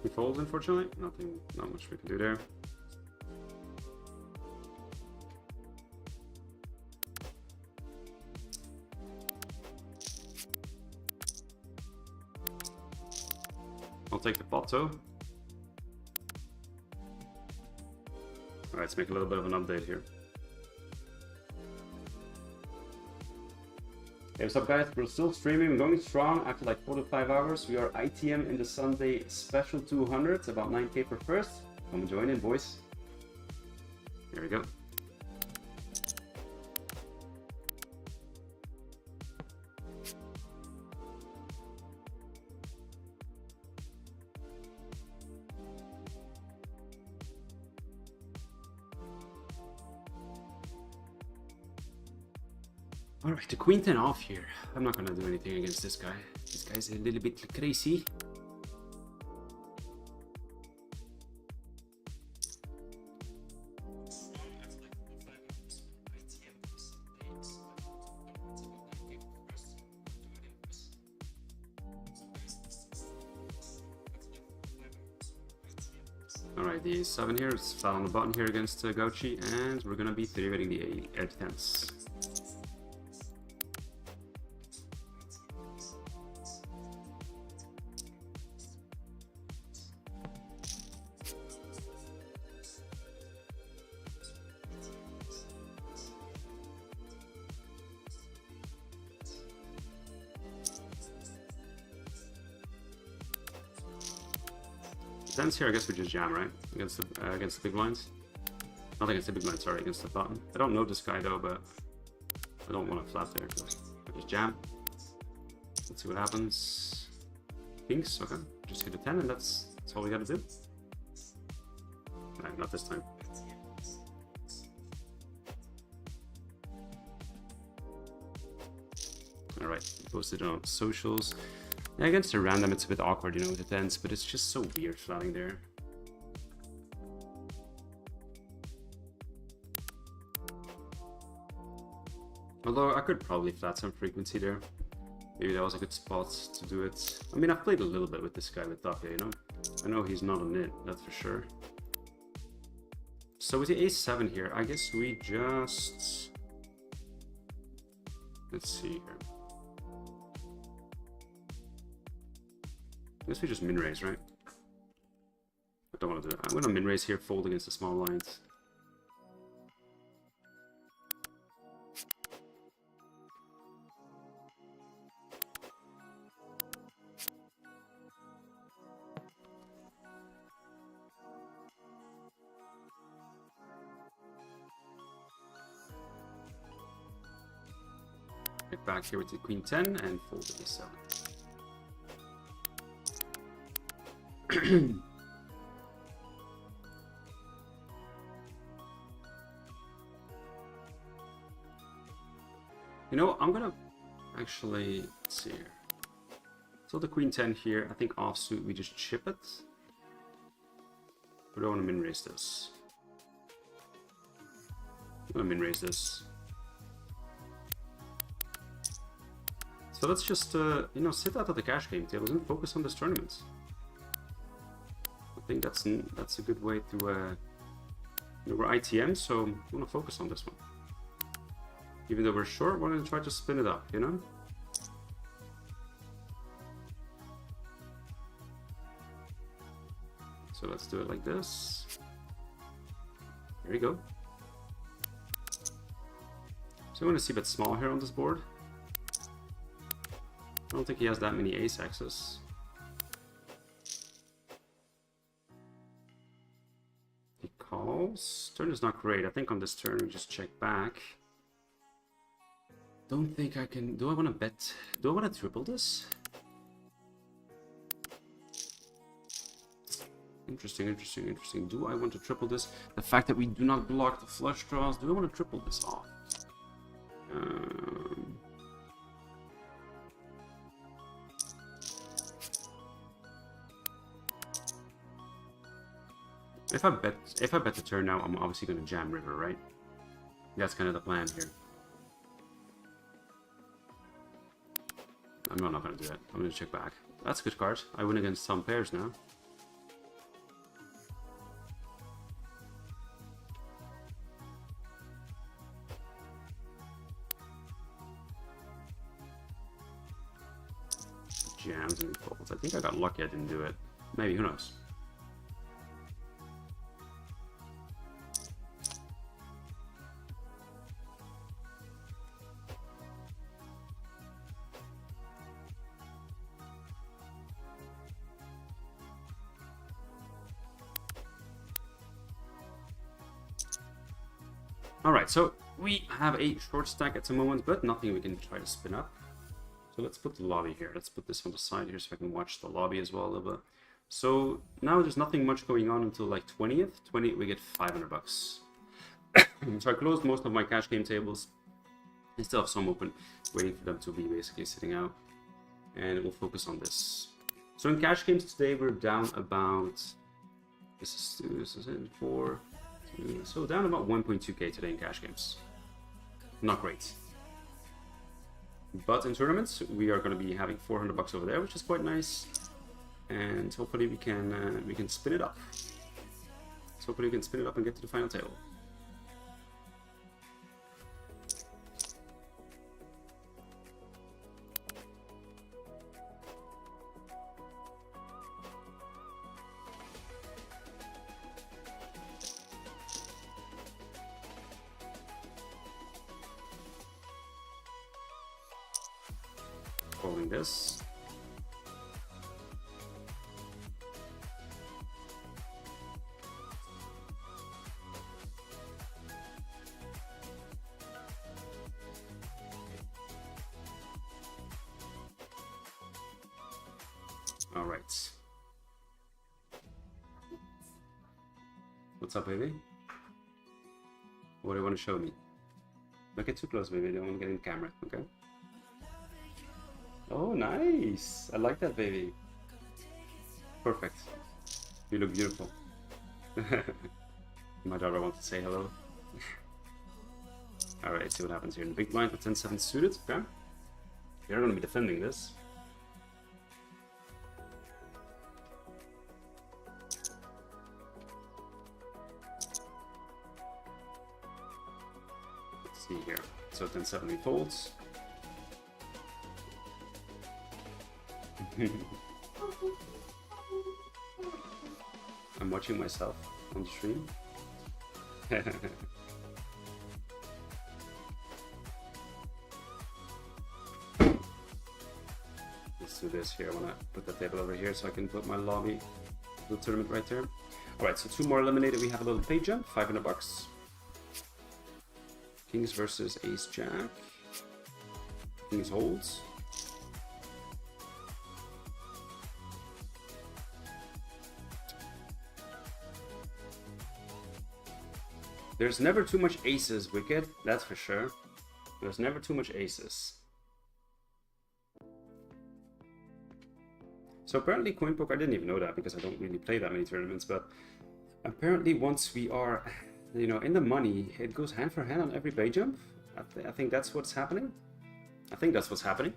He folds, unfortunately. Not much we can do there. I'll take the pot though. Alright, let's make a little bit of an update here. Hey, what's up guys? We're still streaming, we're going strong after like 4 to 5 hours. We are ITM in the Sunday special 200, about 9k per first. Come join in, boys. Here we go. Alright, the queen 10 off here. I'm not gonna do anything against this guy. This guy's a little bit crazy. Alright, the 7 here is flat on the button here against Gauchi, and we're gonna be 3-betting the 8/10s. Tens here, I guess we just jam, right? Against the big blinds. Not against the big blinds, sorry, against the button. I don't know this guy though, but I don't want to flat there. I just jam. Let's see what happens. Kings, okay. Just hit a 10 and that's all we gotta do. No, not this time. Alright, posted on socials. Yeah, against a random, it's a bit awkward, you know, with the tens, but it's just so weird flatting there. Although I could probably flat some frequency there. Maybe that was a good spot to do it. I mean, I've played a little bit with this guy with Dacia, you know. I know he's not a nit, that's for sure. So with the ace-7 here, I guess we just... Let's see here. I guess we just min-raise, right? I don't want to do it. I'm going to min-raise here, fold against the small lines. Get back here with the queen 10 and fold the ace 7. You know, I'm gonna actually, let's see here. So the queen 10 here, I think offsuit we just chip it. We don't want to min-raise this. I'm gonna min-raise this. So let's just, you know, sit out of the cash game tables and focus on this tournament. I think that's a good way to, you know, we're ITM, so we want to focus on this one. Even though we're short, we're going to try to spin it up, you know? So let's do it like this. There you go. So I want to see a bit small here on this board. I don't think he has that many ace axes. He calls. Turn is not great. I think on this turn we just check back. Don't think I can. Do I want to bet? Do I want to triple this? Interesting, interesting, interesting. Do I want to triple this? The fact that we do not block the flush draws. Do I want to triple this off? If I bet the turn now, I'm obviously going to jam river, right? That's kind of the plan here. I'm not going to do that. I'm going to check back. That's a good card. I win against some pairs now. Jams and folds. I think I got lucky I didn't do it. Maybe, who knows? Alright, so we have a short stack at the moment, but nothing we can try to spin up. So let's put the lobby here. Let's put this on the side here so I can watch the lobby as well a little bit. So now there's nothing much going on until like 20th. 20th we get 500 bucks. So I closed most of my cash game tables. I still have some open, waiting for them to be basically sitting out. And we'll focus on this. So in cash games today we're down about, this is it, 4, 2, so down about 1.2k today in cash games. Not great. But in tournaments, we are going to be having 400 bucks over there, which is quite nice. And hopefully we can spin it up. So hopefully we can spin it up and get to the final table. Folding this. All right. What's up, baby? What do you want to show me? Don't get too close, baby. I don't want to get in the camera, okay? Oh, nice! I like that, baby. Perfect. You look beautiful. My daughter wants to say hello. Alright, see what happens here. In the big blind with 10-7 suited, okay? You're going to be defending this. Let's see here. So 10-7 he folds. I'm watching myself on the stream. Let's do this here. I want to put the table over here so I can put my lobby, the tournament right there. Alright, so 2 more eliminated. We have a little pay jump, 500 bucks. Kings versus Ace Jack. Kings holds. There's never too much aces, Wicked, that's for sure. There's never too much aces. So apparently CoinPoker, I didn't even know that because I don't really play that many tournaments, but apparently once we are, you know, in the money, it goes hand for hand on every bay jump. I think that's what's happening. I think that's what's happening.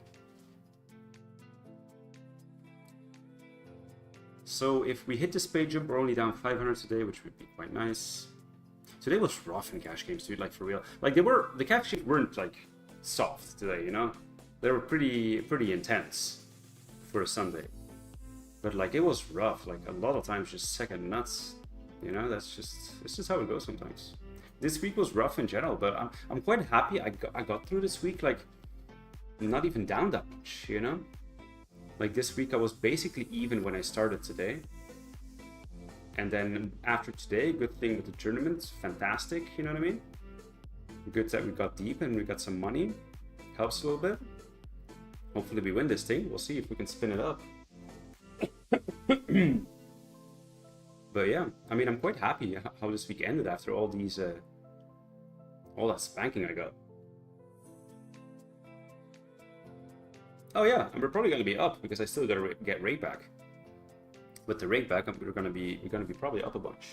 So if we hit this bay jump, we're only down 500 today, which would be quite nice. Today was rough in cash games, dude, like for real. Like the cash games weren't like soft today, you know? They were pretty intense for a Sunday. But like it was rough, like a lot of times just second nuts, you know? It's just how it goes sometimes. This week was rough in general, but I'm quite happy I got through this week, like not even down that much, you know? Like this week I was basically even when I started today. And then after today, good thing with the tournament, fantastic, you know what I mean? Good that we got deep and we got some money. helps a little bit. Hopefully we win this thing. We'll see if we can spin it up. But yeah, I mean, I'm quite happy how this week ended after all these, all that spanking I got. Oh yeah, and we're probably gonna be up because I still gotta get rate back. With the rate back, we're gonna be probably up a bunch.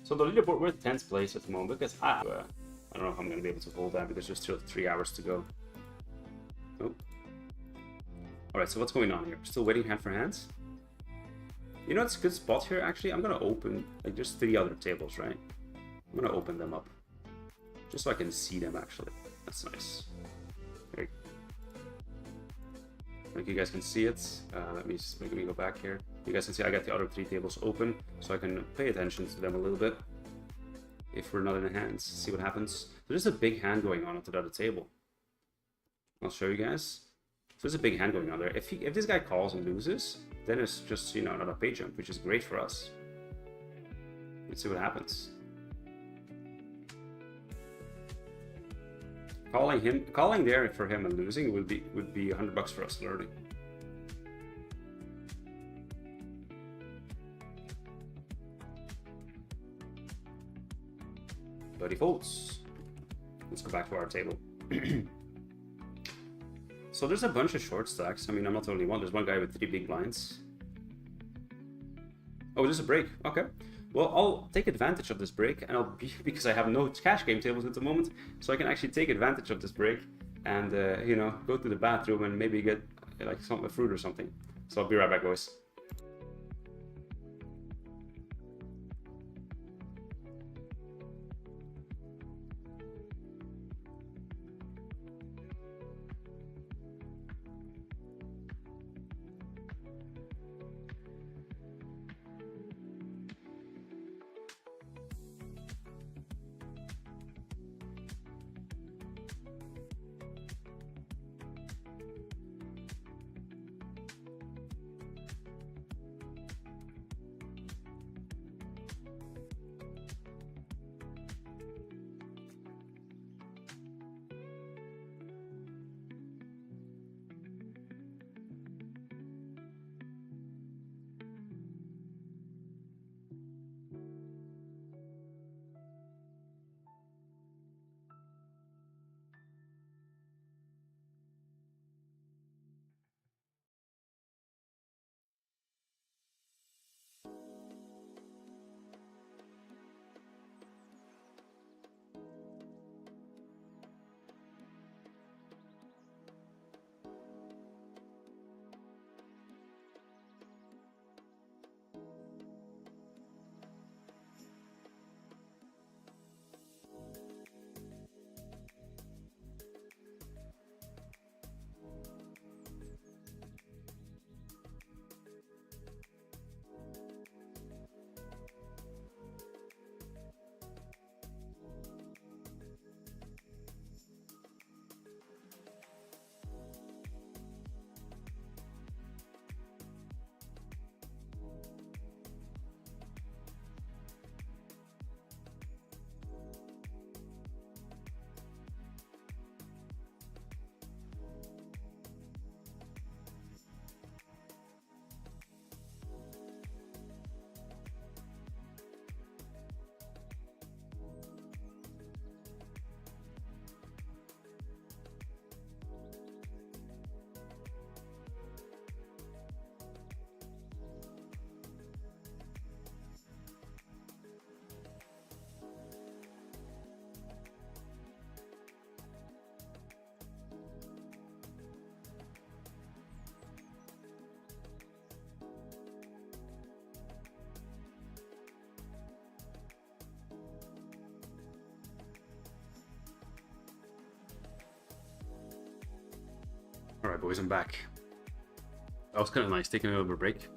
So the leaderboard, we're 10th place at the moment because I don't know if I'm going to be able to hold that because there's still 3 hours to go. Oh. Alright, so what's going on here? Still waiting hand for hands? You know, it's a good spot here actually. I'm going to open, like there's 3 other tables, right? I'm going to open them up. Just so I can see them actually. That's nice. There. Like you guys can see it. Let me go back here. You guys can see I got the other 3 tables open, so I can pay attention to them a little bit. If we're not in the hands, see what happens. There's a big hand going on at the other table. I'll show you guys. So there's a big hand going on there. If this guy calls and loses, then it's just, you know, another pay jump, which is great for us. Let's see what happens. Calling there for him and losing would be $100 for us learning. But he folds. Let's go back to our table. So there's a bunch of short stacks. I mean, I'm not the only one. There's one guy with 3 big blinds. Oh, there's a break. Okay. Well, I'll take advantage of this break, and because I have no cash game tables at the moment, so I can actually take advantage of this break and you know, go to the bathroom and maybe get like a fruit or something. So I'll be right back, boys. Alright, boys, I'm back. That was kind of nice, taking a little bit of a break.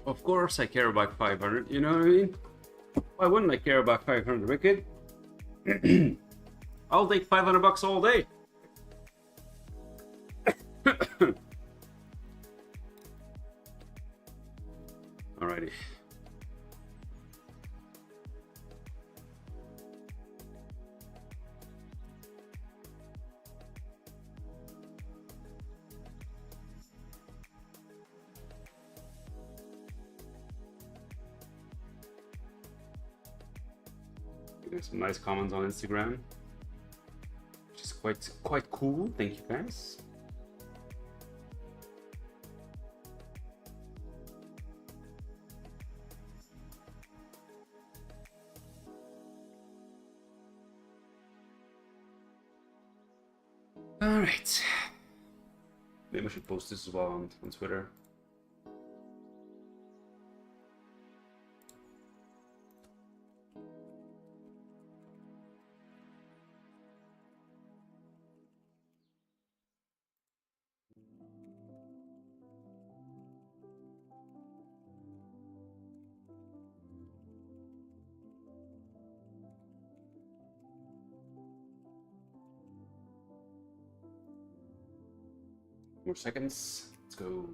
Of course I care about 500, you know what I mean? Why wouldn't I care about 500, Wicked? I'll take $500 all day. Getting some nice comments on Instagram, which is quite cool. Thank you guys. All right. Maybe I should post this as well on Twitter. More seconds. Let's go.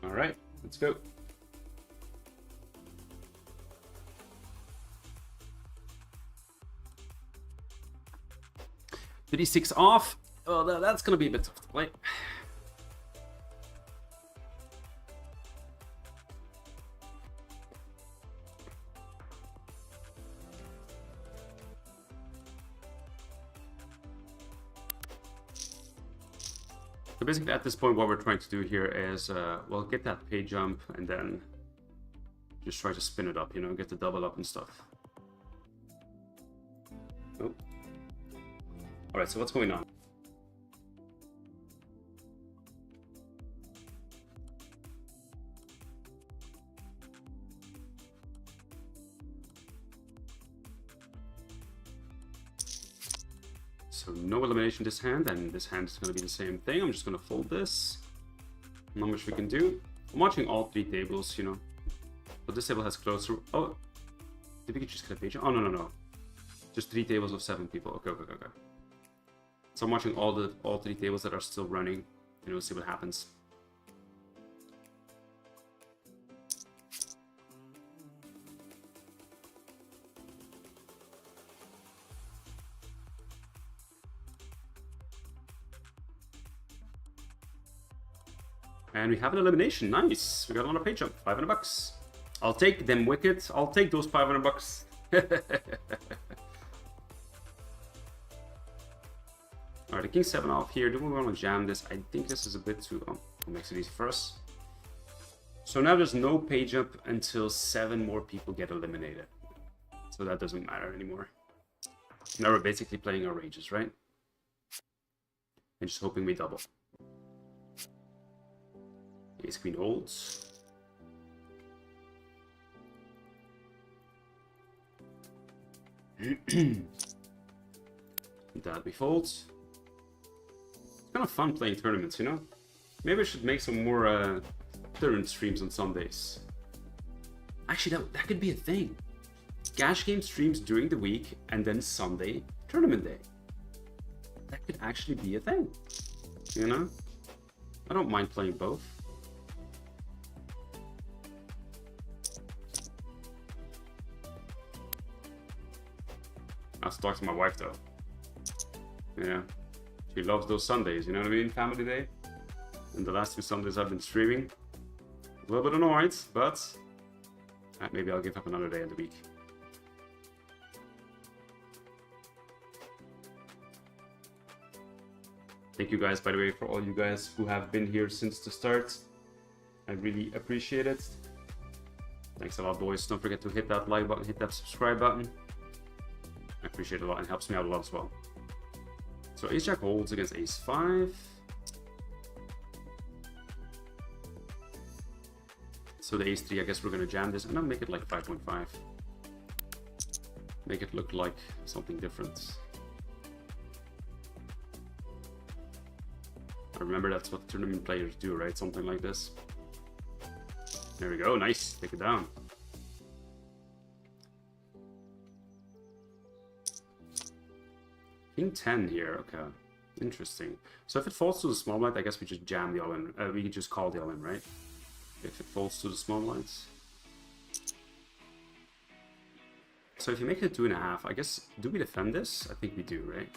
All right, let's go. D6 off. Oh, that's gonna be a bit tough to play. So basically, at this point, what we're trying to do here is, well, get that pay jump and then just try to spin it up, you know, get the double up and stuff. Oh. All right, so what's going on? So no elimination this hand, and this hand is going to be the same thing. I'm just going to fold this. Not much we can do. I'm watching all three tables, you know. But this table has closer. Oh, did we just get a page? Oh, no. Just 3 tables of 7 people. Okay. So I'm watching all 3 tables that are still running. You know, see what happens. And we have an elimination. Nice. We got another pay jump. $500. I'll take them wicked. I'll take those $500. Alright, the king 7 off here. Do we want to jam this? I think this is a bit too... Oh, it makes it easy for us. So now there's no pay jump until 7 more people get eliminated. So that doesn't matter anymore. Now we're basically playing our rages, right? And just hoping we double. Ace queen holds. That we fold. It's kind of fun playing tournaments, you know? Maybe I should make some more tournament streams on Sundays. Actually, that could be a thing. Cash game streams during the week and then Sunday tournament day. That could actually be a thing, you know? I don't mind playing both. I have to talk to my wife though. Yeah, she loves those Sundays, you know what I mean? Family day. And the last 2 Sundays I've been streaming. A little bit annoyed, but maybe I'll give up another day of the week. Thank you guys, by the way, for all you guys who have been here since the start. I really appreciate it. Thanks a lot, boys. Don't forget to hit that like button, hit that subscribe button. I appreciate it a lot and helps me out a lot as well. So ace jack holds against ace 5. So the ace 3, I guess we're gonna jam this and I'll make it like 5.5. Make it look like something different. I remember that's what tournament players do, right? Something like this. There we go, nice, take it down. King 10 here, okay. Interesting. So if it falls to the small blind, I guess we just jam the all-in. We can just call the all-in, right? If it falls to the small blinds. So if you make it 2.5, I guess, do we defend this? I think we do, right?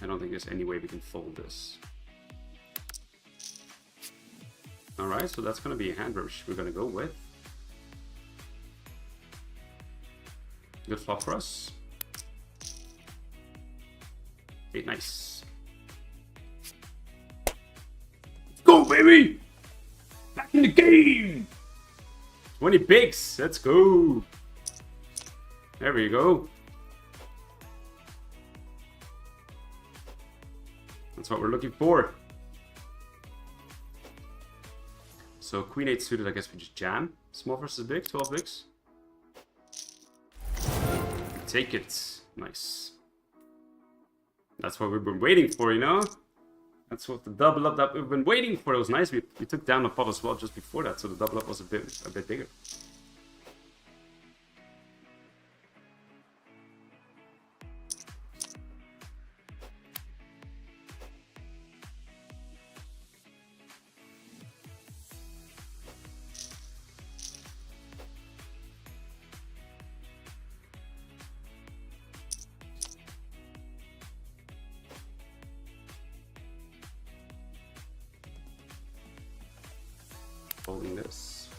I don't think there's any way we can fold this. Alright, so that's going to be a hand rush we're going to go with. Good flop for us. Okay, nice. Let's go, baby! Back in the game! 20 bigs, let's go! There we go. That's what we're looking for. So queen 8 suited, I guess we just jam. Small versus big, 12 bigs. Take it. Nice. That's what we've been waiting for, you know? That's what the double up that we've been waiting for. It was nice. We took down the pot as well just before that, so the double up was a bit bigger. Folding this.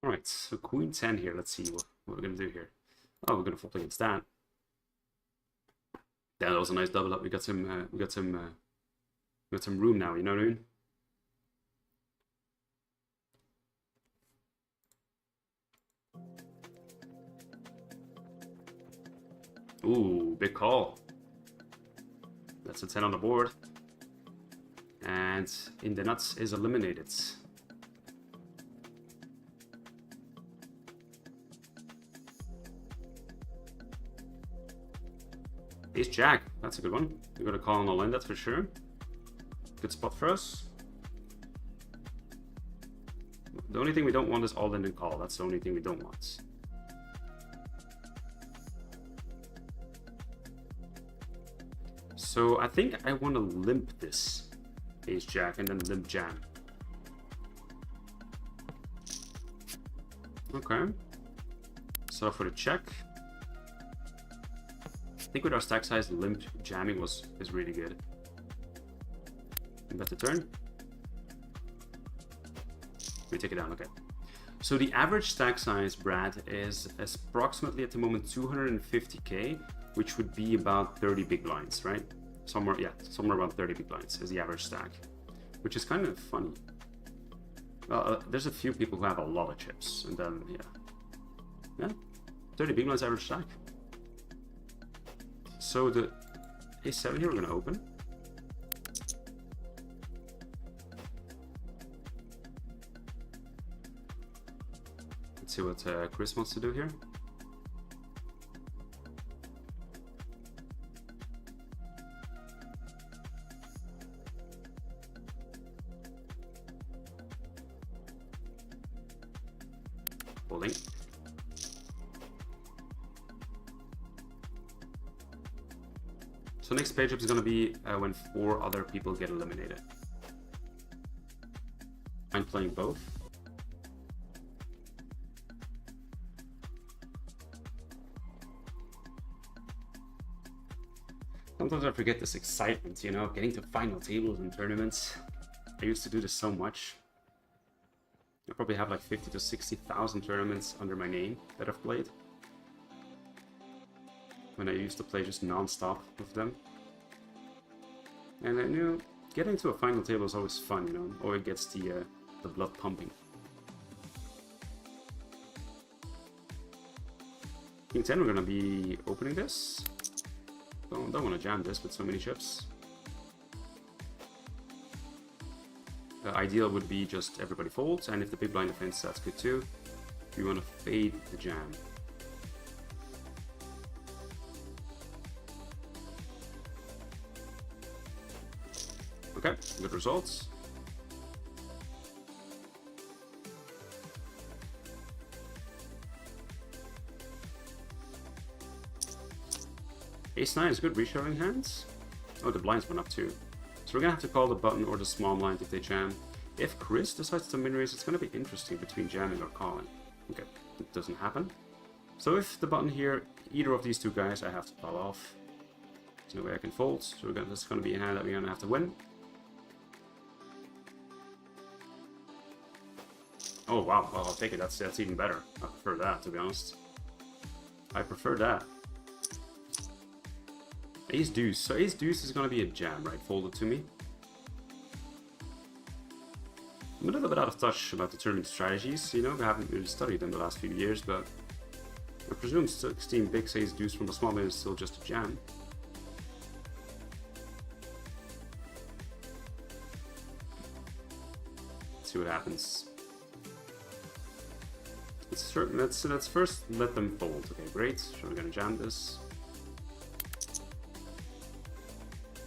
Alright, so queen 10 here. Let's see what we're going to do here. Oh, we're going to fold against that. Yeah, that was a nice double up. We got some room now, you know what I mean? Ooh, big call. That's a 10 on the board. And in the nuts is eliminated. Ace Jack, that's a good one. We're gonna call on all in, that's for sure. Good spot for us. The only thing we don't want is all in and call. That's the only thing we don't want. So I think I want to limp this Ace Jack and then limp jam. Okay. So for the check. I think with our stack size, limp jamming is really good. Bet the turn. We take it down, okay. So the average stack size, Brad, is approximately at the moment 250k, which would be about 30 big blinds, right? Somewhere around 30 big blinds is the average stack, which is kind of funny. Well, there's a few people who have a lot of chips, and then yeah, 30 big blinds average stack. So the A7 here, we're gonna open. Let's see what Chris wants to do here. Holding. So next page up is going to be when 4 other people get eliminated. I'm playing both. Sometimes I forget this excitement, you know, getting to final tables in tournaments. I used to do this so much. I probably have like 50 to 60,000 tournaments under my name that I've played. When I used to play just non-stop with them. And I knew Getting to a final table is always fun, you know, or it gets the blood pumping. King 10, we're gonna be opening this. Don't want to jam this with so many chips. The ideal would be just everybody folds, and if the big blind defends, that's good too. You want to fade the jam. Okay, good results. Ace-9 is good reshoring hands. Oh, the blinds went up too. So we're gonna have to call the button or the small blind if they jam. If Chris decides to min-raise, it's gonna be interesting between jamming or calling. Okay, it doesn't happen. So if the button here, either of these two guys, I have to call off. There's no way I can fold, so this is gonna be a hand that we're gonna have to win. Oh wow, well, I'll take it. That's even better. I prefer that, to be honest. I prefer that. Ace deuce. So ace deuce is gonna be a jam, right? Folded to me. I'm a little bit out of touch about the tournament strategies. You know, we haven't really studied them the last few years, but I presume 16 bigs ace deuce from the small blind is still just a jam. Let's see what happens. Let's first let them fold. Okay, great. So we're gonna jam this.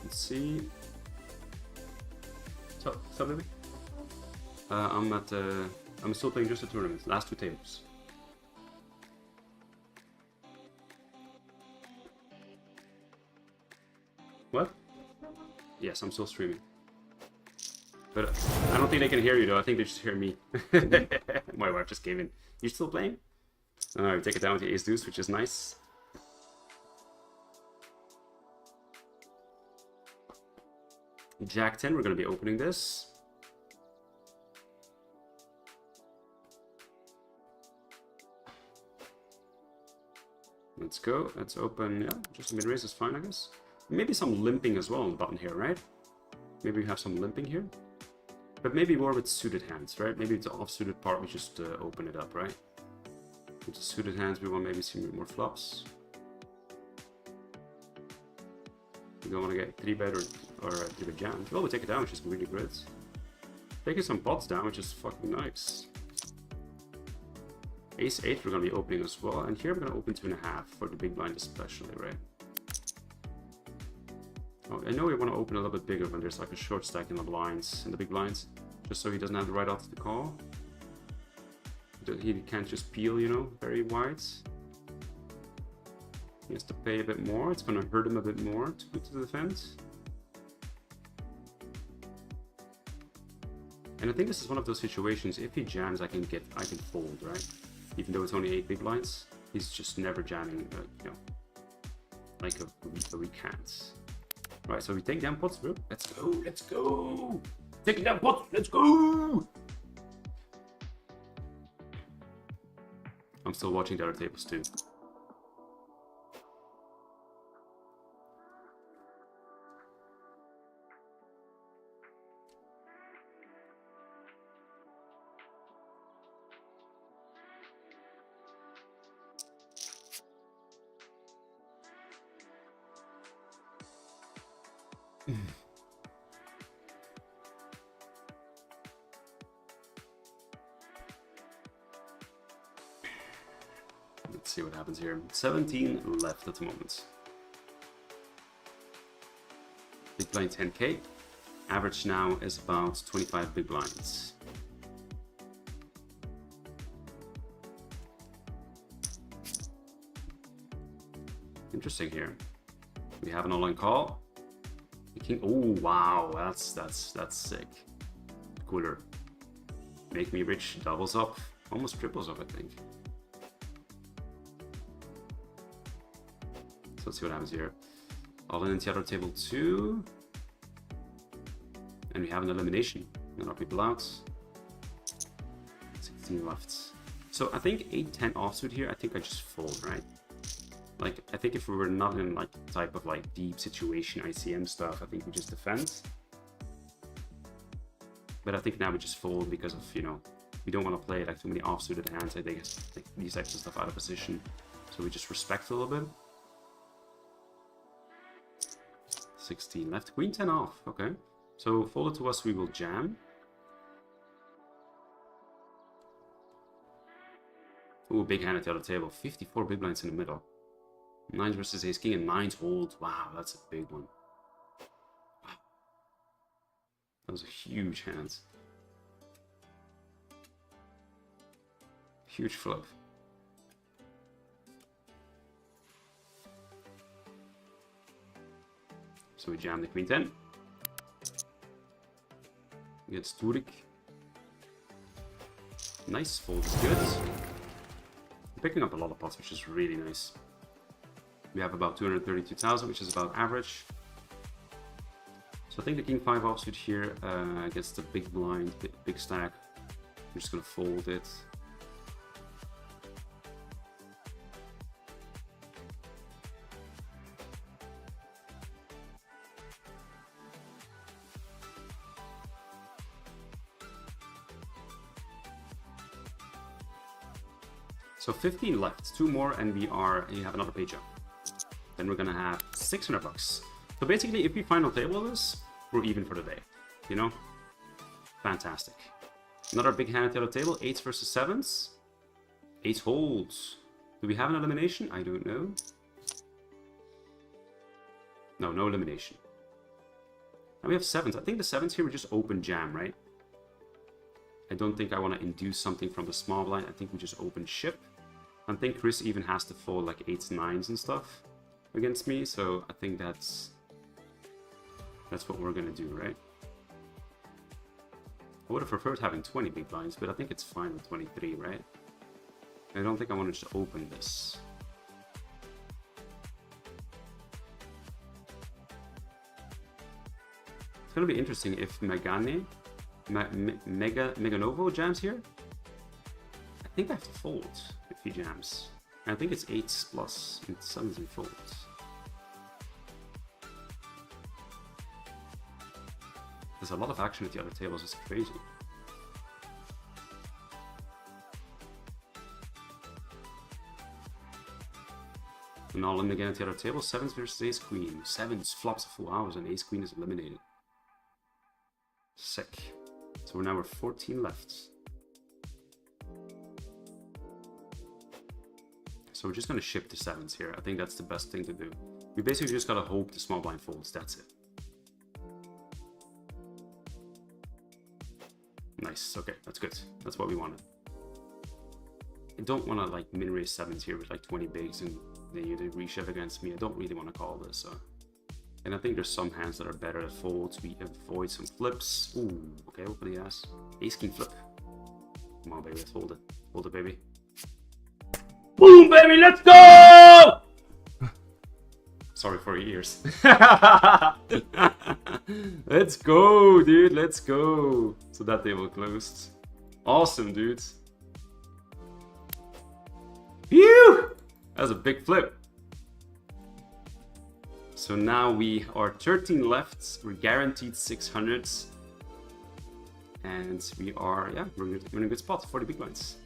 Let's see. So, baby. I'm still playing just a tournament. Last two tables. What? Yes, I'm still streaming. But I don't think they can hear you though. I think they just hear me. My wife just came in. You still playing? Alright, take it down with the ace deuce, which is nice. Jack 10, we're gonna be opening this. Let's go. Let's open. Yeah, just a mid raise is fine, I guess. Maybe some limping as well on the button here, right? Maybe we have some limping here. But maybe more with suited hands, right? Maybe the off-suited part, we just open it up, right? With the suited hands, we want maybe see more flops. We don't want to get 3-bet or 3-bet jam. Well, we take it down, which is really good. Taking some pots down, which is fucking nice. Ace 8, we're going to be opening as well. And here we're going to open 2.5 for the big blind especially, right? Oh, I know we want to open a little bit bigger when there's like a short stack in the blinds, in the big blinds, just so he doesn't have to write out the call. He can't just peel, you know, very wide. He has to pay a bit more. It's going to hurt him a bit more to put to the defense. And I think this is one of those situations. If he jams, I can fold, right? Even though it's only 8 big blinds, he's just never jamming, you know, like a weak hand. Right, so we take down pots, bro. Let's go, let's go! Taking down pots, let's go! I'm still watching the other tables too. Let's see what happens here. 17 left at the moment. Big blind 10k. Average now is about 25 big blinds. Interesting here. We have an all-in call. The king. Oh wow, that's sick. Cooler. Make me rich. Doubles up. Almost triples up, I think. So let's see what happens here. All in the other table too. And we have an elimination. And our people out. 16 left. So I think 8-10 offsuit here, I think I just fold, right? Like, I think if we were not in like type of like deep situation ICM stuff, I think we just defend. But I think now we just fold because of, you know, we don't want to play like too many offsuited hands. I think these types of stuff out of position. So we just respect a little bit. 16 left. Queen 10 off. Okay. So fold it to us, we will jam. Ooh, big hand at the other table. 54 big blinds in the middle. 9s versus ace king and 9s hold. Wow, that's a big one. Wow. That was a huge hand. Huge flip. So we jam the queen 10. Against Turek. Nice fold is good. Picking up a lot of pots, which is really nice. We have about 232,000, which is about average. So I think the king 5 offsuit here against the big blind, big stack. I'm just gonna fold it. So 15 left, 2 more, and you have another page up. Then we're gonna have 600 bucks. So basically, if we final table this, we're even for the day. You know, fantastic. Another big hand at the other table. 8s versus 7s. 8 holds. Do we have an elimination? I don't know. No, no elimination. Now we have 7s. I think the 7s here we just open jam, right? I don't think I want to induce something from the small blind. I think we just open ship. I think Chris even has to fold like 8s, 9s and stuff against me. So I think that's what we're going to do, right? I would have preferred having 20 big blinds, but I think it's fine with 23, right? I don't think I want to just open this. It's going to be interesting if Meganovo jams here. I think I have to fold if he jams. And I think it's 8s plus and 7s and folds. There's a lot of action at the other tables, it's crazy. And all in again at the other table, 7s versus ace queen. 7s flops a full hours and ace queen is eliminated. Sick. So we're 14 left. So we're just gonna ship the 7s here. I think that's the best thing to do. We basically just gotta hope the small blind folds, that's it. Nice, okay, that's good. That's what we wanted. I don't wanna like min-raise 7s here with like 20 bigs and then you reshove against me. I don't really wanna call this. And I think there's some hands that are better at folds. We avoid some flips. Ooh, okay, open the ass. Ace king flip. Come on, baby, let's hold it. Hold it, baby. Boom, baby, let's go! Sorry for your ears. Let's go, dude, let's go. So that table closed. Awesome, dudes. Phew! That was a big flip. So now we are 13 left. We're guaranteed 600s. And we are, yeah, we're in a good spot for the big blinds.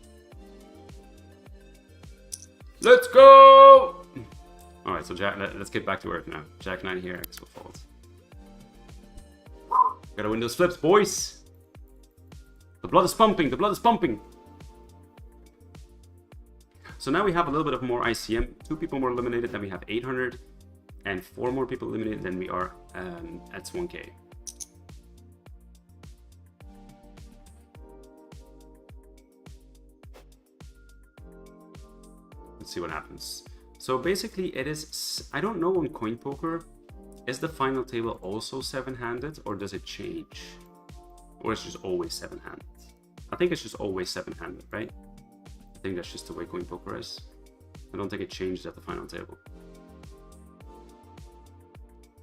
Let's go! Alright, so let's get back to work now. Jack 9 here, X will fold. Gotta win those flips, boys! The blood is pumping, the blood is pumping! So now we have a little bit of more ICM. 2 people more eliminated, then we have 800. And 4 more people eliminated, then we are at 1k. Let's see what happens. So basically it is, I don't know on CoinPoker, is the final table also 7-handed or does it change? Or it's just always 7-handed? I think it's just always 7-handed, right? I think that's just the way CoinPoker is. I don't think it changes at the final table.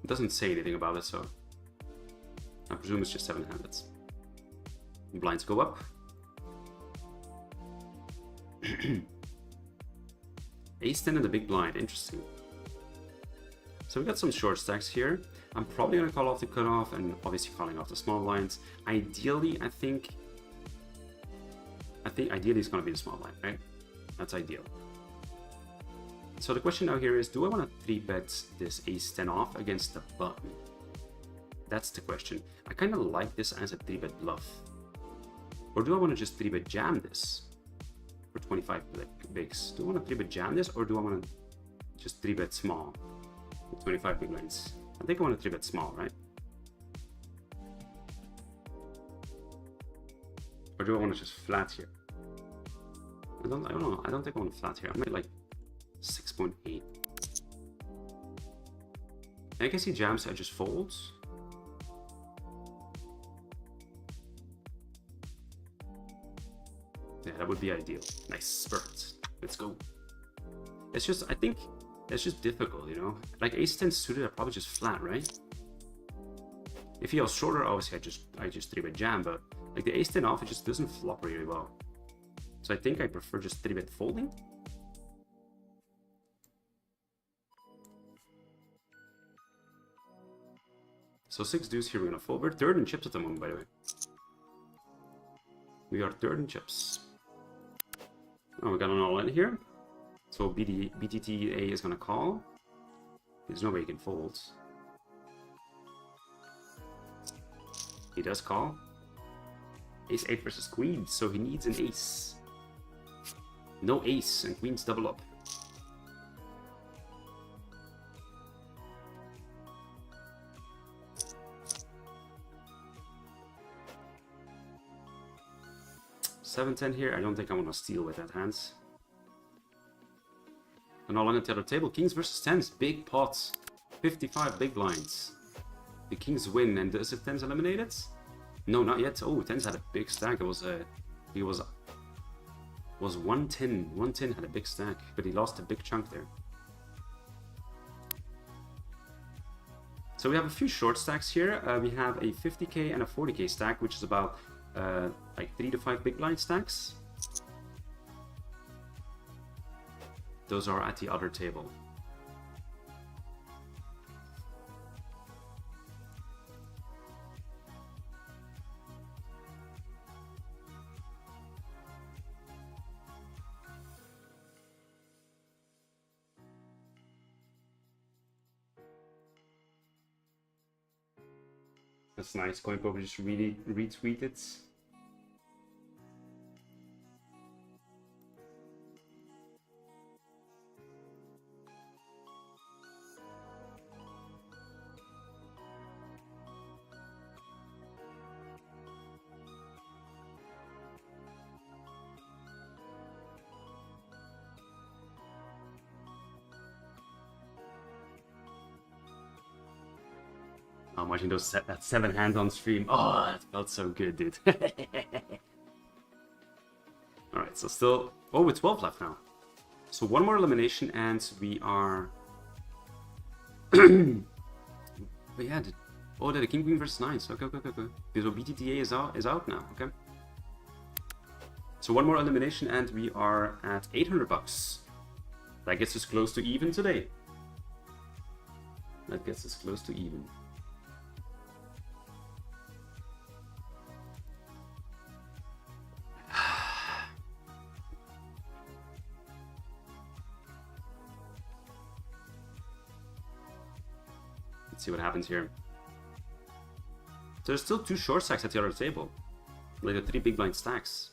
It doesn't say anything about it, so I presume it's just 7-handed. Blinds go up. Ace 10 in the big blind, interesting. So we got some short stacks here. I'm probably gonna call off the cutoff and obviously calling off the small blinds. Ideally, I think ideally it's gonna be the small blind, right? That's ideal. So the question now here is, do I want to 3-bet this ace-10 off against the button? That's the question. I kind of like this as a 3-bet bluff. Or do I want to just 3-bet jam this for 25 bigs? Do I want to 3-bet jam this, or do I want to just 3-bet small with 25 big blinds? I think I want to 3-bet small, right? Or do I want to just flat here? I don't know. I don't think I want to flat here. I might like 6.8. I guess he jams, I just folds. Yeah, that would be ideal. Nice, perfect. Let's go. It's just, I think, it's just difficult, you know? Like ace-10 suited, I probably just flat, right? If he was shorter, obviously I just 3-bet jam, but like the ace-10 off, it just doesn't flop really well. So I think I prefer just 3-bet folding. So 6 deuce here, we're gonna fold. We're third in chips at the moment, by the way. We are third in chips. Oh, we got an all in here. So BTTA is gonna call. There's no way he can fold. He does call. Ace 8 versus queen, so he needs an ace. No ace, and queens double up. $7-10 here. I don't think I want to steal with that hands. And all on the other table. Kings versus 10s. Big pots. 55 big blinds. The kings win. And does the 10s eliminated? No, not yet. Oh, 10s had a big stack. It was he was 110. 110 had a big stack, but he lost a big chunk there. So we have a few short stacks here. We have a 50k and a 40k stack, which is about like 3 to 5 big blind stacks. Those are at the other table. That's nice. CoinPoker just really retweeted. I'm watching that 7 hands on stream. Oh, that felt so good, dude. Alright, so still... Oh, with 12 left now. So one more elimination and we are... But yeah, the king queen versus 9. Okay. So BTTA is out now, okay? So one more elimination and we are at 800 bucks. That gets us close to even today. That gets us close to even. Let's see what happens here. So there's still 2 short stacks at the other table. Like the 3 big blind stacks.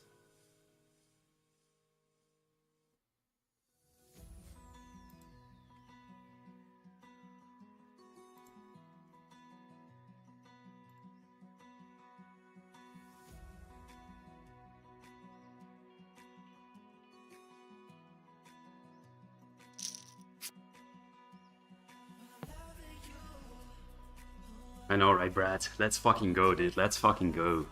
I know, right, Brad? Let's fucking go, dude. Let's fucking go.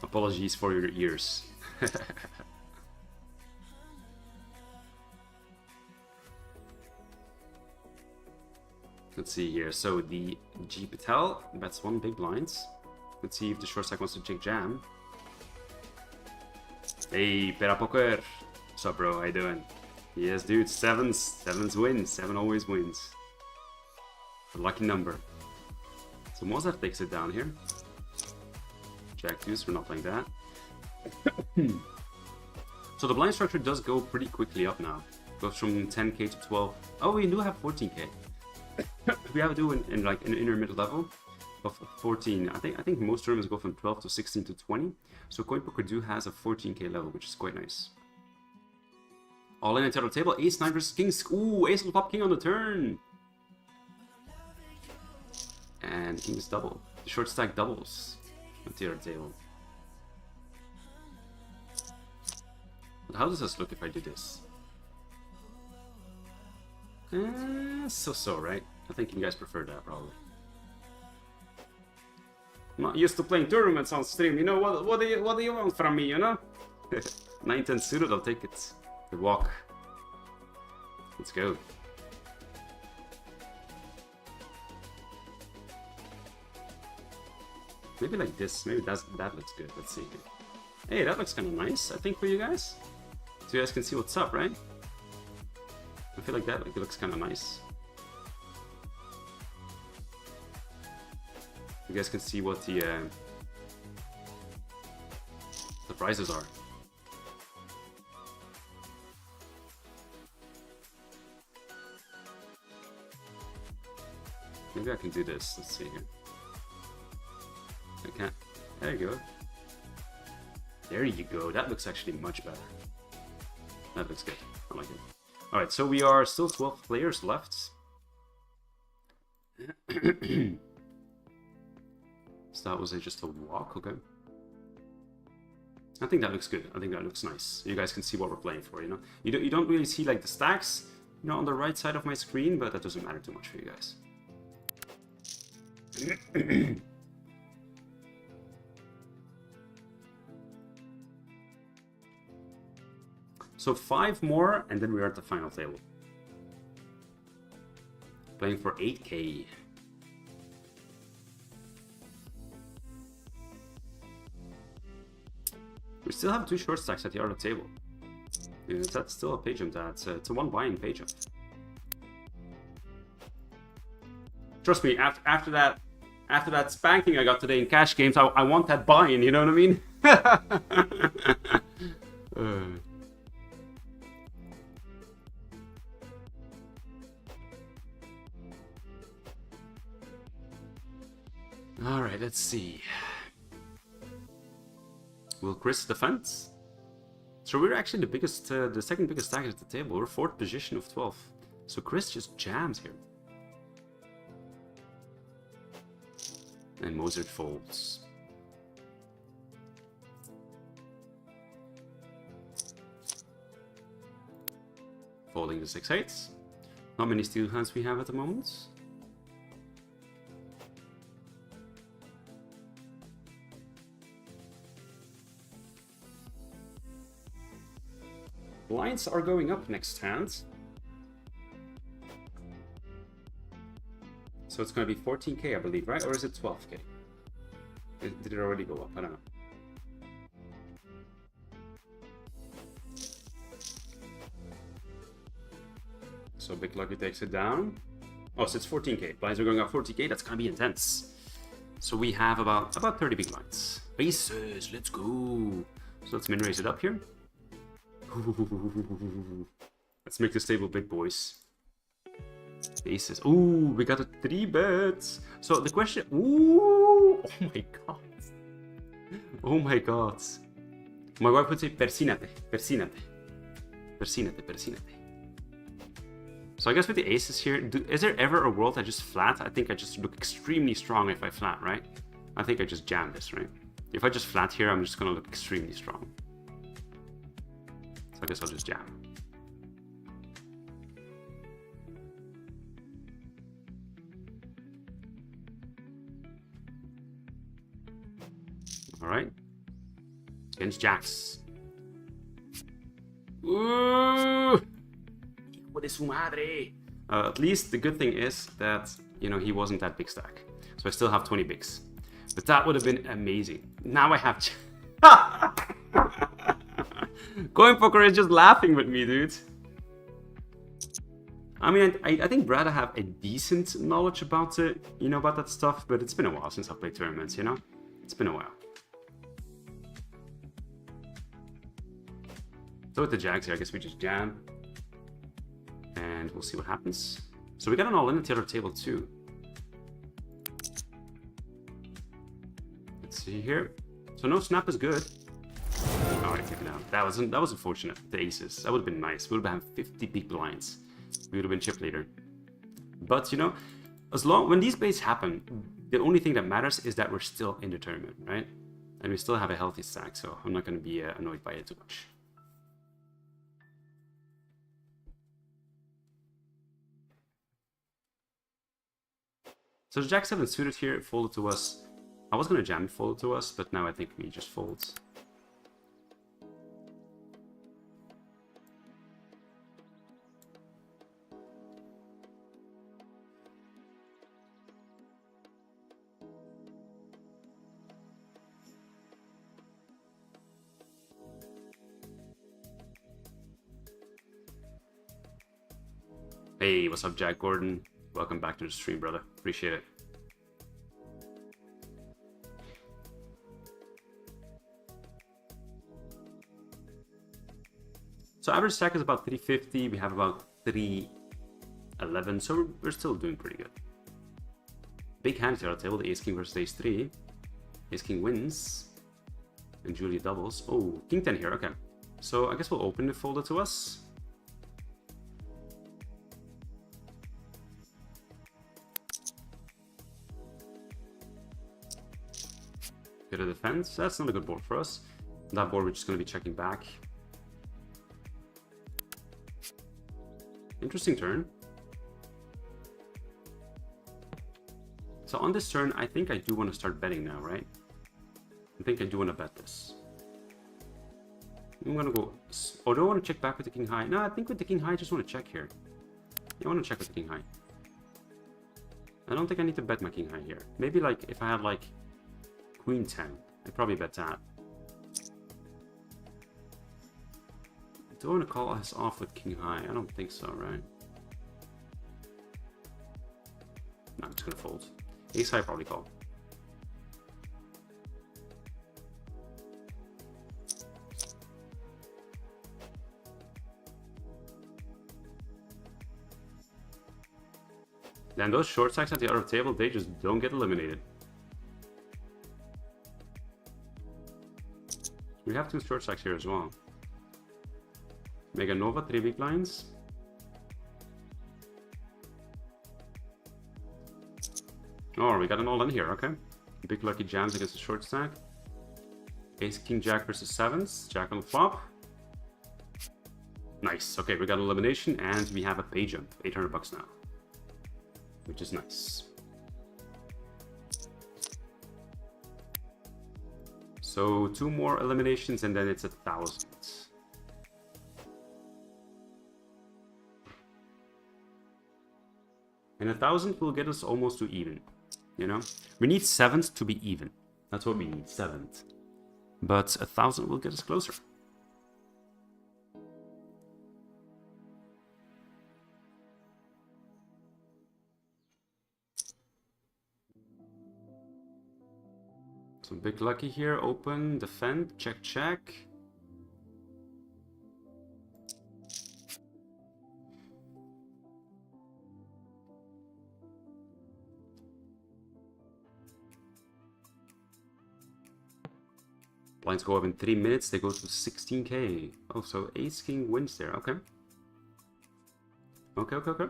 Apologies for your ears. Let's see here. So the G Patel bets 1 big blind. Let's see if the short stack wants to check jam. Hey, Perapoker. What's up, bro? How you doing? Yes, dude. Sevens wins. 7 always wins. A lucky number. So Mozart takes it down here. Jack deuce. We're not playing that. So the blind structure does go pretty quickly up now. Goes from 10k to 12. Oh, we do have 14k. We have to do in like an inner mid level of 14. I think most tournaments go from 12 to 16 to 20. So CoinPoker do has a 14k level, which is quite nice. All in at the table. Ace 9 versus Kings. Ooh, ace on the flop, king on the turn. And King's double. The short stack doubles at the other table. But how does this look if I do this? So, right? I think you guys prefer that, probably. I'm not used to playing tournaments on stream, you know? What do you want from me, you know? 9-10 suited, I'll take it. The walk. Let's go. Maybe like this. Maybe that looks good. Let's see. Hey, that looks kind of nice, I think, for you guys. So you guys can see what's up, right? I feel like that it looks kind of nice. You guys can see what the prizes are. Maybe I can do this. Let's see here. I can't. There you go. There you go. That looks actually much better. That looks good. I like it. Alright, so we are still 12 players left. So that was just a walk, okay. I think that looks good. I think that looks nice. You guys can see what we're playing for, you know. You don't really see like the stacks, you know, on the right side of my screen, but that doesn't matter too much for you guys. So 5 more, and then we're at the final table. Playing for 8k. We still have 2 short stacks at the other table. Yeah, that's still a page jump. It's a 1 buying page jump. Trust me, after that spanking I got today in cash games, I want that buy-in, you know what I mean? Alright, let's see. Will Chris defend? So we're actually the second biggest stack at the table. We're 4th position of 12. So Chris just jams here. And Mozart folds. Folding the 6-8. Not many steel hands we have at the moment. Blinds are going up next hand. So it's going to be 14k, I believe, right? Or is it 12k? Did it already go up? I don't know. So Big Lucky takes it down. Oh, so it's 14k. Blinds are going up 40k. That's going to be intense. So we have about 30 big blinds. Aces, let's go. So let's min raise it up here. Let's make this table big, boys. Aces. Ooh, we got a 3-bet. So the question. Ooh, oh my god. Oh my god. My wife would say persinate, persinate, persinate, persinate. So I guess with the aces here, is there ever a world I just flat? I think I just look extremely strong if I flat, right? I think I just jam this, right? If I just flat here, I'm just gonna look extremely strong. So I guess I'll just jam. Alright. Against jacks. Ooh! Hijo de su madre! At least the good thing is that, you know, he wasn't that big stack. So I still have 20 bigs. But that would have been amazing. Now I have... CoinPoker is just laughing with me, dude. I mean, I think Brad, I have a decent knowledge about it, you know, about that stuff, but it's been a while since I played tournaments, you know? It's been a while. So with the Jags here, I guess we just jam. And we'll see what happens. So we got an all-in at the other table too. Let's see here. So no snap is good. Oh, I took it out. That was unfortunate. The aces. That would have been nice. We would have had 50 big blinds. We would have been chip leader. But you know, when these baits happen, the only thing that matters is that we're still in the tournament, right? And we still have a healthy stack, so I'm not going to be annoyed by it too much. So the Jack 7 suited here, it folded to us. I was going to jam, it folded to us, but now I think we just fold. Hey, what's up, Jack Gordon? Welcome back to the stream, brother. Appreciate it. So average stack is about 350. We have about 311, so we're still doing pretty good. Big hand here on the table, the ace king versus ace 3. Ace king wins. And Julia doubles. Oh, king 10 here, okay. So I guess we'll open the folder to us. Get a defense. That's not a good board for us. That board we're just going to be checking back. Interesting turn. So on this turn, I think I do want to start betting now, right? I think I do want to bet this. I'm going to go... Oh, do I want to check back with the king high? No, I think with the king high, I just want to check here. Yeah, I want to check with the king high. I don't think I need to bet my king high here. Maybe like if I had like queen 10, I'd probably bet that. Do I want to call us off with king high? I don't think so, right? No, I'm just going to fold. Ace high probably call. Then those short stacks at the other table, they just don't get eliminated. We have 2 short stacks here as well. Mega Nova, 3 big blinds. Oh, we got an all in here, okay. Big lucky jams against the short stack. Ace, king, jack versus sevens. Jack on the flop. Nice. Okay, we got an elimination and we have a pay jump. 800 bucks now. Which is nice. So 2 more eliminations and then it's 1,000. And 1,000 will get us almost to even. You know? We need 7th to be even. That's what we need, 7th. But 1,000 will get us closer. So big lucky here, open, defend, check, check. Blinds go up in 3 minutes, they go to 16k. Oh, so ace king wins there, okay. Okay.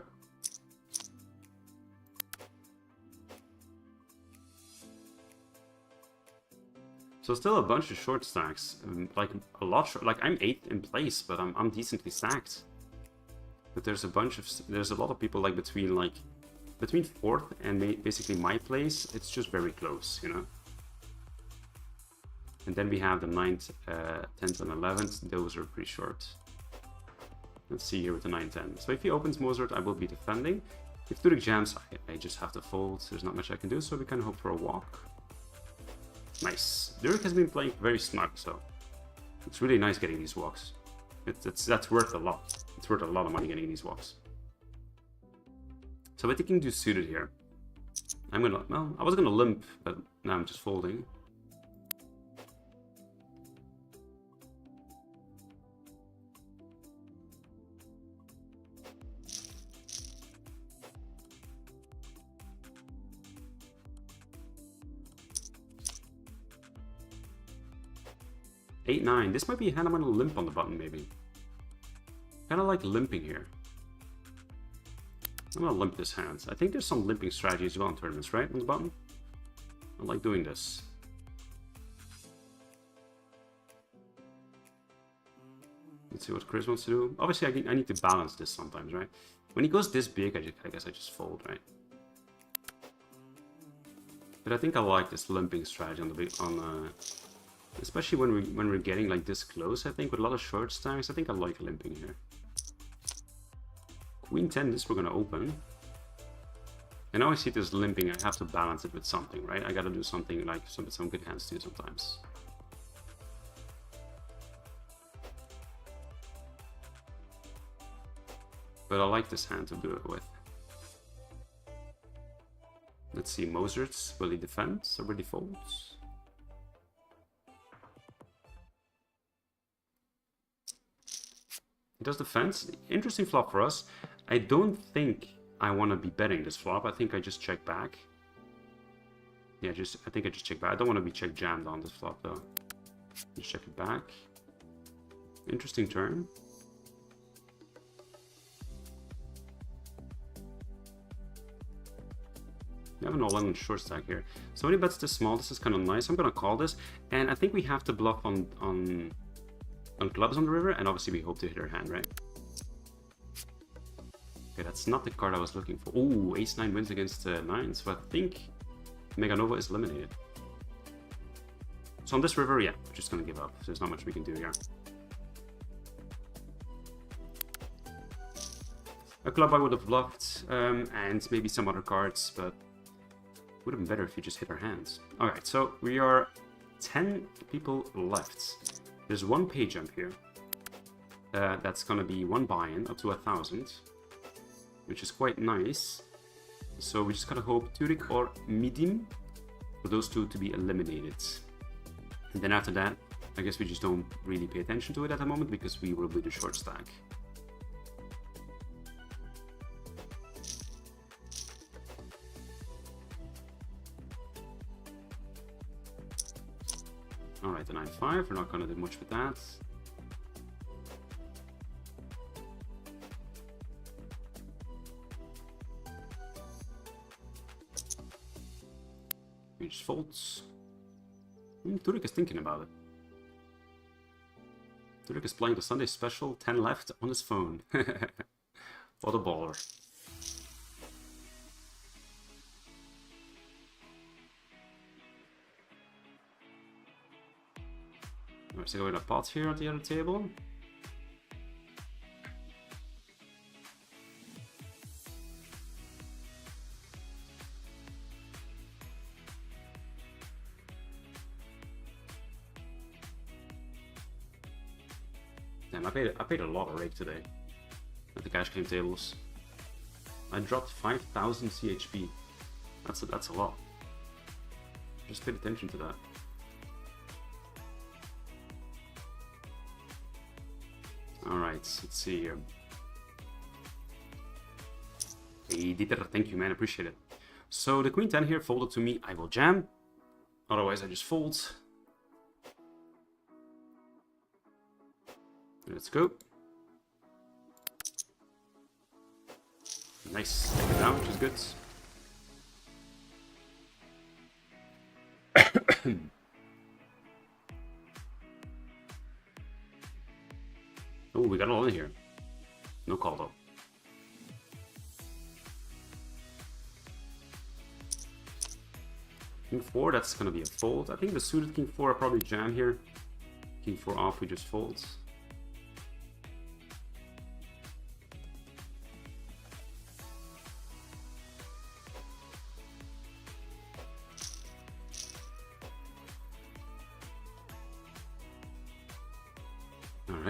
So still a bunch of short stacks, like a lot short, like I'm 8th in place, but I'm decently stacked. But there's a lot of people like between 4th and basically my place, it's just very close, you know. And then we have the 9th, 10th and 11th, those are pretty short. Let's see here with the 9-10. So if he opens Mozart, I will be defending. If Turek jams, I just have to fold, there's not much I can do, so we can hope for a walk. Nice. Turek has been playing very snug, so it's really nice getting these walks. That's worth a lot. It's worth a lot of money getting these walks. So we're thinking to suited here. I'm gonna, well, I was gonna limp, but now I'm just folding. Eight, 9. This might be a hand I'm gonna limp on the button, maybe. Kinda like limping here. I'm gonna limp this hand. I think there's some limping strategy as well in tournaments, right? On the button. I like doing this. Let's see what Chris wants to do. Obviously, I need to balance this sometimes, right? When he goes this big, I guess I just fold, right? But I think I like this limping strategy on the big, especially when we're getting like this close. I think with a lot of short stacks, I think I like limping here. Queen 10, this we're gonna open. And now I see this limping, I have to balance it with something, right? I gotta do something like some good hands too sometimes. But I like this hand to do it with. Let's see, Mozart's, will he defend or will he fold? He does defense. Interesting flop for us. I don't think I want to be betting this flop. I think I just check back. Yeah, I think I just check back. I don't want to be check jammed on this flop though. Just check it back. Interesting turn. We have an all-in short stack here. So when he bets this small, this is kind of nice. I'm gonna call this, and I think we have to bluff on clubs on the river, and obviously we hope to hit our hand, right? Okay, that's not the card I was looking for. Oh, ace-9 wins against 9, so I think Meganova is eliminated. So on this river, yeah, we're just gonna give up. There's not much we can do here. A club I would have bluffed, and maybe some other cards, but it would have been better if you just hit our hands. Alright, so we are 10 people left. There's one pay jump here. That's gonna be one buy-in up to 1,000, which is quite nice. So we just gotta hope Turek or Midim for those two to be eliminated. And then after that, I guess we just don't really pay attention to it at the moment because we will be the short stack. Alright, the 9-5, we're not gonna do much with that. He just folds. Turek is thinking about it. Turek is playing the Sunday special, 10 left on his phone. What a baller. So go in a pot here at the other table. Damn, I paid a lot of rake today at the cash game tables. I dropped 5,000 CHP. That's a lot. Just paid attention to that. Alright, let's see here. Hey, Dieter, thank you, man. Appreciate it. So the Queen 10 here folded to me. I will jam. Otherwise, I just fold. Let's go. Nice. Take it down, which is good. Oh, we got it all in here. No call though. King 4, that's gonna be a fold. I think the suited King 4 I probably jam here. King 4 off, we just fold.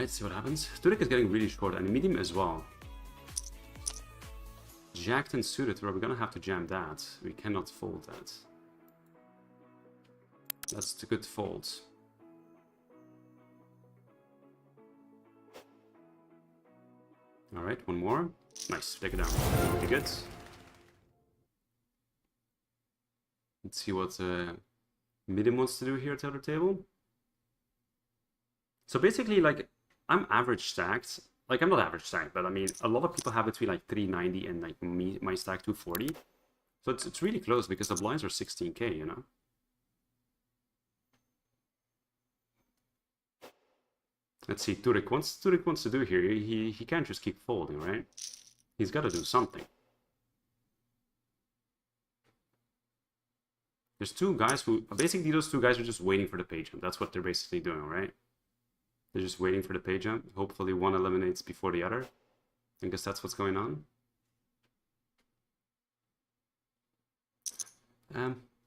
Alright, see what happens. Turek is getting really short, and medium as well. Jacked and suited, we're gonna have to jam that. We cannot fold that. That's the good fold. Alright, one more. Nice, take it down. Pretty good. Let's see what medium wants to do here at the other table. So basically, like, I'm average stacked. Like, I'm not average stacked, but I mean, a lot of people have between like 390 and like my stack 240. So it's really close because the blinds are 16k, you know? Let's see, Turek wants to do here. He can't just keep folding, right? He's got to do something. There's two guys who, basically those two guys are just waiting for the pay jump. That's what they're basically doing, right? They're just waiting for the pay jump. Hopefully one eliminates before the other. I guess that's what's going on.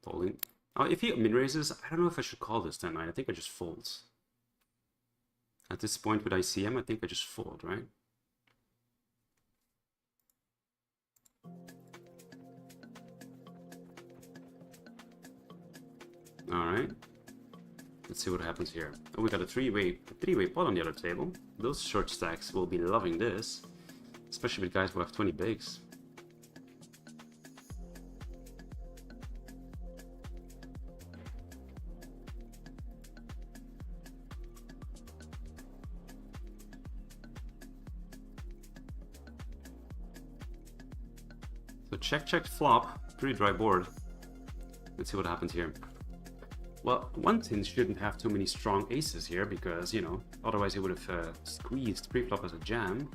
Folding. Oh, if he min raises, I don't know if I should call this 10-9. I think I just fold. At this point with ICM, I think I just fold, right? Alright. Let's see what happens here. Oh, we got a three-way pot on the other table. Those short stacks will be loving this. Especially with guys who have 20 bigs. So check flop, pretty dry board. Let's see what happens here. Well, one tin shouldn't have too many strong aces here because, you know, otherwise he would have squeezed pre-flop as a jam.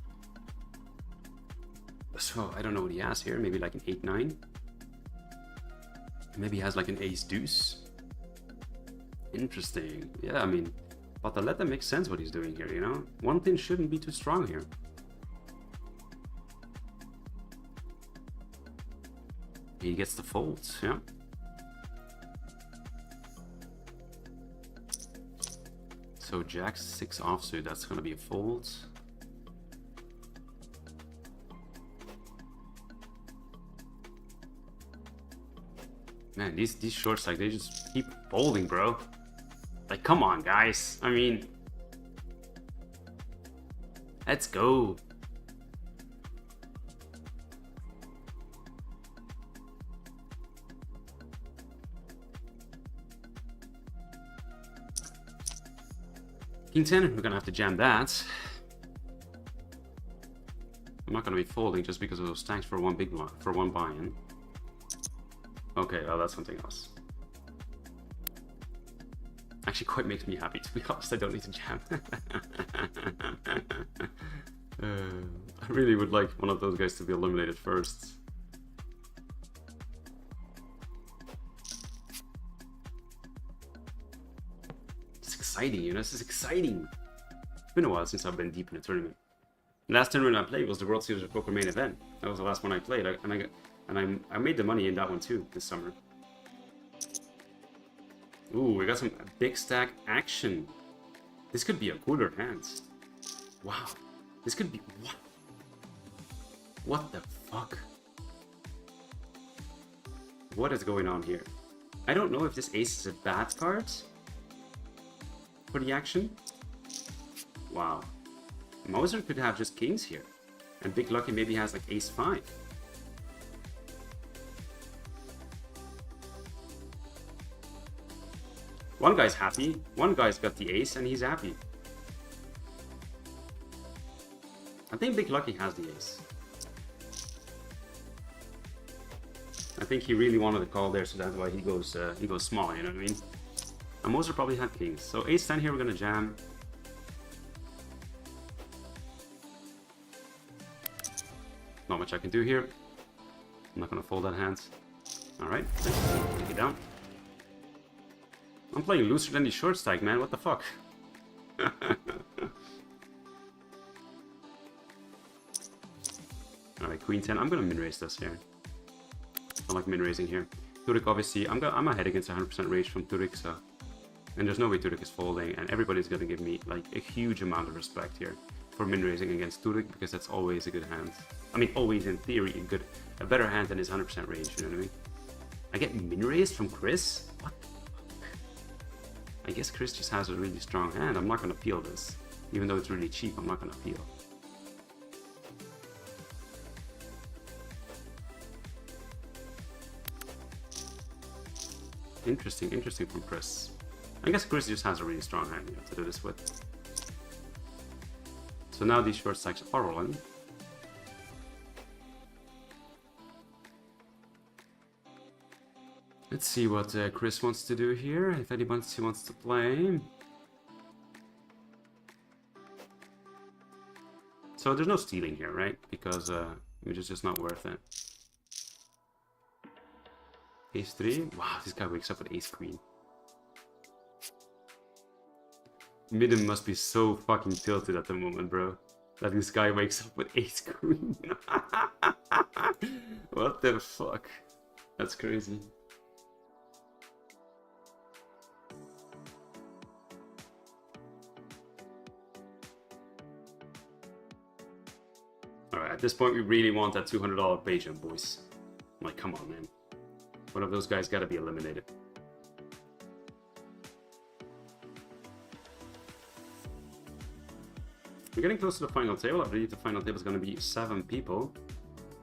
So I don't know what he has here. Maybe like an 8-9. Maybe he has like an ace-deuce. Interesting. Yeah, I mean, but to let them make sense what he's doing here, you know? One tin shouldn't be too strong here. He gets the fold, yeah. So Jack 6 offsuit, that's gonna be a fold. Man, these shorts, like, they just keep folding, bro. Like, come on, guys. I mean, let's go. King 10, we're gonna have to jam that. I'm not gonna be folding just because of those stacks for one big one, for one buy-in. Okay, well, that's something else. Actually, quite makes me happy, to be honest. I don't need to jam. I really would like one of those guys to be eliminated first. Exciting, you know, this is exciting. It's been a while since I've been deep in a tournament. The last tournament I played was the World Series of Poker main event. That was the last one I played, I made the money in that one too this summer. Ooh, we got some big stack action. This could be a cooler hand. Wow, this could be what? What the fuck? What is going on here? I don't know if this ace is a bad card for the action. Wow. Moser could have just kings here. And Big Lucky maybe has like ace 5. One guy's happy. One guy's got the ace and he's happy. I think Big Lucky has the ace. I think he really wanted to call there, so that's why he goes small, you know what I mean? And Moser probably had kings. So ace 10 here, we're gonna jam. Not much I can do here. I'm not gonna fold that hand. Alright, take it down. I'm playing looser than the short stack, man. What the fuck? Alright, queen 10. I'm gonna min raise this here. I like min raising here. Turek, obviously, I'm ahead against 100% range from Turek, so And there's no way Turek is folding, and everybody's gonna give me like a huge amount of respect here for min raising against Turek, because that's always a good hand. I mean, always in theory a better hand than his 100% range. You know what I mean? I get min raised from Chris. What? I guess Chris just has a really strong hand. I'm not gonna peel this, even though it's really cheap. I'm not gonna peel. Interesting from Chris. I guess Chris just has a really strong hand to do this with. So now these short stacks are rolling. Let's see what Chris wants to do here, if anybody wants to play. So there's no stealing here, right? Because it's just not worth it. Ace 3? Wow, this guy wakes up with ace queen. Midden must be so fucking tilted at the moment, bro. That this guy wakes up with ace queen. What the fuck? That's crazy. Alright, at this point we really want that $200 pay jump, boys. I'm like, come on, man. One of those guys gotta be eliminated. We're getting close to the final table. I believe the final table is gonna be 7 people.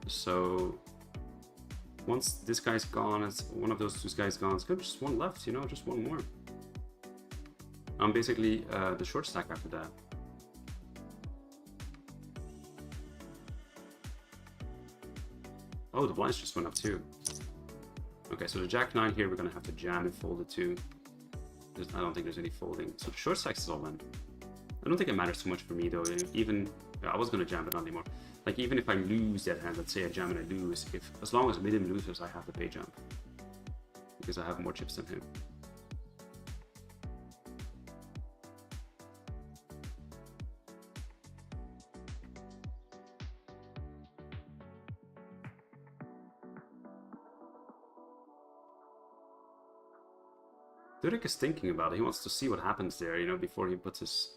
So once this guy's gone, it's one of those 2 guys gone. It's good, just one left, you know, just one more. I'm basically the short stack after that. Oh, the blinds just went up too. Okay, so the Jack-9 here, we're gonna have to jam and fold it too. I don't think there's any folding. So the short stacks is all in. I don't think it matters too much for me though. Even I was gonna jam, but not anymore. Like even if I lose that hand, let's say I jam and I lose, as long as Midden loses, I have the pay jump because I have more chips than him. Turek is thinking about it. He wants to see what happens there, you know, before he puts his...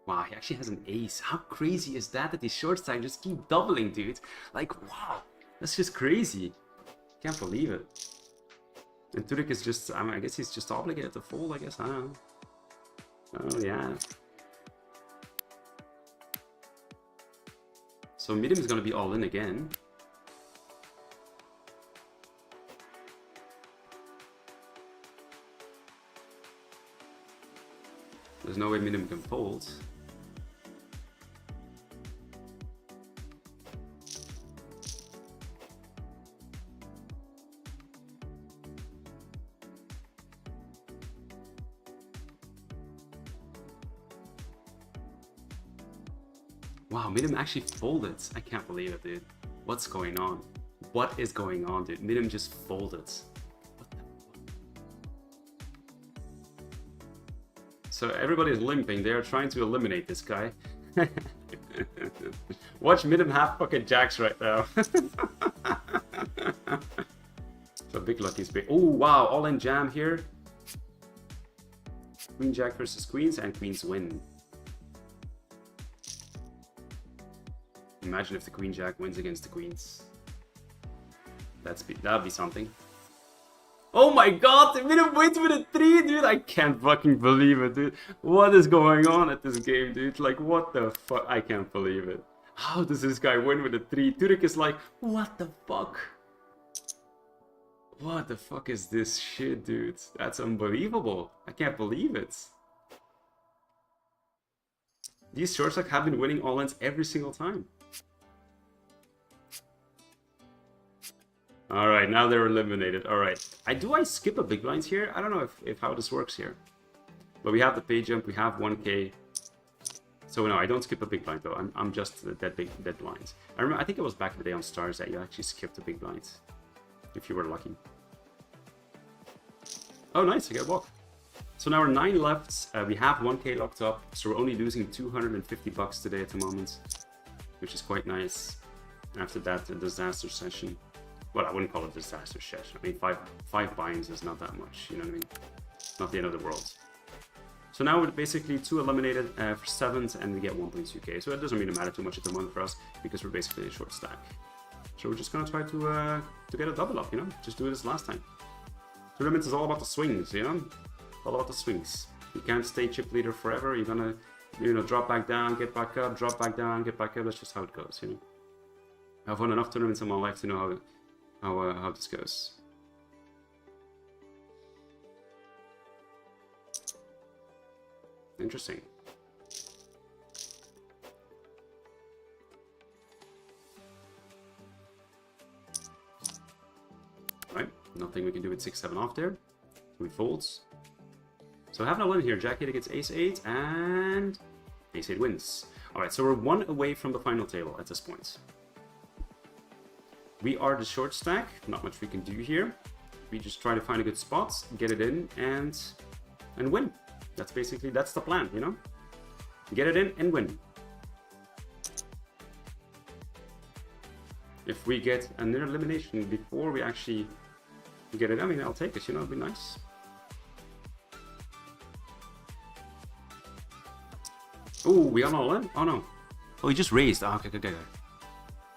Wow, he actually has an ace. How crazy is that these short stacks just keep doubling, dude? Like, wow, that's just crazy. Can't believe it. And Turek is just, I mean, I guess he's just obligated to fold, I guess. I don't know. Oh, yeah. So Midden is going to be all in again. There's no way Midden can fold. Wow, Midden actually folded. I can't believe it, dude. What's going on? What is going on, dude? Midden just folded. So everybody's limping. They are trying to eliminate this guy. Watch Midden have fucking jacks right now. So big lucky's big. Oh wow, all in jam here. Queen jack versus queens, and queens win. Imagine if the queen jack wins against the queens. That'd be something. Oh my god, they made him wait with a 3, dude. I can't fucking believe it, dude. What is going on at this game, dude? Like, what the fuck? I can't believe it. How does this guy win with a 3? Turek is like, what the fuck? What the fuck is this shit, dude? That's unbelievable. I can't believe it. These short stack have been winning all ends every single time. Alright, now they're eliminated. Alright. Do I skip a big blinds here? I don't know if how this works here. But we have the pay jump, we have 1k. So no, I don't skip a big blind though. I'm just the dead blinds. I think it was back in the day on Stars that you actually skipped the big blinds. If you were lucky. Oh nice, I get a walk. So now we're 9 left. We have 1k locked up. So we're only losing 250 bucks today at the moment. Which is quite nice. After that, the disaster session. Well, I wouldn't call it a disaster session. I mean, five binds is not that much, you know what I mean? Not the end of the world. So now we're basically 2 eliminated for 7s, and we get 1.2k. So it doesn't really matter too much at the moment for us because we're basically a short stack. So we're just gonna try to get a double up, you know, just do this last time. Tournaments is all about the swings, you know, all about the swings. You can't stay chip leader forever. You're gonna, you know, drop back down, get back up, drop back down, get back up. That's just how it goes, you know. I've won enough tournaments in my life to know how this goes. Interesting. Right, nothing we can do with 6-7 off there. So he folds. So I have no limit here. Jack 8 against Ace 8, and Ace 8 wins. Alright, so we're 1 away from the final table at this point. We are the short stack. Not much we can do here. We just try to find a good spot, get it in, and win. That's the plan, you know? Get it in and win. If we get another elimination before we actually get it, I mean, I'll take it, you know, it'd be nice. Oh, we are all in? Oh no. Oh, he just raised. Oh, okay.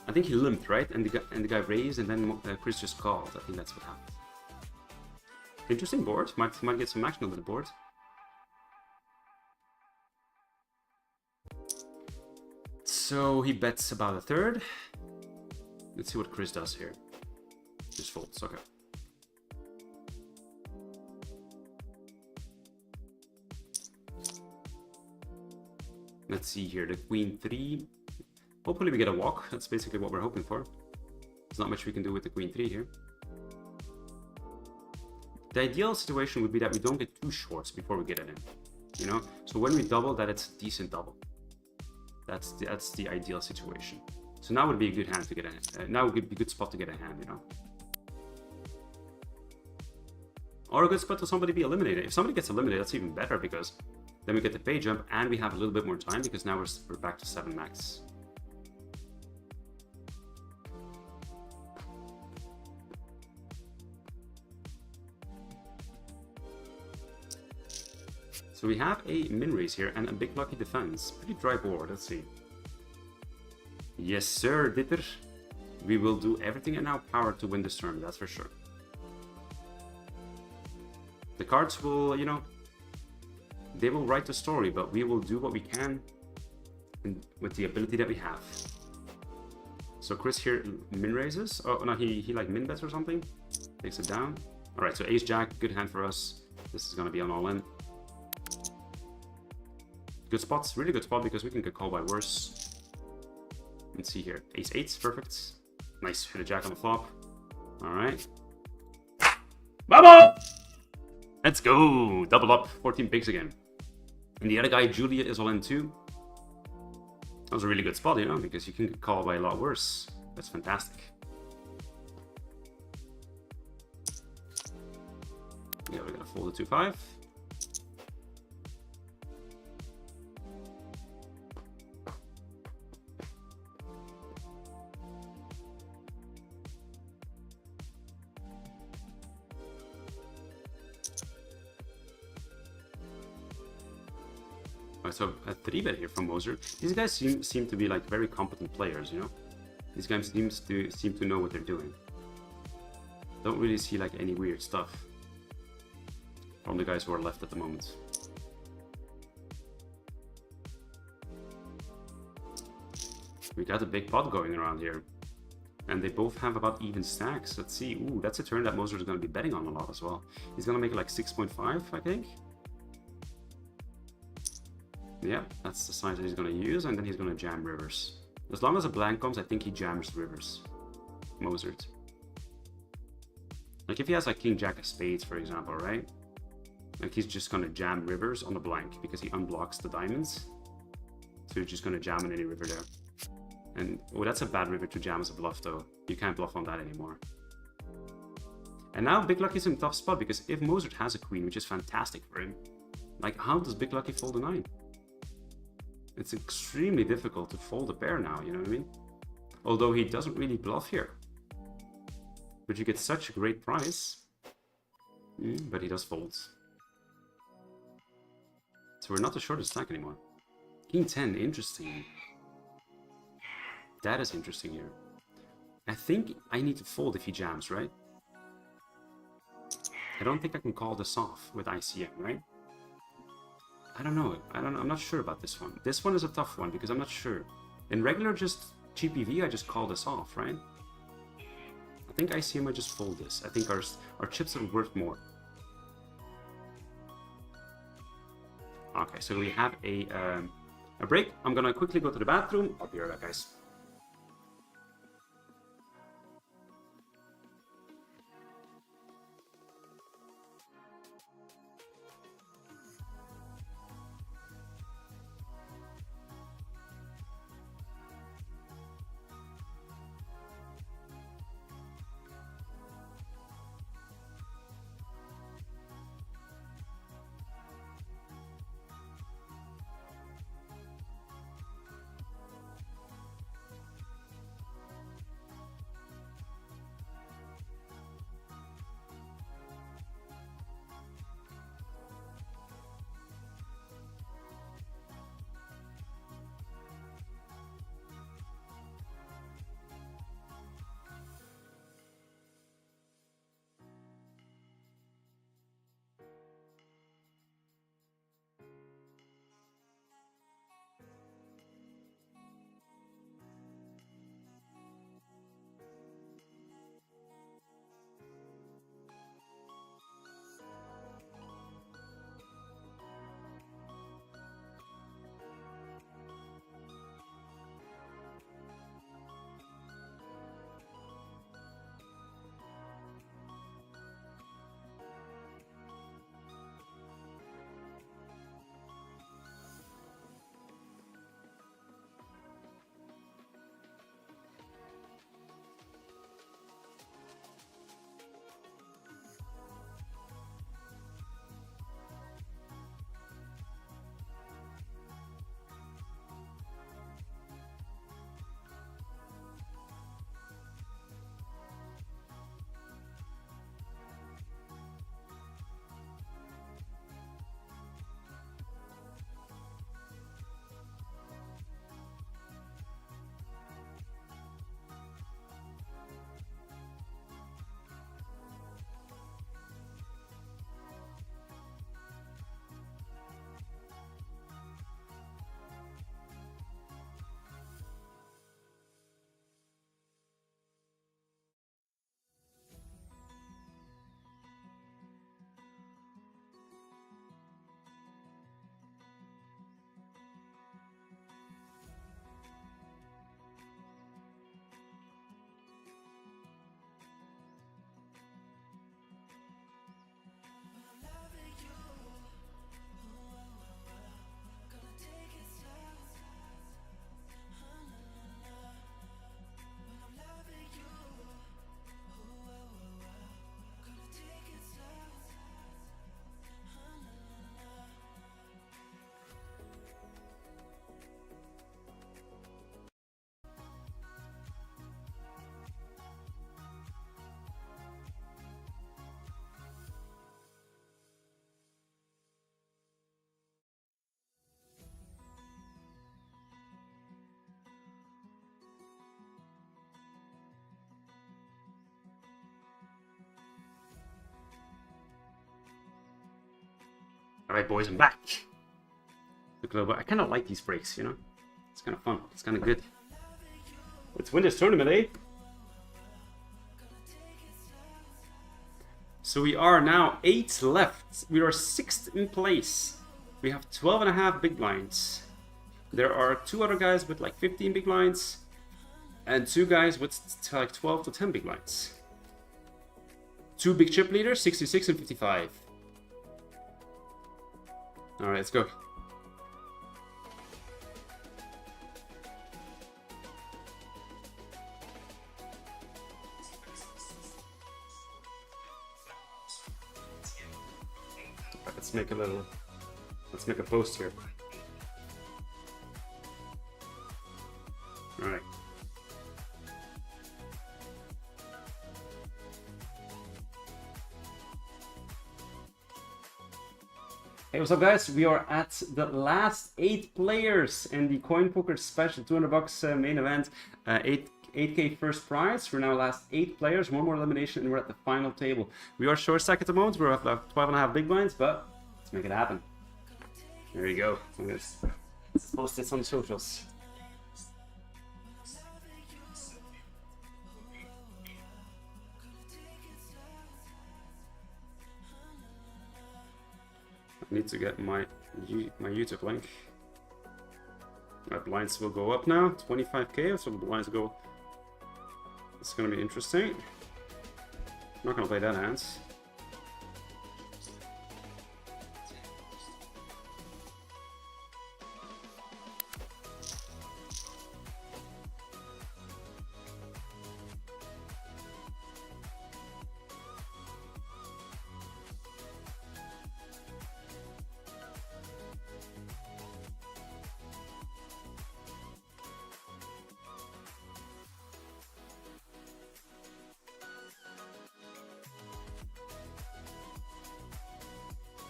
I think he limped, right? And the guy raised, and then Chris just called. I think that's what happened. Interesting board. Might get some action over the board. So he bets about a third. Let's see what Chris does here. Just folds. Okay. Let's see here. The queen 3. Hopefully we get a walk. That's basically what we're hoping for. There's not much we can do with the queen 3 here. The ideal situation would be that we don't get too shorts before we get it in. You know? So when we double, that it's a decent double. That's the ideal situation. So now would be a good hand to get a now would be a good spot to get a hand, you know. Or a good spot to somebody be eliminated. If somebody gets eliminated, that's even better because then we get the pay jump and we have a little bit more time because now we're back to 7 max. So we have a min raise here and a big lucky defense. Pretty dry board, let's see. Yes sir, Ditter. We will do everything in our power to win this tournament, that's for sure. The cards will, you know, they will write the story, but we will do what we can with the ability that we have. So Chris here min raises. Oh no, he like min bets or something. Takes it down. Alright, so Ace Jack, good hand for us. This is gonna be an all-in. Good spots, really good spot because we can get called by worse. Let's see here. Ace 8's perfect. Nice, hit a jack on the flop. Alright. Vamos! Let's go! Double up, 14 bigs again. And the other guy, Julia, is all in too. That was a really good spot, you know, because you can get called by a lot worse. That's fantastic. Yeah, we're gonna fold the 2-5. So a 3-bet here from Moser. These guys seem to be like very competent players, you know. These guys seem to know what they're doing. Don't really see like any weird stuff from the guys who are left at the moment. We got a big pot going around here, and they both have about even stacks. Let's see. Ooh, that's a turn that Moser is going to be betting on a lot as well. He's going to make it like 6.5, I think. Yeah, that's the size that he's going to use, and then he's going to jam rivers. As long as a blank comes, I think he jams rivers. Mozart. Like if he has like King Jack of Spades, for example, right? Like he's just going to jam rivers on the blank because he unblocks the diamonds. So he's just going to jam in any river there. And oh, that's a bad river to jam as a bluff though. You can't bluff on that anymore. And now Big Lucky's in a tough spot because if Mozart has a queen, which is fantastic for him, like how does Big Lucky fold a 9? It's extremely difficult to fold a pair now, you know what I mean? Although he doesn't really bluff here. But you get such a great price. But he does fold. So we're not the shortest stack anymore. King 10, interesting. That is interesting here. I think I need to fold if he jams, right? I don't think I can call this off with ICM, right? I don't know. I'm not sure about this one. This one is a tough one because I'm not sure. In regular just GPV, I just call this off, right? I think ICM I just fold this. I think our chips are worth more. Okay, so we have a break. I'm gonna quickly go to the bathroom. I'll be right back, guys. All right, boys, I'm back. Look a little bit. I kind of like these breaks, you know? It's kind of fun. It's kind of good. Let's win this tournament, eh? So we are now 8 left. We are 6th in place. We have 12.5 big blinds. There are 2 other guys with like 15 big blinds. And 2 guys with like 12 to 10 big blinds. 2 big chip leaders, 66 and 55. All right, let's go. Let's make a post here. All right. Hey, what's up, guys? We are at the last 8 players in the CoinPoker special $200 main event. 8K first prize. We're now last 8 players, one more elimination, and we're at the final table. We are short stack at the moment. We're at 12.5 big blinds, but let's make it happen. There you go. Let's post this on socials. I need to get my YouTube link. My blinds will go up now. 25K, so the blinds go. It's gonna be interesting. I'm not gonna play that hand.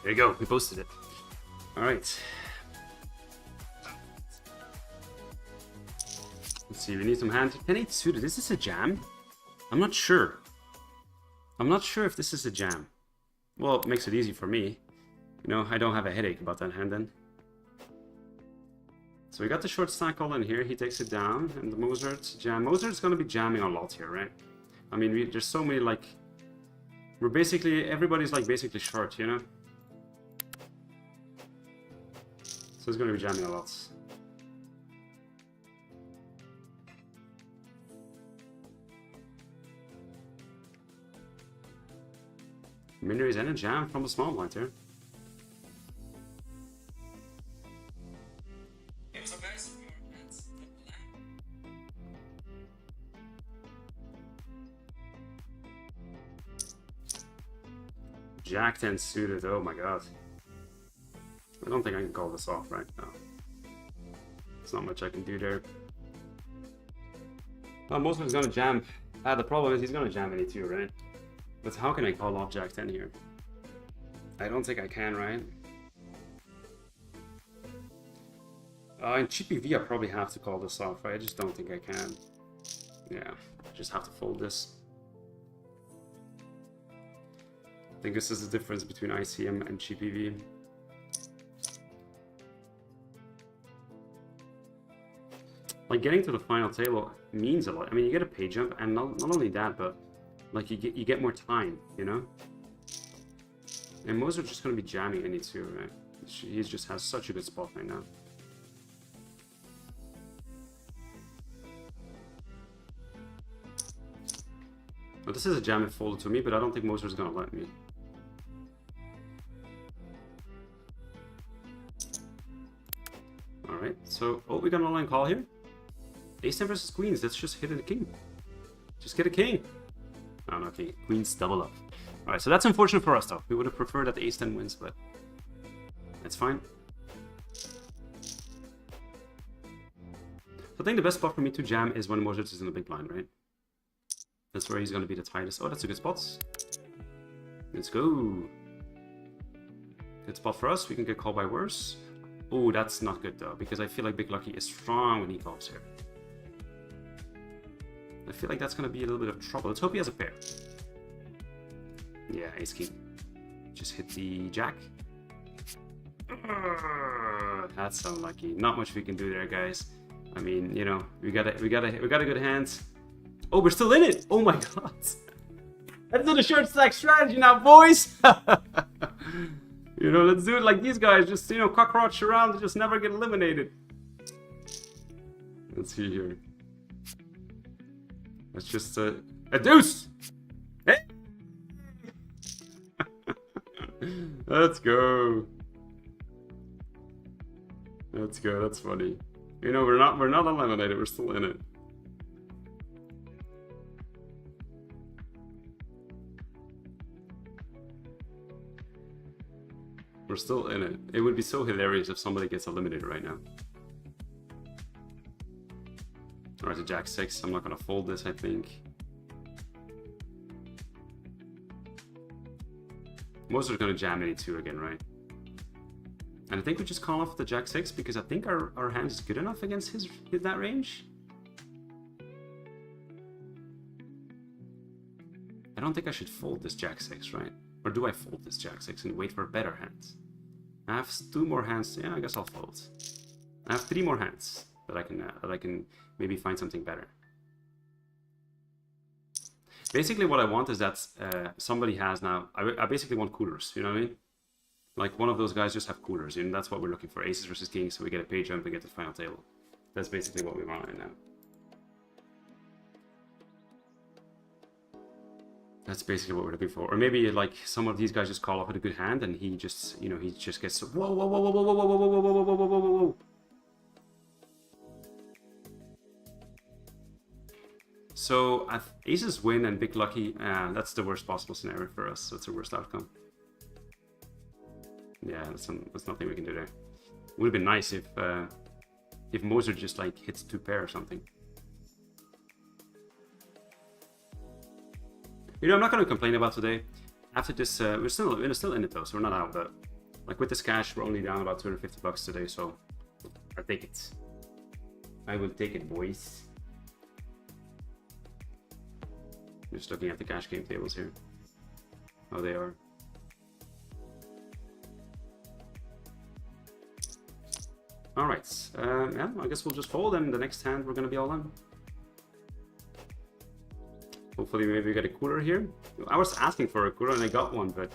There you go, we posted it. Alright. Let's see, we need some hand. 10-8 suited. Is this a jam? I'm not sure. I'm not sure if this is a jam. Well, it makes it easy for me. You know, I don't have a headache about that hand then. So we got the short stack all in here. He takes it down, and the Mozart jam. Mozart's gonna be jamming a lot here, right? I mean, there's so many, like... We're basically... Everybody's, like, basically short, you know? So it's going to be jamming a lot. Min raise and a jam from the small blind here. Hey, what's up, guys? Jack 10 suited. Oh my god. I don't think I can call this off right now. There's not much I can do there. Well, most of it's gonna jam. The problem is he's gonna jam any too, right? But how can I call off Jack 10 here? I don't think I can, right? In Chippy V, I probably have to call this off, right? I just don't think I can. Yeah, just have to fold this. I think this is the difference between ICM and Chippy V. Like, getting to the final table means a lot. I mean, you get a pay jump, and not only that, but like you get more time, you know. And Mozart's just gonna be jamming any two, right? He just has such a good spot right now. Well, this is a jam if folded to me, but I don't think Mozart's gonna let me. All right, so we got an online call here. Ace-10 versus Queens, let's just hit a king. Just get a king. Oh, no, king. Queens double up. Alright, so that's unfortunate for us, though. We would have preferred that the Ace-10 wins, but that's fine. So I think the best spot for me to jam is when Mozart is in the big blind, right? That's where he's going to be the tightest. Oh, that's a good spot. Let's go. Good spot for us. We can get called by worse. Oh, that's not good, though, because I feel like Big Lucky is strong when he calls here. I feel like that's going to be a little bit of trouble. Let's hope he has a pair. Yeah, ace king. Just hit the jack. That's unlucky. Not much we can do there, guys. I mean, you know, we got a good hand. Oh, we're still in it. Oh my god. Let's do the short stack strategy now, boys. You know, let's do it like these guys. Just, you know, cockroach around and just never get eliminated. Let's see here. Let's just a deuce. Hey. Let's go. Let's go. That's funny. You know, we're not eliminated. We're still in it. We're still in it. It would be so hilarious if somebody gets eliminated right now. Alright, so Jack 6. I'm not gonna fold this, I think. Most are gonna jam any two again, right? And I think we just call off the Jack 6 because I think our hand is good enough against his that range. I don't think I should fold this Jack 6, right? Or do I fold this Jack 6 and wait for a better hand? I have 2 more hands. Yeah, I guess I'll fold. I have 3 more hands that I can maybe find something better. Basically, what I want is that somebody has now. I basically want coolers. You know what I mean? Like one of those guys just have coolers, and that's what we're looking for. Aces versus kings, so we get a pay jump and get the final table. That's basically what we want right now. That's basically what we're looking for. Or maybe like some of these guys just call off with a good hand, and he just, you know, he just gets whoa, whoa, whoa, whoa, whoa, whoa, whoa, whoa, whoa, whoa, whoa, whoa, whoa, whoa. So aces win and big lucky. That's the worst possible scenario for us. That's the worst outcome. Yeah, that's nothing we can do there. It would have been nice if Moser just like hits 2 pair or something. You know, I'm not going to complain about today. After this, we're still in it though, so we're not out. But like with this cash, we're only down about 250 bucks today, so I'll take it. I will take it, boys. Just looking at the cash game tables here. Oh, they are. Alright, yeah, I guess we'll just fold, and the next hand we're gonna be all in. Hopefully maybe we get a cooler here. I was asking for a cooler and I got one, but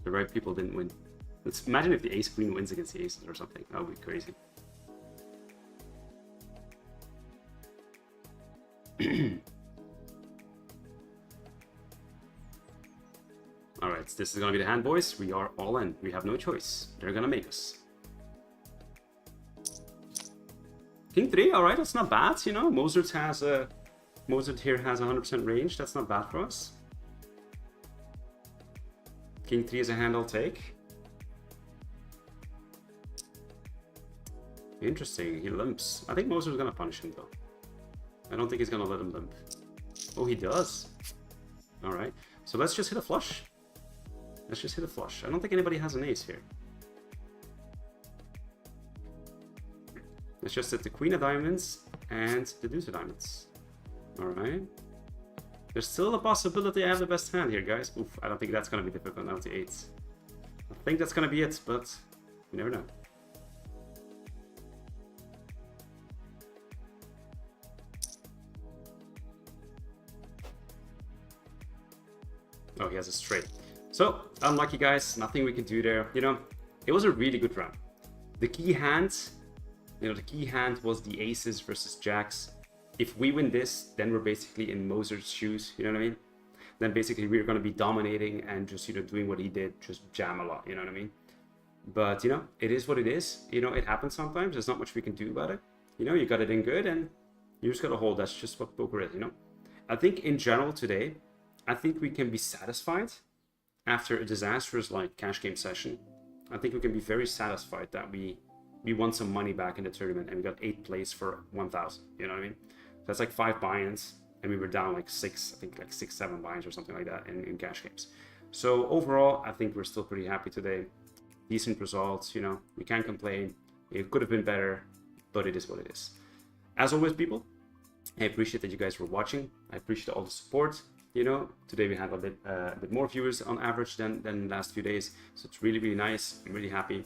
the right people didn't win. Let's imagine if the ace queen wins against the aces or something. That would be crazy. Alright, this is gonna be the hand, boys. We are all in. We have no choice. They're gonna make us. King 3, alright, that's not bad, you know. Mozart here has 100% range. That's not bad for us. King 3 is a hand I'll take. Interesting, he limps. I think Mozart's gonna punish him though. I don't think he's gonna let him limp. Oh, he does. Alright, so let's just hit a flush. Let's just hit a flush. I don't think anybody has an ace here. Let's just hit the queen of diamonds and the deuce of diamonds. Alright. There's still a possibility I have the best hand here, guys. Oof, I don't think that's going to be difficult now to 8s. I think that's going to be it, but you never know. Oh, he has a straight. So, unlucky, guys. Nothing we can do there. You know, it was a really good round. The key hand, you know, the key hand was the aces versus jacks. If we win this, then we're basically in Mozart's shoes, you know what I mean? Then basically we're going to be dominating and just, you know, doing what he did, just jam a lot, you know what I mean? But, you know, it is what it is. You know, it happens sometimes. There's not much we can do about it. You know, you got it in good and you just got to hold. That's just what poker is, you know? I think in general today, I think we can be satisfied after a disastrous like cash game session. I think we can be very satisfied that we won some money back in the tournament and we got 8 plays for 1,000, you know what I mean? That's like 5 buy-ins and we were down like 6, I think like 6, 7 buy-ins or something like that in cash games. So overall, I think we're still pretty happy today. Decent results, you know, we can't complain. It could have been better, but it is what it is. As always, people, I appreciate that you guys were watching. I appreciate all the support. You know, today we have a bit more viewers on average than the last few days. So it's really, really nice. I'm really happy.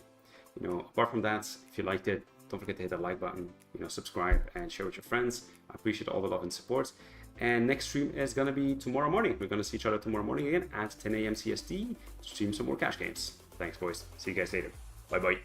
You know, apart from that, if you liked it, don't forget to hit that like button, you know, subscribe and share with your friends. I appreciate all the love and support. And next stream is going to be tomorrow morning. We're going to see each other tomorrow morning again at 10 a.m. CST to stream some more cash games. Thanks, boys. See you guys later. Bye-bye.